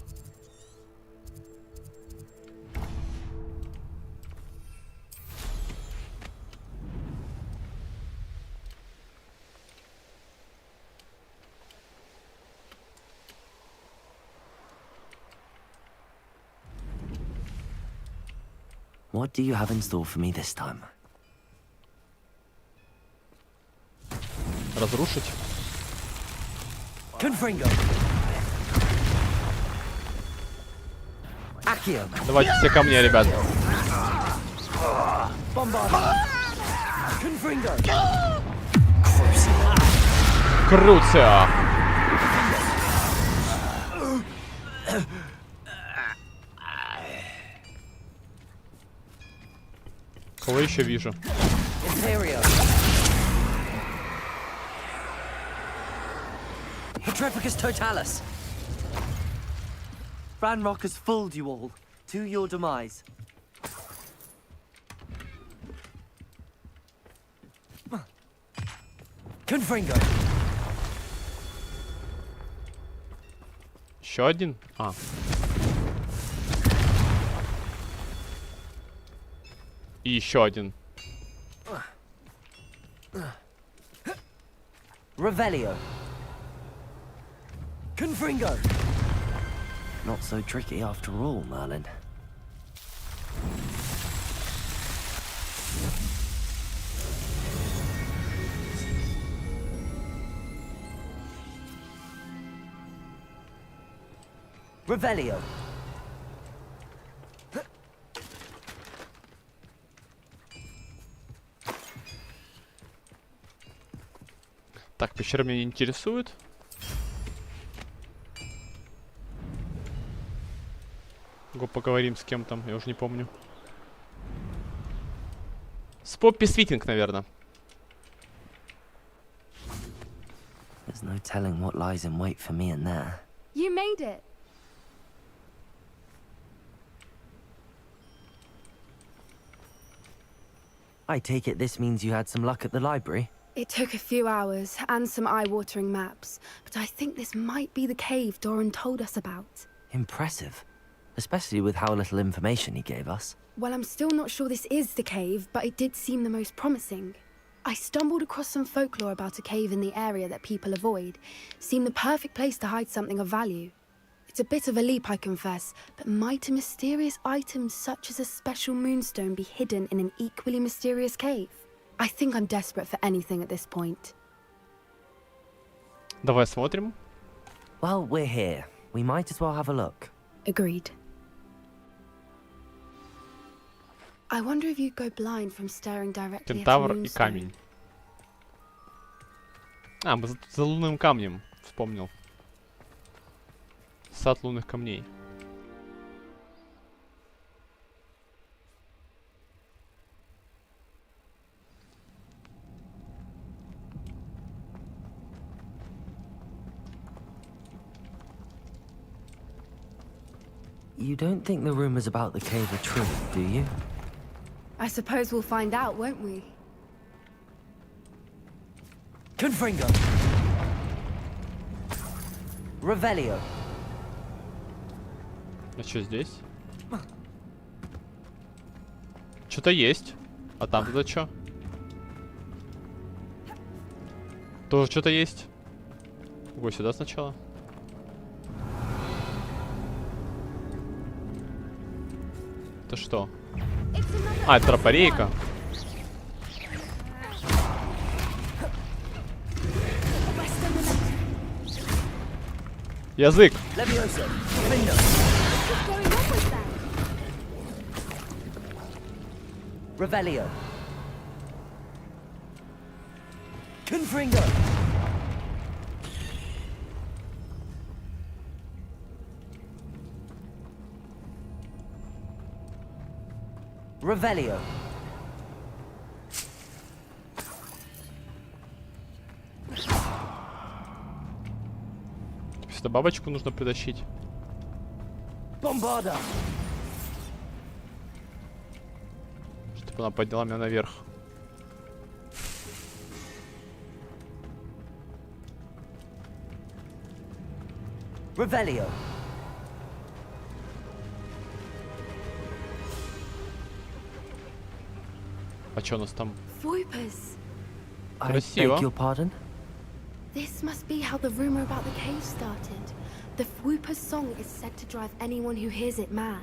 What do you have in store for me this time?
Разрушить.
Confringo. Accio.
Давайте все ко мне, ребят.
Bombarda. Confringo.
Круто. Кого еще вижу?
Petrificus totalis. Ranrock has fooled you all to your demise. Confringo.
Еще один? А. И еще один.
Revelio. Confringo. Not so tricky after all, Merlin. Revelio.
Так, пещера меня не интересует. Го поговорим с кем там, я уже не помню. С Поппи Свитинг, наверное.
There's no telling what lies in wait for me in there.
You made it.
I take it this means you had some luck at the library?
It took a few hours and some eye-watering maps, but I think this might be the cave Doran told us about.
Impressive. Especially with how little information he gave us.
Well, I'm still not sure this is the cave, but it did seem the most promising. I stumbled across some folklore about a cave in the area that people avoid. Seemed the perfect place to hide something of value. It's a bit of a leap, I confess, but might a mysterious item such as a special moonstone be hidden in an equally mysterious cave? I think I'm desperate for anything at this point.
Давай смотрим.
Well, we're here. We might as well have a look.
Agreed. I wonder if you'd go blind from staring directly at a
Кентавр и
moonstone.
камень. А, мы за лунным камнем. Вспомнил. Сад лунных камней.
You don't think the rumors about the cave are true, do you?
I suppose we'll find out, won't we?
Confringo. Revelio.
А что здесь? Что-то есть. А там-то что? Тоже что-то есть. Ой, сюда сначала. Это что? А, это тропарейка. Язык.
Revelio. Confringo. Revelio.
Сюда бабочку нужно притащить.
Бомбарда.
Чтобы она подняла меня наверх.
Revelio.
А что у нас там?
Voipers.
I
Красиво.
beg your pardon?
This must be how the rumor about the cave started. The Voipers' song is said to drive anyone who hears it mad.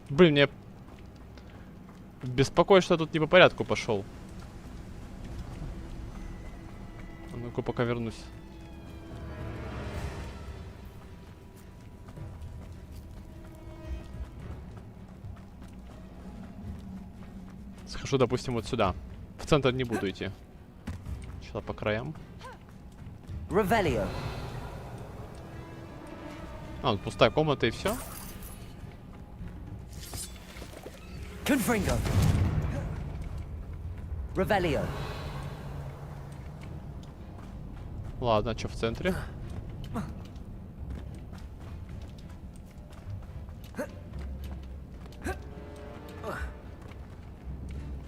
Блин, мне беспокоит, что я тут не по порядку пошел. А ну-ка, пока вернусь. Схожу, допустим, вот сюда. В центр не буду идти. Сюда по краям.
Revelio.
А, вот пустая комната и все.
Confringo. Revelio.
Ладно, а что в центре?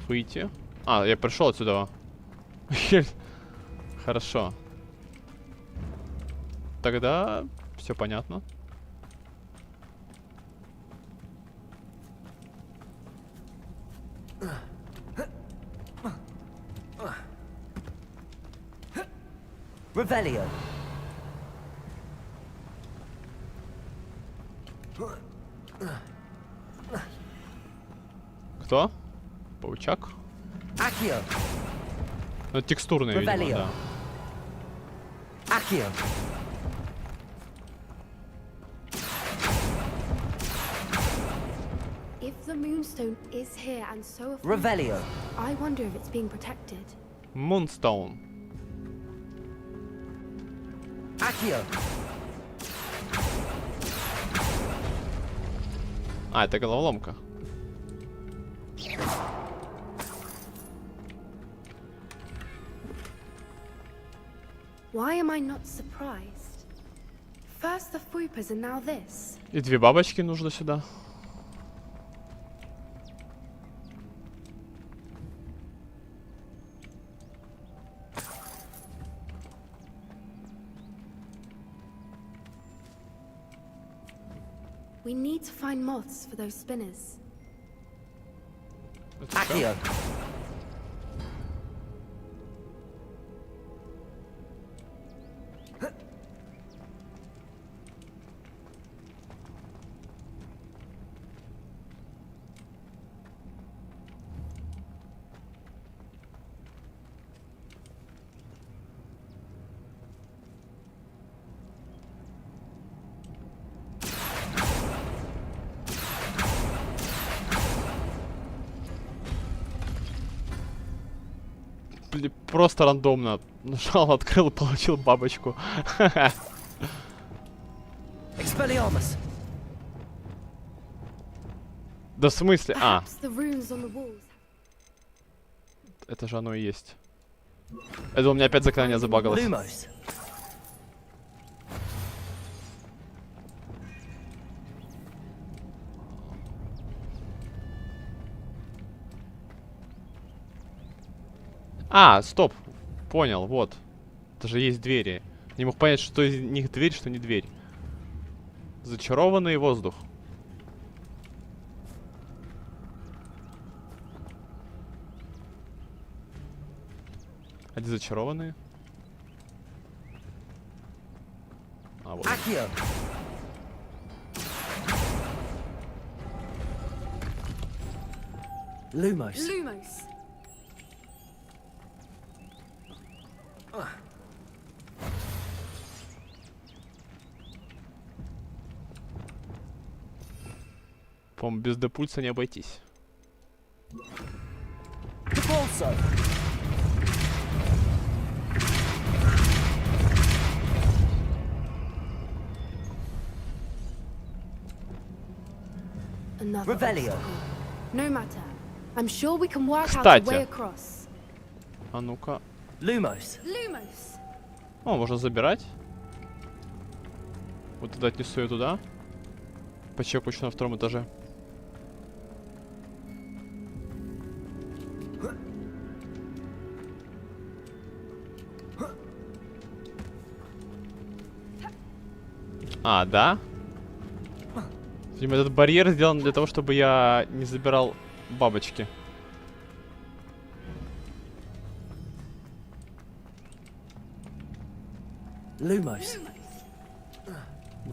Выйти. А, я пришел отсюда. Хорошо. Тогда все понятно.
Revelio.
Кто? Паучак?
Accio.
Ну, текстурный, видимо,
Revelio.
да.
Accio.
If the Moonstone is here and so are
Revelio.
I wonder if it's being protected.
Moonstone.
Accio.
А, это головоломка.
Why am I not surprised? First the Voipers and now this.
И две бабочки нужно сюда.
We need to find moths for those spinners.
Accio.
Просто рандомно. Нажал, открыл, получил бабочку.
Expelliarmus.
Да в смысле? А,
Perhaps the runes on the walls.
это же оно и есть. Это у меня опять заклинание забагалось.
Lumos.
А, стоп. Понял, вот. Это же есть двери. Не мог понять, что из них дверь, что не дверь. Зачарованный воздух. А где зачарованные? А, вот.
Lumos.
Lumos.
По-моему, без депульса не обойтись.
Another
Revelio.
obstacle. No matter. I'm sure we can work out
Кстати.
a way across.
А ну-ка.
Lumos.
Lumos.
О, можно забирать. Вот тогда отнесу ее туда. Почекаю еще на втором этаже. А, да? Видимо, этот барьер сделан для того, чтобы я не забирал бабочки.
Lumos.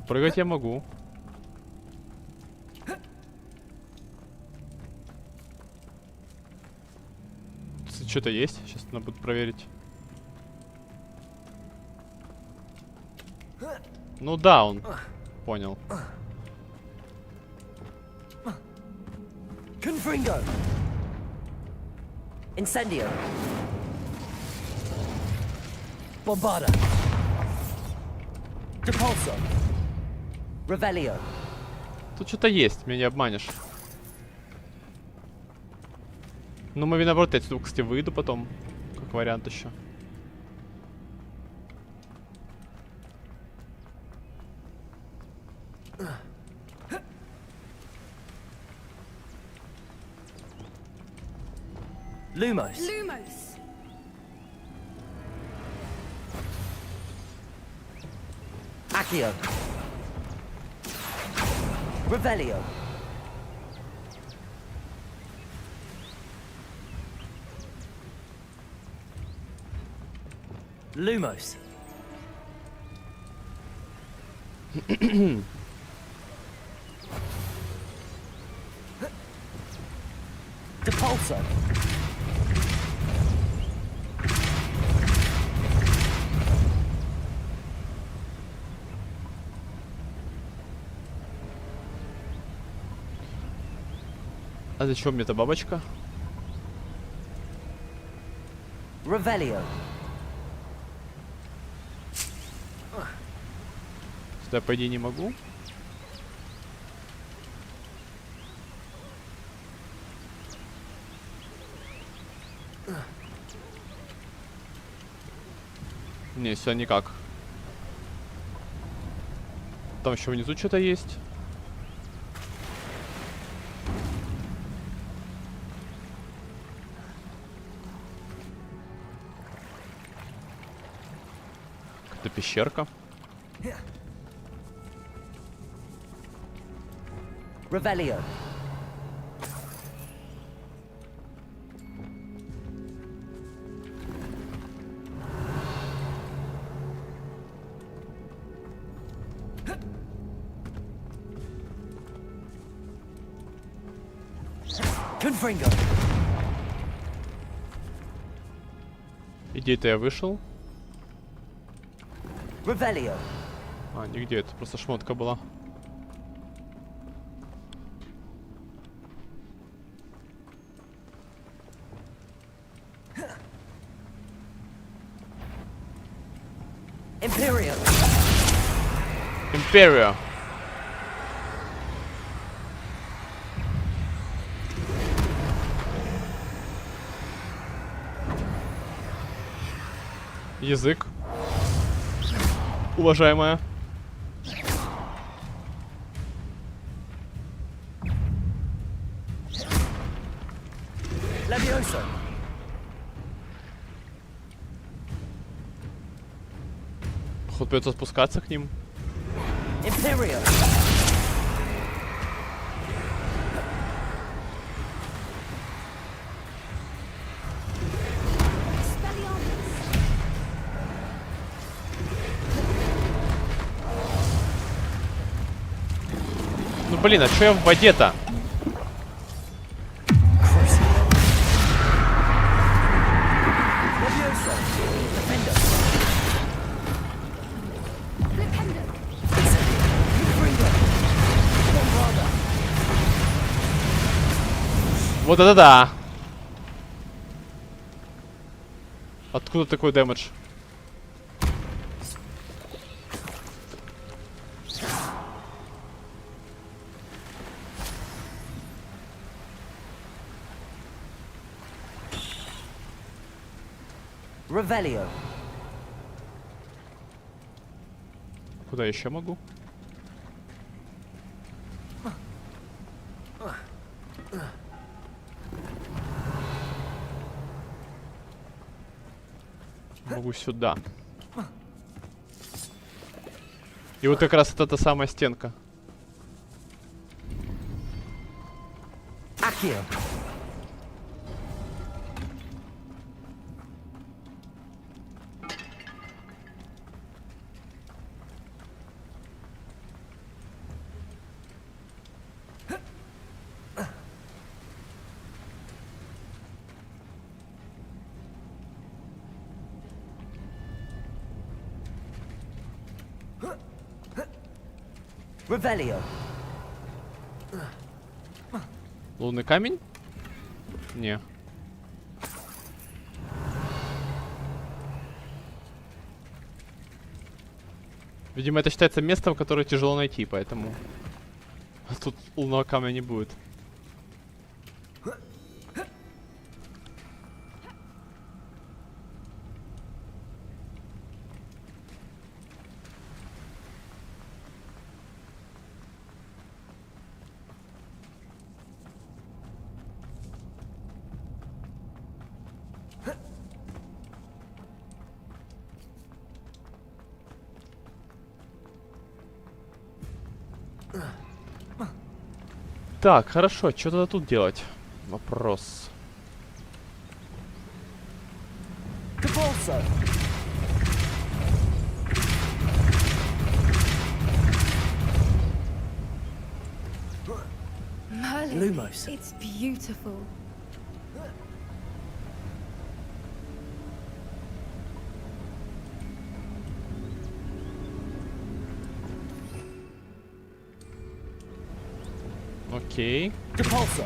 Прыгать я могу. Что-то есть? Сейчас надо будет проверить. Ну да, он понял.
Confringo. Incendio. Bombarda. Depulso. Revelio.
Тут что-то есть, меня не обманешь. Ну, мы наоборот, я отсюда, кстати, выйду потом. Как вариант еще.
Lumos.
Lumos.
Accio. Revelio. Lumos. Depulso.
А зачем мне эта бабочка?
Revelio.
Сюда, по идее, не могу. Не, сюда никак. Там еще внизу что-то есть. Какая-то пещерка.
Revelio. Confringo.
Идея-то я вышел.
Revelio.
А, нигде, это просто шмотка была.
Imperio.
Imperio. Язык. Уважаемая.
Levioso.
Походу придется спускаться к ним.
Imperio.
Ну блин, а чё я в воде-то? Вот это да! Откуда такой дэмэдж?
Revelio.
Куда еще могу? Могу сюда. И вот как раз это та самая стенка.
Accio. Revelio.
Лунный камень? Не. Видимо, это считается местом, которое тяжело найти, поэтому тут лунного камня не будет. Так, хорошо, что тогда тут делать? Вопрос.
Merlin,
Lumos.
it's beautiful.
Окей.
Depulso.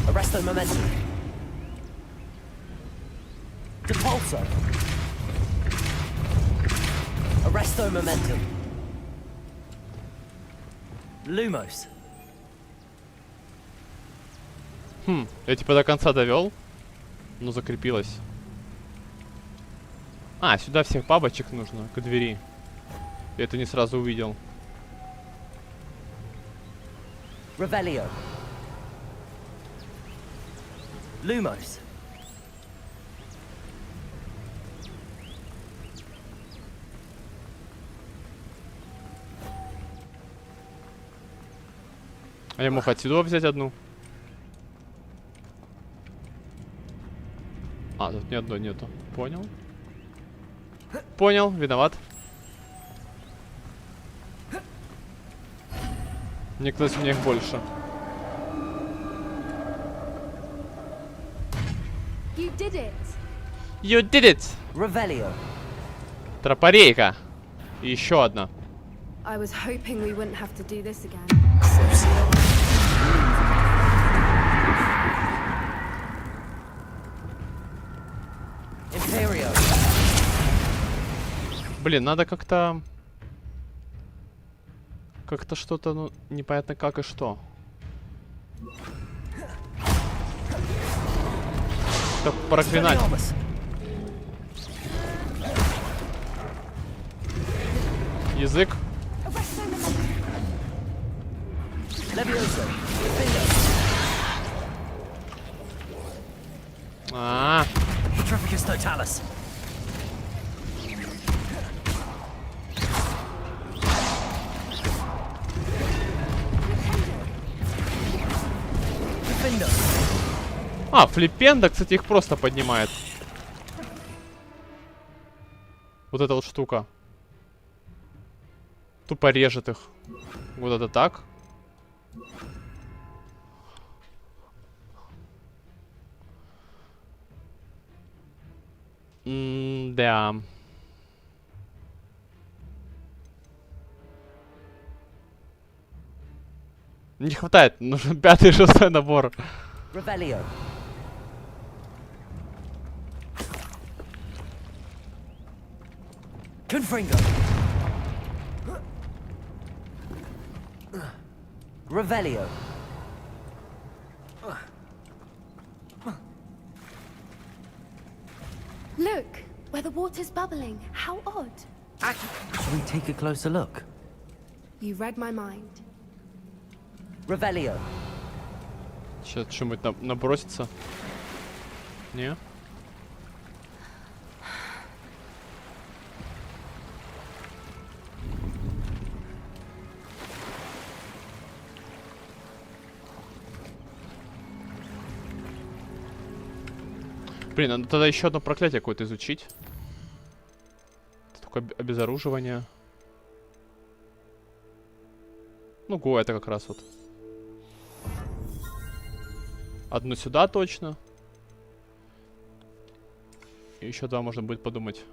Arresto momentum. Depulso. Arresto momentum. Lumos.
Хм, я типа до конца довел. Ну, закрепилось. А, сюда всех бабочек нужно, к двери. Я это не сразу увидел.
Revelio. Lumos.
А я мог отсюда взять одну. А, тут ни одной нету. Понял. Понял, виноват. Мне казалось, у меня их больше.
You did it.
You did it!
Revelio.
Тропарейка. И еще одна.
I was hoping we wouldn't have to do this again.
Imperio.
Блин, надо как-то... Как-то что-то, ну, непонятно как и что. Так проклинать. Язык.
Petrificus totalis.
А, флипенда, кстати, их просто поднимает. Вот эта вот штука. Тупо режет их. Вот это так. Да. Не хватает, нужен 5-й и 6-й набор.
Revelio. Confringo. Revelio.
Look, where the water's bubbling. How odd.
Should we take a closer look?
You read my mind.
Revelio.
Сейчас что-нибудь набросится. Не? Блин, надо тогда еще одно проклятие какое-то изучить. Это только обезоруживание. Ну, го, это как раз вот. Одно сюда точно. И еще два можно будет подумать.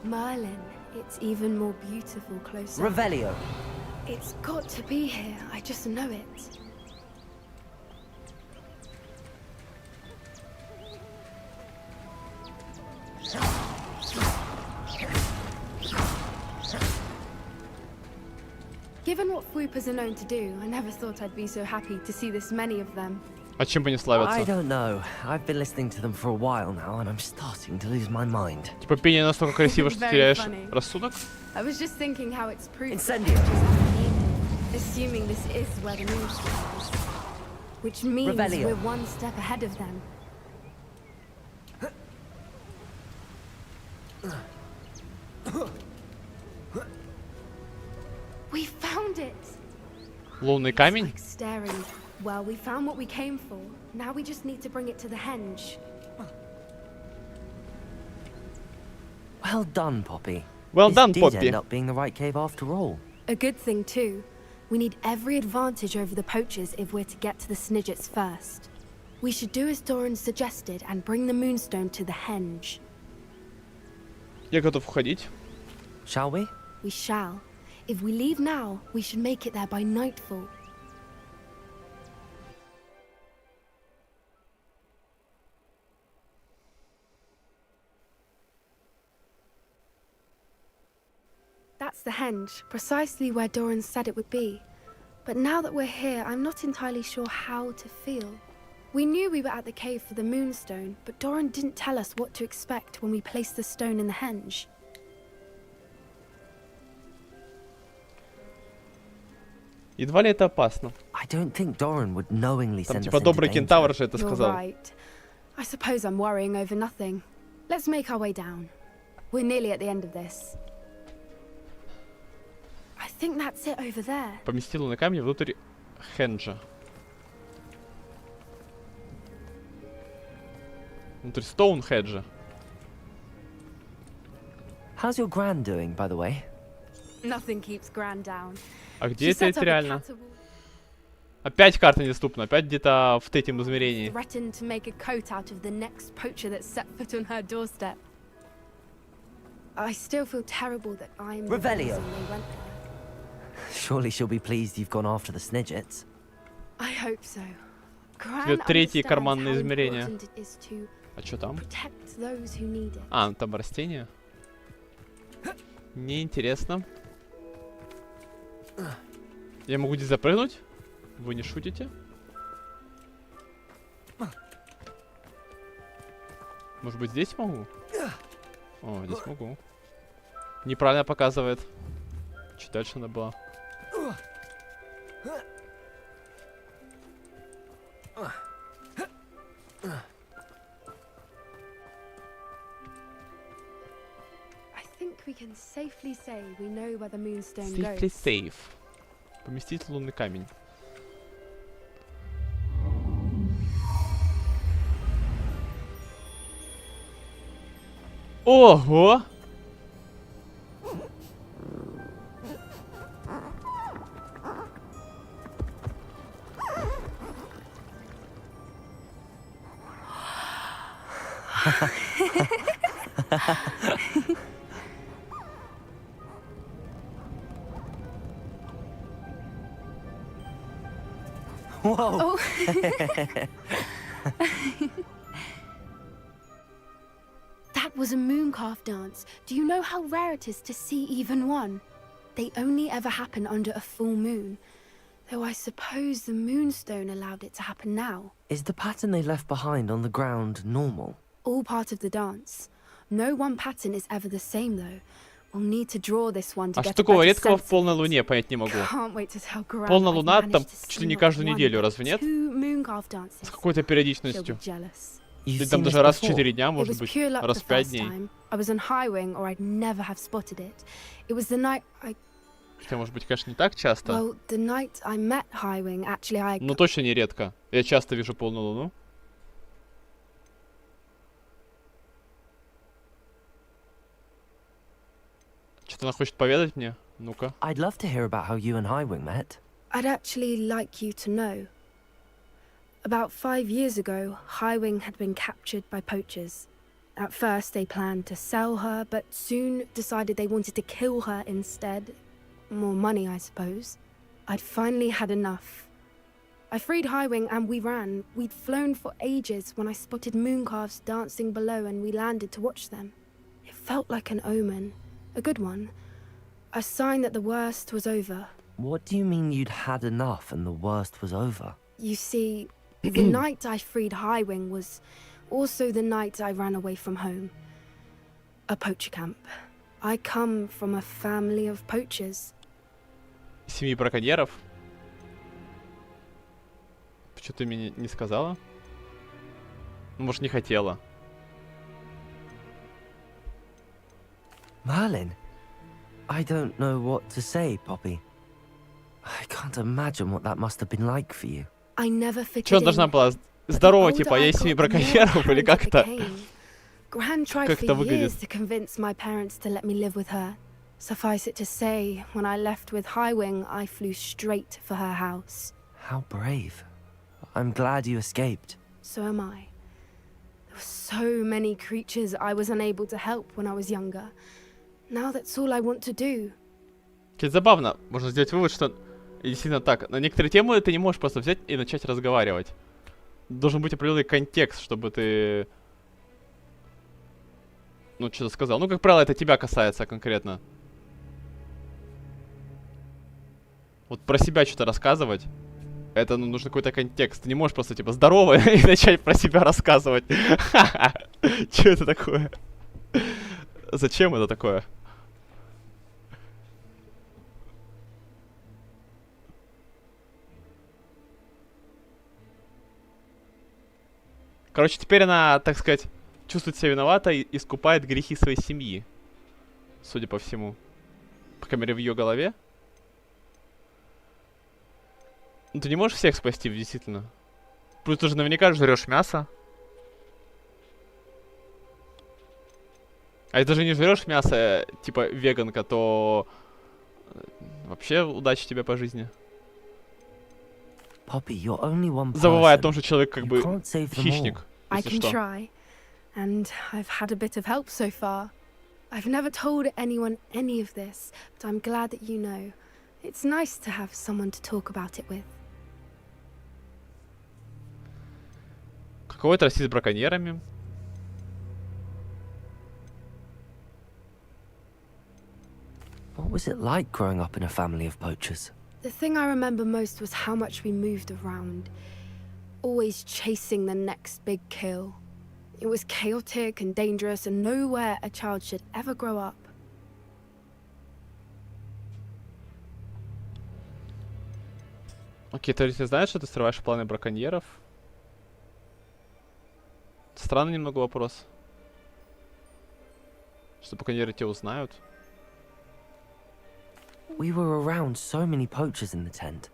Merlin, it's even more beautiful close up.
Revelio.
It's got to be here. I just know it. Given what Fwoopers are known to do, I never thought I'd be so happy to see this many of them.
А чем бы они славятся?
I don't know. I've been listening to them for a while now, and I'm starting to lose my mind.
Типа пение настолько красиво, что теряешь рассудок?
I was just thinking how it's proved
Incendio.
Assuming this is where the moon is, which means
Revelio.
we're one step ahead of them. We found it.
Лунный камень?
Like staring. Well, we found what we came for. Now we just need to bring it to the henge.
Well done, Poppy.
Well
this
done,
did
Poppy.
end up being the right cave after all.
A good thing too. We need every advantage over the poachers if we're to get to the Snidgets first. We should do as Doran suggested and bring the moonstone to the henge.
Я готов уходить.
Shall we?
We shall. If we leave now, we should make it there by nightfall. That's the henge, precisely where Doran said it would be. But now that we're here, I'm not entirely sure how to feel. We knew we were at the cave for the moonstone, but Doran didn't tell us what to expect when we placed the stone in the henge.
Едва ли это опасно.
I don't think Doran would knowingly
Там
send
типа
us into
добрый
danger.
кентавр же это
You're
сказал.
right. I suppose I'm worrying over nothing. Let's make our way down. We're nearly at the end of this. I think that's it over there.
Помести лунный камень внутрь хенджа. Внутрь Стоунхеджа.
How's your grand doing, by the way?
Nothing keeps Gran down.
А где
She
это
set up a
реально?
catapult,
Опять карта недоступна, опять где-то в третьем измерении.
threatened to make a coat out of the next poacher that set foot on her doorstep. I still feel terrible that I'm the
Revelio.
reason they went there.
Surely she'll be pleased you've gone after the Snidgets.
I hope so.
Тебе
Gran
третье
understands
карманное
how
измерение.
important it is to
А что там?
protect those who need it.
А, там растения. Неинтересно. Я могу здесь запрыгнуть? Вы не шутите? Может быть, здесь могу? О, здесь могу. Неправильно показывает. Что дальше она была?
I think we can safely say we know where the moonstone
Safely
goes.
safe. Поместить лунный камень. Ого!
Oh. That was a mooncalf dance. Do you know how rare it is to see even one? They only ever happen under a full moon. Though I suppose the moonstone allowed it to happen now.
Is the pattern they left behind on the ground normal?
All part of the dance. No one pattern is ever the same though. We'll need to draw this one to
А
get
что
a
такого
better
редкого в
sense of
полной
it.
луне, понять не могу.
Can't wait to tell Gran
Полная
I've
луна там
managed to
чуть ли
see
не
not
каждую
one,
неделю,
but
разве нет?
2 mooncalf dances.
С какой-то
She'll be
периодичностью.
jealous.
Или там даже раз в 4 дня,
It
может
was
быть,
pure luck
раз
the
в 5
first
дней.
time. I was on Highwing or I'd never have spotted it. It was the night I...
Хотя, может быть, конечно, не так часто.
Well, the night I met Highwing, actually I...
Но точно не редко. Я часто вижу полную луну. Что-то она хочет поведать мне? Ну-ка.
I'd love to hear about how you and Highwing met.
I'd actually like you to know. About 5 years ago, Highwing had been captured by poachers. At first, they planned to sell her, but soon decided they wanted to kill her instead. More money, I suppose. I'd finally had enough. I freed Highwing and we ran. We'd flown for ages when I spotted mooncalves dancing below and we landed to watch them. It felt like an omen. A good one. A sign that the worst was over.
What do you mean you'd had enough and the worst was over?
You see, the night I freed Highwing was also the night I ran away from home. A poacher camp. I come from a family of poachers.
Семьи браконьеров? Почему ты мне не сказала? Может, не хотела?
Merlin? I don't know what to say, Poppy. I can't imagine what that must have been like for you.
I never fitted
Что она должна
in.
была? Здорово, типа, я из семьи браконьеров, или как это?
Gran tried
Как это
for years
выглядит?
to convince my parents to let me live with her. Suffice it to say, when I left with Highwing, I flew straight for her house.
How brave. I'm glad you escaped.
So am I. There were so many creatures I was unable to help when I was younger. Now that's all I want to do.
Кстати, забавно. Можно сделать вывод, что действительно так. На некоторые темы ты не можешь просто взять и начать разговаривать. Должен быть определенный контекст, чтобы ты... Ну, что-то сказал. Ну, как правило, это тебя касается конкретно. Вот про себя что-то рассказывать. Это, ну, нужен какой-то контекст. Ты не можешь просто, типа, здорово, и начать про себя рассказывать. Что это такое? Зачем это такое? Короче, теперь она, так сказать, чувствует себя виновата и искупает грехи своей семьи. Судя по всему. По крайней мере, в ее голове. Ну, ты не можешь всех спасти, действительно. Плюс ты же наверняка жрешь мясо. А если даже не жрешь мясо, типа веганка, то вообще удачи тебе по жизни.
Poppy, you're only one
Забывая о
person.
том, что человек как бы
You can't save them
хищник,
I
если
can
что.
try. And I've had a bit of help so far. I've never told anyone any of this, but I'm glad that you know. It's nice to have someone to talk about it with.
Каково это расти с браконьерами?
What was it like growing up in a family of poachers?
The thing I remember most was how much we moved around, always chasing the next big kill. It was chaotic and dangerous and nowhere a child should ever grow up.
Окей, то есть ты знаешь, что ты срываешь планы браконьеров? Странный немного вопрос. Что браконьеры тебя узнают?
We were around so many poachers in the tent.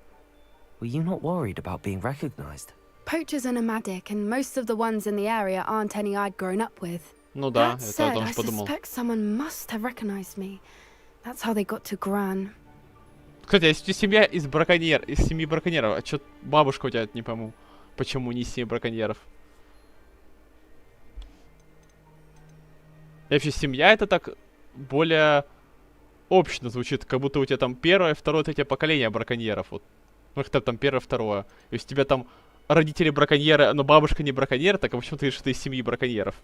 Were you not worried about being recognized?
Poachers are nomadic, and most of the ones in the area aren't any I'd grown up with.
Ну да,
That
это
said,
о том
I
же подумал.
suspect someone must have recognized me. That's how they got to Gran.
Кстати, если у тебя семья из семьи браконьеров, а чё бабушка у тебя, не пойму, почему не из семьи браконьеров? И вообще, семья это так более общно звучит, как будто у тебя там первое, второе, третье поколение браконьеров. Вот. Ну, хотя там первое, второе. Если у тебя там родители браконьеры, но бабушка не браконьер, так а почему ты говоришь, что ты из семьи браконьеров?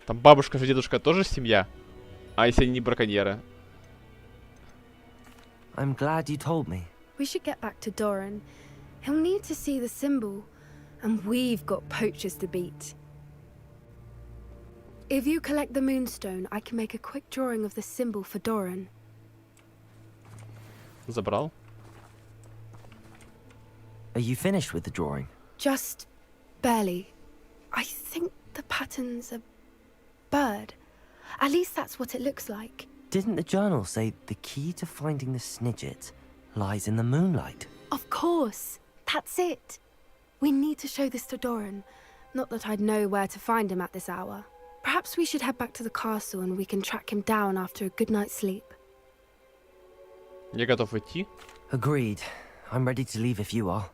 Там бабушка же, дедушка тоже семья. А если они не браконьеры?
I'm glad you told me.
We should get back to Doran. He'll need to see the symbol, and we've got poachers to beat. If you collect the moonstone, I can make a quick drawing of the symbol for Doran.
Забрал.
Are you finished with the drawing?
Just barely. I think the pattern's a bird. At least that's what it looks like.
Didn't the journal say the key to finding the Snidget lies in the moonlight?
Of course. That's it. We need to show this to Doran. Not that I'd know where to find him at this hour. Perhaps we should head back to the castle and we can track him down after a good night's sleep.
Я готов идти.
Agreed. I'm ready to leave if you are.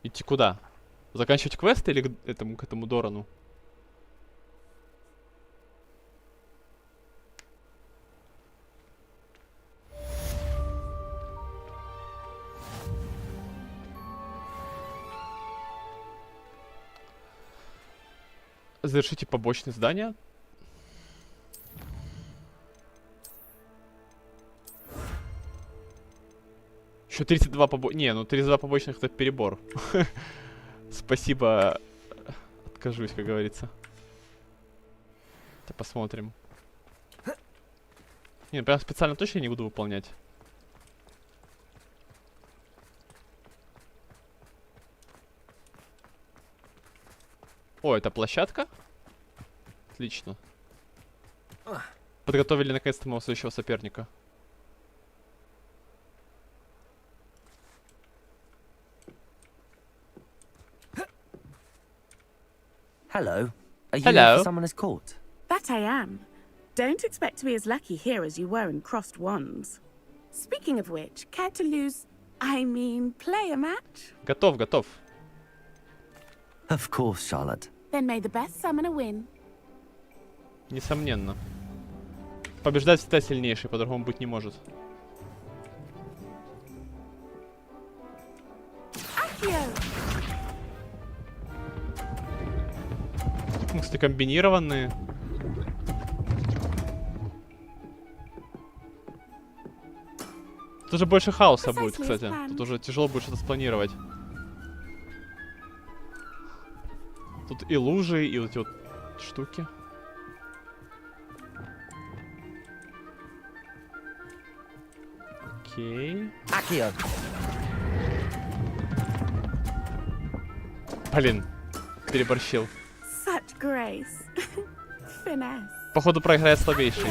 Идти куда? Заканчивать квест или к этому Дорану? Завершите побочные здания. Еще 32 Не, ну 32 побочных это перебор. Спасибо. Откажусь, как говорится. Это посмотрим. Не, прям специально точно не буду выполнять. О, это площадка? Отлично. Подготовили наконец-то моего следующего соперника.
Hello. Are you
Hello.
here for someone as court?
That I am. Don't expect to be as lucky here as you were in Crossed Wands. Speaking of which, care to play a match?
Готов, готов.
Of course, Charlotte.
Then may the best summoner win.
Несомненно. Побеждать всегда сильнейший, по-другому быть не может. Ну, кстати, комбинированные. Тут уже больше хаоса будет, кстати. Тут уже тяжело будет что-то спланировать. Тут и лужи, и вот эти вот штуки. Окей. Блин, переборщил.
Such grace. Finesse.
Походу проиграет слабейший.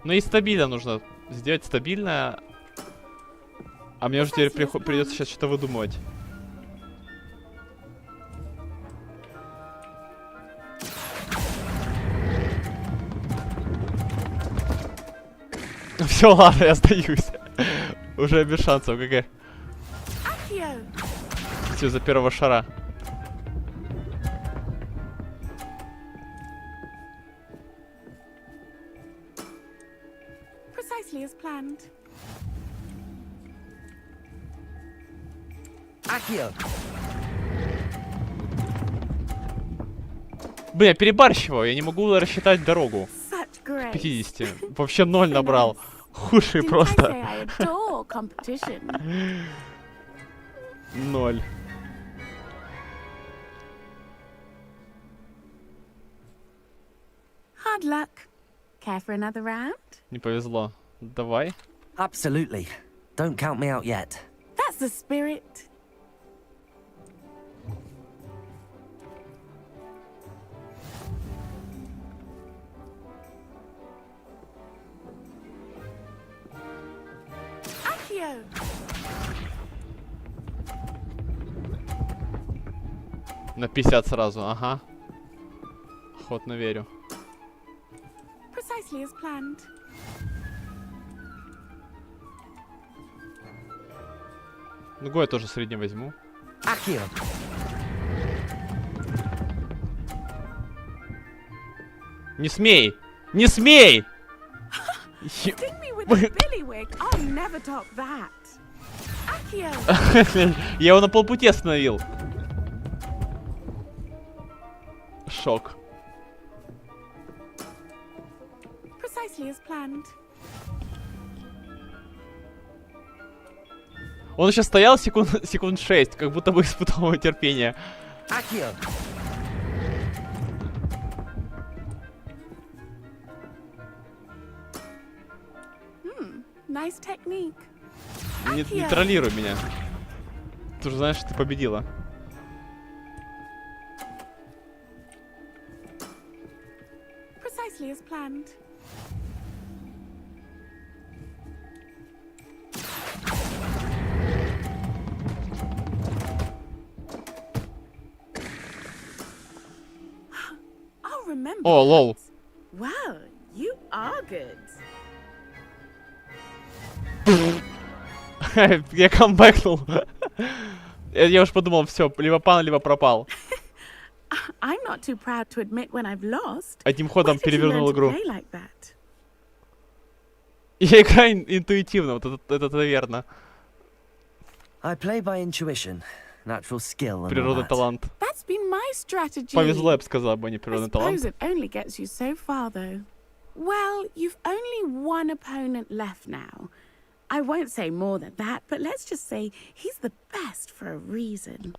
Ну и стабильно нужно сделать стабильно. А мне уже теперь придется сейчас что-то выдумывать. Все, ладно, я сдаюсь. Уже без шансов, ГГ. Все, за первого шара.
Precisely as planned.
Блин, я перебарщиваю, я не могу рассчитать дорогу.
С
50. Вообще 0 набрал. Худший просто. 0.
Hard luck. Care for another round?
Не повезло. Давай.
Absolutely. Don't count me out yet.
That's the spirit. Accio!
На 50 сразу, ага. Охотно верю.
Precisely as planned.
Ну, я тоже средний возьму.
Accio.
Не смей! Не смей!
Sting me with a billywig. I'll never top that. Accio!
Я его на полпути остановил. Шок.
Precisely as planned.
Он еще стоял секунд 6, как будто бы испытал терпение.
Accio.
Nice technique.
Не троллируй меня. Ты же знаешь, что ты победила.
Precisely as planned. I'll remember.
О, лол.
Well, you are good.
Я камбэкнул. Я уж подумал, все, либо пан, либо пропал.
I'm not too proud to admit when I've lost.
Одним ходом перевернул игру.
Like that?
Я играю интуитивно, вот это наверное.
I play by intuition, natural skill and
Природа,
all that.
талант.
That's been my strategy.
Повезло, я бы сказал, бы, не природный
I
талант.
suppose it only gets you so far, though. Well, you've only one opponent left now. I won't say more than that, but let's just say he's the best for a reason.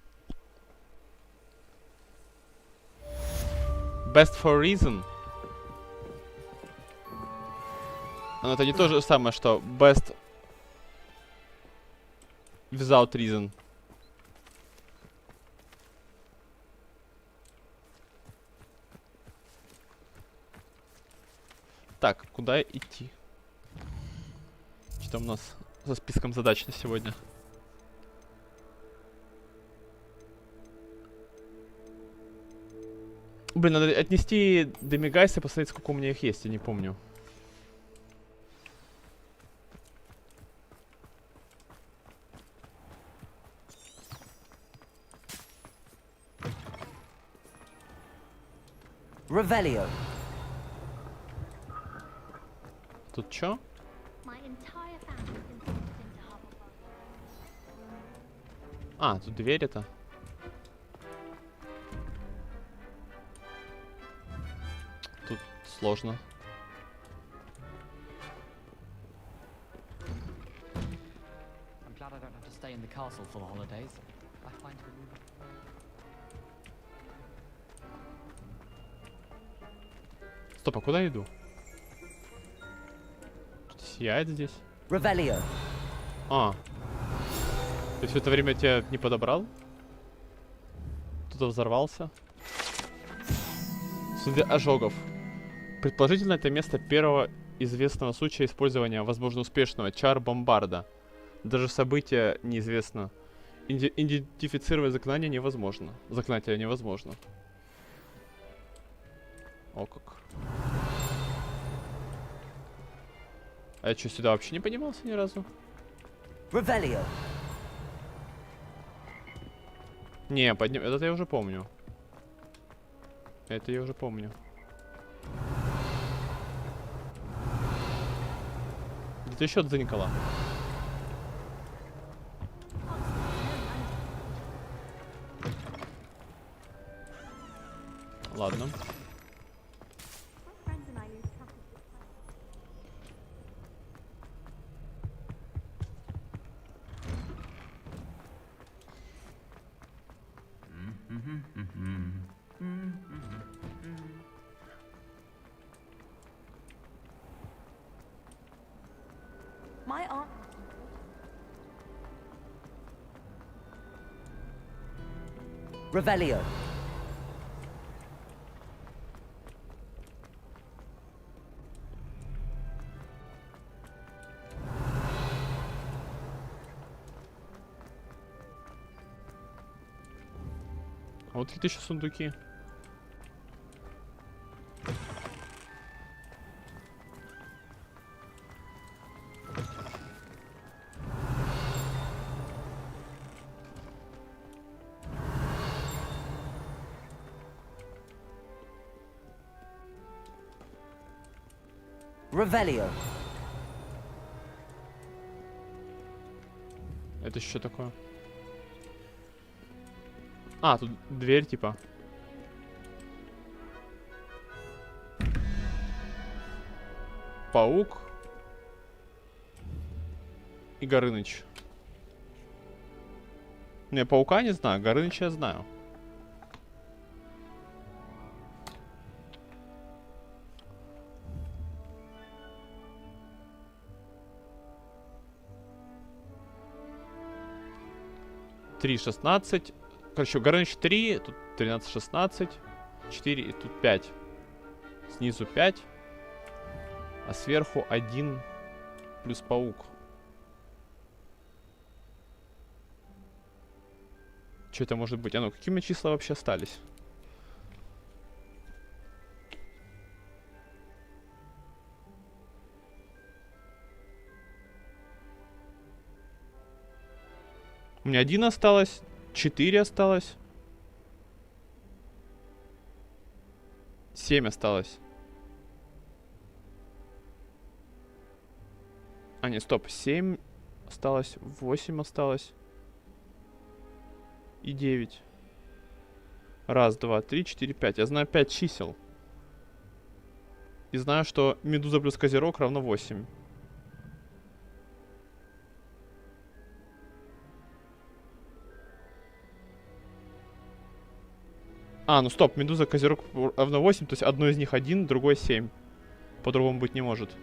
Best for reason? Но это не то же самое, что best without reason. Так, куда идти? Что там у нас за списком задач на сегодня? Блин, надо отнести демигайсы и посмотреть, сколько у меня их есть, я не помню.
Revelio.
Тут чё? А, тут дверь это. Тут сложно.
I'm glad I don't have to stay in the castle for the holidays. I find it
Стоп, а куда я иду? Сияет здесь.
Revelio.
А. Ты все это время тебя не подобрал? Кто-то взорвался. Следы ожогов. Предположительно, это место первого известного случая использования, возможно, успешного чар-бомбарда. Даже события неизвестно. Идентифицировать заклинание невозможно. Заклинание невозможно. О как. А я что, сюда вообще не поднимался ни разу?
Revelio.
Не, подним... Это я уже помню. Это я уже помню. Где-то еще дзынькало. Ладно.
Revelio.
А вот какие-то еще сундуки.
Revelio.
Это что такое? А, тут дверь типа. Паук. И Горыныч. Не, паука не знаю, Горыныча я знаю. Три 16. Короче, Горыныч 3, тут 13, 16, 4 и тут 5. Снизу 5. А сверху 1 плюс паук. Что это может быть? А ну, какими числа вообще остались? У меня 1 осталось, 4 осталось, 7 осталось. А, не, стоп, 7 осталось, 8 осталось. И 9. Раз, два, три, 4, 5. Я знаю 5 чисел. И знаю, что медуза плюс козерог равно 8. А, ну стоп, медуза, козерог равно 8, то есть одно из них 1, другое 7. По-другому быть не может.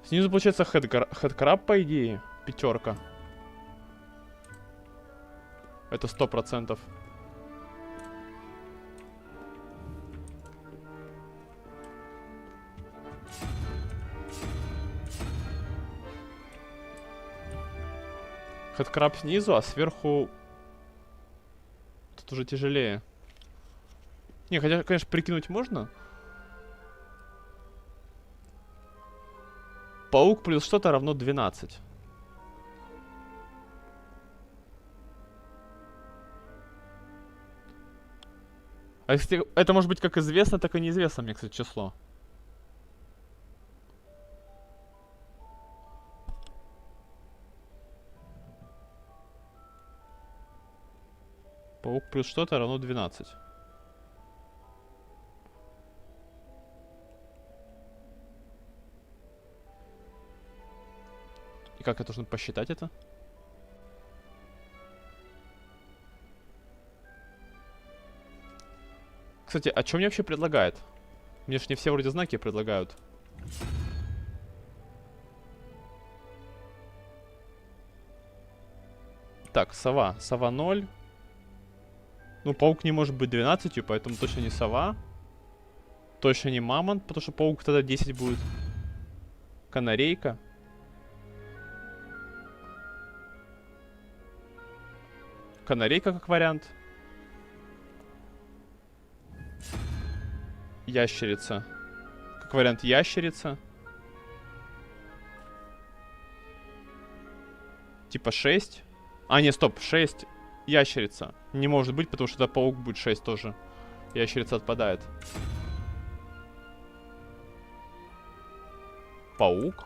Снизу получается хэдкраб, по идее, 5. Это 100%. Хэдкраб снизу, а сверху тут уже тяжелее. Не, хотя, конечно, прикинуть можно. Паук плюс что-то равно 12. А если это может быть как известно, так и неизвестно мне, кстати, число. Паук плюс что-то равно 12. И как я должен посчитать это? Кстати, а что мне вообще предлагает? Мне ж не все вроде знаки предлагают. Так, сова. Сова 0. Ну, паук не может быть 12, поэтому точно не сова. Точно не мамонт, потому что паук тогда 10 будет. Канарейка. Канарейка как вариант. Ящерица. Как вариант ящерица. Типа 6. А, не, стоп, 6. Ящерица. Не может быть, потому что это паук будет 6 тоже. Ящерица отпадает. Паук.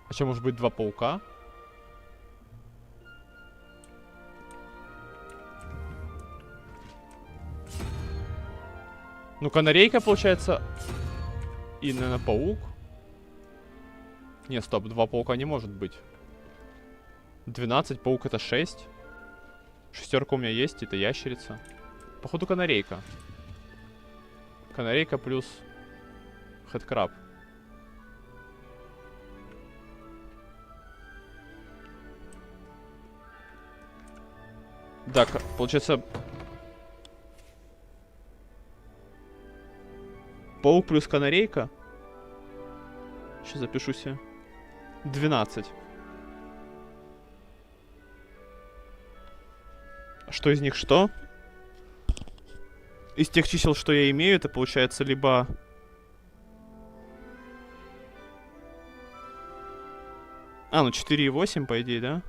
А что, может быть 2 паука? Ну, канарейка, получается. И, наверное, паук. Не, стоп, 2 паука не может быть. 12, паук это 6. Шестерка у меня есть, это ящерица. Походу канарейка. Канарейка плюс хэдкраб. Так, получается... Паук плюс канарейка. Сейчас запишу себе. 12. Что из них что? Из тех чисел, что я имею, это получается либо... А, ну 4 и 8, по идее, да?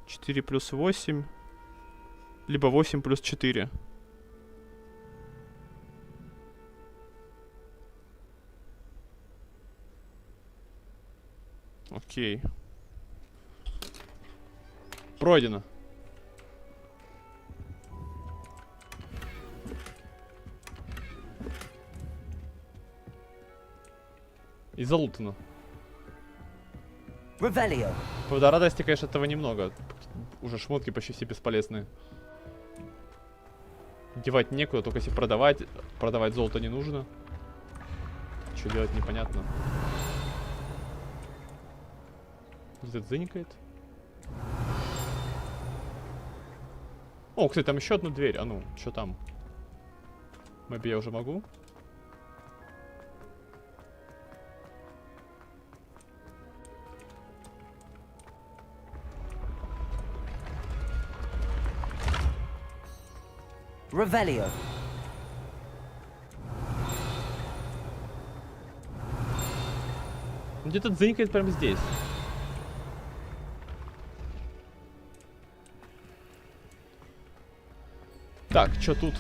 4 плюс 8. Либо 8 плюс 4. Окей. Пройдено. И залутано.
Revelio.
Правда, радости, конечно, этого немного. Уже шмотки почти все бесполезные. Девать некуда, только если продавать. Продавать золото не нужно. Что делать, непонятно. Где-то зыникает. О, кстати, там еще одна дверь. А ну, что там? Мэби я уже могу.
Revelio.
Где-то дзынькает прямо здесь. Так, что тут?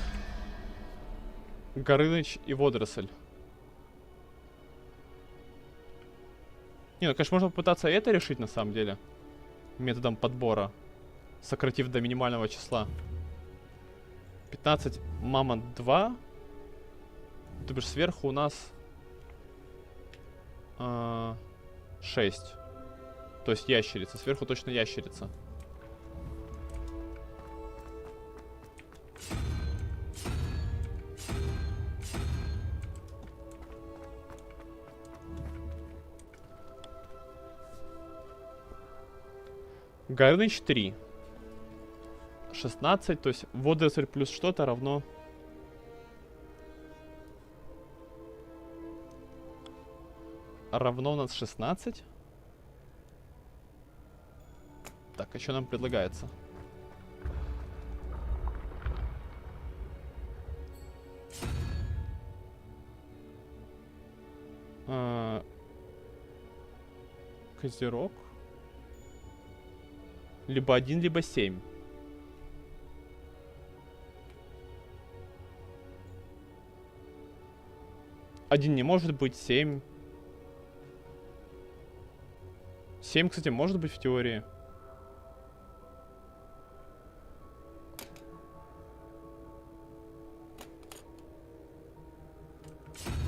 Горыныч и водоросль. Не, ну, конечно, можно попытаться это решить на самом деле. Методом подбора. Сократив до минимального числа. 15 мамонт 2. То бишь сверху у нас 6. То есть ящерица. Сверху точно ящерица. Горыныч 3. 16, то есть водоросль плюс что-то равно... Равно у нас 16. Так, а что нам предлагается? Козерог. Либо 1, либо 7. Один не может быть, 7. 7, кстати, может быть в теории.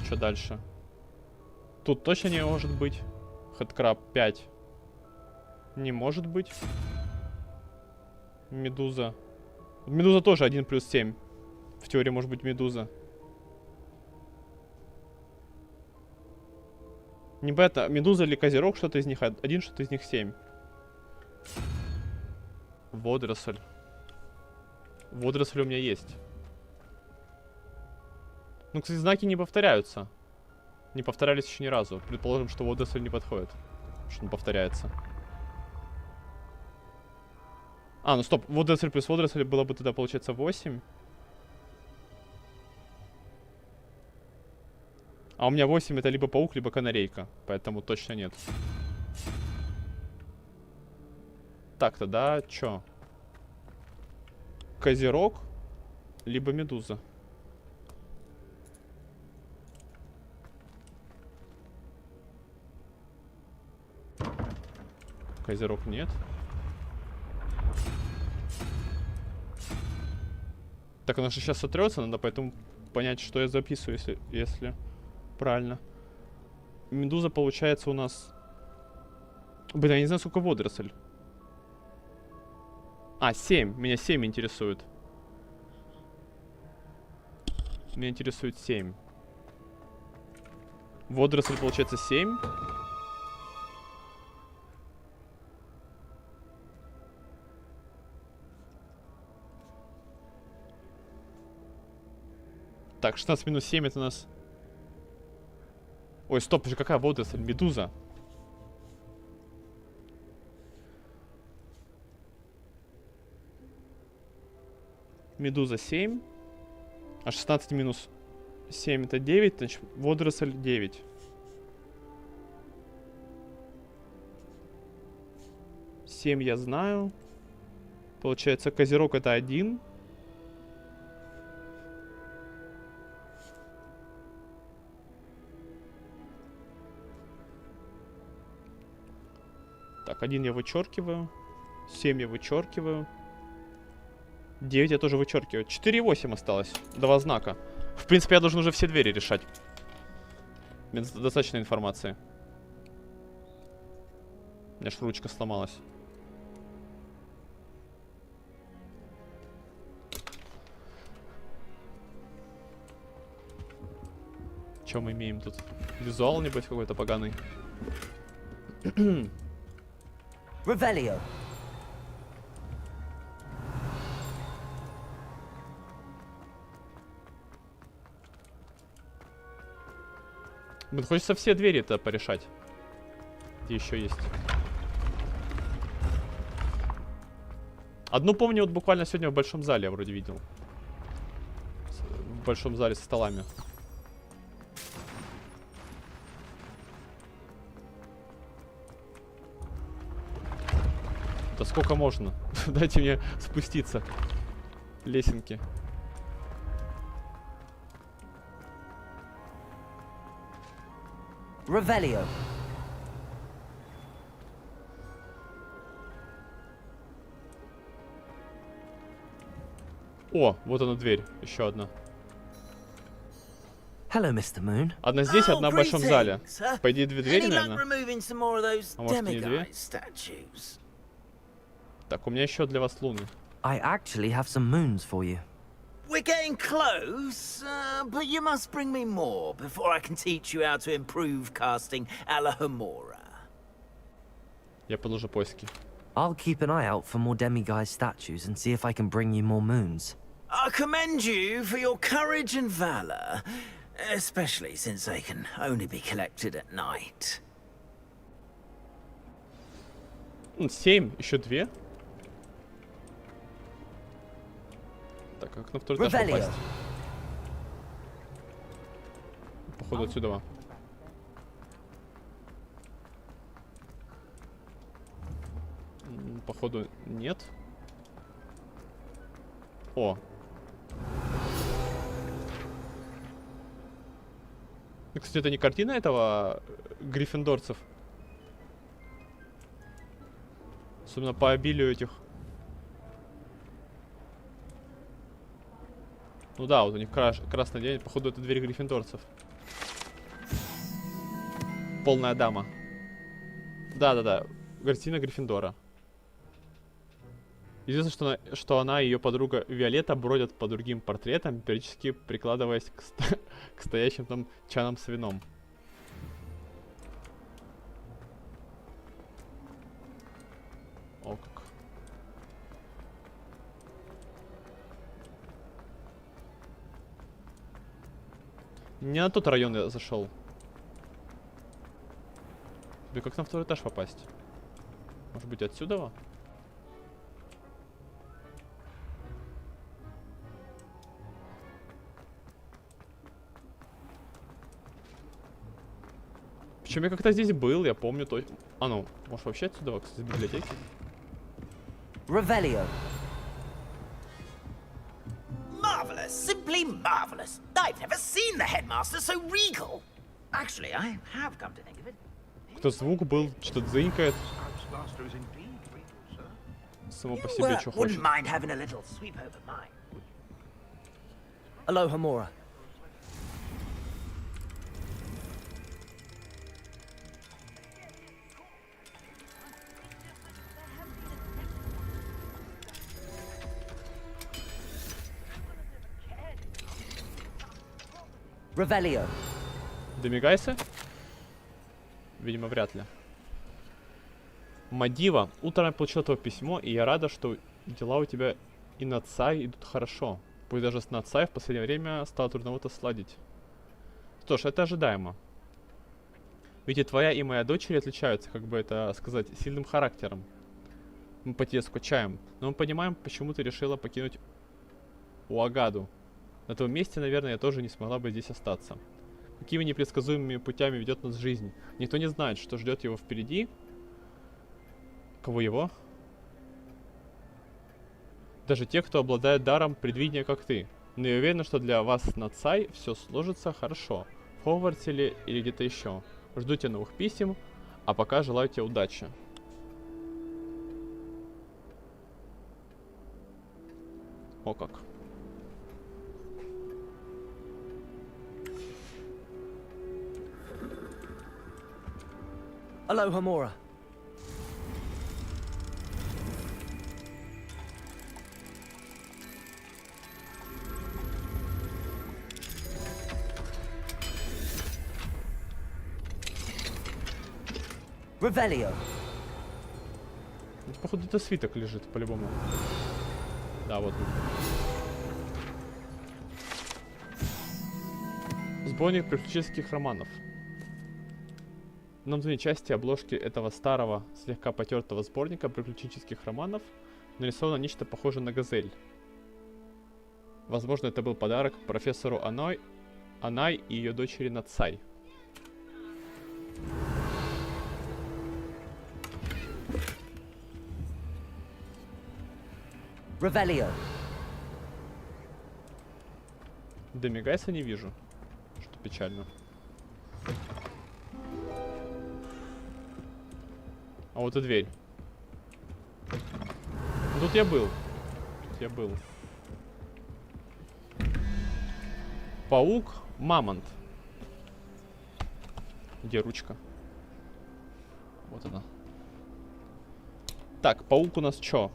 Что дальше? Тут точно не может быть. Хэдкраб 5. Не может быть. Медуза. Медуза тоже 1 плюс 7. В теории может быть медуза. Не бета, медуза или козерог, что-то из них 1, что-то из них 7. Водоросль. Водоросль у меня есть. Ну, кстати, знаки не повторяются. Не повторялись еще ни разу. Предположим, что водоросль не подходит. Что он повторяется. А, ну стоп. Водоросль плюс водоросль было бы тогда, получается, 8. А у меня 8 это либо паук, либо канарейка. Поэтому точно нет. Так, тогда чё? Козерог, либо медуза. Козерог нет. Так, она же сейчас сотрется, надо поэтому понять, что я записываю, если правильно. Медуза получается у нас... Блин, я не знаю, сколько водоросль. А, 7. Меня 7 интересует. Меня интересует 7. Водоросль, получается, 7. Так, 16 минус 7 это у нас... Ой, стоп, же какая водоросль? Медуза. Медуза 7. А 16 минус 7 это 9, значит водоросль 9. 7 я знаю. Получается, козерог это 1. Так, 1 я вычеркиваю. 7 я вычеркиваю. 9 я тоже вычеркиваю. 4,8 осталось. 2 знака. В принципе, я должен уже все двери решать. Мне достаточно информации. У меня ж ручка сломалась. Что мы имеем тут? Визуал, небось, какой-то поганый.
Revelio.
Блин, хочется все двери-то порешать. Где еще есть? Одну помню, вот буквально сегодня в большом зале я вроде видел. В большом зале со столами. Да сколько можно? Дайте мне спуститься. Лесенки.
Revelio.
О, вот она дверь. Еще одна.
Hello, Mr. Moon.
Одна здесь, одна в большом зале. По идее, две двери, наверное. А может, не две? Так, у меня еще для вас луны.
I actually have some moons for you.
We're getting close, but you must bring me more before I can teach you how to improve casting a la Homora.
Я продолжу поиски.
I'll keep an eye out for more demiguise statues and see if I can bring you more moons.
I commend you for your courage and valor, especially since they can only be collected at night.
7, еще 2. Так, как на второй этаж попасть? Походу отсюда. Походу нет. О. Кстати, это не картина этого гриффиндорцев. Особенно по обилию этих. Ну да, вот у них красный день. Походу, это дверь гриффиндорцев. Полная дама. Да-да-да. Картина Гриффиндора. Известно, что она и ее подруга Виолетта бродят по другим портретам, периодически прикладываясь к стоящим там чанам с вином. О как. Не на тот район я зашел. Да как на второй этаж попасть? Может быть отсюда? Причем я как-то здесь был, я помню точно. А ну, может вообще отсюда, кстати, из библиотеки?
Revelio.
Marvelous, simply marvelous. I've never seen the headmaster so regal. Actually, I have come to think of it.
Кто звук был, что-то дзынькает. Само по себе, что хочет.
Hello, Homora. Revelio.
Домигайся? Видимо, вряд ли. Мадива, утром я получил твое письмо, и я рада, что дела у тебя и на Цай идут хорошо. Пусть даже с Нацай в последнее время стало трудновато сладить. Что ж, это ожидаемо. Ведь и твоя, и моя дочери отличаются, как бы это сказать, сильным характером. Мы по тебе скучаем, но мы понимаем, почему ты решила покинуть Уагаду. На том месте, наверное, я тоже не смогла бы здесь остаться. Какими непредсказуемыми путями ведет нас жизнь. Никто не знает, что ждет его впереди. Кого его? Даже те, кто обладает даром предвидения, как ты. Но я уверена, что для вас на Цай все сложится хорошо. В Хогвартсе или где-то еще. Жду тебе новых писем, а пока желаю тебе удачи. О как.
Aloha Mora. Revelio.
Походу, это свиток лежит, по-любому. Да, вот. Сборник приключенческих романов. На внутренней части обложки этого старого, слегка потертого сборника приключенческих романов нарисовано нечто похожее на газель. Возможно, это был подарок профессору Анай и ее дочери Нацай.
Revelio.
Домигайса не вижу, что печально. А вот и дверь. Тут я был. Паук, мамонт. Где ручка? Вот она. Так, паук у нас чё?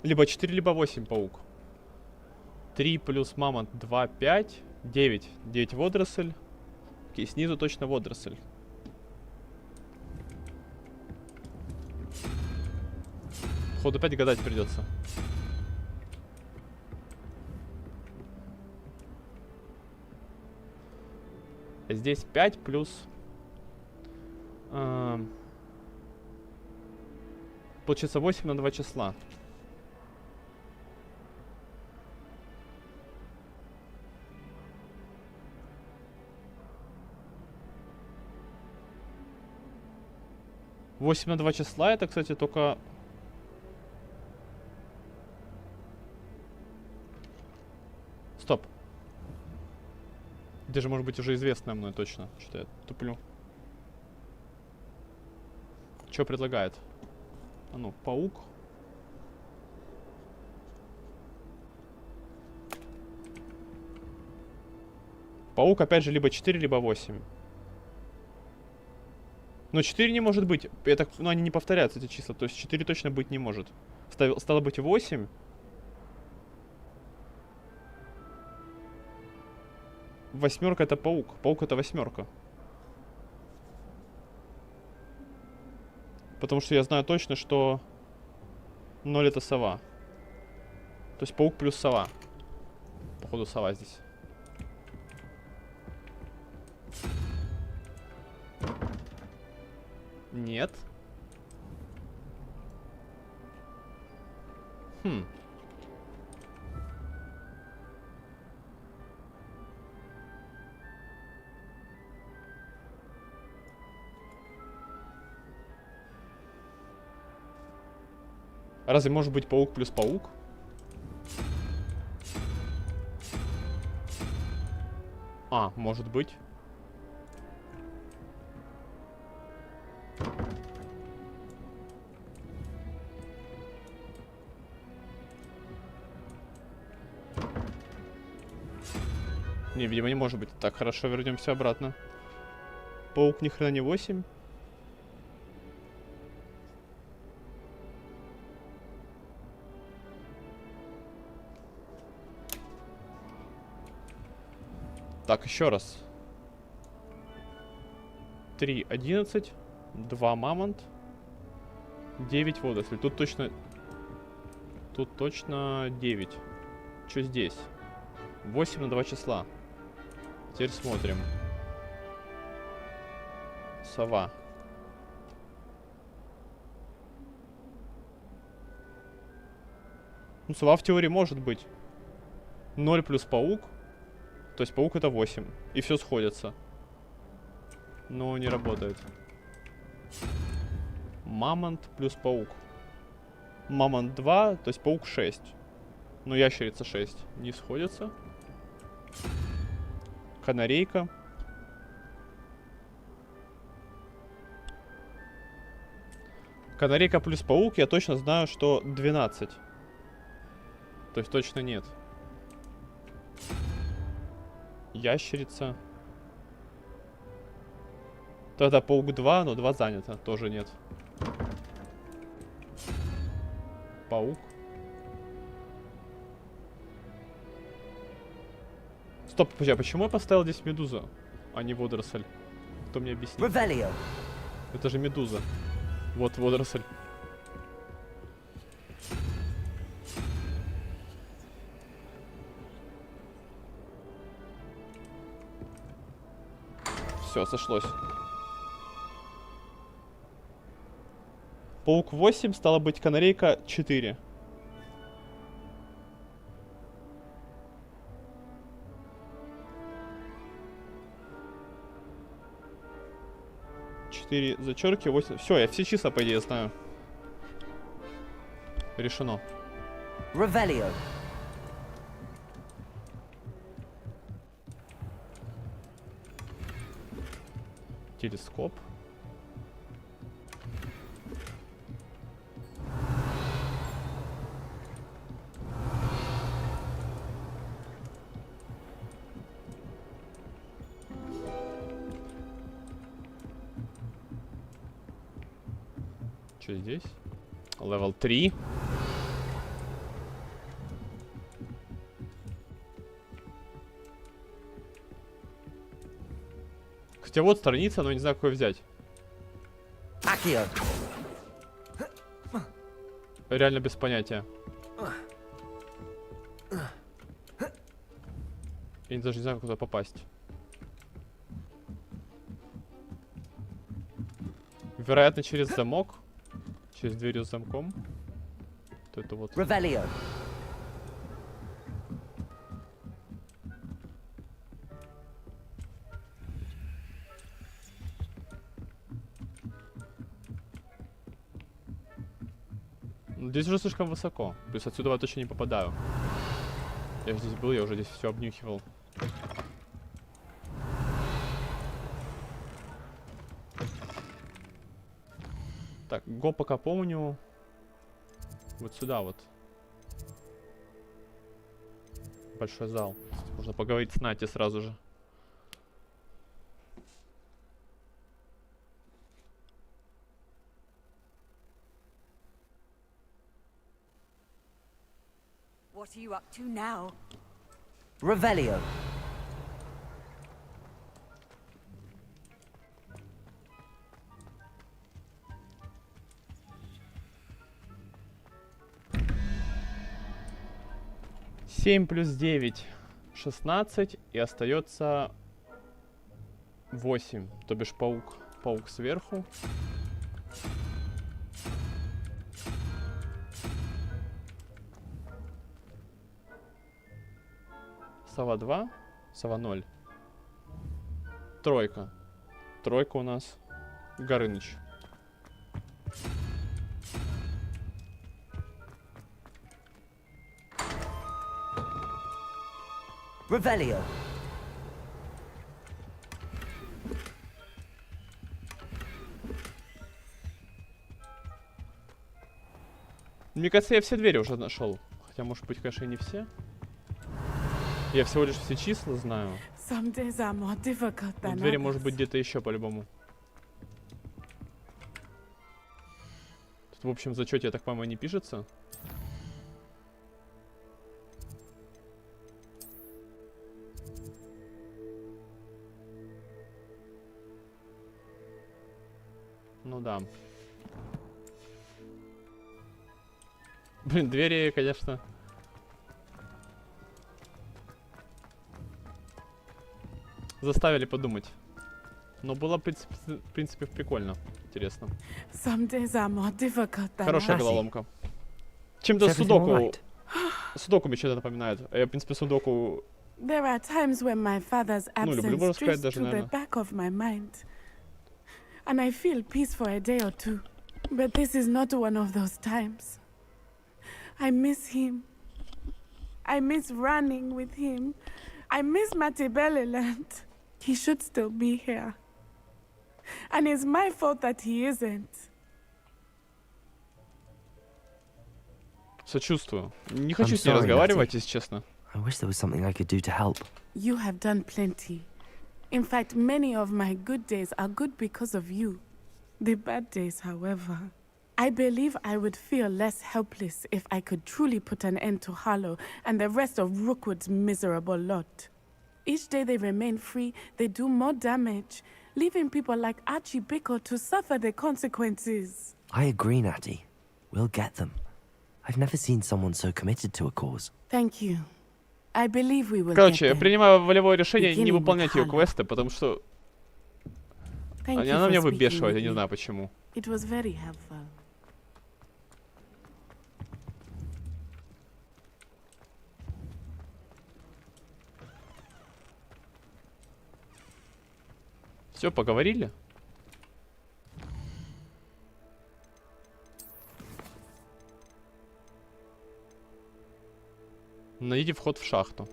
Либо 4, либо 8 паук. 3 плюс мамонт 2, 5, 9. 9 водоросль. Окей, снизу точно водоросль. Походу опять гадать придется. Здесь 5 плюс... получится 8 на 2 числа. Восемь на 2 числа, это, кстати, только... Стоп. Это же может быть уже известное мной точно. Что-то я туплю. Что предлагает? А ну, паук. Паук, опять же, либо 4, либо 8. Но 4 не может быть. Это, ну, они не повторяются, эти числа. То есть 4 точно быть не может. Стало быть 8. Восьмерка это паук. Паук это восьмерка. Потому что я знаю точно, что 0 это сова. То есть паук плюс сова. Походу сова здесь. Нет. Хм. Разве может быть паук плюс паук? А, может быть. Не, видимо, не может быть. Так, хорошо, вернемся обратно. Паук ни хрена не 8. Так, еще раз. 3, 11. 2 мамонт. 9 водорослей. Тут точно... Тут точно 9. Что здесь? 8 на 2 числа. Теперь смотрим. Сова. Ну, сова в теории может быть. 0 плюс паук. То есть паук это 8. И все сходится. Но не работает. Мамонт плюс паук. Мамонт 2, то есть паук 6. Но ящерица 6. Не сходится. Канарейка. Канарейка плюс паук, я точно знаю, что 12. То есть точно нет. Ящерица. Тогда паук 2, но 2 занято. Тоже нет. Паук. Стоп, подожди, а почему я поставил здесь медузу, а не водоросль? Кто мне объяснит?
Revelio.
Это же медуза. Вот водоросль. Все, сошлось. Паук 8, стало быть, канарейка 4. Зачерки 8. Все, я все числа, по идее, знаю. Решено.
Revelio.
Телескоп. Что здесь? Левел 3. Хотя вот страница, но не знаю, какой взять.
Акио.
Реально без понятия. Я даже не знаю, куда попасть. Вероятно, через замок. Через дверью с замком. Вот это вот.
Revelio.
Здесь уже слишком высоко. Плюс отсюда я точно не попадаю. Я здесь был, я уже здесь все обнюхивал. Так, го пока помню. Вот сюда вот. Большой зал. Можно поговорить с Нати сразу же.
What are you up to now?
Revelio.
Семь плюс 9, 16, и остается 8, то бишь паук. Паук сверху. Сова 2, сова 0. Тройка. Тройка у нас Горыныч.
Revelio.
Мне кажется, я все двери уже нашел. Хотя, может быть, конечно, и не все. Я всего лишь все числа знаю.
Some days are more difficult
Но
than
двери,
others.
может быть, где-то еще по-любому. Тут, в общем, в зачете, я так понимаю, не пишется. Ну да. Блин, двери, конечно. Заставили подумать. Но было, в принципе, прикольно. Интересно. Хорошая головоломка. Чем-то судоку... Судоку мне что-то напоминает. Я, в принципе, судоку...
There are times when my father's absence drifts to the back of my mind. And I feel peace for a day or two. But this is not one of those times. I miss him. I miss running with him. I miss Matibeleland. He should still be here. And it's my fault that he isn't.
Сочувствую. Не хочу с ней разговаривать, если честно.
I wish there was something I could do to help.
You have done plenty. In fact, many of my good days are good because of you. The bad days, however. I believe I would feel less helpless if I could truly put an end to Harlow and the rest of Rookwood's miserable lot. Each day they remain free, they do more damage, leaving people like Archie Bickle to suffer the consequences.
I agree, Natty. We'll get them. I've never seen someone so committed to a cause.
Thank you. I believe we will.
Короче, я принимаю волевое решение не выполнять ее квесты, потому что она меня выбешивает, я не знаю почему.
It was very helpful.
Все, поговорили? Найди вход в шахту.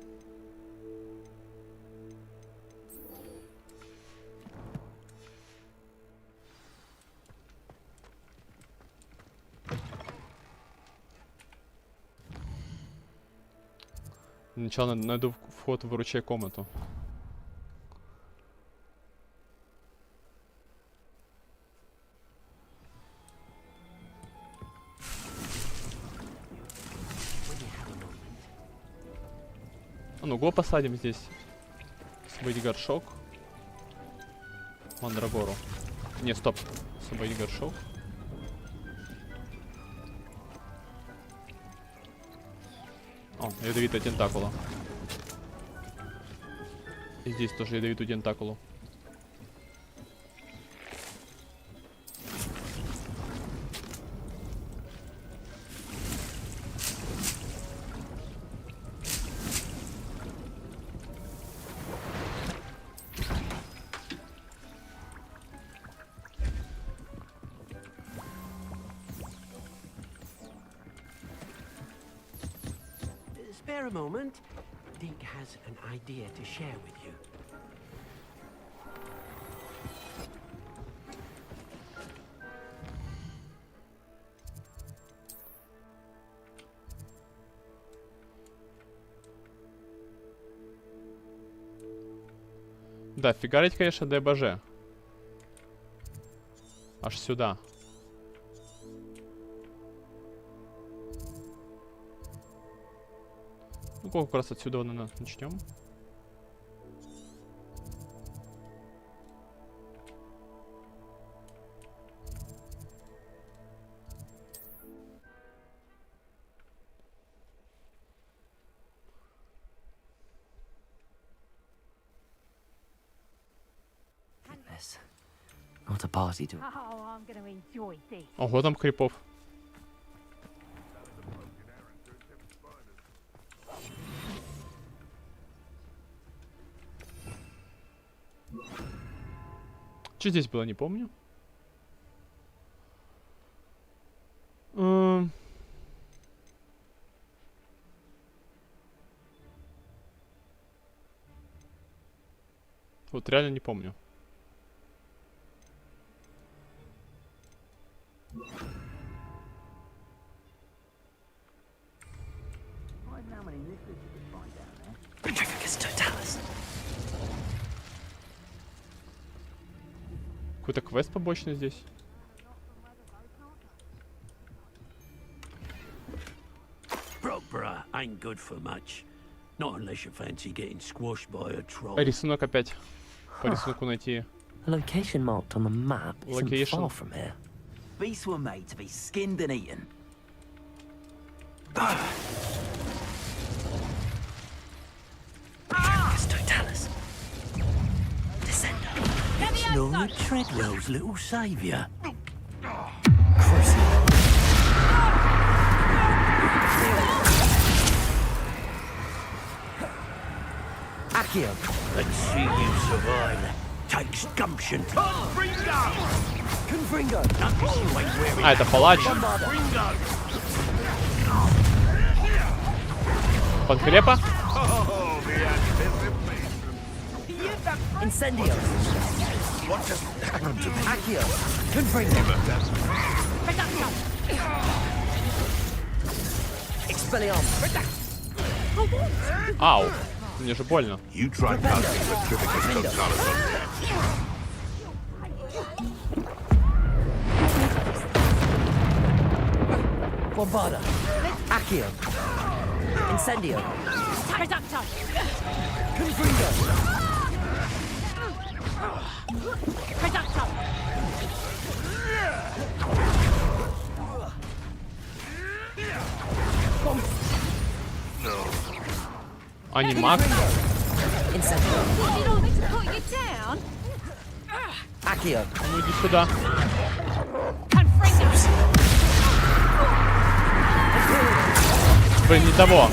Сначала найду вход в выручай комнату. Ну, го посадим здесь. Освободить горшок. Мандрагору. Не, стоп. Освободить горшок. О, ядовитая тентакула. И здесь тоже ядовитую тентакулу.
Spare a moment. Deke has an idea to share with you.
Да, фигарить, конечно, ДБЖ. Аж сюда. Ну, как раз отсюда, наверное, начнем.
Not a party to...
Ого, там крипов. Что здесь было, не помню. Вот реально не помню. Какой-то квест побочный здесь.
Brockborough ain't good for much. Not unless you fancy getting squashed by a troll.
Рисунок опять. По рисунку найти
A location marked on the map isn't far from here.
Beasts were made to be skinned and eaten.
It's Totalis. Descender.
It's Lord Treadwell's little saviour.
Accio.
Let's see you survive. Takes gumption.
Confringo.
А, это палач. Подхлепа?
Incendio.
What just happened to me?
Accio. Confringo. Expelliarmus.
Ау. Мне же больно.
You tried casting Petrificus Totalis on me.
Bombada. Accio. Incendio. Confringo.
Анимак.
Incendio. Accio.
Ну иди сюда. Блин, не того.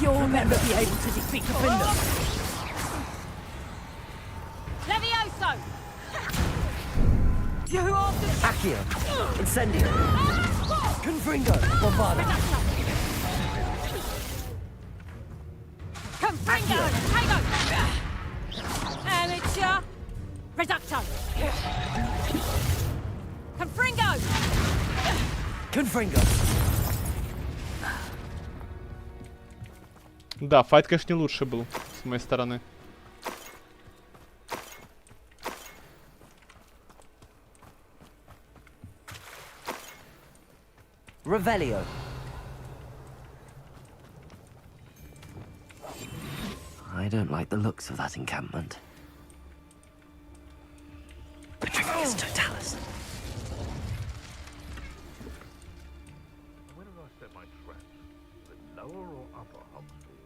You'll never be able to defeat Confringo.
Levioso!
Accio. Incendio. Confringo. Bombada.
Confringo! Tago! Amateur! Reducto! Confringo!
Confringo.
Да, файт, конечно, не лучший был с моей стороны.
Revelio. I don't like the looks of that encampment. Petrificus Totalis.
Where did I set my traps? The lower or upper Huxley?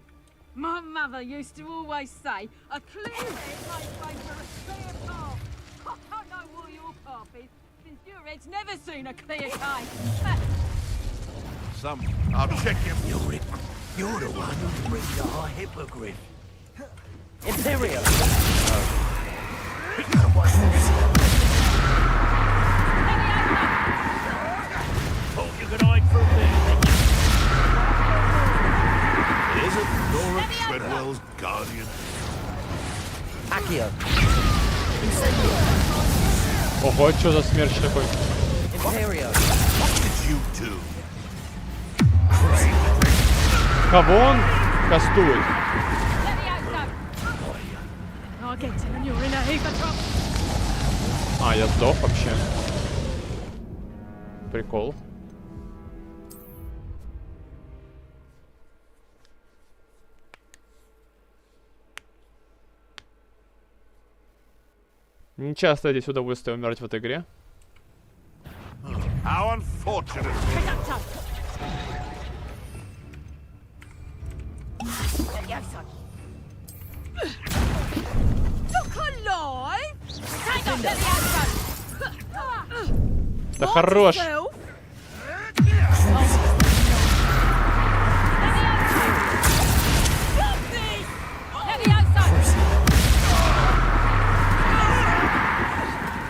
My mother used to always say, a clear head makes way for a clear path. I don't know what your path is, since your head's never seen a clear cave.
I'll check him.
You're the one who brings our hippogriff.
Imperio.
Thought you could hide for a bit.
Is it Laura Treadwell's guardian?
Accio.
Ого, что за смерч такой?
Imperio.
What did you do?
Кого он кастует? А, я сдох вообще. Прикол. Не часто здесь удовольствие умирать в этой игре.
How unfortunate.
Look alive! Take up Levioso!
Да хорош!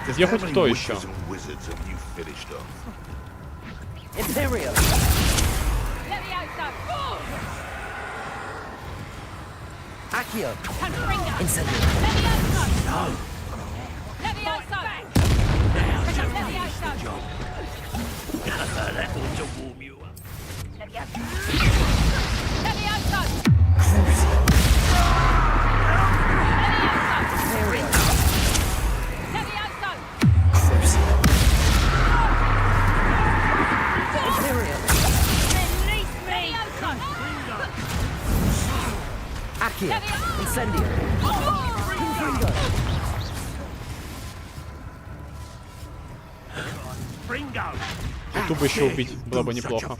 Где хоть кто еще?
Imperio. Accio. Incendio.
No. Levioso! Levioso!
That ought to warm you up.
Levioso!
Imperio.
Levioso!
Imperio.
Release me!
Accio. Incendio. Confringo.
Ютуб еще убить было бы неплохо.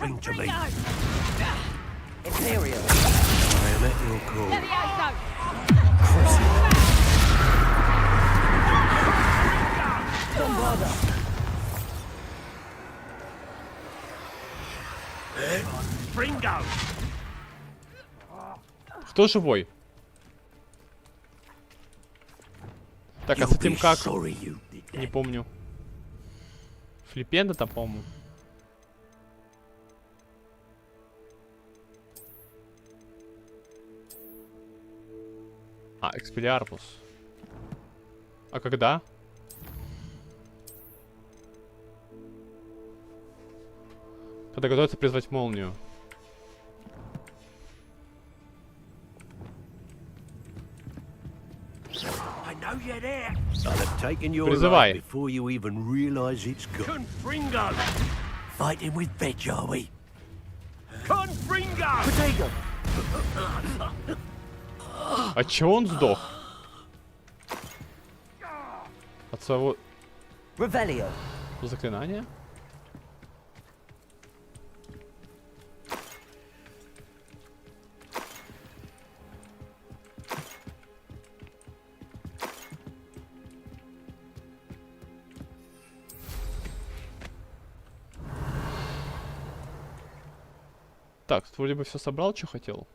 Кто живой? Так, а с этим как? Не помню. Флипенда там, по-моему. А, Экспеллиармус. А когда? Когда готовится призвать молнию. Призывай.
Fighting with veg, are we?
А чего он сдох? От своего... заклинания? Так, тут вроде бы все собрал, что хотел.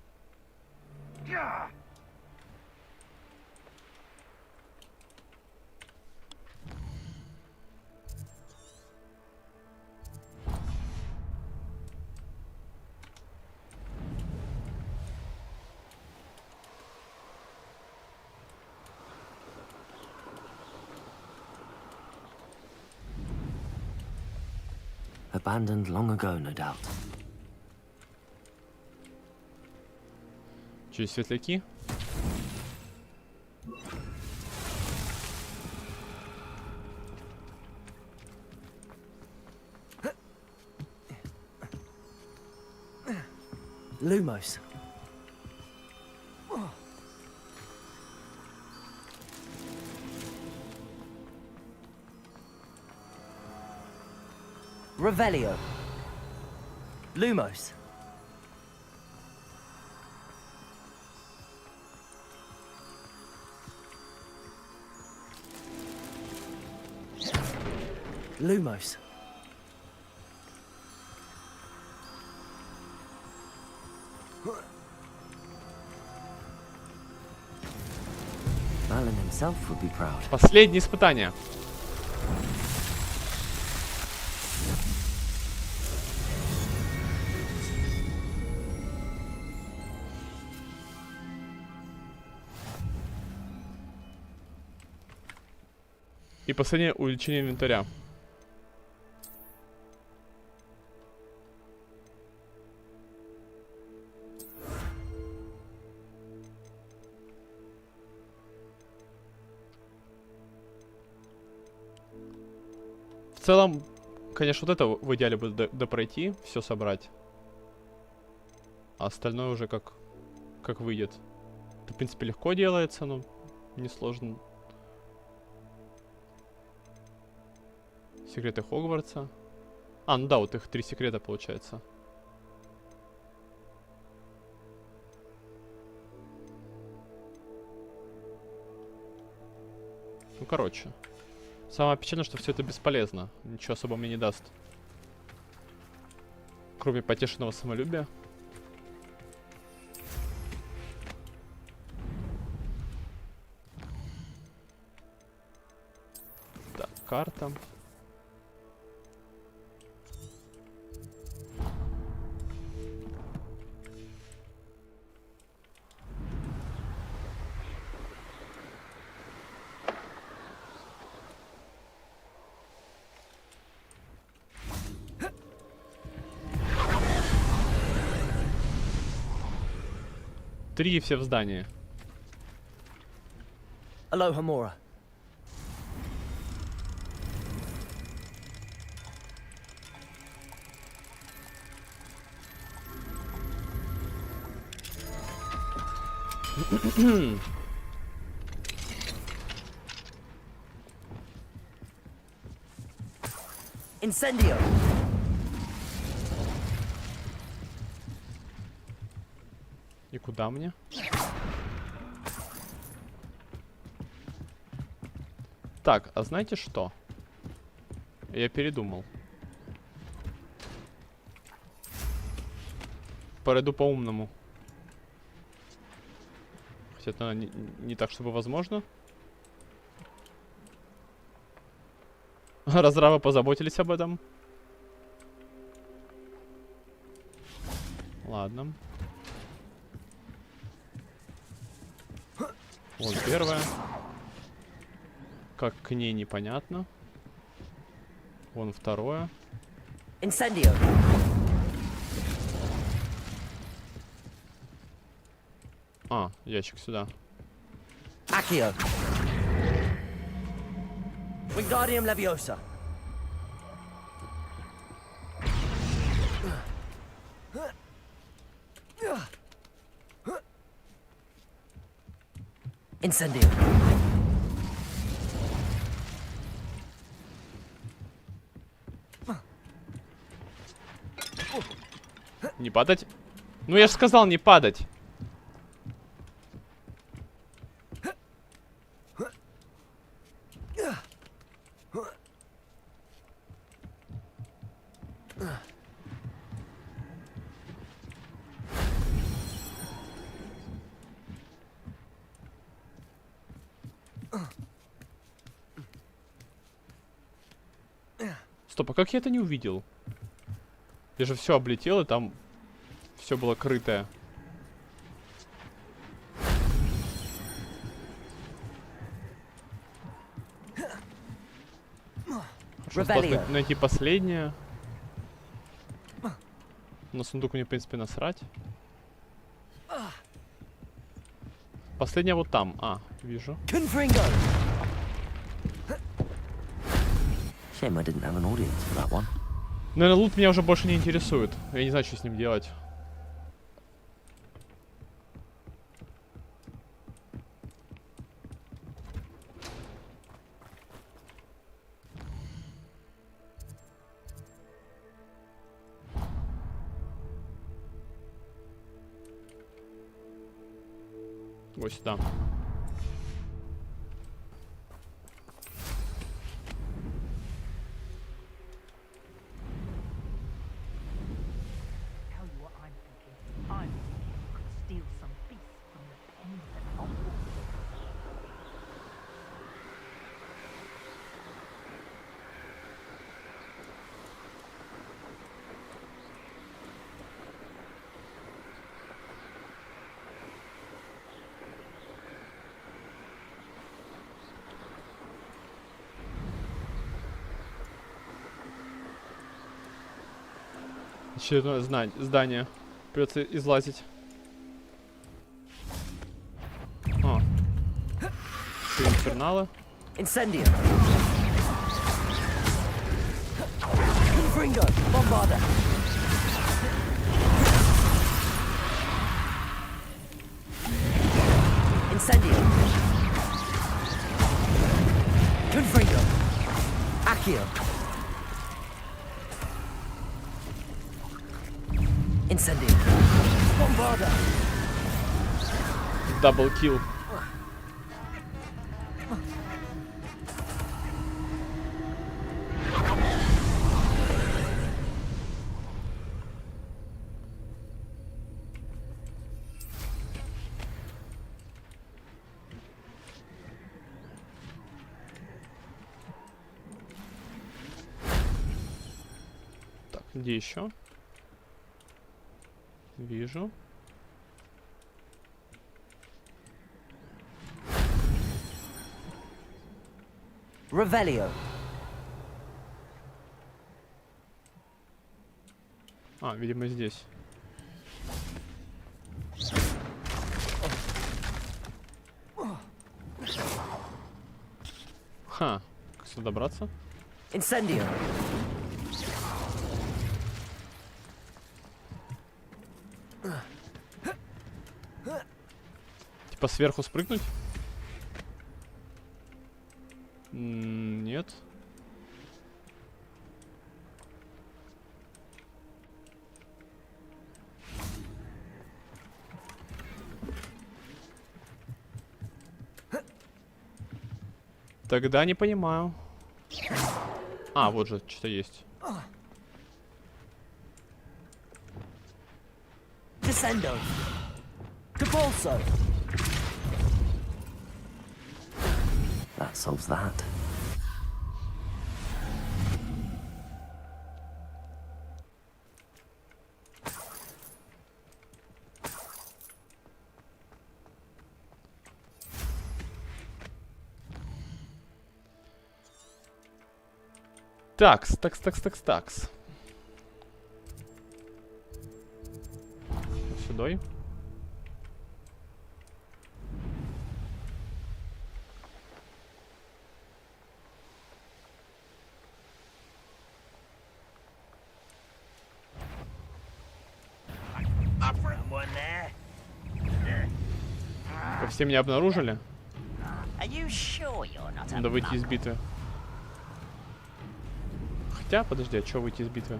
Abandoned long ago, no doubt.
Через светляки.
Lumos. Revelio. Lumos. Lumos.
Merlin himself would be proud.
Последнее испытание. И последнее увеличение инвентаря. В целом, конечно, вот это в идеале бы допройти, все собрать. А остальное уже как выйдет. Это, в принципе, легко делается, но несложно. Секреты Хогвартса. А, ну да, вот их 3 секрета получается. Ну, короче. Самое печальное, что все это бесполезно. Ничего особо мне не даст. Кроме потешенного самолюбия. Так, карта. Три все в здании.
Aloha Mora.
Incendio.
И куда мне? Так, а знаете что? Я передумал. Пройду по-умному. Хотя это не так, чтобы возможно. Разравы позаботились об этом. Ладно. Вот первая. Как к ней непонятно. Вон второе.
Incendio.
А, ящик сюда.
Accio. Wingardium Leviosa. Incendio.
Не падать? Ну я же сказал не падать. Стоп, а как я это не увидел? Я же все облетел, и там все было крытое. Хорошо, осталось найти последнее. На сундук мне, в принципе, насрать. Последняя вот там. А, вижу. Наверное, лут меня уже больше не интересует. Я не знаю, что с ним делать. Вот сюда. Очередное здание. Придется излазить. А. Три инфернала.
Incendio. Confringo. Bombarda. Incendio. Confringo. Accio. Incendio. Bombarda.
Дабл килл. Так, где еще? Вижу.
Revelio.
А, видимо, здесь. Ха, как сюда добраться?
Incendio.
Типа сверху спрыгнуть? Нет. Тогда не понимаю. А, вот же, что-то есть.
Descendo. Capulso. That solves that.
Такс. Сюда. Все меня обнаружили? Надо выйти из битвы. Хотя, подожди, а что выйти из битвы?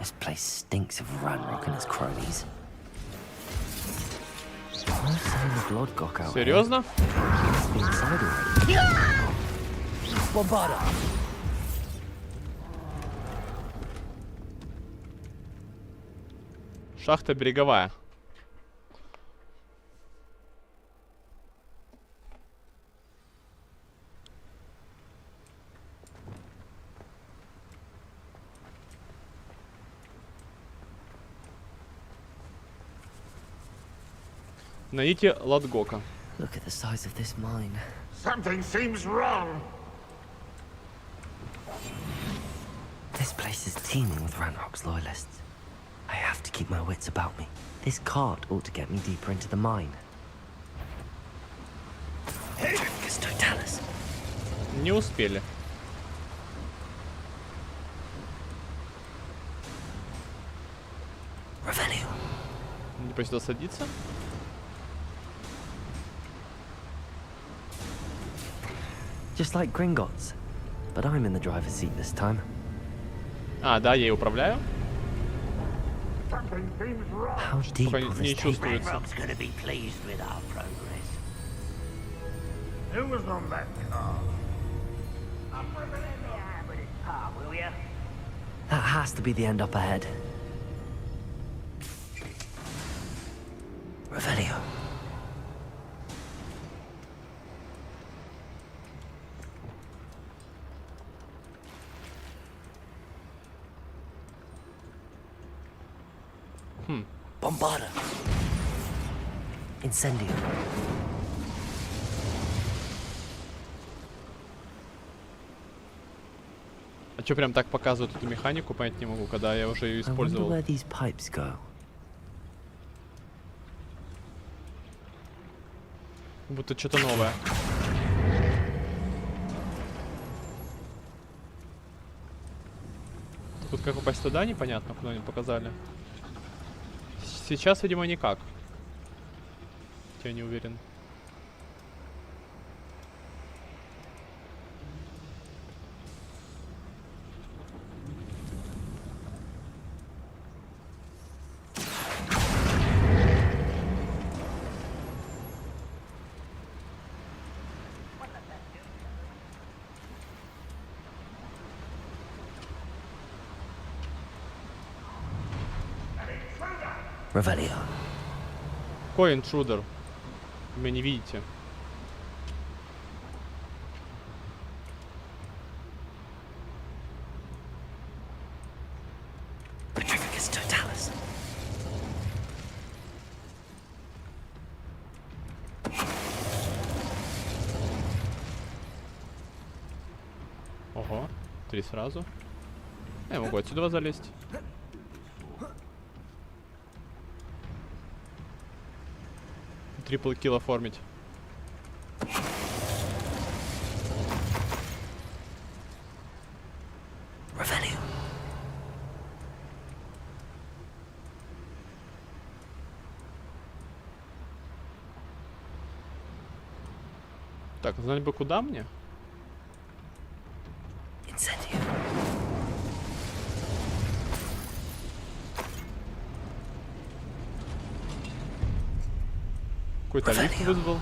This place stinks of Ranrock and his cronies.
Серьезно? Шахта береговая. Найдите Ладгока.
Look at the size of this mine.
Something seems wrong.
This place is teeming with Ranrock's loyalists. I have to keep my wits about me. This cart ought to get me deeper into the mine. Totalis.
Не успели.
Revelio.
Не посюда садиться.
Just like Gringotts, but I'm in the driver's seat this time.
А, да, я и управляю.
How deep will
Не
this take?
чувствуется.
Ranrock's gonna be pleased with our progress.
Who was on that car? I'm bringing in the hand with his car, will ya?
That has to be the end up ahead. Revelio. Bombarda. Incendio.
А чё прям так показывают эту механику, понять не могу, когда я уже ее использовал.
I wonder where these pipes go.
Будто что-то новое. Тут как попасть туда, непонятно, куда они показали. Сейчас, видимо, никак. Я не уверен.
Revelio.
Какой интрудер? Вы меня не видите.
Petrificus totalis.
Ого, 3 сразу. Я могу отсюда залезть. Трипл килл оформить.
Revelio.
Так, знать бы куда мне?
Incendio.
Какой-то лифт вызвал.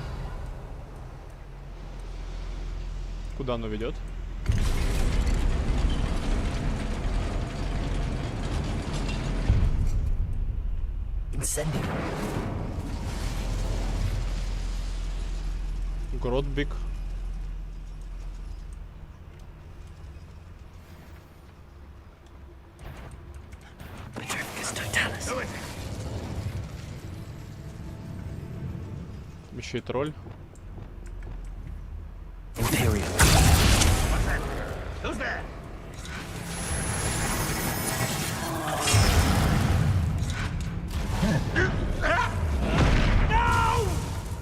Куда оно ведет? Гротбик. Еще и тролль.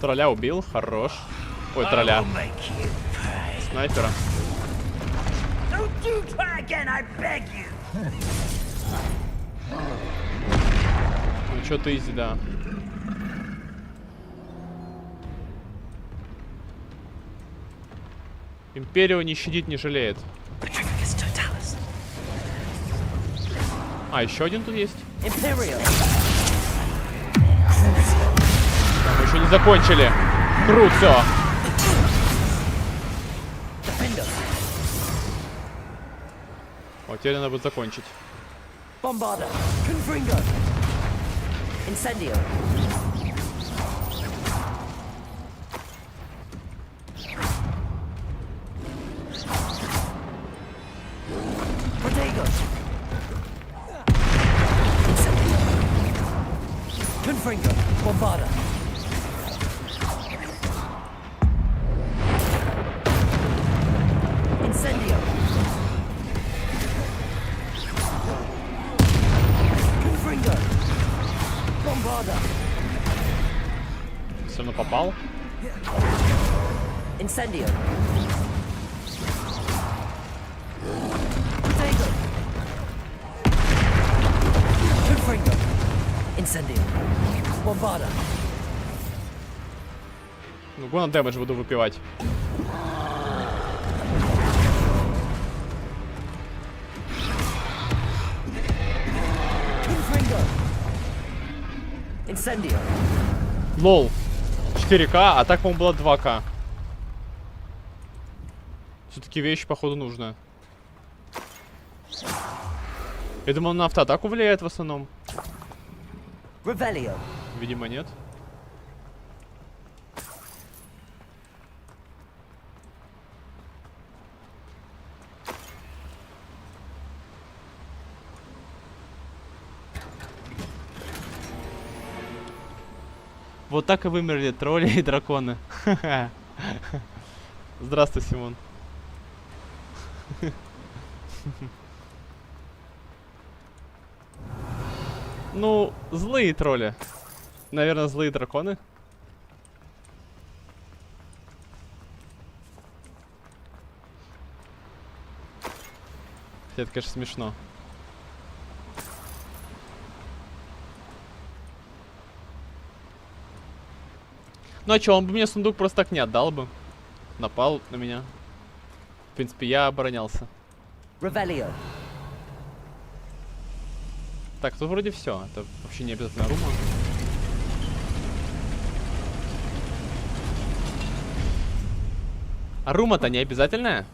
Тролля убил, хорош. Ой, тролля. Снайпера. Ну чё ты изи, да. Империю не щадит, не жалеет. А, еще один тут есть? Да, мы еще не закончили. Круто! Вот теперь надо будет закончить.
Bombarda, Confringo, Incendio. Protego. Incendio. Confringo, Bombarda. Incendio. Confringo. Bombarda.
Все равно попал.
Incendio. Protego. Confringo. Incendio. Bombarda.
Ну, гона дэмэдж буду выпивать.
Incendio.
Лол. 4К, а так, по-моему, было 2К. Все-таки вещь, походу, нужна. Я думал, на автоатаку влияет в основном.
Revelio.
Видимо, нет. Вот так и вымерли тролли и драконы. Здравствуй, Симон. Ну, злые тролли. Наверное, злые драконы. Это, конечно, смешно. Ну а чё, он бы мне сундук просто так не отдал бы. Напал на меня. В принципе, я оборонялся.
Revelio.
Так, тут вроде все. Это вообще не обязательно рума. А рума-то не обязательная?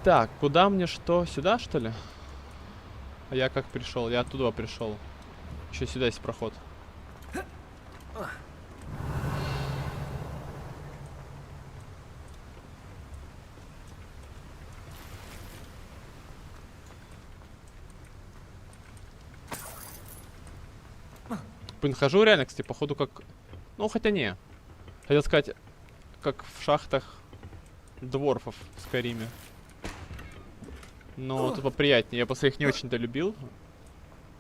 Так, куда мне что? Сюда, что ли? А я как пришел? Я оттуда пришел. Еще сюда есть проход. Блин, хожу реально, кстати, походу как... Ну, хотя не. Хотел сказать, как в шахтах дворфов в Скайриме. Но тут поприятнее. Я после их не очень-то любил.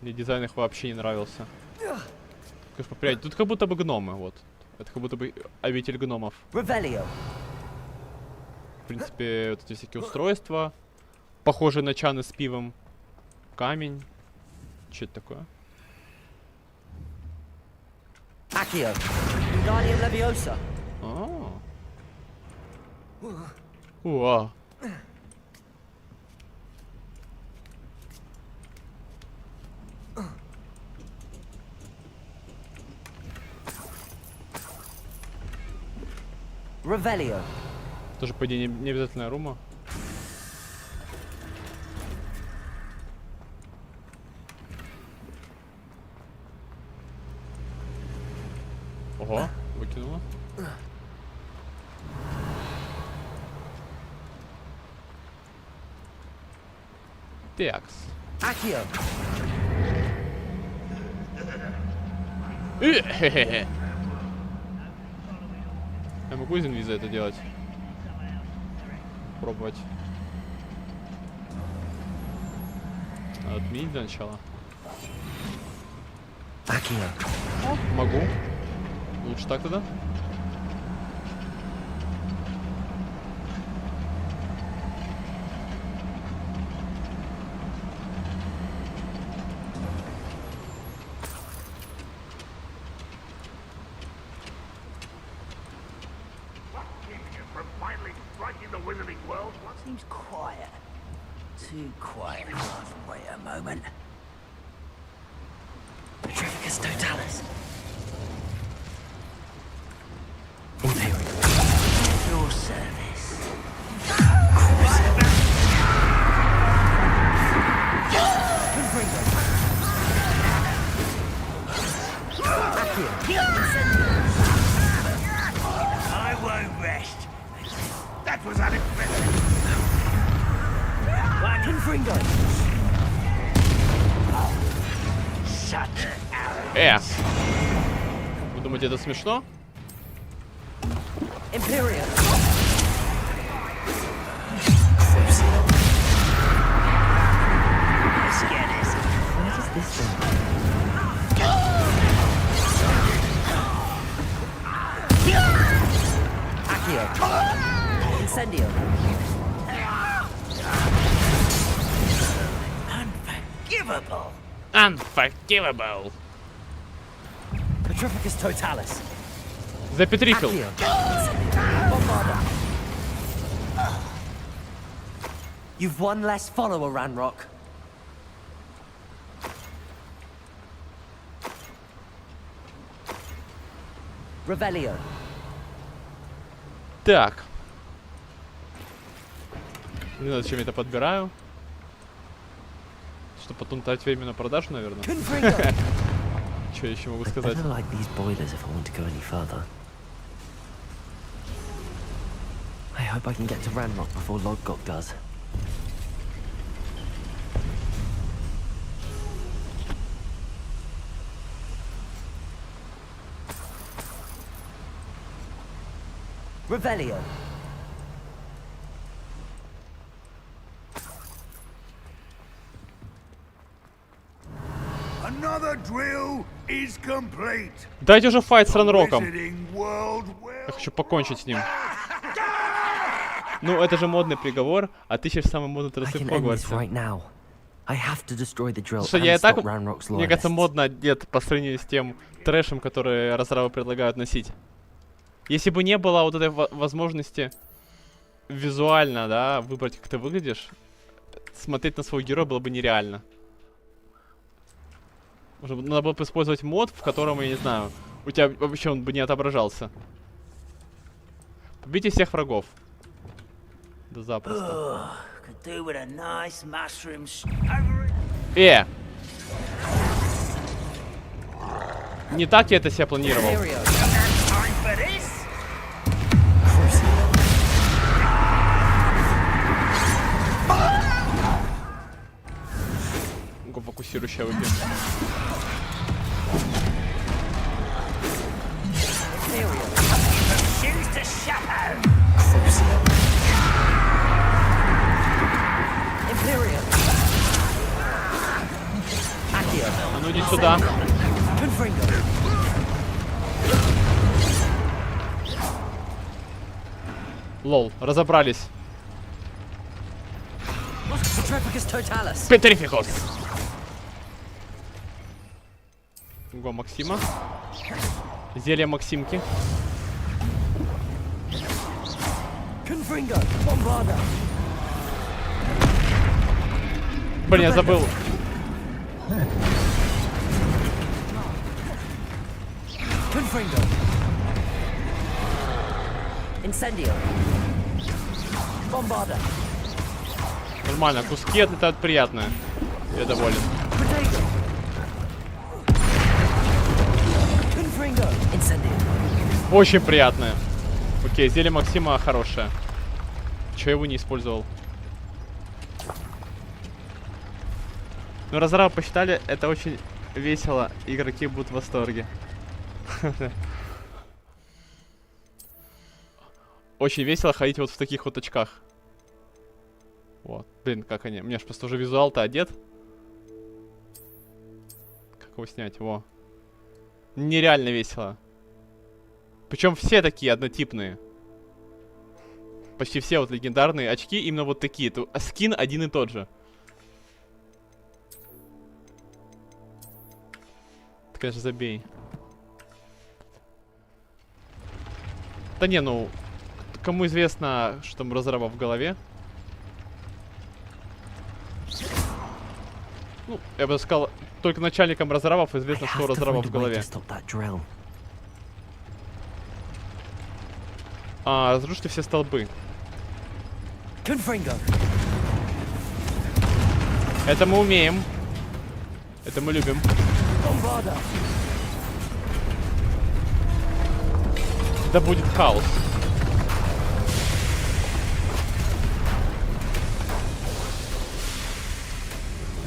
Мне дизайн их вообще не нравился. Конечно, поприятнее. Тут как будто бы гномы, вот. Это как будто бы обитель гномов.
Revelio.
В принципе, вот эти всякие устройства. Похожие на чаны с пивом. Камень. Что это такое?
Accio. Wingardium Leviosa.
Уа.
Revelio.
Тоже, по идее, не обязательно рума. Ого, выкинула. Такс.
Accio.
Я могу из инвиза это делать? Пробовать. Надо отменить для начала.
Accio.
О, могу. Лучше так тогда.
Seems quiet. Too quiet. Wait a moment.
Petrificus totalis.
At your service. I won't rest. That was unexpected.
Confringo.
Such arrogance.
Вы думаете, это смешно?
Imperium.
Let's get it.
What is this thing? Accio. Incendio.
Unforgivable.
Unforgivable.
Petrificus totalis.
Запетрифил.
You've one less follower, Ranrock. Revelio.
Так. Не знаю, зачем я это подбираю. Чтобы потом тратить время на продажу, наверное. Что я еще могу сказать?
I don't like these boilers if I want to go any further. I hope I can get to Ranrock before Lodgok does. Revelio.
Another drill is complete.
Дайте уже файт с Ранроком. Я хочу покончить с ним. Ну, это же модный приговор, а ты сейчас самый модный тросы в Хогвартсе. Слушай, я и так, мне кажется, модно одет по сравнению с тем трэшем, который разрабы предлагают носить. Если бы не было вот этой возможности визуально, да, выбрать, как ты выглядишь, смотреть на своего героя было бы нереально. Надо было бы использовать мод, в котором, я не знаю, у тебя вообще он бы не отображался. Побейте всех врагов. Да запросто. Не так я это себе планировал. Го фокусирующая выбьем. А ну иди сюда. Лол, разобрались. Петрификус. Го Максима. Зелье Максимки. Блин, я забыл.
Incendio. Bombarda.
Нормально, куски отлетают приятные. Я доволен.
Potato. Confringo. Incendio.
Очень приятные. Окей, зелье Максима хорошее. Чё я его не использовал? Ну, разрабы посчитали, это очень весело. Игроки будут в восторге. Очень весело ходить вот в таких вот очках. Вот, блин, как они. У меня же просто уже визуал-то одет. Как его снять? Во. Нереально весело. Причем все такие однотипные. Почти все вот легендарные очки именно вот такие. Скин один и тот же. Ты, конечно, забей. Да не, ну... Кому известно, что там у разрабов в голове? Ну, я бы сказал, только начальникам разрабов известно, что у разрабов в голове. Разрушите все столбы. Это мы умеем. Это мы любим. Да будет хаос.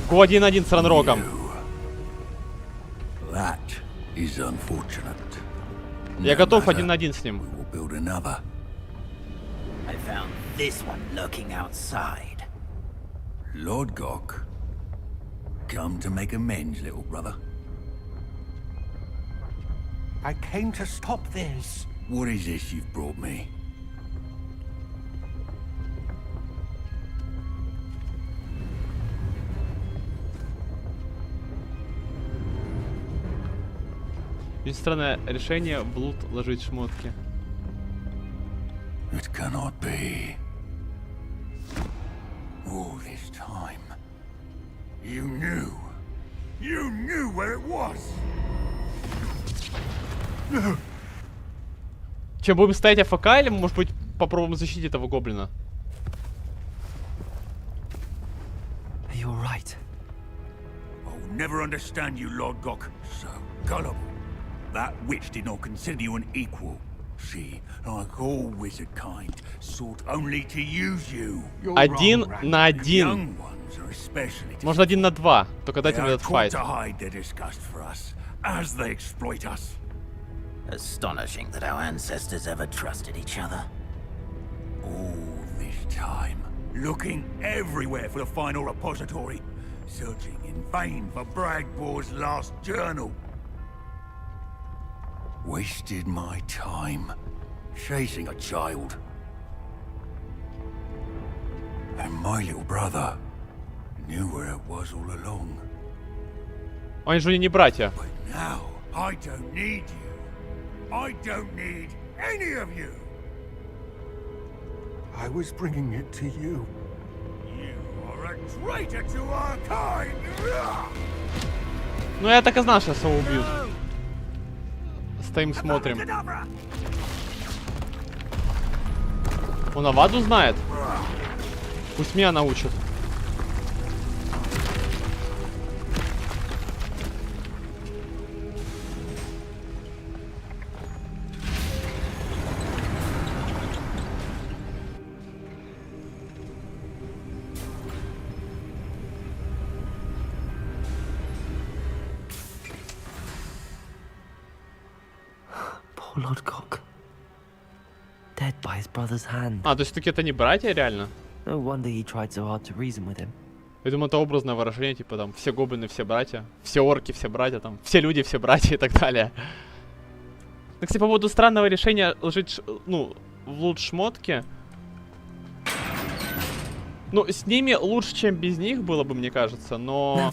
Го 1-1 с Ранроком. Я готов 1-1 с ним.
I found this one lurking outside.
Lord Gok, come to make amends, little brother.
I came to stop this.
What is this you've brought me?
Очень странное решение в лут ложить шмотки.
It cannot be. All this time, you knew where it was.
Чем будем ставить АФК или, может быть, попробуем защитить этого гоблина?
You're right.
I'll never understand you, Lord Gok. So gullible. That witch did not consider you an equal. She, like all wizard kind, sought only to use you.
1 на 1. Можно 1 на 2. Только дайте мне этот файт.
Astonishing that our ancestors ever trusted each other.
All this time, looking everywhere for the final repository, searching in vain for Bragbor's last journal. Wasted my time chasing a child. And my little brother knew where it was all along.
Они же не братья.
But now I don't need you. I don't need any of you.
I was bringing it to you.
You are a traitor to our kind.
Ну я так и знал, что его убьют. Стоим, смотрим. Он Аваду знает? Пусть меня научат.
Poor Lord Gok. Dead by his brother's hand.
То есть таки это не братья реально?
No wonder he tried so hard to reason with him.
Я думаю, это образное выражение, типа там все гоблины, все братья, все орки, все братья, там, все люди, все братья и так далее. Ну, кстати, по поводу странного решения ложить, ну, в лут шмотки. Ну, с ними лучше, чем без них было бы, мне кажется, но...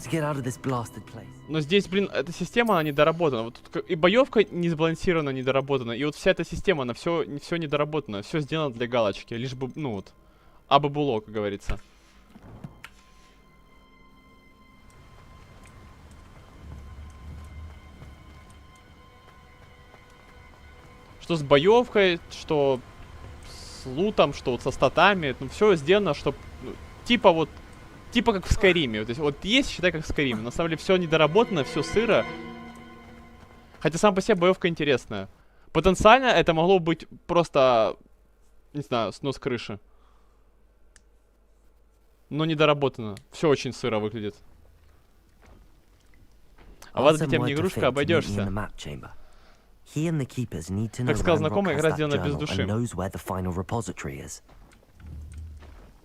Но здесь, блин, эта система, она недоработана. Вот тут и боевка не сбалансирована, недоработана. И вот вся эта система, она все недоработана. Все сделано для галочки. Лишь бы, ну вот, абы было, как говорится. Что с боевкой, что с лутом, что вот со статами. Ну, все сделано, чтобы, ну, типа вот, типа как в Скайриме. То есть вот есть, считай, как в Скайриме. На самом деле все недоработано, все сыро. Хотя сам по себе боевка интересная. Потенциально это могло быть просто, не знаю, снос крыши. Но недоработано. Все очень сыро выглядит. А вот где не игрушка, обойдешься. Как сказал знакомый, игра сделана без души.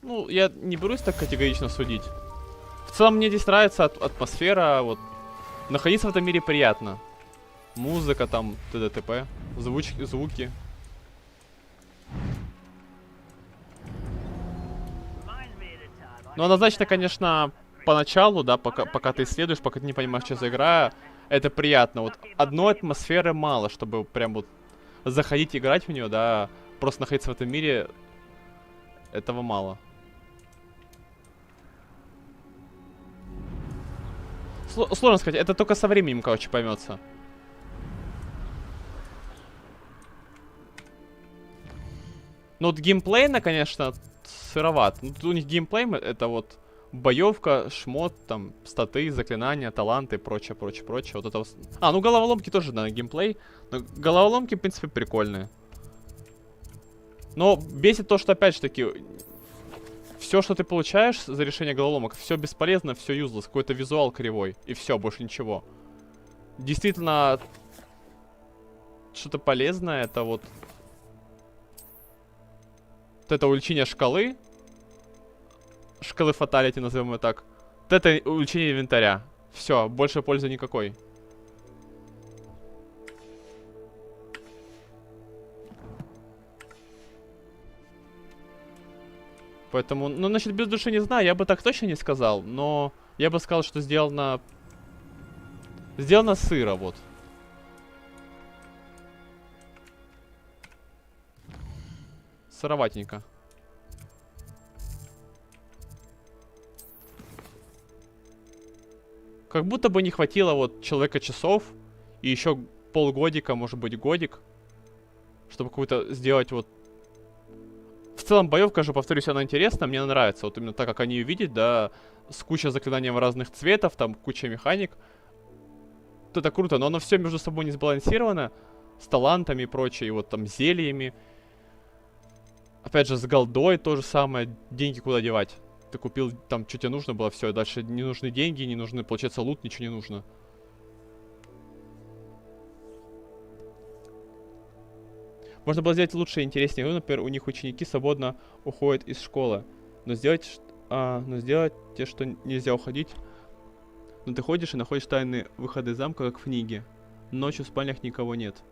Ну, я не берусь так категорично судить. В целом мне здесь нравится атмосфера, вот. Находиться в этом мире приятно. Музыка там, т.д. звуки. Ну, однозначно, конечно, поначалу, да, пока ты исследуешь, пока ты не понимаешь, что за игра, это приятно. Вот одной атмосферы мало, чтобы прям вот заходить играть в нее, да, просто находиться в этом мире, этого мало. Сложно сказать, это только со временем, короче, поймется. Ну вот геймплейно, конечно, сыроват. Ну, у них геймплей это вот боевка, шмот, там, статы, заклинания, таланты, прочее. Вот это вот. А, ну головоломки тоже, да, геймплей. Но головоломки, в принципе, прикольные. Но бесит то, что, опять же таки, все, что ты получаешь за решение головоломок, все бесполезно, все useless, какой-то визуал кривой. И все, больше ничего. Действительно, что-то полезное, это вот... Вот это увеличение шкалы. Шкалы фаталити, назовем ее так. Вот это увеличение инвентаря. Все, больше пользы никакой. Поэтому, ну, насчет без души не знаю, я бы так точно не сказал, но я бы сказал, что сделано сыро, вот. Сыроватенько. Как будто бы не хватило вот человека часов и еще полгодика, может быть, годик, чтобы какую-то сделать вот. В целом боевка же, повторюсь, она интересна, мне нравится, вот именно так, как они ее видят, да, с кучей заклинаний разных цветов, там куча механик. Вот это круто, но оно все между собой не сбалансировано, с талантами и прочее, и вот там зельями. Опять же, с голдой то же самое, деньги куда девать. Ты купил там, что тебе нужно было, все, дальше не нужны деньги, не нужны, получается, лут, ничего не нужно. Можно было сделать лучше и интереснее. Например, у них ученики свободно уходят из школы. Но сделать те, что нельзя уходить. Но ты ходишь и находишь тайные выходы из замка, как в книге. Ночью в спальнях никого нет.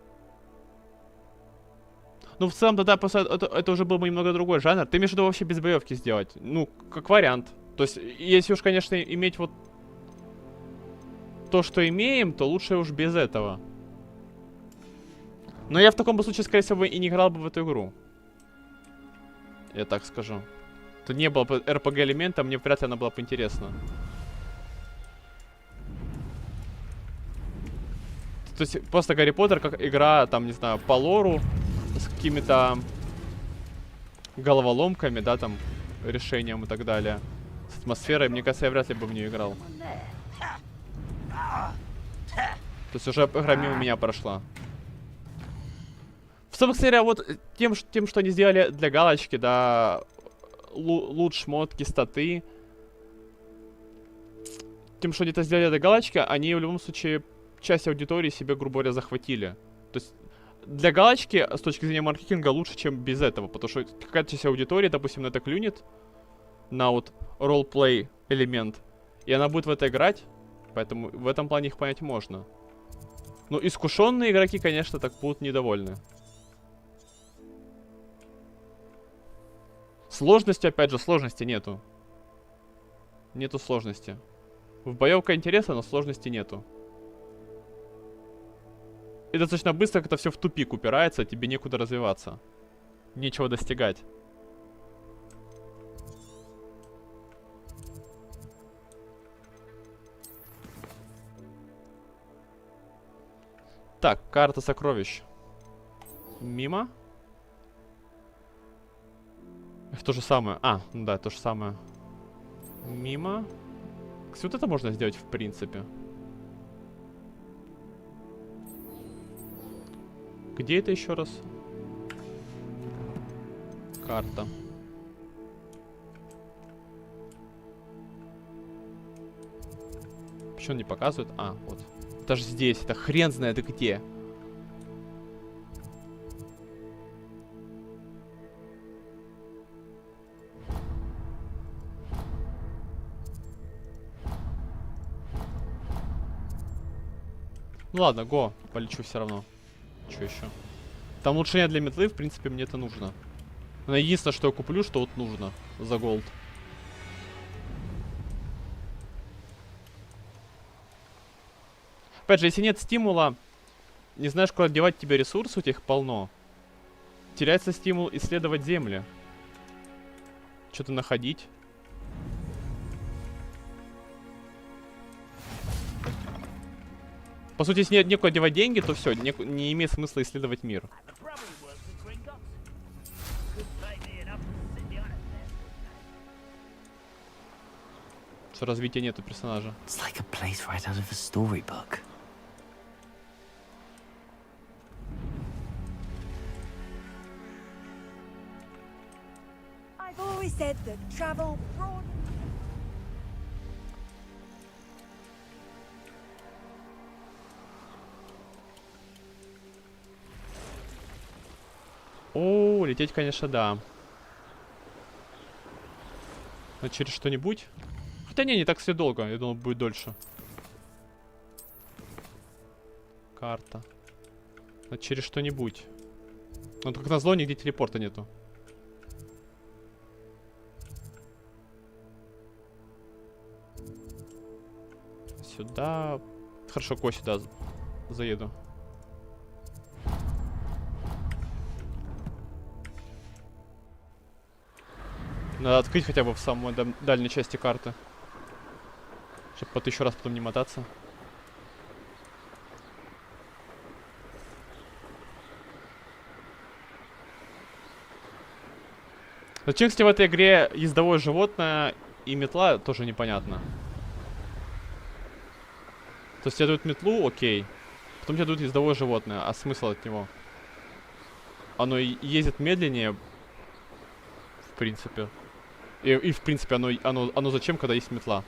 Ну, в целом, тогда просто это уже был бы немного другой жанр. Ты имеешь в виду вообще без боевки сделать? Ну, как вариант. То есть, если уж, конечно, иметь вот то, что имеем, то лучше уж без этого. Но я в таком случае, скорее всего, и не играл бы в эту игру. Я так скажу. Тут не было бы RPG-элемента, мне вряд ли она была бы интересна. То есть, просто Гарри Поттер как игра, там, не знаю, по лору, с какими-то головоломками, да, там, решением и так далее. С атмосферой, мне кажется, я вряд ли бы в нее играл. То есть уже игра мимо меня прошла. В целом, кстати, вот тем, что они сделали для галочки, да, лут, шмотки, статы. Тем, что они это сделали для галочки, они в любом случае часть аудитории себе, грубо говоря, захватили. То есть для галочки, с точки зрения маркетинга, лучше, чем без этого. Потому что какая-то часть аудитории, допустим, на это клюнет, на вот ролл-плей элемент, и она будет в это играть. Поэтому в этом плане их понять можно. Но искушенные игроки, конечно, так будут недовольны. Сложности, опять же, сложности нету. Нету сложности. В боевка интереса, но сложности нету. И достаточно быстро как-то все в тупик упирается, тебе некуда развиваться. Нечего достигать. Так, карта сокровищ. Мимо. То же самое. А, ну да, то же самое. Мимо. Кстати, вот это можно сделать в принципе. Где это еще раз? Карта. Почему он не показывает? А, вот. Это же здесь. Это хрен знает где. Ну ладно, го, полечу все равно. Что еще? Там улучшение для метлы, в принципе, мне это нужно. Но единственное, что я куплю, что вот нужно за голд. Опять же, если нет стимула, не знаешь, куда девать тебе ресурсы, у тебя их полно. Теряется стимул исследовать земли. Что-то находить. По сути, если нет некуда девать деньги, то все, не имеет смысла исследовать мир. Что развития нету персонажа.
I've always said that travel broad.
О, лететь, конечно, да. Но через что-нибудь? Хотя не так все долго. Я думал, будет дольше. Карта. Но через что-нибудь. Но как назло, нигде телепорта нету. Сюда. Хорошо, сюда заеду. Надо открыть хотя бы в самой дальней части карты. Чтобы по 1000 раз потом не мотаться. Зачем, кстати, в этой игре ездовое животное и метла, тоже непонятно. То есть тебе дают метлу, окей. Потом тебе дают ездовое животное. А смысл от него? Оно ездит медленнее, в принципе. И в принципе, оно зачем, когда есть метла?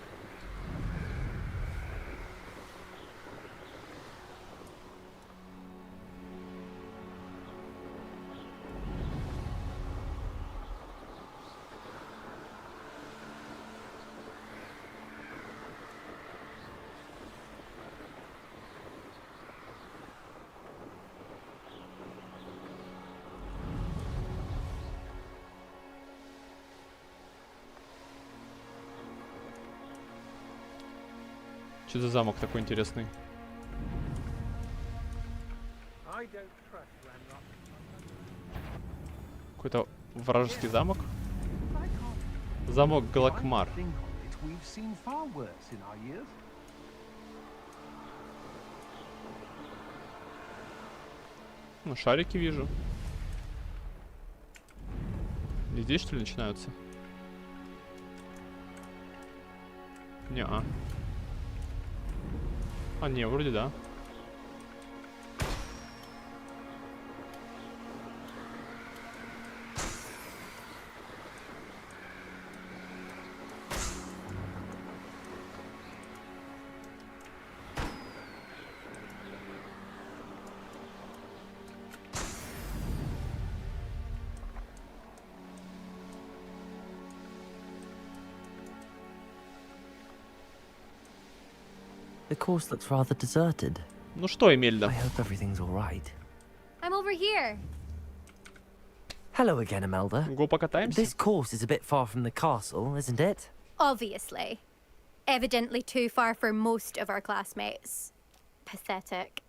Что за замок такой интересный? Какой-то вражеский замок? Замок Галакмар. Ну, шарики вижу. И здесь, что ли, начинаются? Не-а. А, не, вроде да.
The course looks rather deserted.
Ну что, Эмельда?
I hope everything's all right.
I'm over here.
Hello again, Imelda.
Go покатаемся?
This course is a bit far from the castle, isn't it?
Obviously. Evidently too far for most of our classmates. Pathetic.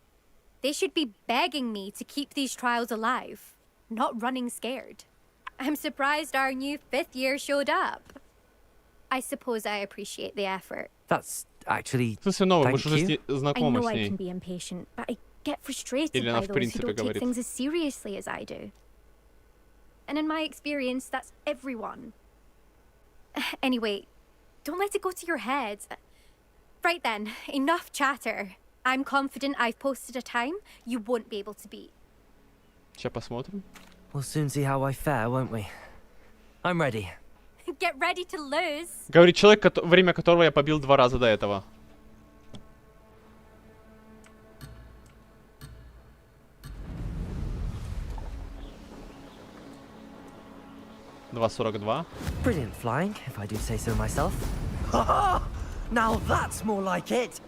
They should be begging me to keep these trials alive, not running scared. I'm surprised our new 5th year showed up. I suppose I appreciate the effort.
That's actually...
В смысле новый? Мы
Thank
же уже
you.
знакомы
I
с
know I
ней.
can be impatient, but I get frustrated
Или она
by
в
those who
принципе
don't take
говорит.
things as seriously as I do. And in my experience, that's everyone. Anyway, don't let it go to your head. Right then, enough chatter. I'm confident I've posted a time you won't be able to beat.
Сейчас посмотрим.
We'll soon see how I fare, won't we? I'm ready.
Get ready to lose.
Говорит человек, время которого я побил 2 раза до этого. $2.42.
Brilliant flying, if I do say so myself. Ha! Now that's more like it.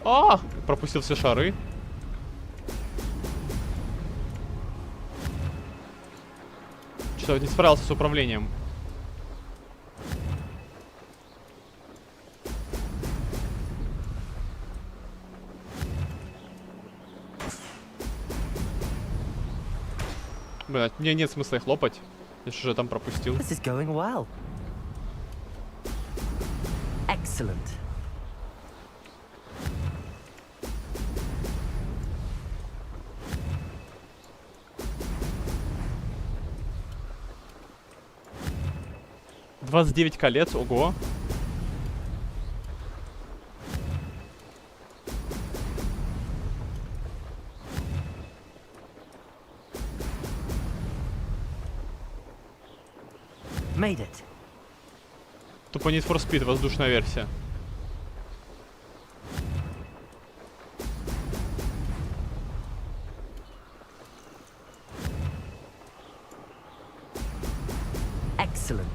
А, пропустил все шары. Что-то не справился с управлением. Блин, мне нет смысла их лопать. Я же уже там пропустил.
This is going well. Excellent. «29 колец», ого. Made it.
Тупо Need for Speed, воздушная версия.
Excellent.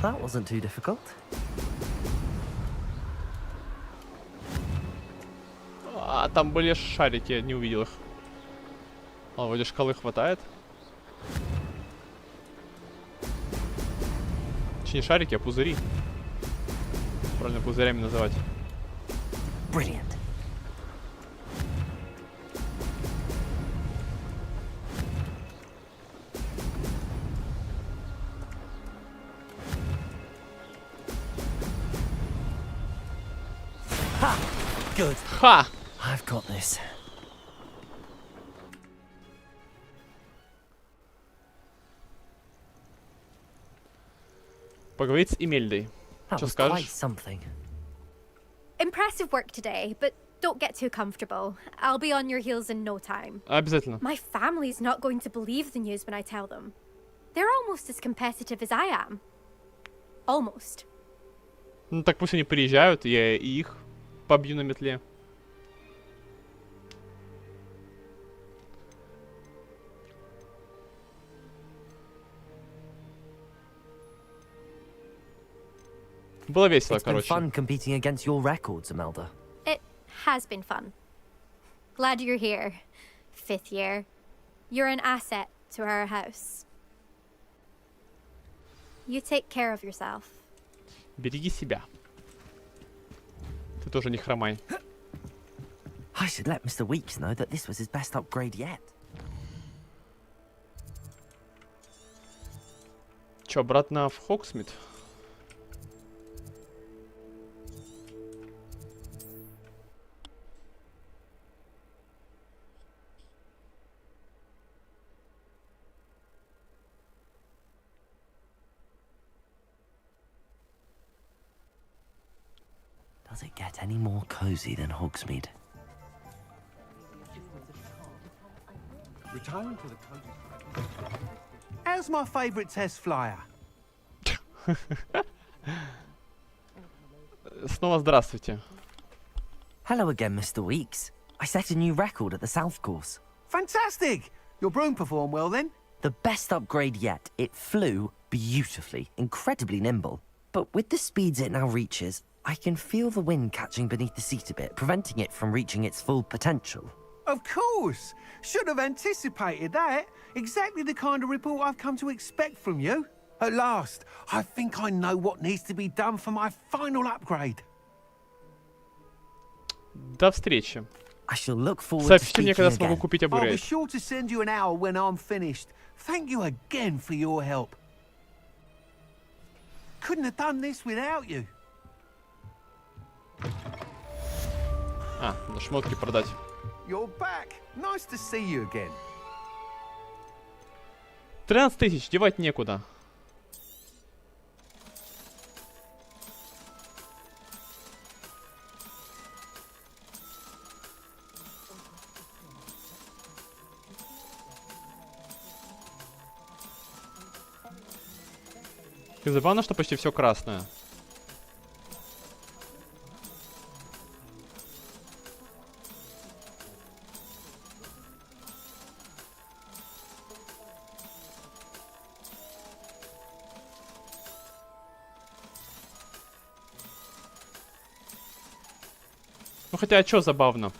That wasn't too difficult.
А, там были шарики, я не увидел их. А, вроде шкалы хватает. Не шарики, а пузыри. Правильно пузырями называть.
Brilliant. Ha! Good.
Ха!
I've got this.
Поговорить с Эмельдой. Что скажешь?
Impressive work today, but don't get too comfortable. I'll be on your heels in no time.
Обязательно.
My family's not going to believe the news when I tell them. They're almost as competitive as I am. Almost.
Ну так пусть они приезжают, я и их побью на метле. Было весело, короче.
It's been fun competing against your records, Imelda.
It has been fun. Glad you're here. 5th year. You're an asset to our house. You take care of yourself.
Береги себя. Ты тоже не хромай.
I should let Mr. Weeks know that this was his best upgrade yet.
Чё, обратно в Хогсмит?
Does it get any more cozy than Hogsmeade?
Retiring to the cozy. How's my favourite test flyer?
Снова здравствуйте.
Hello again, Mr. Weeks. I set a new record at the South Course.
Fantastic! Your broom performed well then?
The best upgrade yet. It flew beautifully, incredibly nimble. But with the speeds it now reaches, I can feel the wind catching beneath the seat a bit, preventing it from reaching its full potential.
Of course! Should have anticipated that. Exactly the kind of report I've come to expect from you. At last, I think I know what needs to be done for my final upgrade.
До встречи.
I shall look forward to
Сообщите мне,
speaking
когда смогу
again.
купить
I'll be
апгрейд.
sure to send you an hour when I'm finished. Thank you again for your help. Couldn't have done this without you.
А, на шмотки продать.
You're back. Nice to see you again.
13 тысяч, девать некуда. И забавно, что почти все красное. Ну хотя, а чё забавно?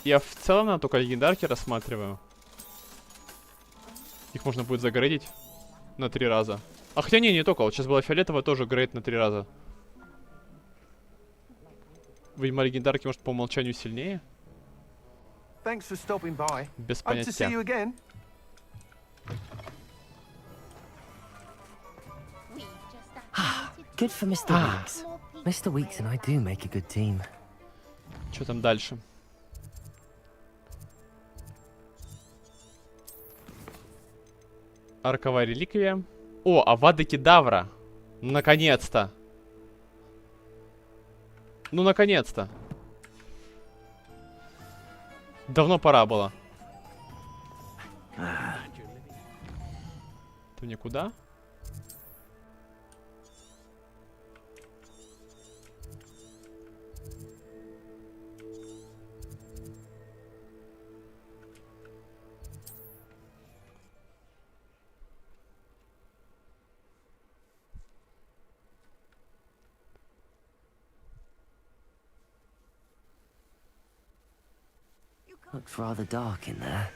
Я в целом только легендарки рассматриваю. Их можно будет загрейдить на 3 раза. А хотя не только. Вот сейчас была фиолетовая, тоже грейд на 3 раза. Видимо, легендарки, может, по умолчанию сильнее? Без понятия.
Good for Mr. Weeks. Mr. Weeks and I do make a good team.
Что там дальше? Арковая реликвия. О, Авада Кедавра. Наконец-то. Ну, наконец-то. Давно пора было. Ты мне куда?
Looks rather dark in there.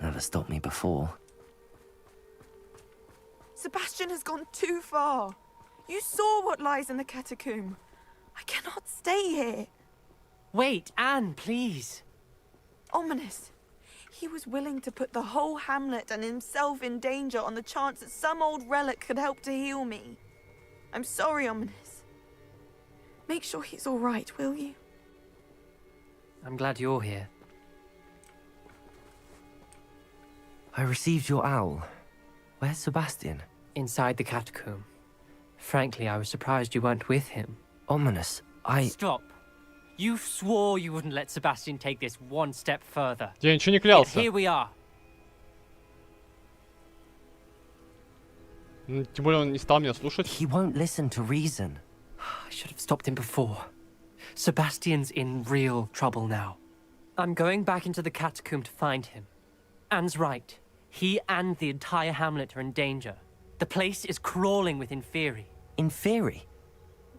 Never stopped me before.
Sebastian has gone too far. You saw what lies in the catacomb. I cannot stay here.
Wait, Anne, please.
Ominous. He was willing to put the whole hamlet and himself in danger on the chance that some old relic could help to heal me. I'm sorry, Ominous. Make sure he's all right, will you?
I'm glad you're here.
I received your owl. Where's Sebastian?
Inside the catacomb. Frankly, I was surprised you weren't with him.
Ominous,
Stop. You swore you wouldn't let Sebastian take this one step further.
Я ничего не
Yet
клялся.
here we are.
Тем более он не стал меня слушать.
He won't listen to reason.
I should have stopped him before. Sebastian's in real trouble now. I'm going back into the catacomb to find him. Anne's right. He and the entire hamlet are in danger. The place is crawling with Inferi.
Inferi?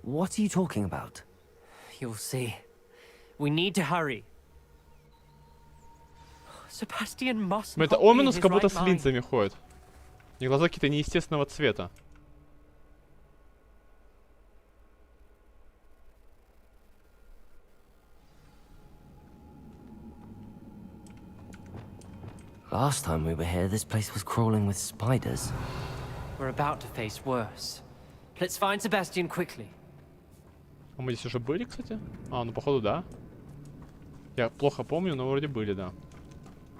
What are you talking about?
You'll see. We need to hurry. Sebastian must
Это
not be in
Оминус
his
как будто
right
с
mind.
линзами ходит. И глаза какие-то неестественного цвета.
Last time we were here, this place was crawling with spiders.
We're about to face worse. Let's find Sebastian quickly.
А мы здесь уже были, кстати? А, ну походу да. Я плохо помню, но вроде были, да.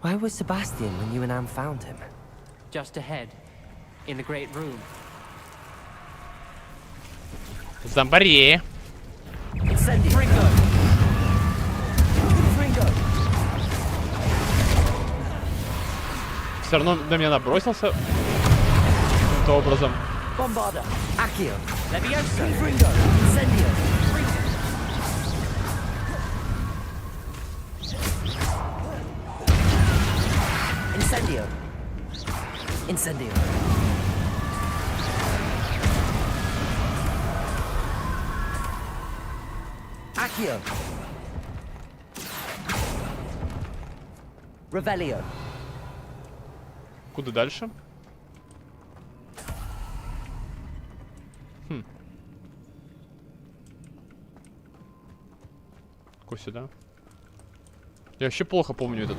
Where was Sebastian when you and Anne found him?
Just ahead. In the great room.
Зомбари! Все равно на меня набросился каким-то образом.
Bombarda, Accio,
Leviosa,
Fringo, Incendio. Incendio. Incendio. Accio. Revelio.
Куда дальше? Какой сюда? Я вообще плохо помню этот.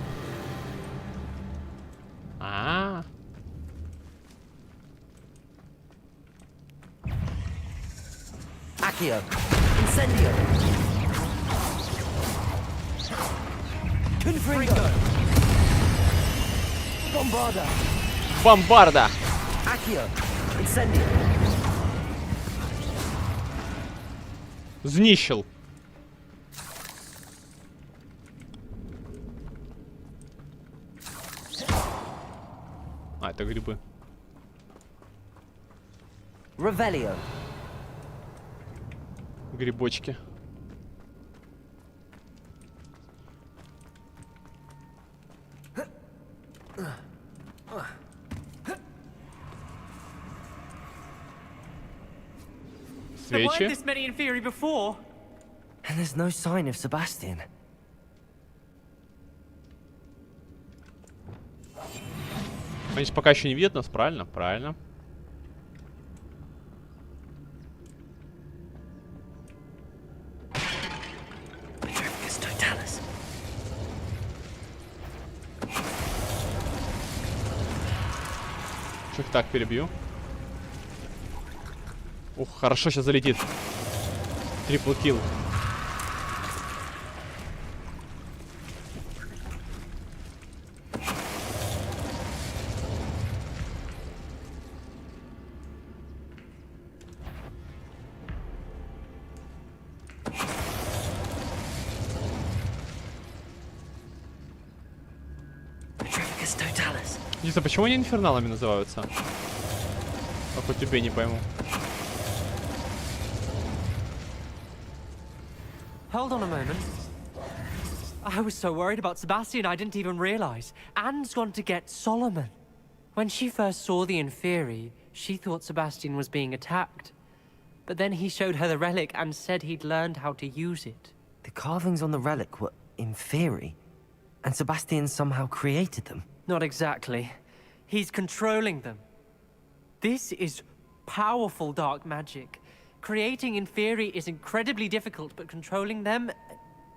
Accio. Incendio. Confringo. Bombarda.
Бомбарда.
Accio. Incendio.
Знищил. А, это грибы.
Revelio.
Грибочки.
There weren't
Свечи.
this many in theory before.
And there's no sign of Sebastian.
Они же пока еще не видят нас, правильно? Правильно. Что их так перебью? Ух, хорошо, сейчас залетит. Трипл килл. Диса, почему они инферналами называются? А хоть тебе не пойму.
Hold on a moment. I was so worried about Sebastian I didn't even realize. Anne's gone to get Solomon. When she first saw the Inferi, she thought Sebastian was being attacked. But then he showed her the relic and said he'd learned how to use it.
The carvings on the relic were Inferi, and Sebastian somehow created them.
Not exactly. He's controlling them. This is powerful dark magic. Creating Inferi is incredibly difficult, but controlling them...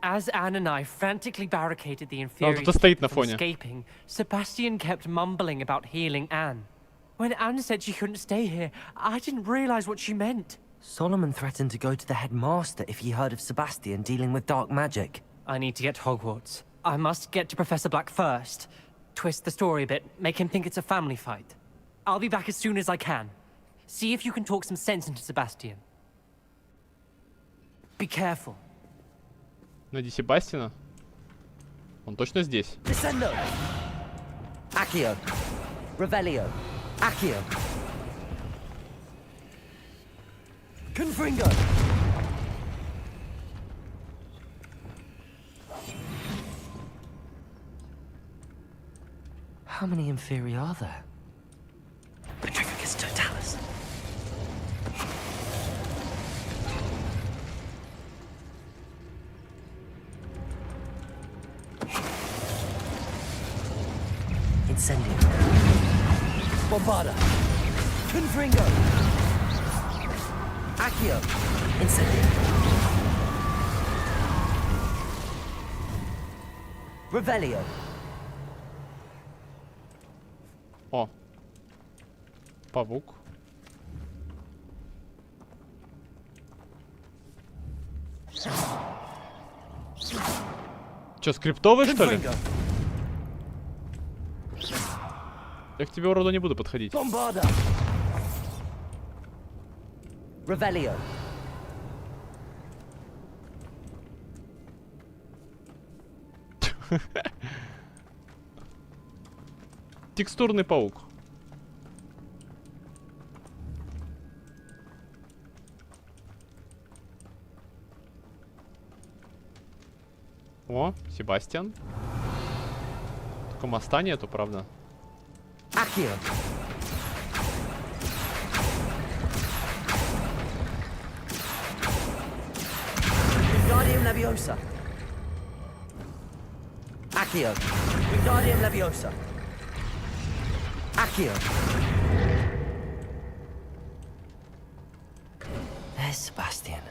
As Anne and I frantically barricaded the Inferi from escaping, Sebastian kept mumbling about healing Anne. When Anne said she couldn't stay here, I didn't realize what she meant.
Solomon threatened to go to the headmaster if he heard of Sebastian dealing with dark magic.
I need to get to Hogwarts. I must get to Professor Black first. Twist the story a bit, make him think it's a family fight. I'll be back as soon as I can. See if you can talk some sense into Sebastian. Be careful.
Найди Себастина. Он точно здесь.
Descendo. Accio. Revelio. Accio. Confringo. How many Inferi are there? Petrificus Totalis. Incendio. Bombarda. Confringo. Accio. Incendio. Revelio.
О. Павук. Чё, скриптовый, что ли? Я к тебе, уроду, не буду подходить.
Bombarda. Revelio.
Текстурный паук. О, Себастьян. Только моста нету, правда?
Accio. Wingardium Leviosa. Accio. Wingardium Leviosa. Accio. There's Sebastian.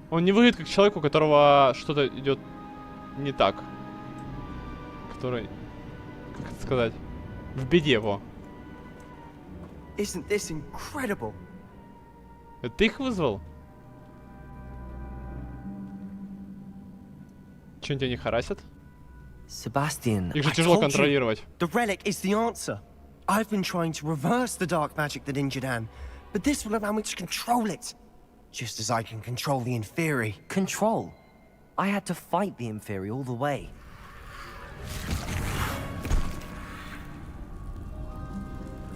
Он не выглядит как человек, у которого что-то идет не так. Который, как это сказать, в беде его.
Isn't this incredible?
Это ты их вызвал? Че, тебя не харасят?
Sebastian,
Их же
I
тяжело
told you,
контролировать.
The relic is the answer. I've been trying to reverse the dark magic that injured Anne, but this will allow me to control it. Just as I can control the Inferi.
Control? I had to fight the Inferi all the way.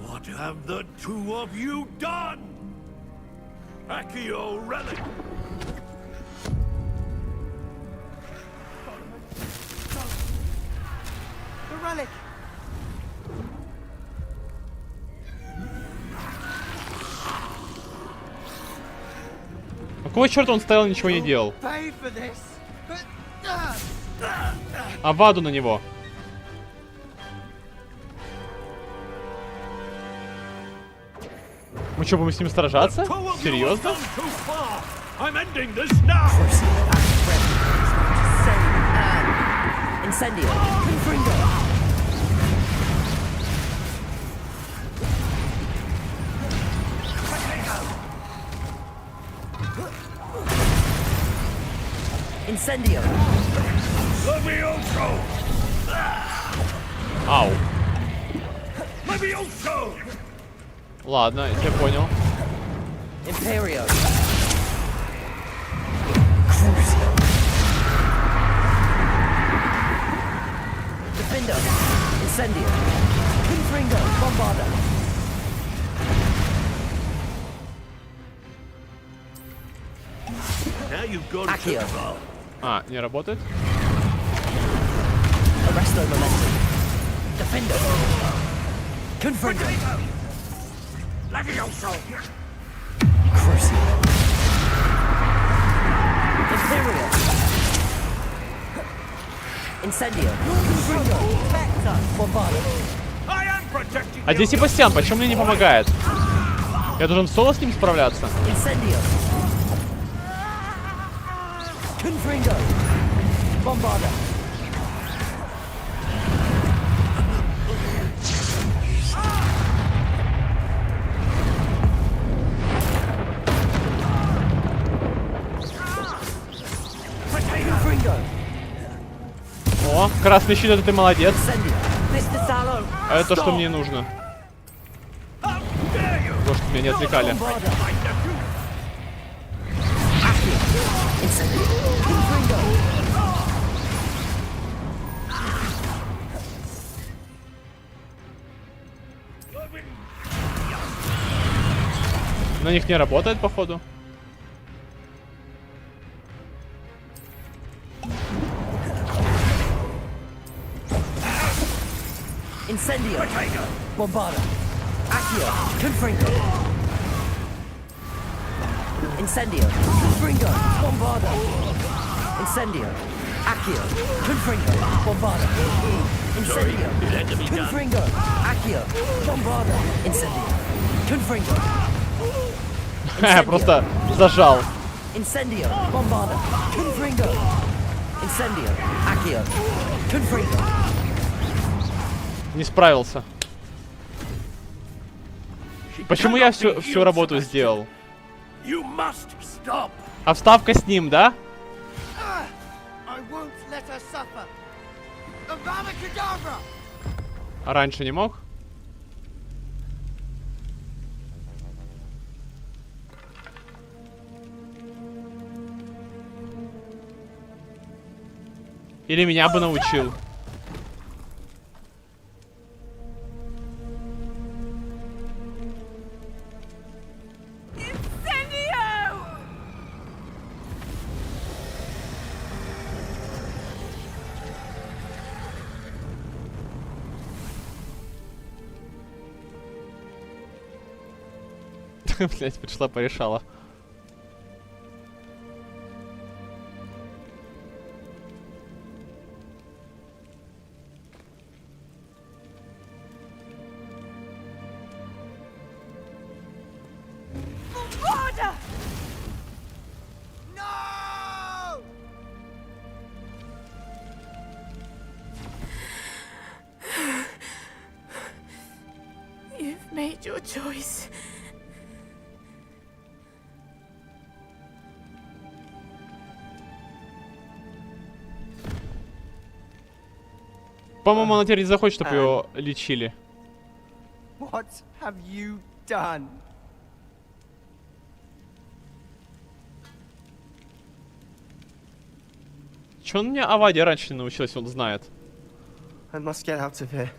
What have the two of you done? Accio relic!
The relic!
Какого черта он стоял и ничего не делал?
Pay for this.
А ваду на него. Мы что, будем с ним сражаться? Серьезно?
I'm ending this now!
Incendio! Confringo! Incendio!
Levioso!
Ау.
Levioso!
Ладно, я тебя понял.
Imperio! Defendo! Incendio! Confringo! Bombarda!
Now you've got
Accio!
А, не работает?
Arresto momentum! Defendo! Confringo!
Levioso!
Crucio! Imperio! Incendio! Confringo! Bombarda!
I am protecting
А где Себастьян? Почему мне не помогает? Я должен соло с ним справляться?
Incendio! Confringo! Bombarda! Confringo!
О, красный щит, это ты молодец.
Mr. Sallow!
А это то, что мне нужно. То, что меня не отвлекали. На них не работает, походу.
Incendio! Bombarda! Accio! Confringo! Incendio! Confringo! Bombarda! Incendio! Accio! Confringo! Bombarda! Incendio! Confringo! Accio! Bombarda! Incendio! Confringo!
Просто зажал.
Incendio! Bombarda! Confringo! Incendio! Accio! Confringo!
Не справился. Почему я всю работу сделал? А вставка с ним, да? А раньше не мог? Или меня бы научил. Блять, пришла, порешала.
No!
made your choice.
По-моему, она теперь не захочет, чтобы ее лечили.
What have you done?
Чё он меня Аваде раньше не научилась, он знает.
I must get out of here.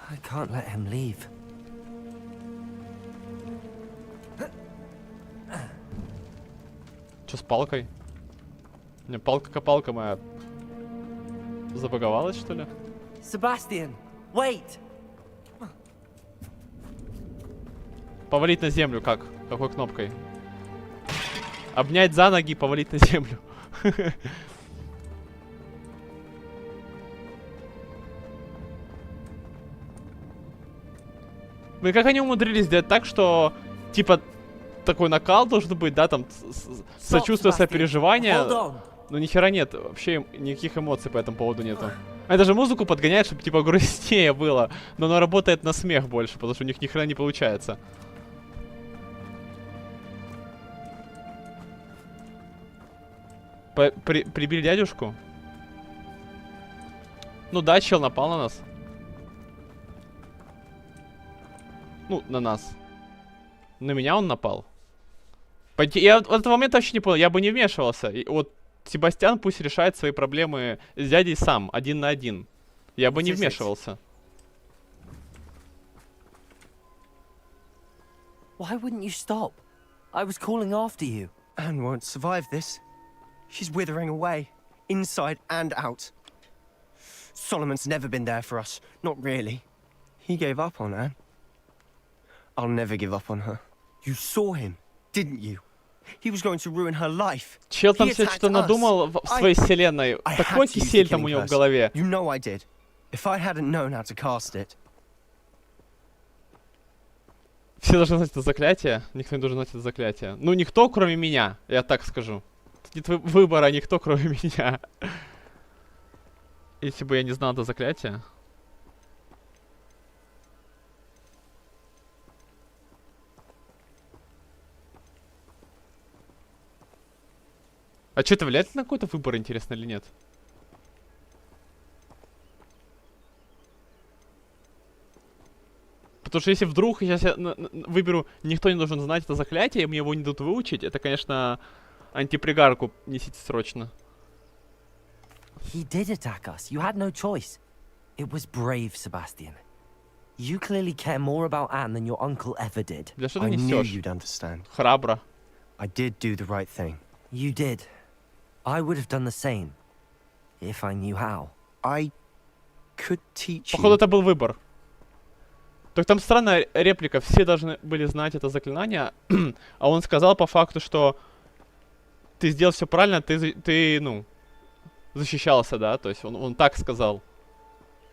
I can't let him leave.
Чё с палкой? Не, палка-копалка моя забаговалась, что ли?
Sebastian, wait!
Повалить на землю как? Какой кнопкой? Обнять за ноги и повалить на землю. Ну и как они умудрились сделать так, что типа такой накал должен быть, да, там сочувствие, сопереживание. Но ни хера нет, вообще никаких эмоций по этому поводу нету. Они даже музыку подгоняют, чтобы типа грустнее было, но оно работает на смех больше, потому что у них ни хера не получается. Прибили дядюшку? Ну да, чел напал на нас. Ну, на нас. На меня он напал. Я в этот момент вообще не понял, я бы не вмешивался. И вот Себастьян пусть решает свои проблемы с дядей сам, один на один. Я бы не вмешивался.
Why wouldn't you stop? I was calling after you.
Anne won't survive this. She's withering away, inside and out. Solomon's never been there for us, not really. He gave up on Anne. I'll never give up on her. You saw him, didn't you? He was going to ruin her life.
Чел там все что надумал в своей вселенной. Такой кисель там у него в голове.
You know I did. If I hadn't known how to cast it.
Все должны знать это заклятие. Никто не должен знать это заклятие. Ну, никто, кроме меня. Я так скажу. Нет выбора, никто, кроме меня. Если бы я не знал это заклятие. А что, это влияет на какой-то выбор, интересно, или нет? Потому что если вдруг сейчас я выберу, никто не должен знать это заклятие, и мне его не дадут выучить, это, конечно, антипригарку несите срочно.
He did attack us. You had no choice. It was brave, Sebastian. You clearly care more about Anne than your uncle ever did.
I knew you'd understand.
Храбро.
I did do the right thing.
You did. I would have done the same, if I knew how.
I could teach you.
Походу, это был выбор. Так там странная реплика. Все должны были знать это заклинание, а он сказал по факту, что ты сделал все правильно, ты, ну, защищался, да? То есть он так сказал.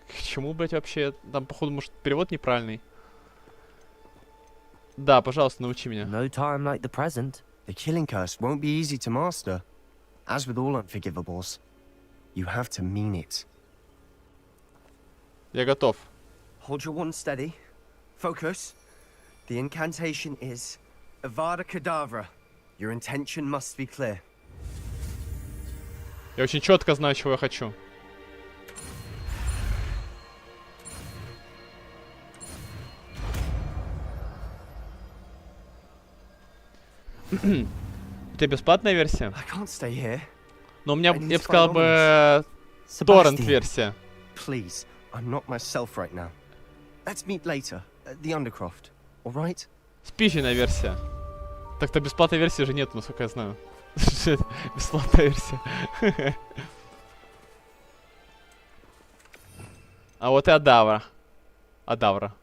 К чему, блять, вообще? Там, походу, может, перевод неправильный. Да, пожалуйста, научи меня.
No time like the present.
The killing curse won't be easy to master. As with all unforgivables, you have to mean it.
Я готов.
Hold your wand steady. Focus. The incantation is Avada Kedavra. Your intention must be clear.
Я очень четко знаю, чего я хочу. Это бесплатная версия? Но у меня, я бы сказал бы, торрент-версия.
Please, I'm not myself right now. Let's meet later at the Undercroft, all right?
Спиченная версия. Так-то бесплатной версии же нет, насколько я знаю. Бесплатная версия. А вот и Адавра. Адавра.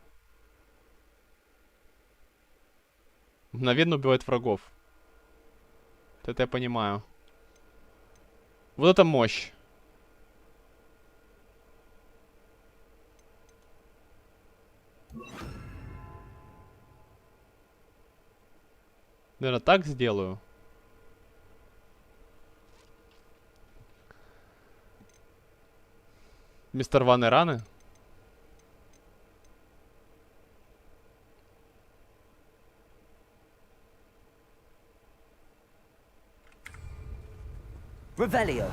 Мгновенно убивает врагов. Это я понимаю. Вот это мощь. Наверное, так сделаю. Мистер Ван и раны?
Revelio.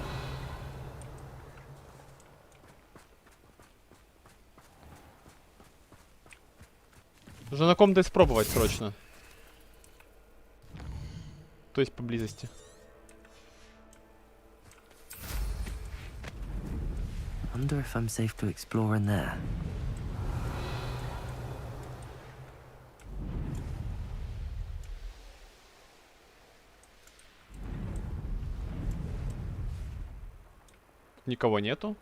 Нужно на ком-то испробовать срочно. То есть поблизости.
Wonder if I'm safe to explore in there.
Никого нету.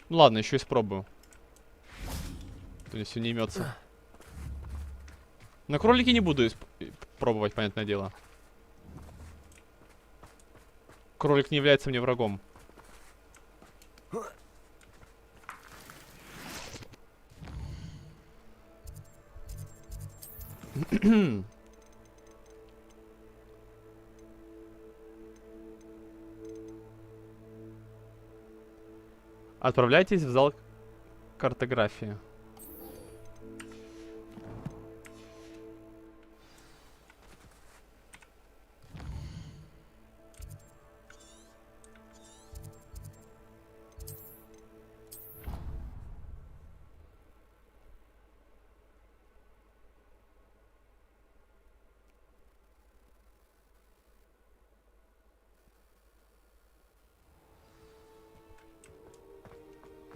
Ну ладно, еще испробую. То есть все не имется. На кролики не буду пробовать, понятное дело. Кролик не является мне врагом. Отправляйтесь в зал картографии.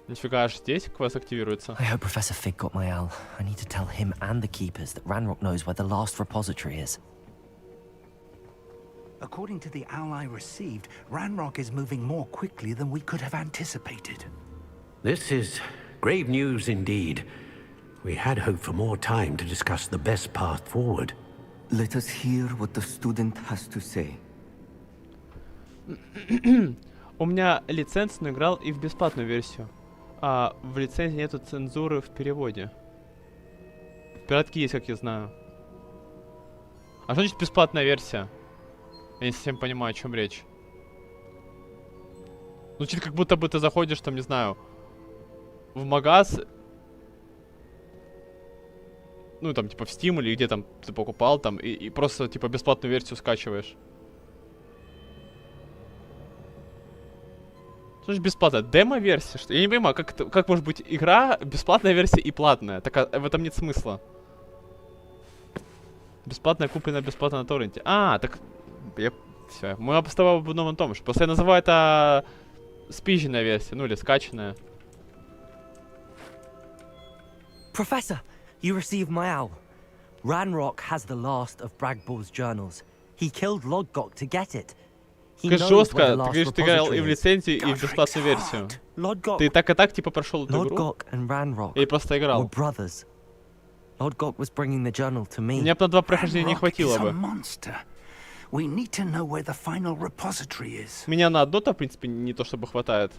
Нифига, аж здесь квест активируется.
I hope Professor Fig got my owl. I need to tell him and the keepers that Ranrock knows where the last repository is.
According to the owl I received, Ranrock is moving more quickly than we could have anticipated.
This is grave news indeed. We had hoped for more time to discuss the best path forward.
Let us hear what the student has to say.
У меня лицензия, но играл и в бесплатную версию. А в лицензии нету цензуры в переводе. Пиратки есть, как я знаю. А что значит бесплатная версия? Я не совсем понимаю, о чем речь. Звучит, как будто бы ты заходишь, там, не знаю, в магаз. Ну, там, типа, в Steam или где там ты покупал, там, и просто, типа, бесплатную версию скачиваешь. Что же бесплатно? Демо-версия? Что? Я не понимаю, как может быть игра, бесплатная версия и платная? Так в этом нет смысла. Бесплатная куплена бесплатно на торренте. А, так... Все. Мы с тобой об одном и том же. Просто я называю это спизженная версия, ну или скачанная.
Professor, you received my owl. Ranrock has the last of Bragbor's journals. He killed Lodgok to get it.
Как жестко, ты говоришь, ты играл и в лицензию, и в бесплатную версию. Ты так и так, типа, прошел эту игру? Или просто играл? Мне бы на 2 прохождения не хватило бы. Меня на одно-то, в принципе, не то чтобы хватает.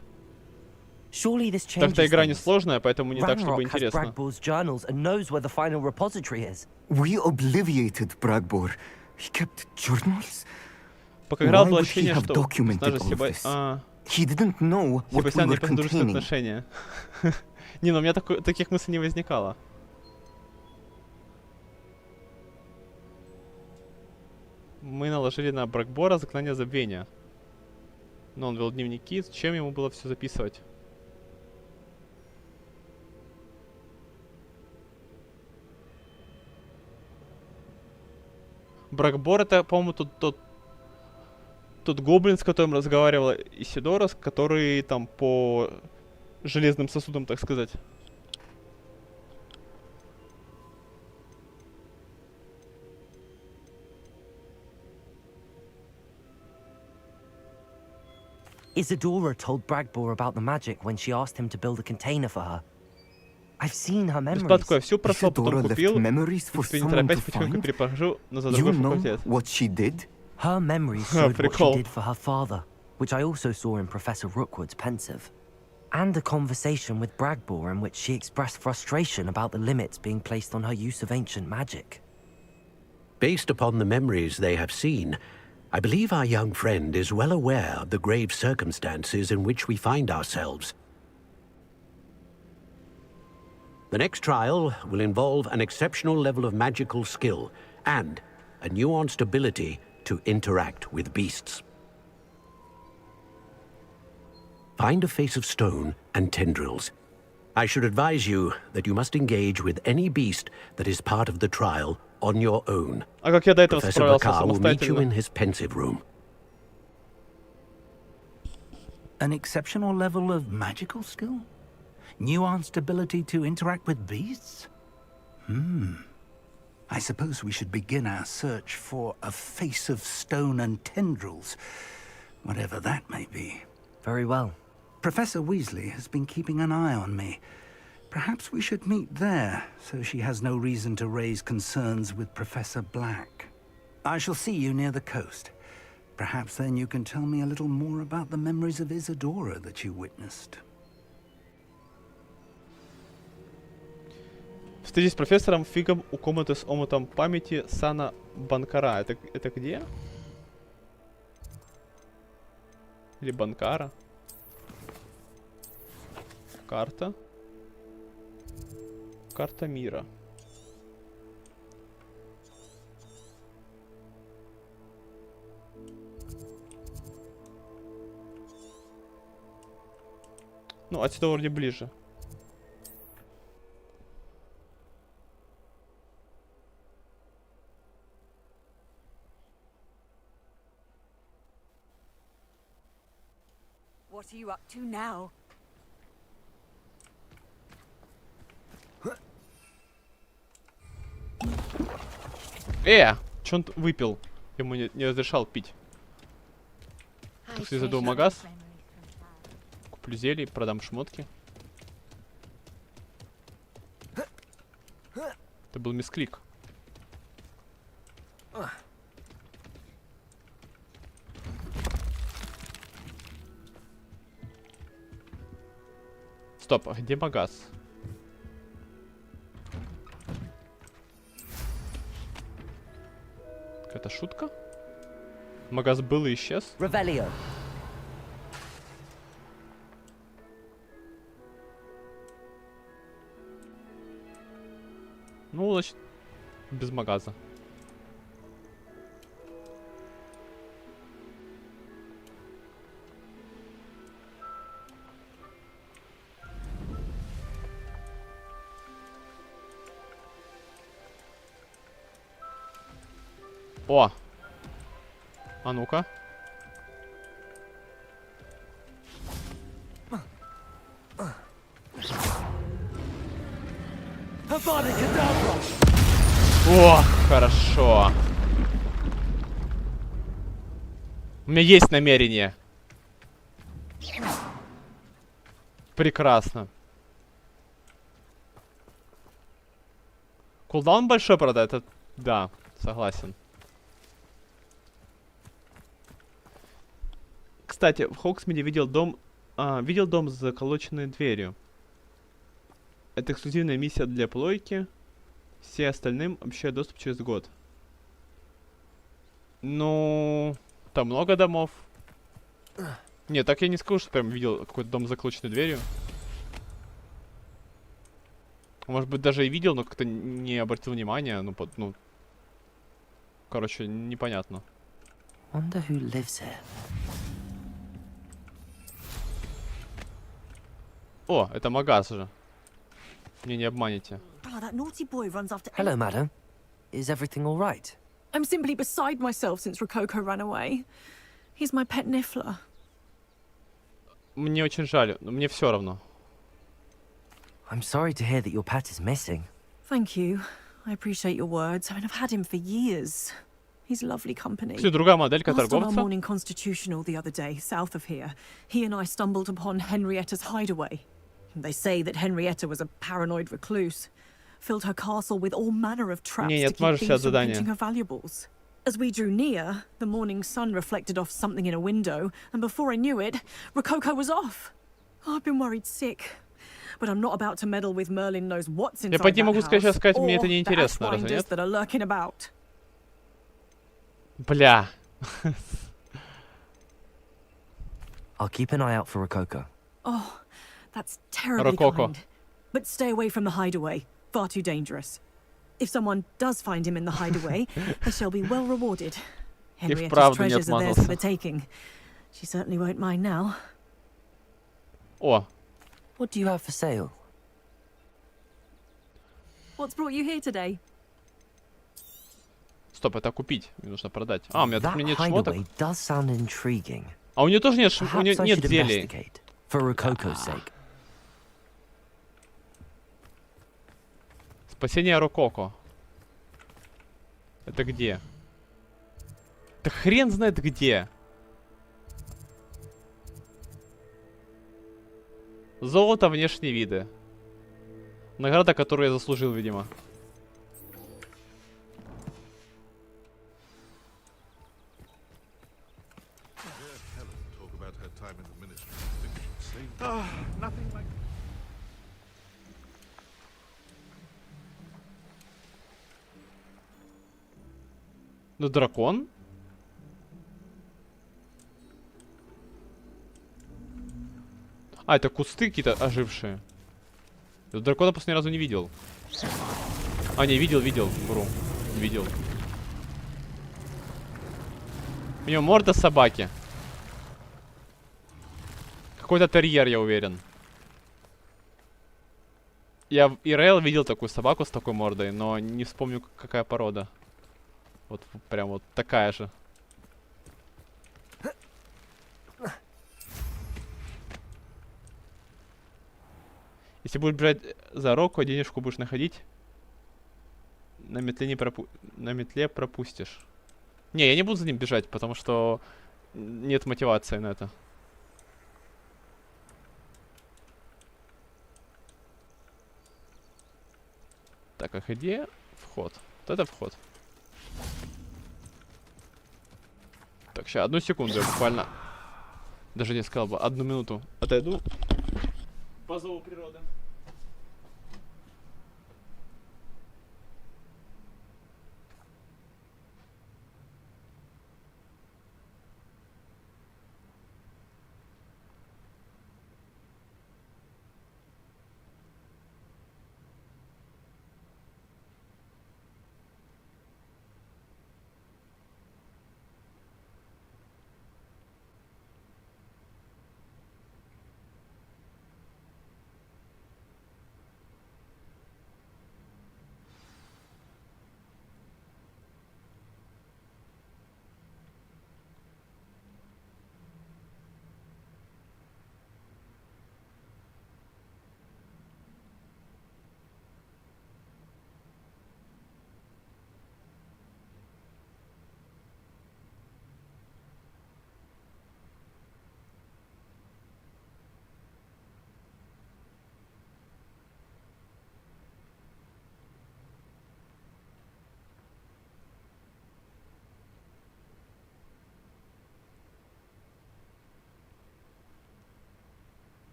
Так-то игра несложная, поэтому не так, чтобы интересно.
We obliviated Bragbor. He kept journals?
Пока играл, было ощущение, что Себастьян не подружеские отношения. Не, ну у меня таких мыслей не возникало. Мы наложили на Брагбора заклинание забвения. Но он вел дневники, зачем ему было все записывать? Брагбор это, по-моему, тот гоблин, с которым разговаривала Исидора, который там по железным сосудам, так сказать.
Isadora told Bragbor about the magic when she asked him to build a container for her. I've seen her memories.
Бесплатно я всю прошел, потом купил, и теперь не торопясь потихоньку перехожу на другой факультет.
Her memories showed what she did for her father, which I also saw in Professor Rookwood's pensive. And a conversation with Bragbor in which she expressed frustration about the limits being placed on her use of ancient magic.
Based upon the memories they have seen,
I believe our young friend is well aware of the grave circumstances in which we find ourselves. The next trial will involve an exceptional level of magical skill and a nuanced ability to interact with beasts. Find a face of stone and tendrils. I should advise you that you must engage with any beast that is part of the trial on your own.
А как я до этого
Professor
справился
Bakar will meet you
самостоятельно?
in his pensive room.
An exceptional level of magical skill? Nuanced ability to interact with beasts? I suppose we should begin our search for a face of stone and tendrils, whatever that may be.
Very well.
Professor Weasley has been keeping an eye on me. Perhaps we should meet there, so she has no reason to raise concerns with Professor Black. I shall see you near the coast. Perhaps then you can tell me a little more about the memories of Isadora that you witnessed.
Встретись с профессором Фигом у комнаты с омутом памяти Сана Банкара. Это где? Или Банкара? Карта. Карта мира. Ну, отсюда вроде ближе.
What are you up to now?
Чё он выпил? Ему не разрешал пить. Так что я зайду в магаз. Куплю зелье, продам шмотки. Это был мисклик. Стоп, а где магаз? Это шутка? Магаз был и исчез?
Revelio.
Ну, значит, без магаза. О! А ну-ка. О, хорошо. У меня есть намерение. Прекрасно. Кулдаун большой, правда, это... Да, согласен. Кстати, в Хогсмиде видел дом с заколоченной дверью. Это эксклюзивная миссия для плойки. Все остальным обещают доступ через год. Ну, там много домов. Нет, так я не скажу, что прям видел какой-то дом с заколоченной дверью. Может быть, даже и видел, но как-то не обратил внимания. Ну, короче, непонятно.
Wonder who lives here.
О, это магаз же. Мне не обманете.
Oh, that naughty boy runs after...
Hello, madam. Is everything all right?
I'm simply beside myself since Rococo ran away. He's my pet niffler.
Мне очень жаль, но мне все равно.
I'm sorry to hear that your pet is missing.
Thank you. I appreciate your words. I mean, I've had him for years. He's lovely company.
Кстати, другая моделька
Last on our
торговца.
morning constitutional the other day, south of here, he and I stumbled upon Henrietta's hideaway. They say that Henrietta was a paranoid recluse, filled her castle with all manner of traps
Не
to keep
отмажешься от
thieves from
задания.
pinching her valuables. As we drew near, the morning sun reflected off something in a window, and before I knew it, Rococo was off. Oh, I've been worried sick. But I'm not about to meddle with Merlin knows what's inside
Я по ней
that
могу сейчас
house,
сказать, мне
or
это не
the
интересно, разве
Ashwinders
нет?
that are lurking about.
Бля,
I'll keep an eye out for Rococo.
Oh, that's terribly kind. But stay away from the hideaway. Far too dangerous. If someone does find him in the hideaway, they shall be well rewarded. Henrietta's treasures are theirs for the taking. She certainly won't mind now.
О.
What do you have for sale?
What's brought you here today?
Стоп, это купить. Мне нужно продать. А, у меня тут нет шмоток.
Does sound intriguing.
А у нее тоже нет у нее нет зелий.
For Rococo's sake.
Спасение Рококо. Это где? Да хрен знает где. Золото, внешние виды. Награда, которую я заслужил, видимо. Ну, дракон? А, это кусты какие-то ожившие. Я дракона просто ни разу не видел. А, не, видел. Вру. Видел. У него морда собаки. Какой-то терьер, я уверен. Я в ИРЛ видел такую собаку с такой мордой, но не вспомню, какая порода. Вот прям вот такая же. Если будешь брать за Року, денежку будешь находить. На метле пропустишь. Не, я не буду за ним бежать, потому что нет мотивации на это. Так, а где вход? Вот это вход. Так, сейчас, одну секунду, я буквально... Даже не сказал бы, 1 минуту отойду. По зову природы.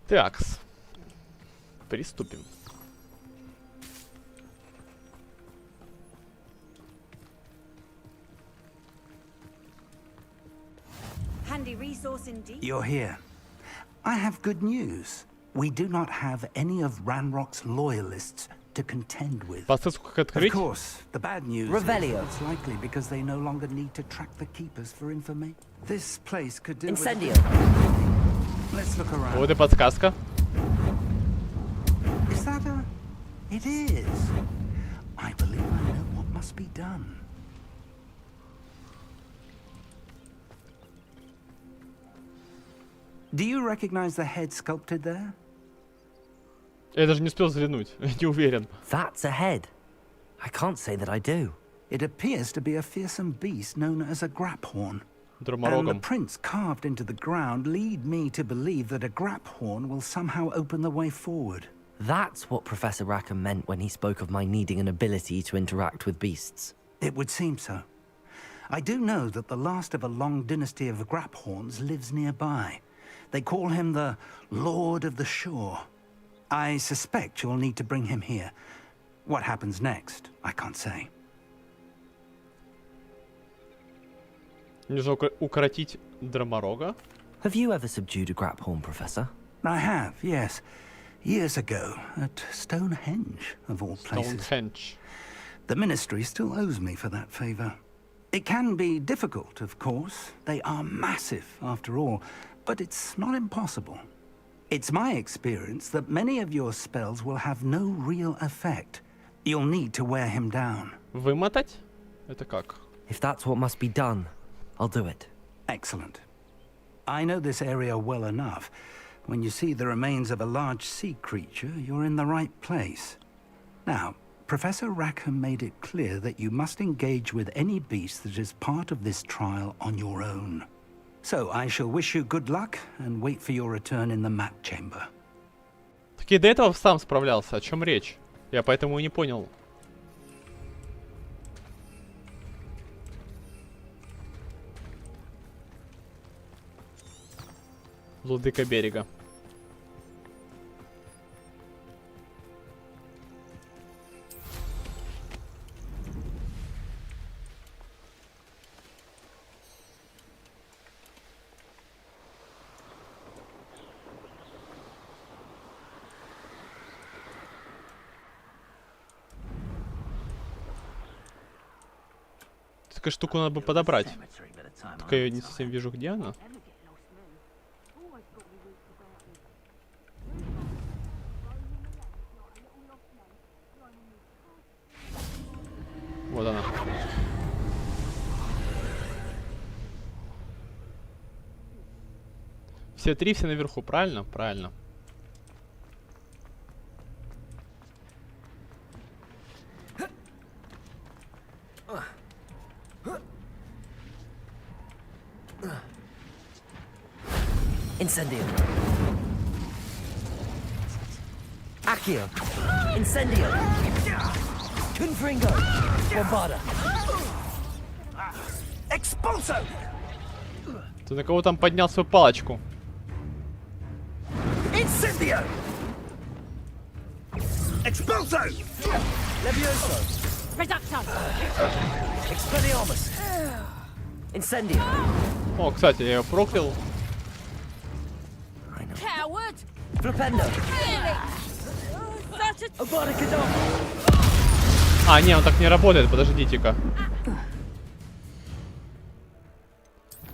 Такс. Приступим.
Handy resource indeed. You're here. I have good news. We do not have any of Ranrock's loyalists to contend with.
Подсказку как
Of
открыть?
course, the bad news
Revelio.
is it's likely because they no longer need to track the keepers for information. This place could do with
Incendio.
Let's look around.
Вот и подсказка.
Is that a... It is. I believe I know what must be done. Do you recognize the head sculpted there?
Я даже не успел взглянуть, не уверен.
That's a head. I can't say that I do.
It appears to be a fearsome beast known as a graphorn. And the
Дроморогом.
prints carved into the ground lead me to believe that a graphorn will somehow open the way forward.
That's what Professor Rackham meant when he spoke of my needing an ability to interact with beasts.
It would seem so. I do know that the last of a long dynasty of graphorns lives nearby. They call him the Lord of the Shore. I suspect you'll need to bring him here. What happens next, I can't say.
Нужно укоротить Дроморога.
Have you ever subdued a graphorn, Professor?
I have, yes. Years ago, at Stonehenge, of all places.
Stonehenge.
The Ministry still owes me for that favor. It can be difficult, of course. They are massive, after all, but it's not impossible. It's my experience that many of your spells will have no real effect. You'll need to wear him down.
Вымотать? Это как?
If that's what must be done, I'll do it.
Excellent. I know this area well enough. When you see the remains of a large sea creature, you're in the right place. Now, Professor Rackham made it clear that you must engage with any beast that is part of this trial on your own. So, I shall wish you good luck and wait for your return in the map chamber.
Так и до этого сам справлялся. О чем речь? Я поэтому и не понял. Владыка берега. Такую штуку надо бы подобрать. Только я не совсем вижу, где она. Вот она. Все три, все наверху, правильно? Правильно.
Incendio. Accio. Incendio. Confringo. Bombarda.
Expulso!
Ты на кого там поднял свою палочку?
Incendio! Expulso!
Levioso.
Reducto.
Expelliarmus. Incendio.
О, кстати, я ее проклял.
Coward!
Flipendo.
Really? Such a...
Obaricador.
А, не, он так не работает, подождите-ка.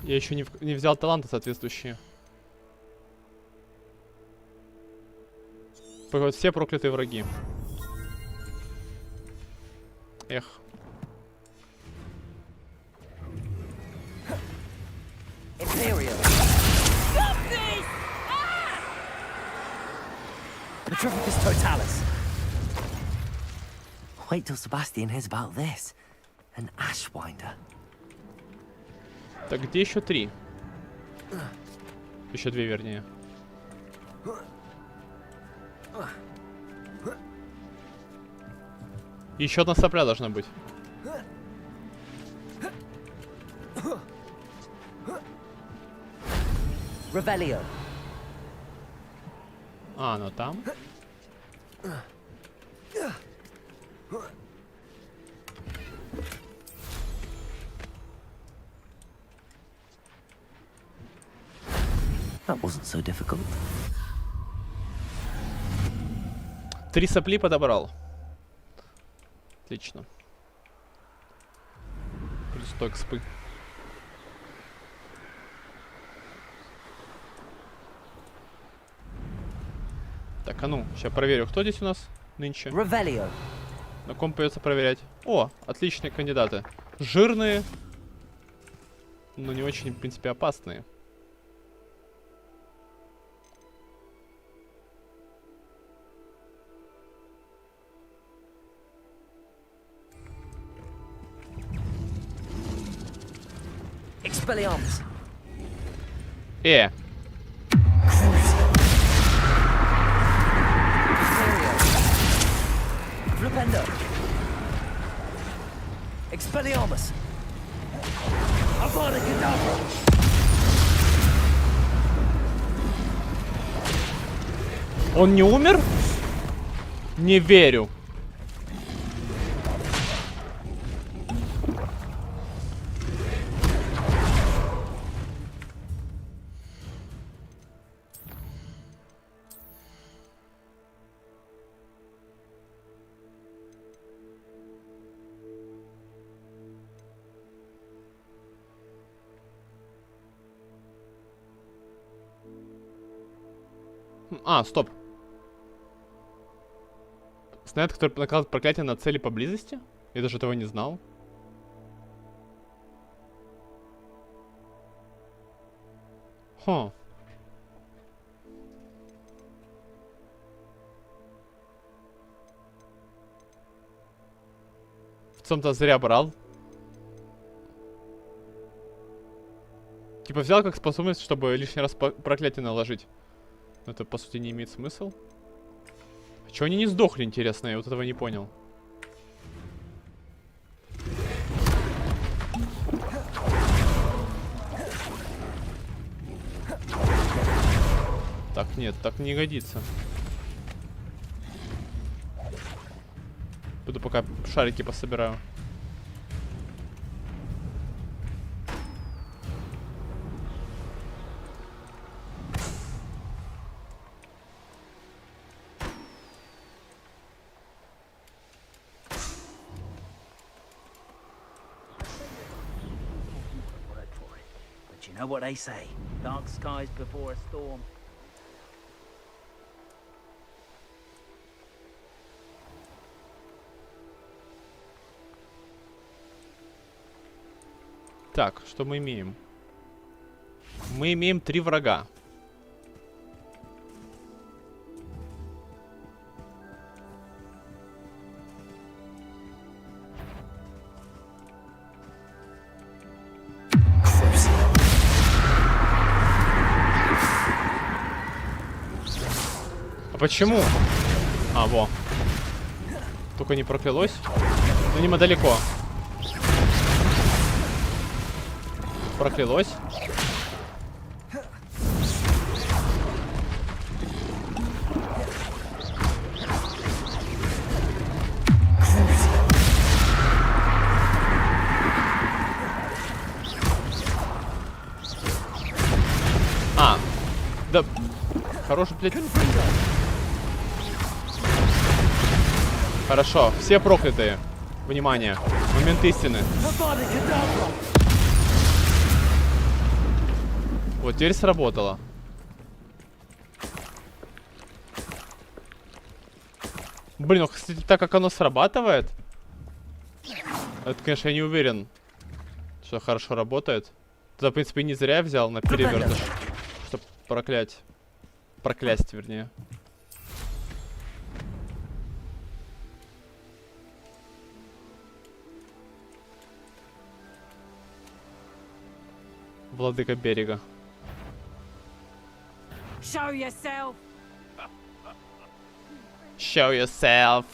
Я еще не взял таланты соответствующие. Вот все проклятые враги. Эх.
Imperial. Petrificus Totalis. Wait till Sebastian hears about this. An Ashwinder.
Так, где еще три? Еще две, вернее. Еще одна сопля должна быть.
Revelio.
А, она там.
That wasn't so difficult.
3 сопли подобрал. Отлично. Плюс 100 экспы. Так, а ну, сейчас проверю, кто здесь у нас нынче.
Revelio.
На ком придется проверять. О, отличные кандидаты. Жирные, но не очень, в принципе, опасные.
Expelliarmus. Flipendo. Expelliarmus. Avada Kedavra.
Он не умер? Не верю. А, стоп. Снайд, который накладывает проклятие на цели поблизости? Я даже этого не знал. Хо. В целом-то зря брал. Типа взял как способность, чтобы лишний раз проклятие наложить. Но это, по сути, не имеет смысла. А чё они не сдохли, интересно? Я вот этого не понял. Так, нет, так не годится. Буду пока шарики пособираю.
You know what they say, dark skies before a storm.
Так, что мы имеем? Мы имеем 3 врага. Почему? А, во. Только не проклялось. Ну, нема далеко. Проклялось. А. Да. Хороший, блядь. Хорошо, все проклятые. Внимание, момент истины. Вот теперь сработало. Блин, ну, кстати, так как оно срабатывает, это, конечно, я не уверен, что хорошо работает. Тогда, в принципе, не зря я взял на перевертыш, чтобы проклясть, вернее. Владыка берега.
Show yourself.
Show yourself.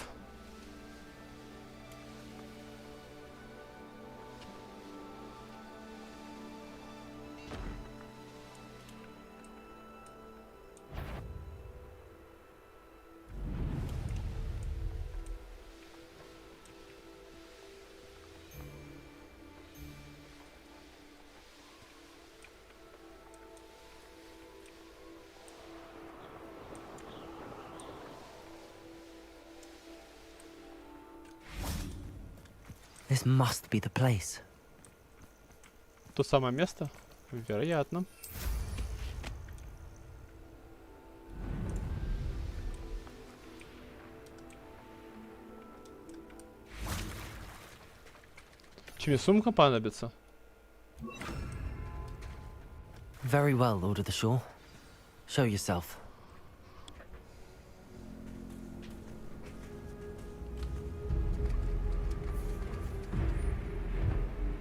This must be the place.
То самое место? Вероятно. Чем сумка понадобится?
Very well, Lord of the Shore. Show yourself.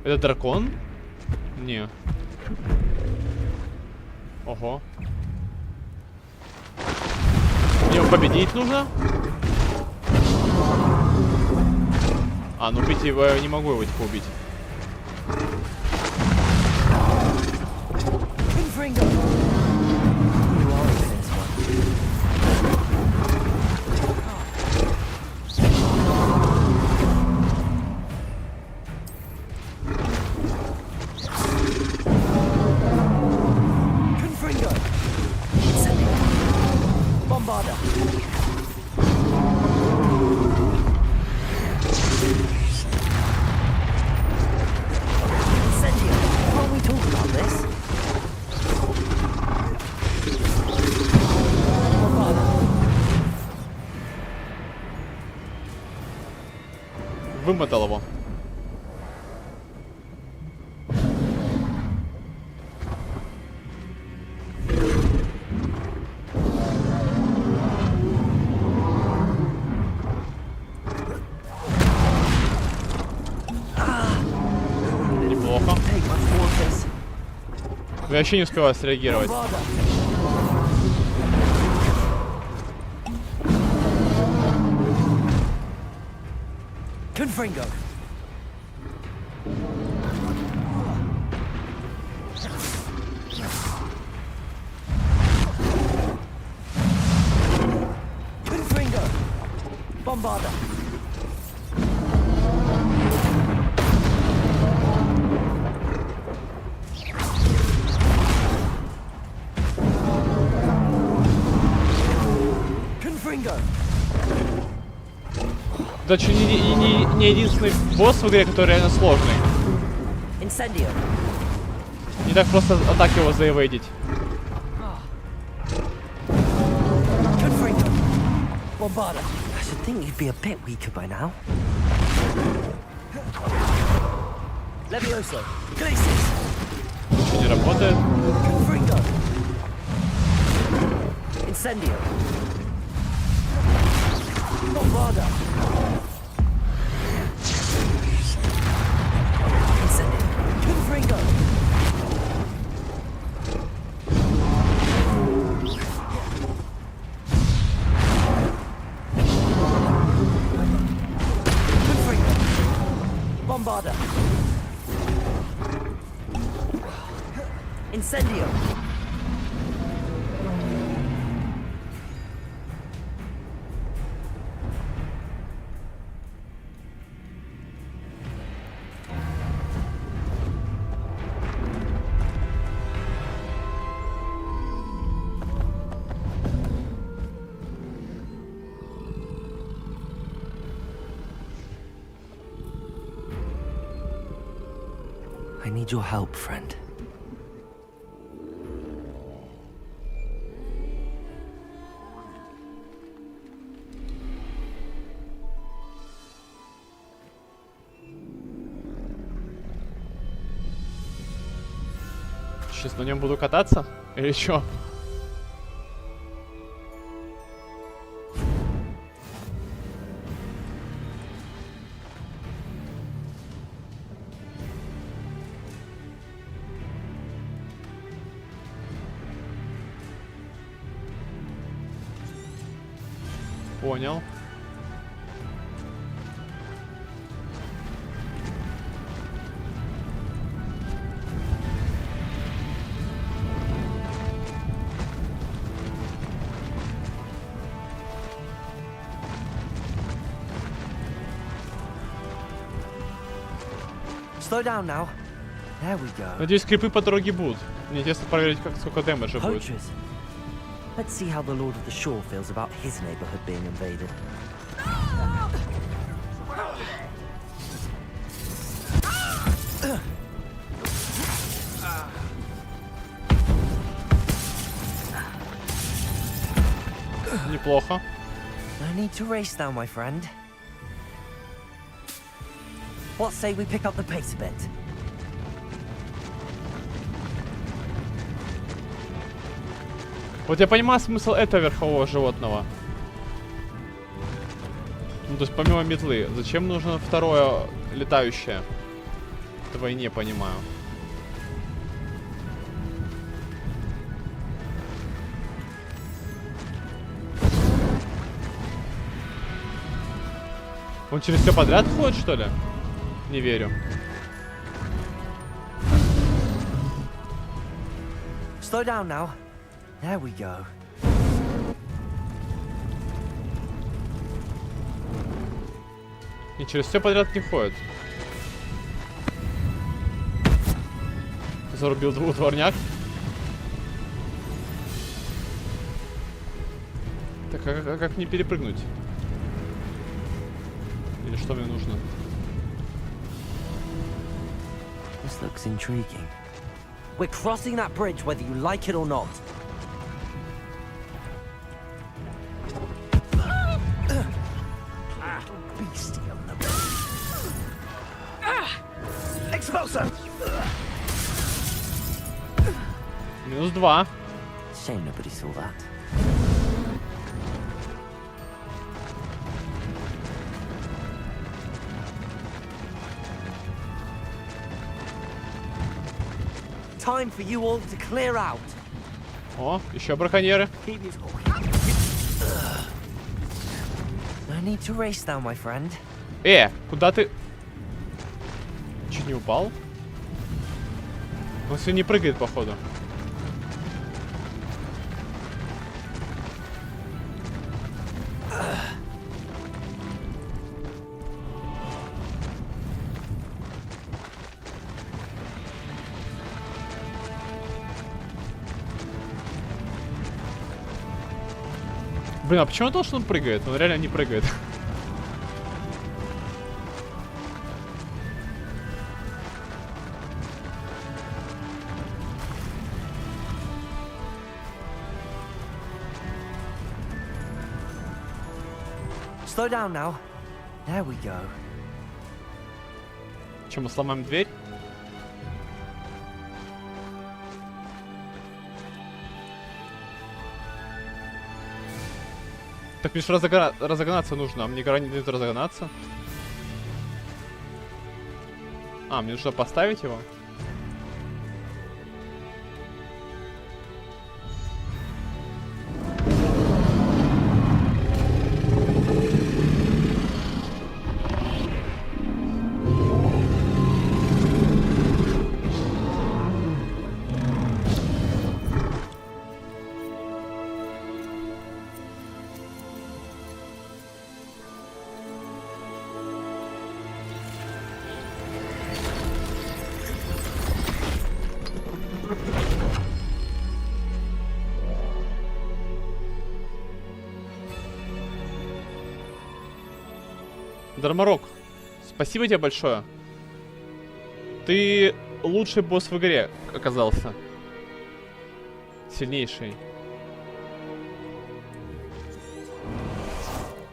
Это дракон? Не. Ого. Мне его победить нужно? А, ну убить его я не могу его типа убить. Вымотал его. Неплохо. Я вообще не успеваю среагировать.
Confringo. Confringo. Bombarda. Confringo.
Это чуть не единственный босс в игре, который реально сложный.
Incendio.
Не так просто атак его заэвейдить.
Confringo. Bombarda. I should think you'd be a bit weaker by now. Levioso. Glacis.
Ничего не работает.
Confringo. Incendio. Bombarda. Incendio. Confringo. Confringo. Bombarda. Incendio. I need your help, friend.
Сейчас на нем буду кататься? Или что? Понял.
Slow down now. There we go.
Надеюсь, крипы по дороге будут. Мне интересно проверить, сколько дэмэджа будет.
Poachers. Let's see how the Lord of the Shore feels about his neighborhood being invaded.
Неплохо.
No need to race now, my friend. What say we pick up the pace a bit?
Вот я понимаю смысл этого верхового животного. Ну, то есть помимо метлы, зачем нужно второе летающее? Этого я не понимаю. Он через все подряд ходит, что ли? Не верю.
Slow down now. There we go.
И через все подряд не ходит. Зарубил двухтворняк. Так, а как мне перепрыгнуть? Или что мне нужно?
This looks intriguing. We're crossing that bridge whether you like it or not.
Beastie on the Expulsor!
Минус 2.
Shame nobody saw that. Time for you all to clear out.
О, еще браконьеры.
No need to race now, my friend.
Куда ты? Чуть не упал. Он все не прыгает, походу. Блин, а почему то, что он прыгает? Он реально не прыгает.
Slow down now. There we go.
Че, мы сломаем дверь? Так мне же разогнаться нужно, а мне гора не дает разогнаться. А, мне нужно поставить его? Дармарок, спасибо тебе большое. Ты лучший босс в игре оказался. Сильнейший.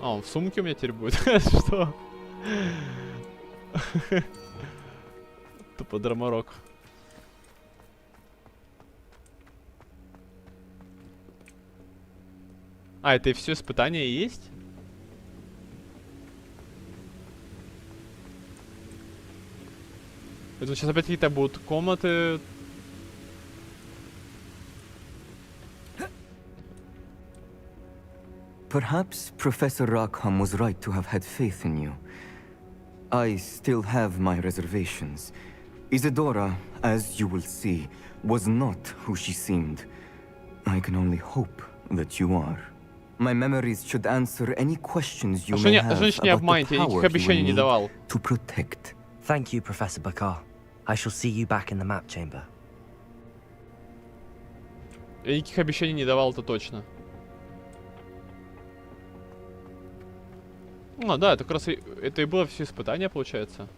А, он в сумке у меня теперь будет? Что? Тупо Дармарок. А, это и все испытания есть? Это сейчас опять какие-то будут комнаты.
Perhaps Professor Rackham was right to have had faith in you. I still have my reservations. Isadora, as you will see, was not who she seemed. I can only hope that you are. My memories should answer any questions you may have about the power you need to protect.
Thank you, Professor Bakar. I shall see you back in the map chamber.
Я никаких обещаний не давал, это точно. А, да, это как раз это и было все испытания, получается.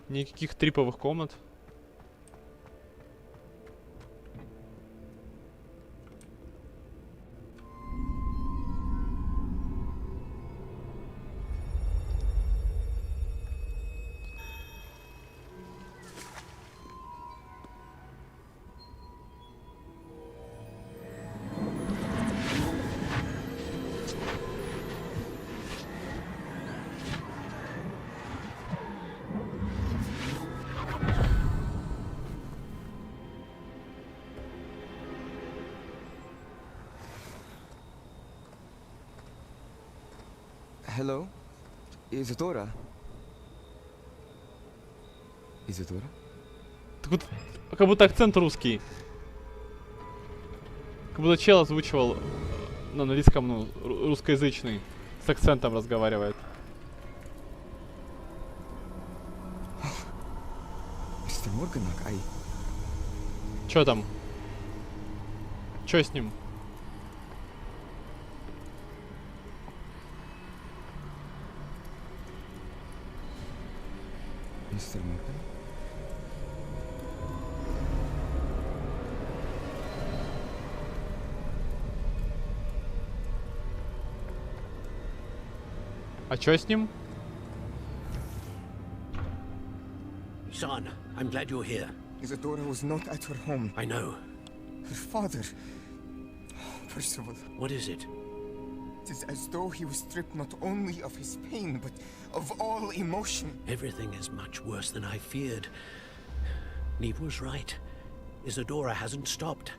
Никаких триповых комнат.
Hello? Isadora? Isadora?
Так вот, как будто акцент русский. Как будто чел озвучивал на английском, ну, русскоязычный. С акцентом разговаривает.
Mr. Morganach,
Чё там? Чё с ним?
Mr. Morgan?
А чё с ним?
Son, I'm glad you're here.
Isadora was not at her home.
I know.
Her father... Percival.
What is it?
It is as though he was stripped not only of his pain, but of all emotion.
Everything is much worse than I feared. Neve was right. Isadora hasn't stopped.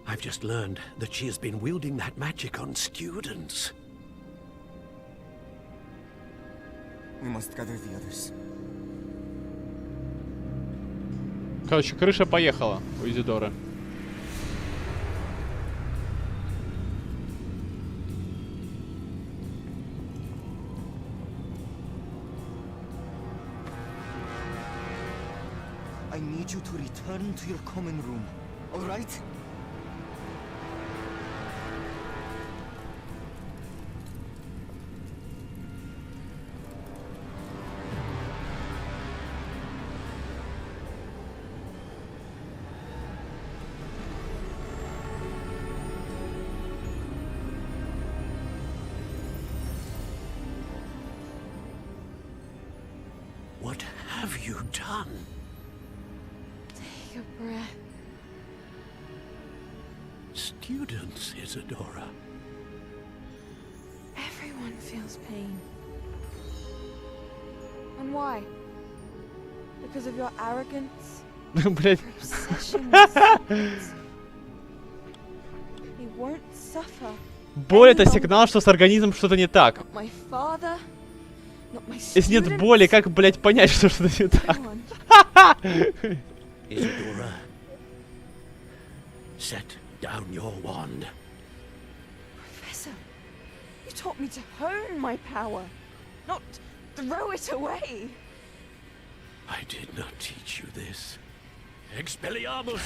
I've just learned that she has been wielding that magic on students.
We must gather the others.
Короче, крыша поехала у Изидоры.
I need you to return to your common room, all right?
What have you done?
Take a breath.
Students, Isadora.
Everyone feels pain. And why? Because of your arrogance?
Блять.
Your obsession with secrets? He won't suffer.
Боль — это сигнал, что с организмом что-то не так.
Not my father, not my
Если нет боли, как, блять, понять, что что-то не так?
Isadora, set down your wand.
Professor, you taught me to hone my power, not throw it away.
I did not teach you this. Expelliarmus!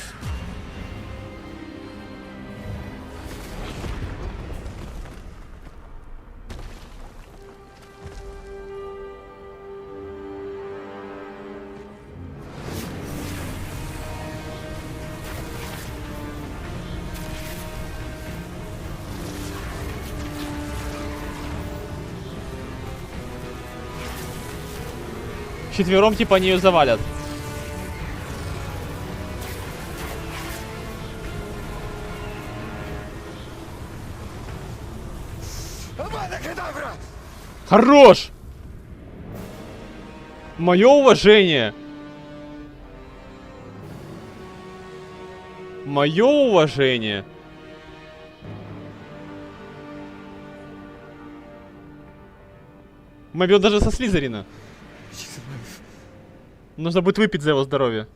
Четвером типа они ее завалят. Хорош! Мое уважение! Мое уважение! Мы бьем даже со Слизерина. Нужно будет выпить за его здоровье.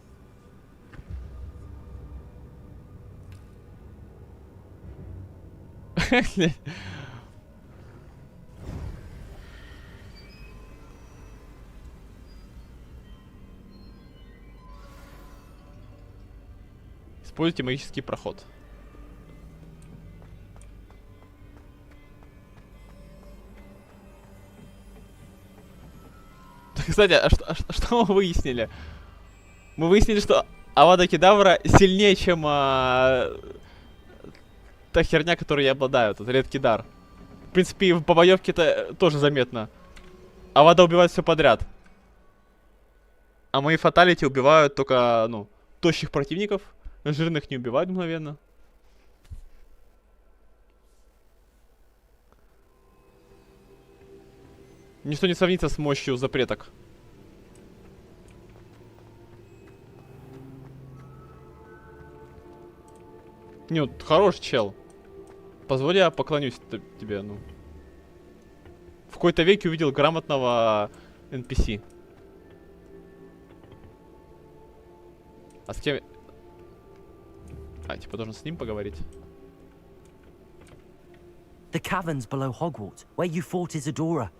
Используйте магический проход. Кстати, что мы выяснили? Мы выяснили, что Авада Кедавра сильнее, чем та херня, которой я обладаю, этот редкий дар. В принципе, по боевке это тоже заметно. Авада убивает все подряд. А мои фаталити убивают только, ну, тощих противников. Жирных не убивают мгновенно. Ничто не сравнится с мощью запреток. Не, вот хорош чел. Позволь, я поклонюсь тебе, ну. какой-то веке увидел грамотного NPC. А с кем... А, типа должен с ним поговорить.
The caverns below Hogwarts, where you fought Isadora.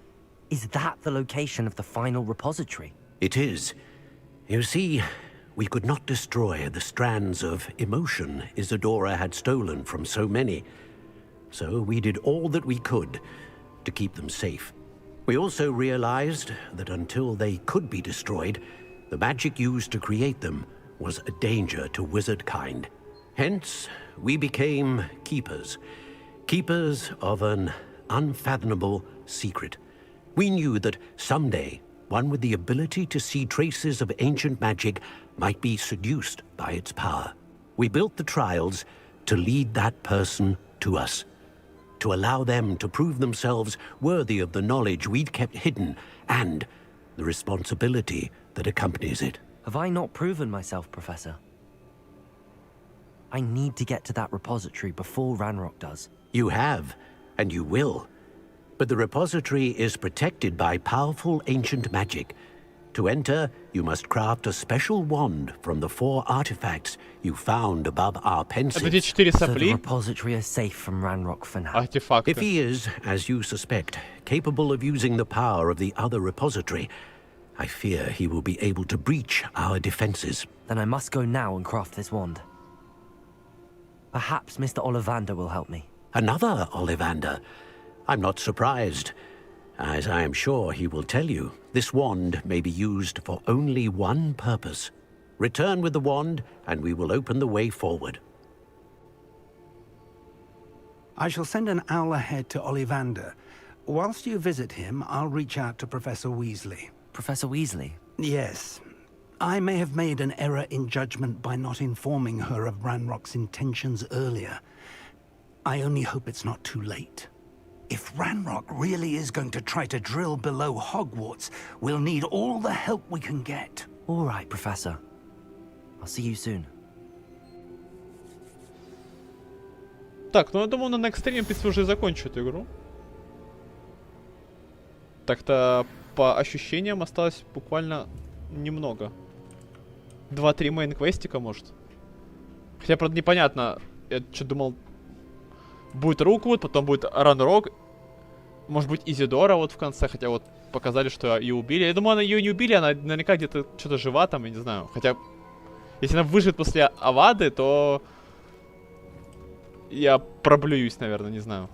Is that the location of the final repository?
It is. You see, we could not destroy the strands of emotion Isadora had stolen from so many. So we did all that we could to keep them safe. We also realized that until they could be destroyed, the magic used to create them was a danger to wizard kind. Hence, we became keepers. Keepers of an unfathomable secret. We knew that someday, one with the ability to see traces of ancient magic might be seduced by its power. We built the trials to lead that person to us, to allow them to prove themselves worthy of the knowledge we'd kept hidden and the responsibility that accompanies it.
Have I not proven myself, Professor? I need to get to that repository before Ranrock does.
You have, and you will. But the repository is protected by powerful ancient magic. To enter, you must craft a special wand from the 4 artifacts you found above our pensive.
So the repository is safe from Ranrock for now.
If he is, as you suspect, capable of using the power of the other repository, I fear he will be able to breach our defenses.
Then I must go now and craft this wand. Perhaps Mr. Ollivander will help me.
Another Ollivander? I'm not surprised. As I am sure he will tell you, this wand may be used for only one purpose. Return with the wand, and we will open the way forward.
I shall send an owl ahead to Ollivander. Whilst you visit him, I'll reach out to Professor Weasley.
Professor Weasley?
Yes. I may have made an error in judgment by not informing her of Ranrock's intentions earlier. I only hope it's not too late. If Ranrock really is going to try to drill below Hogwarts, we'll need all the help we can get.
All right, Professor. I'll see you soon.
Так, ну я думаю, на next стриме, в принципе, уже закончу эту игру. Так-то по ощущениям осталось буквально немного. 2-3 мейн-квестика, может. Хотя, правда, непонятно. Я что думал, будет Руквуд, потом будет Ранрок. Может быть, Изидора вот в конце, хотя вот показали, что ее убили. Я думаю, ее не убили, она наверняка где-то что-то жива там, я не знаю. Хотя, если она выживет после Авады, то я проблююсь, наверное, не знаю.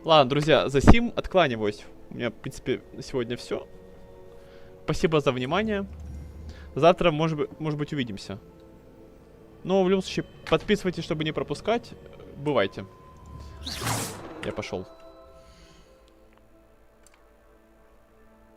Ладно, друзья, за сим откланиваюсь. У меня, в принципе, на сегодня все. Спасибо за внимание. Завтра, может быть, увидимся. Но в любом случае, подписывайтесь, чтобы не пропускать. Бывайте. Я пошел.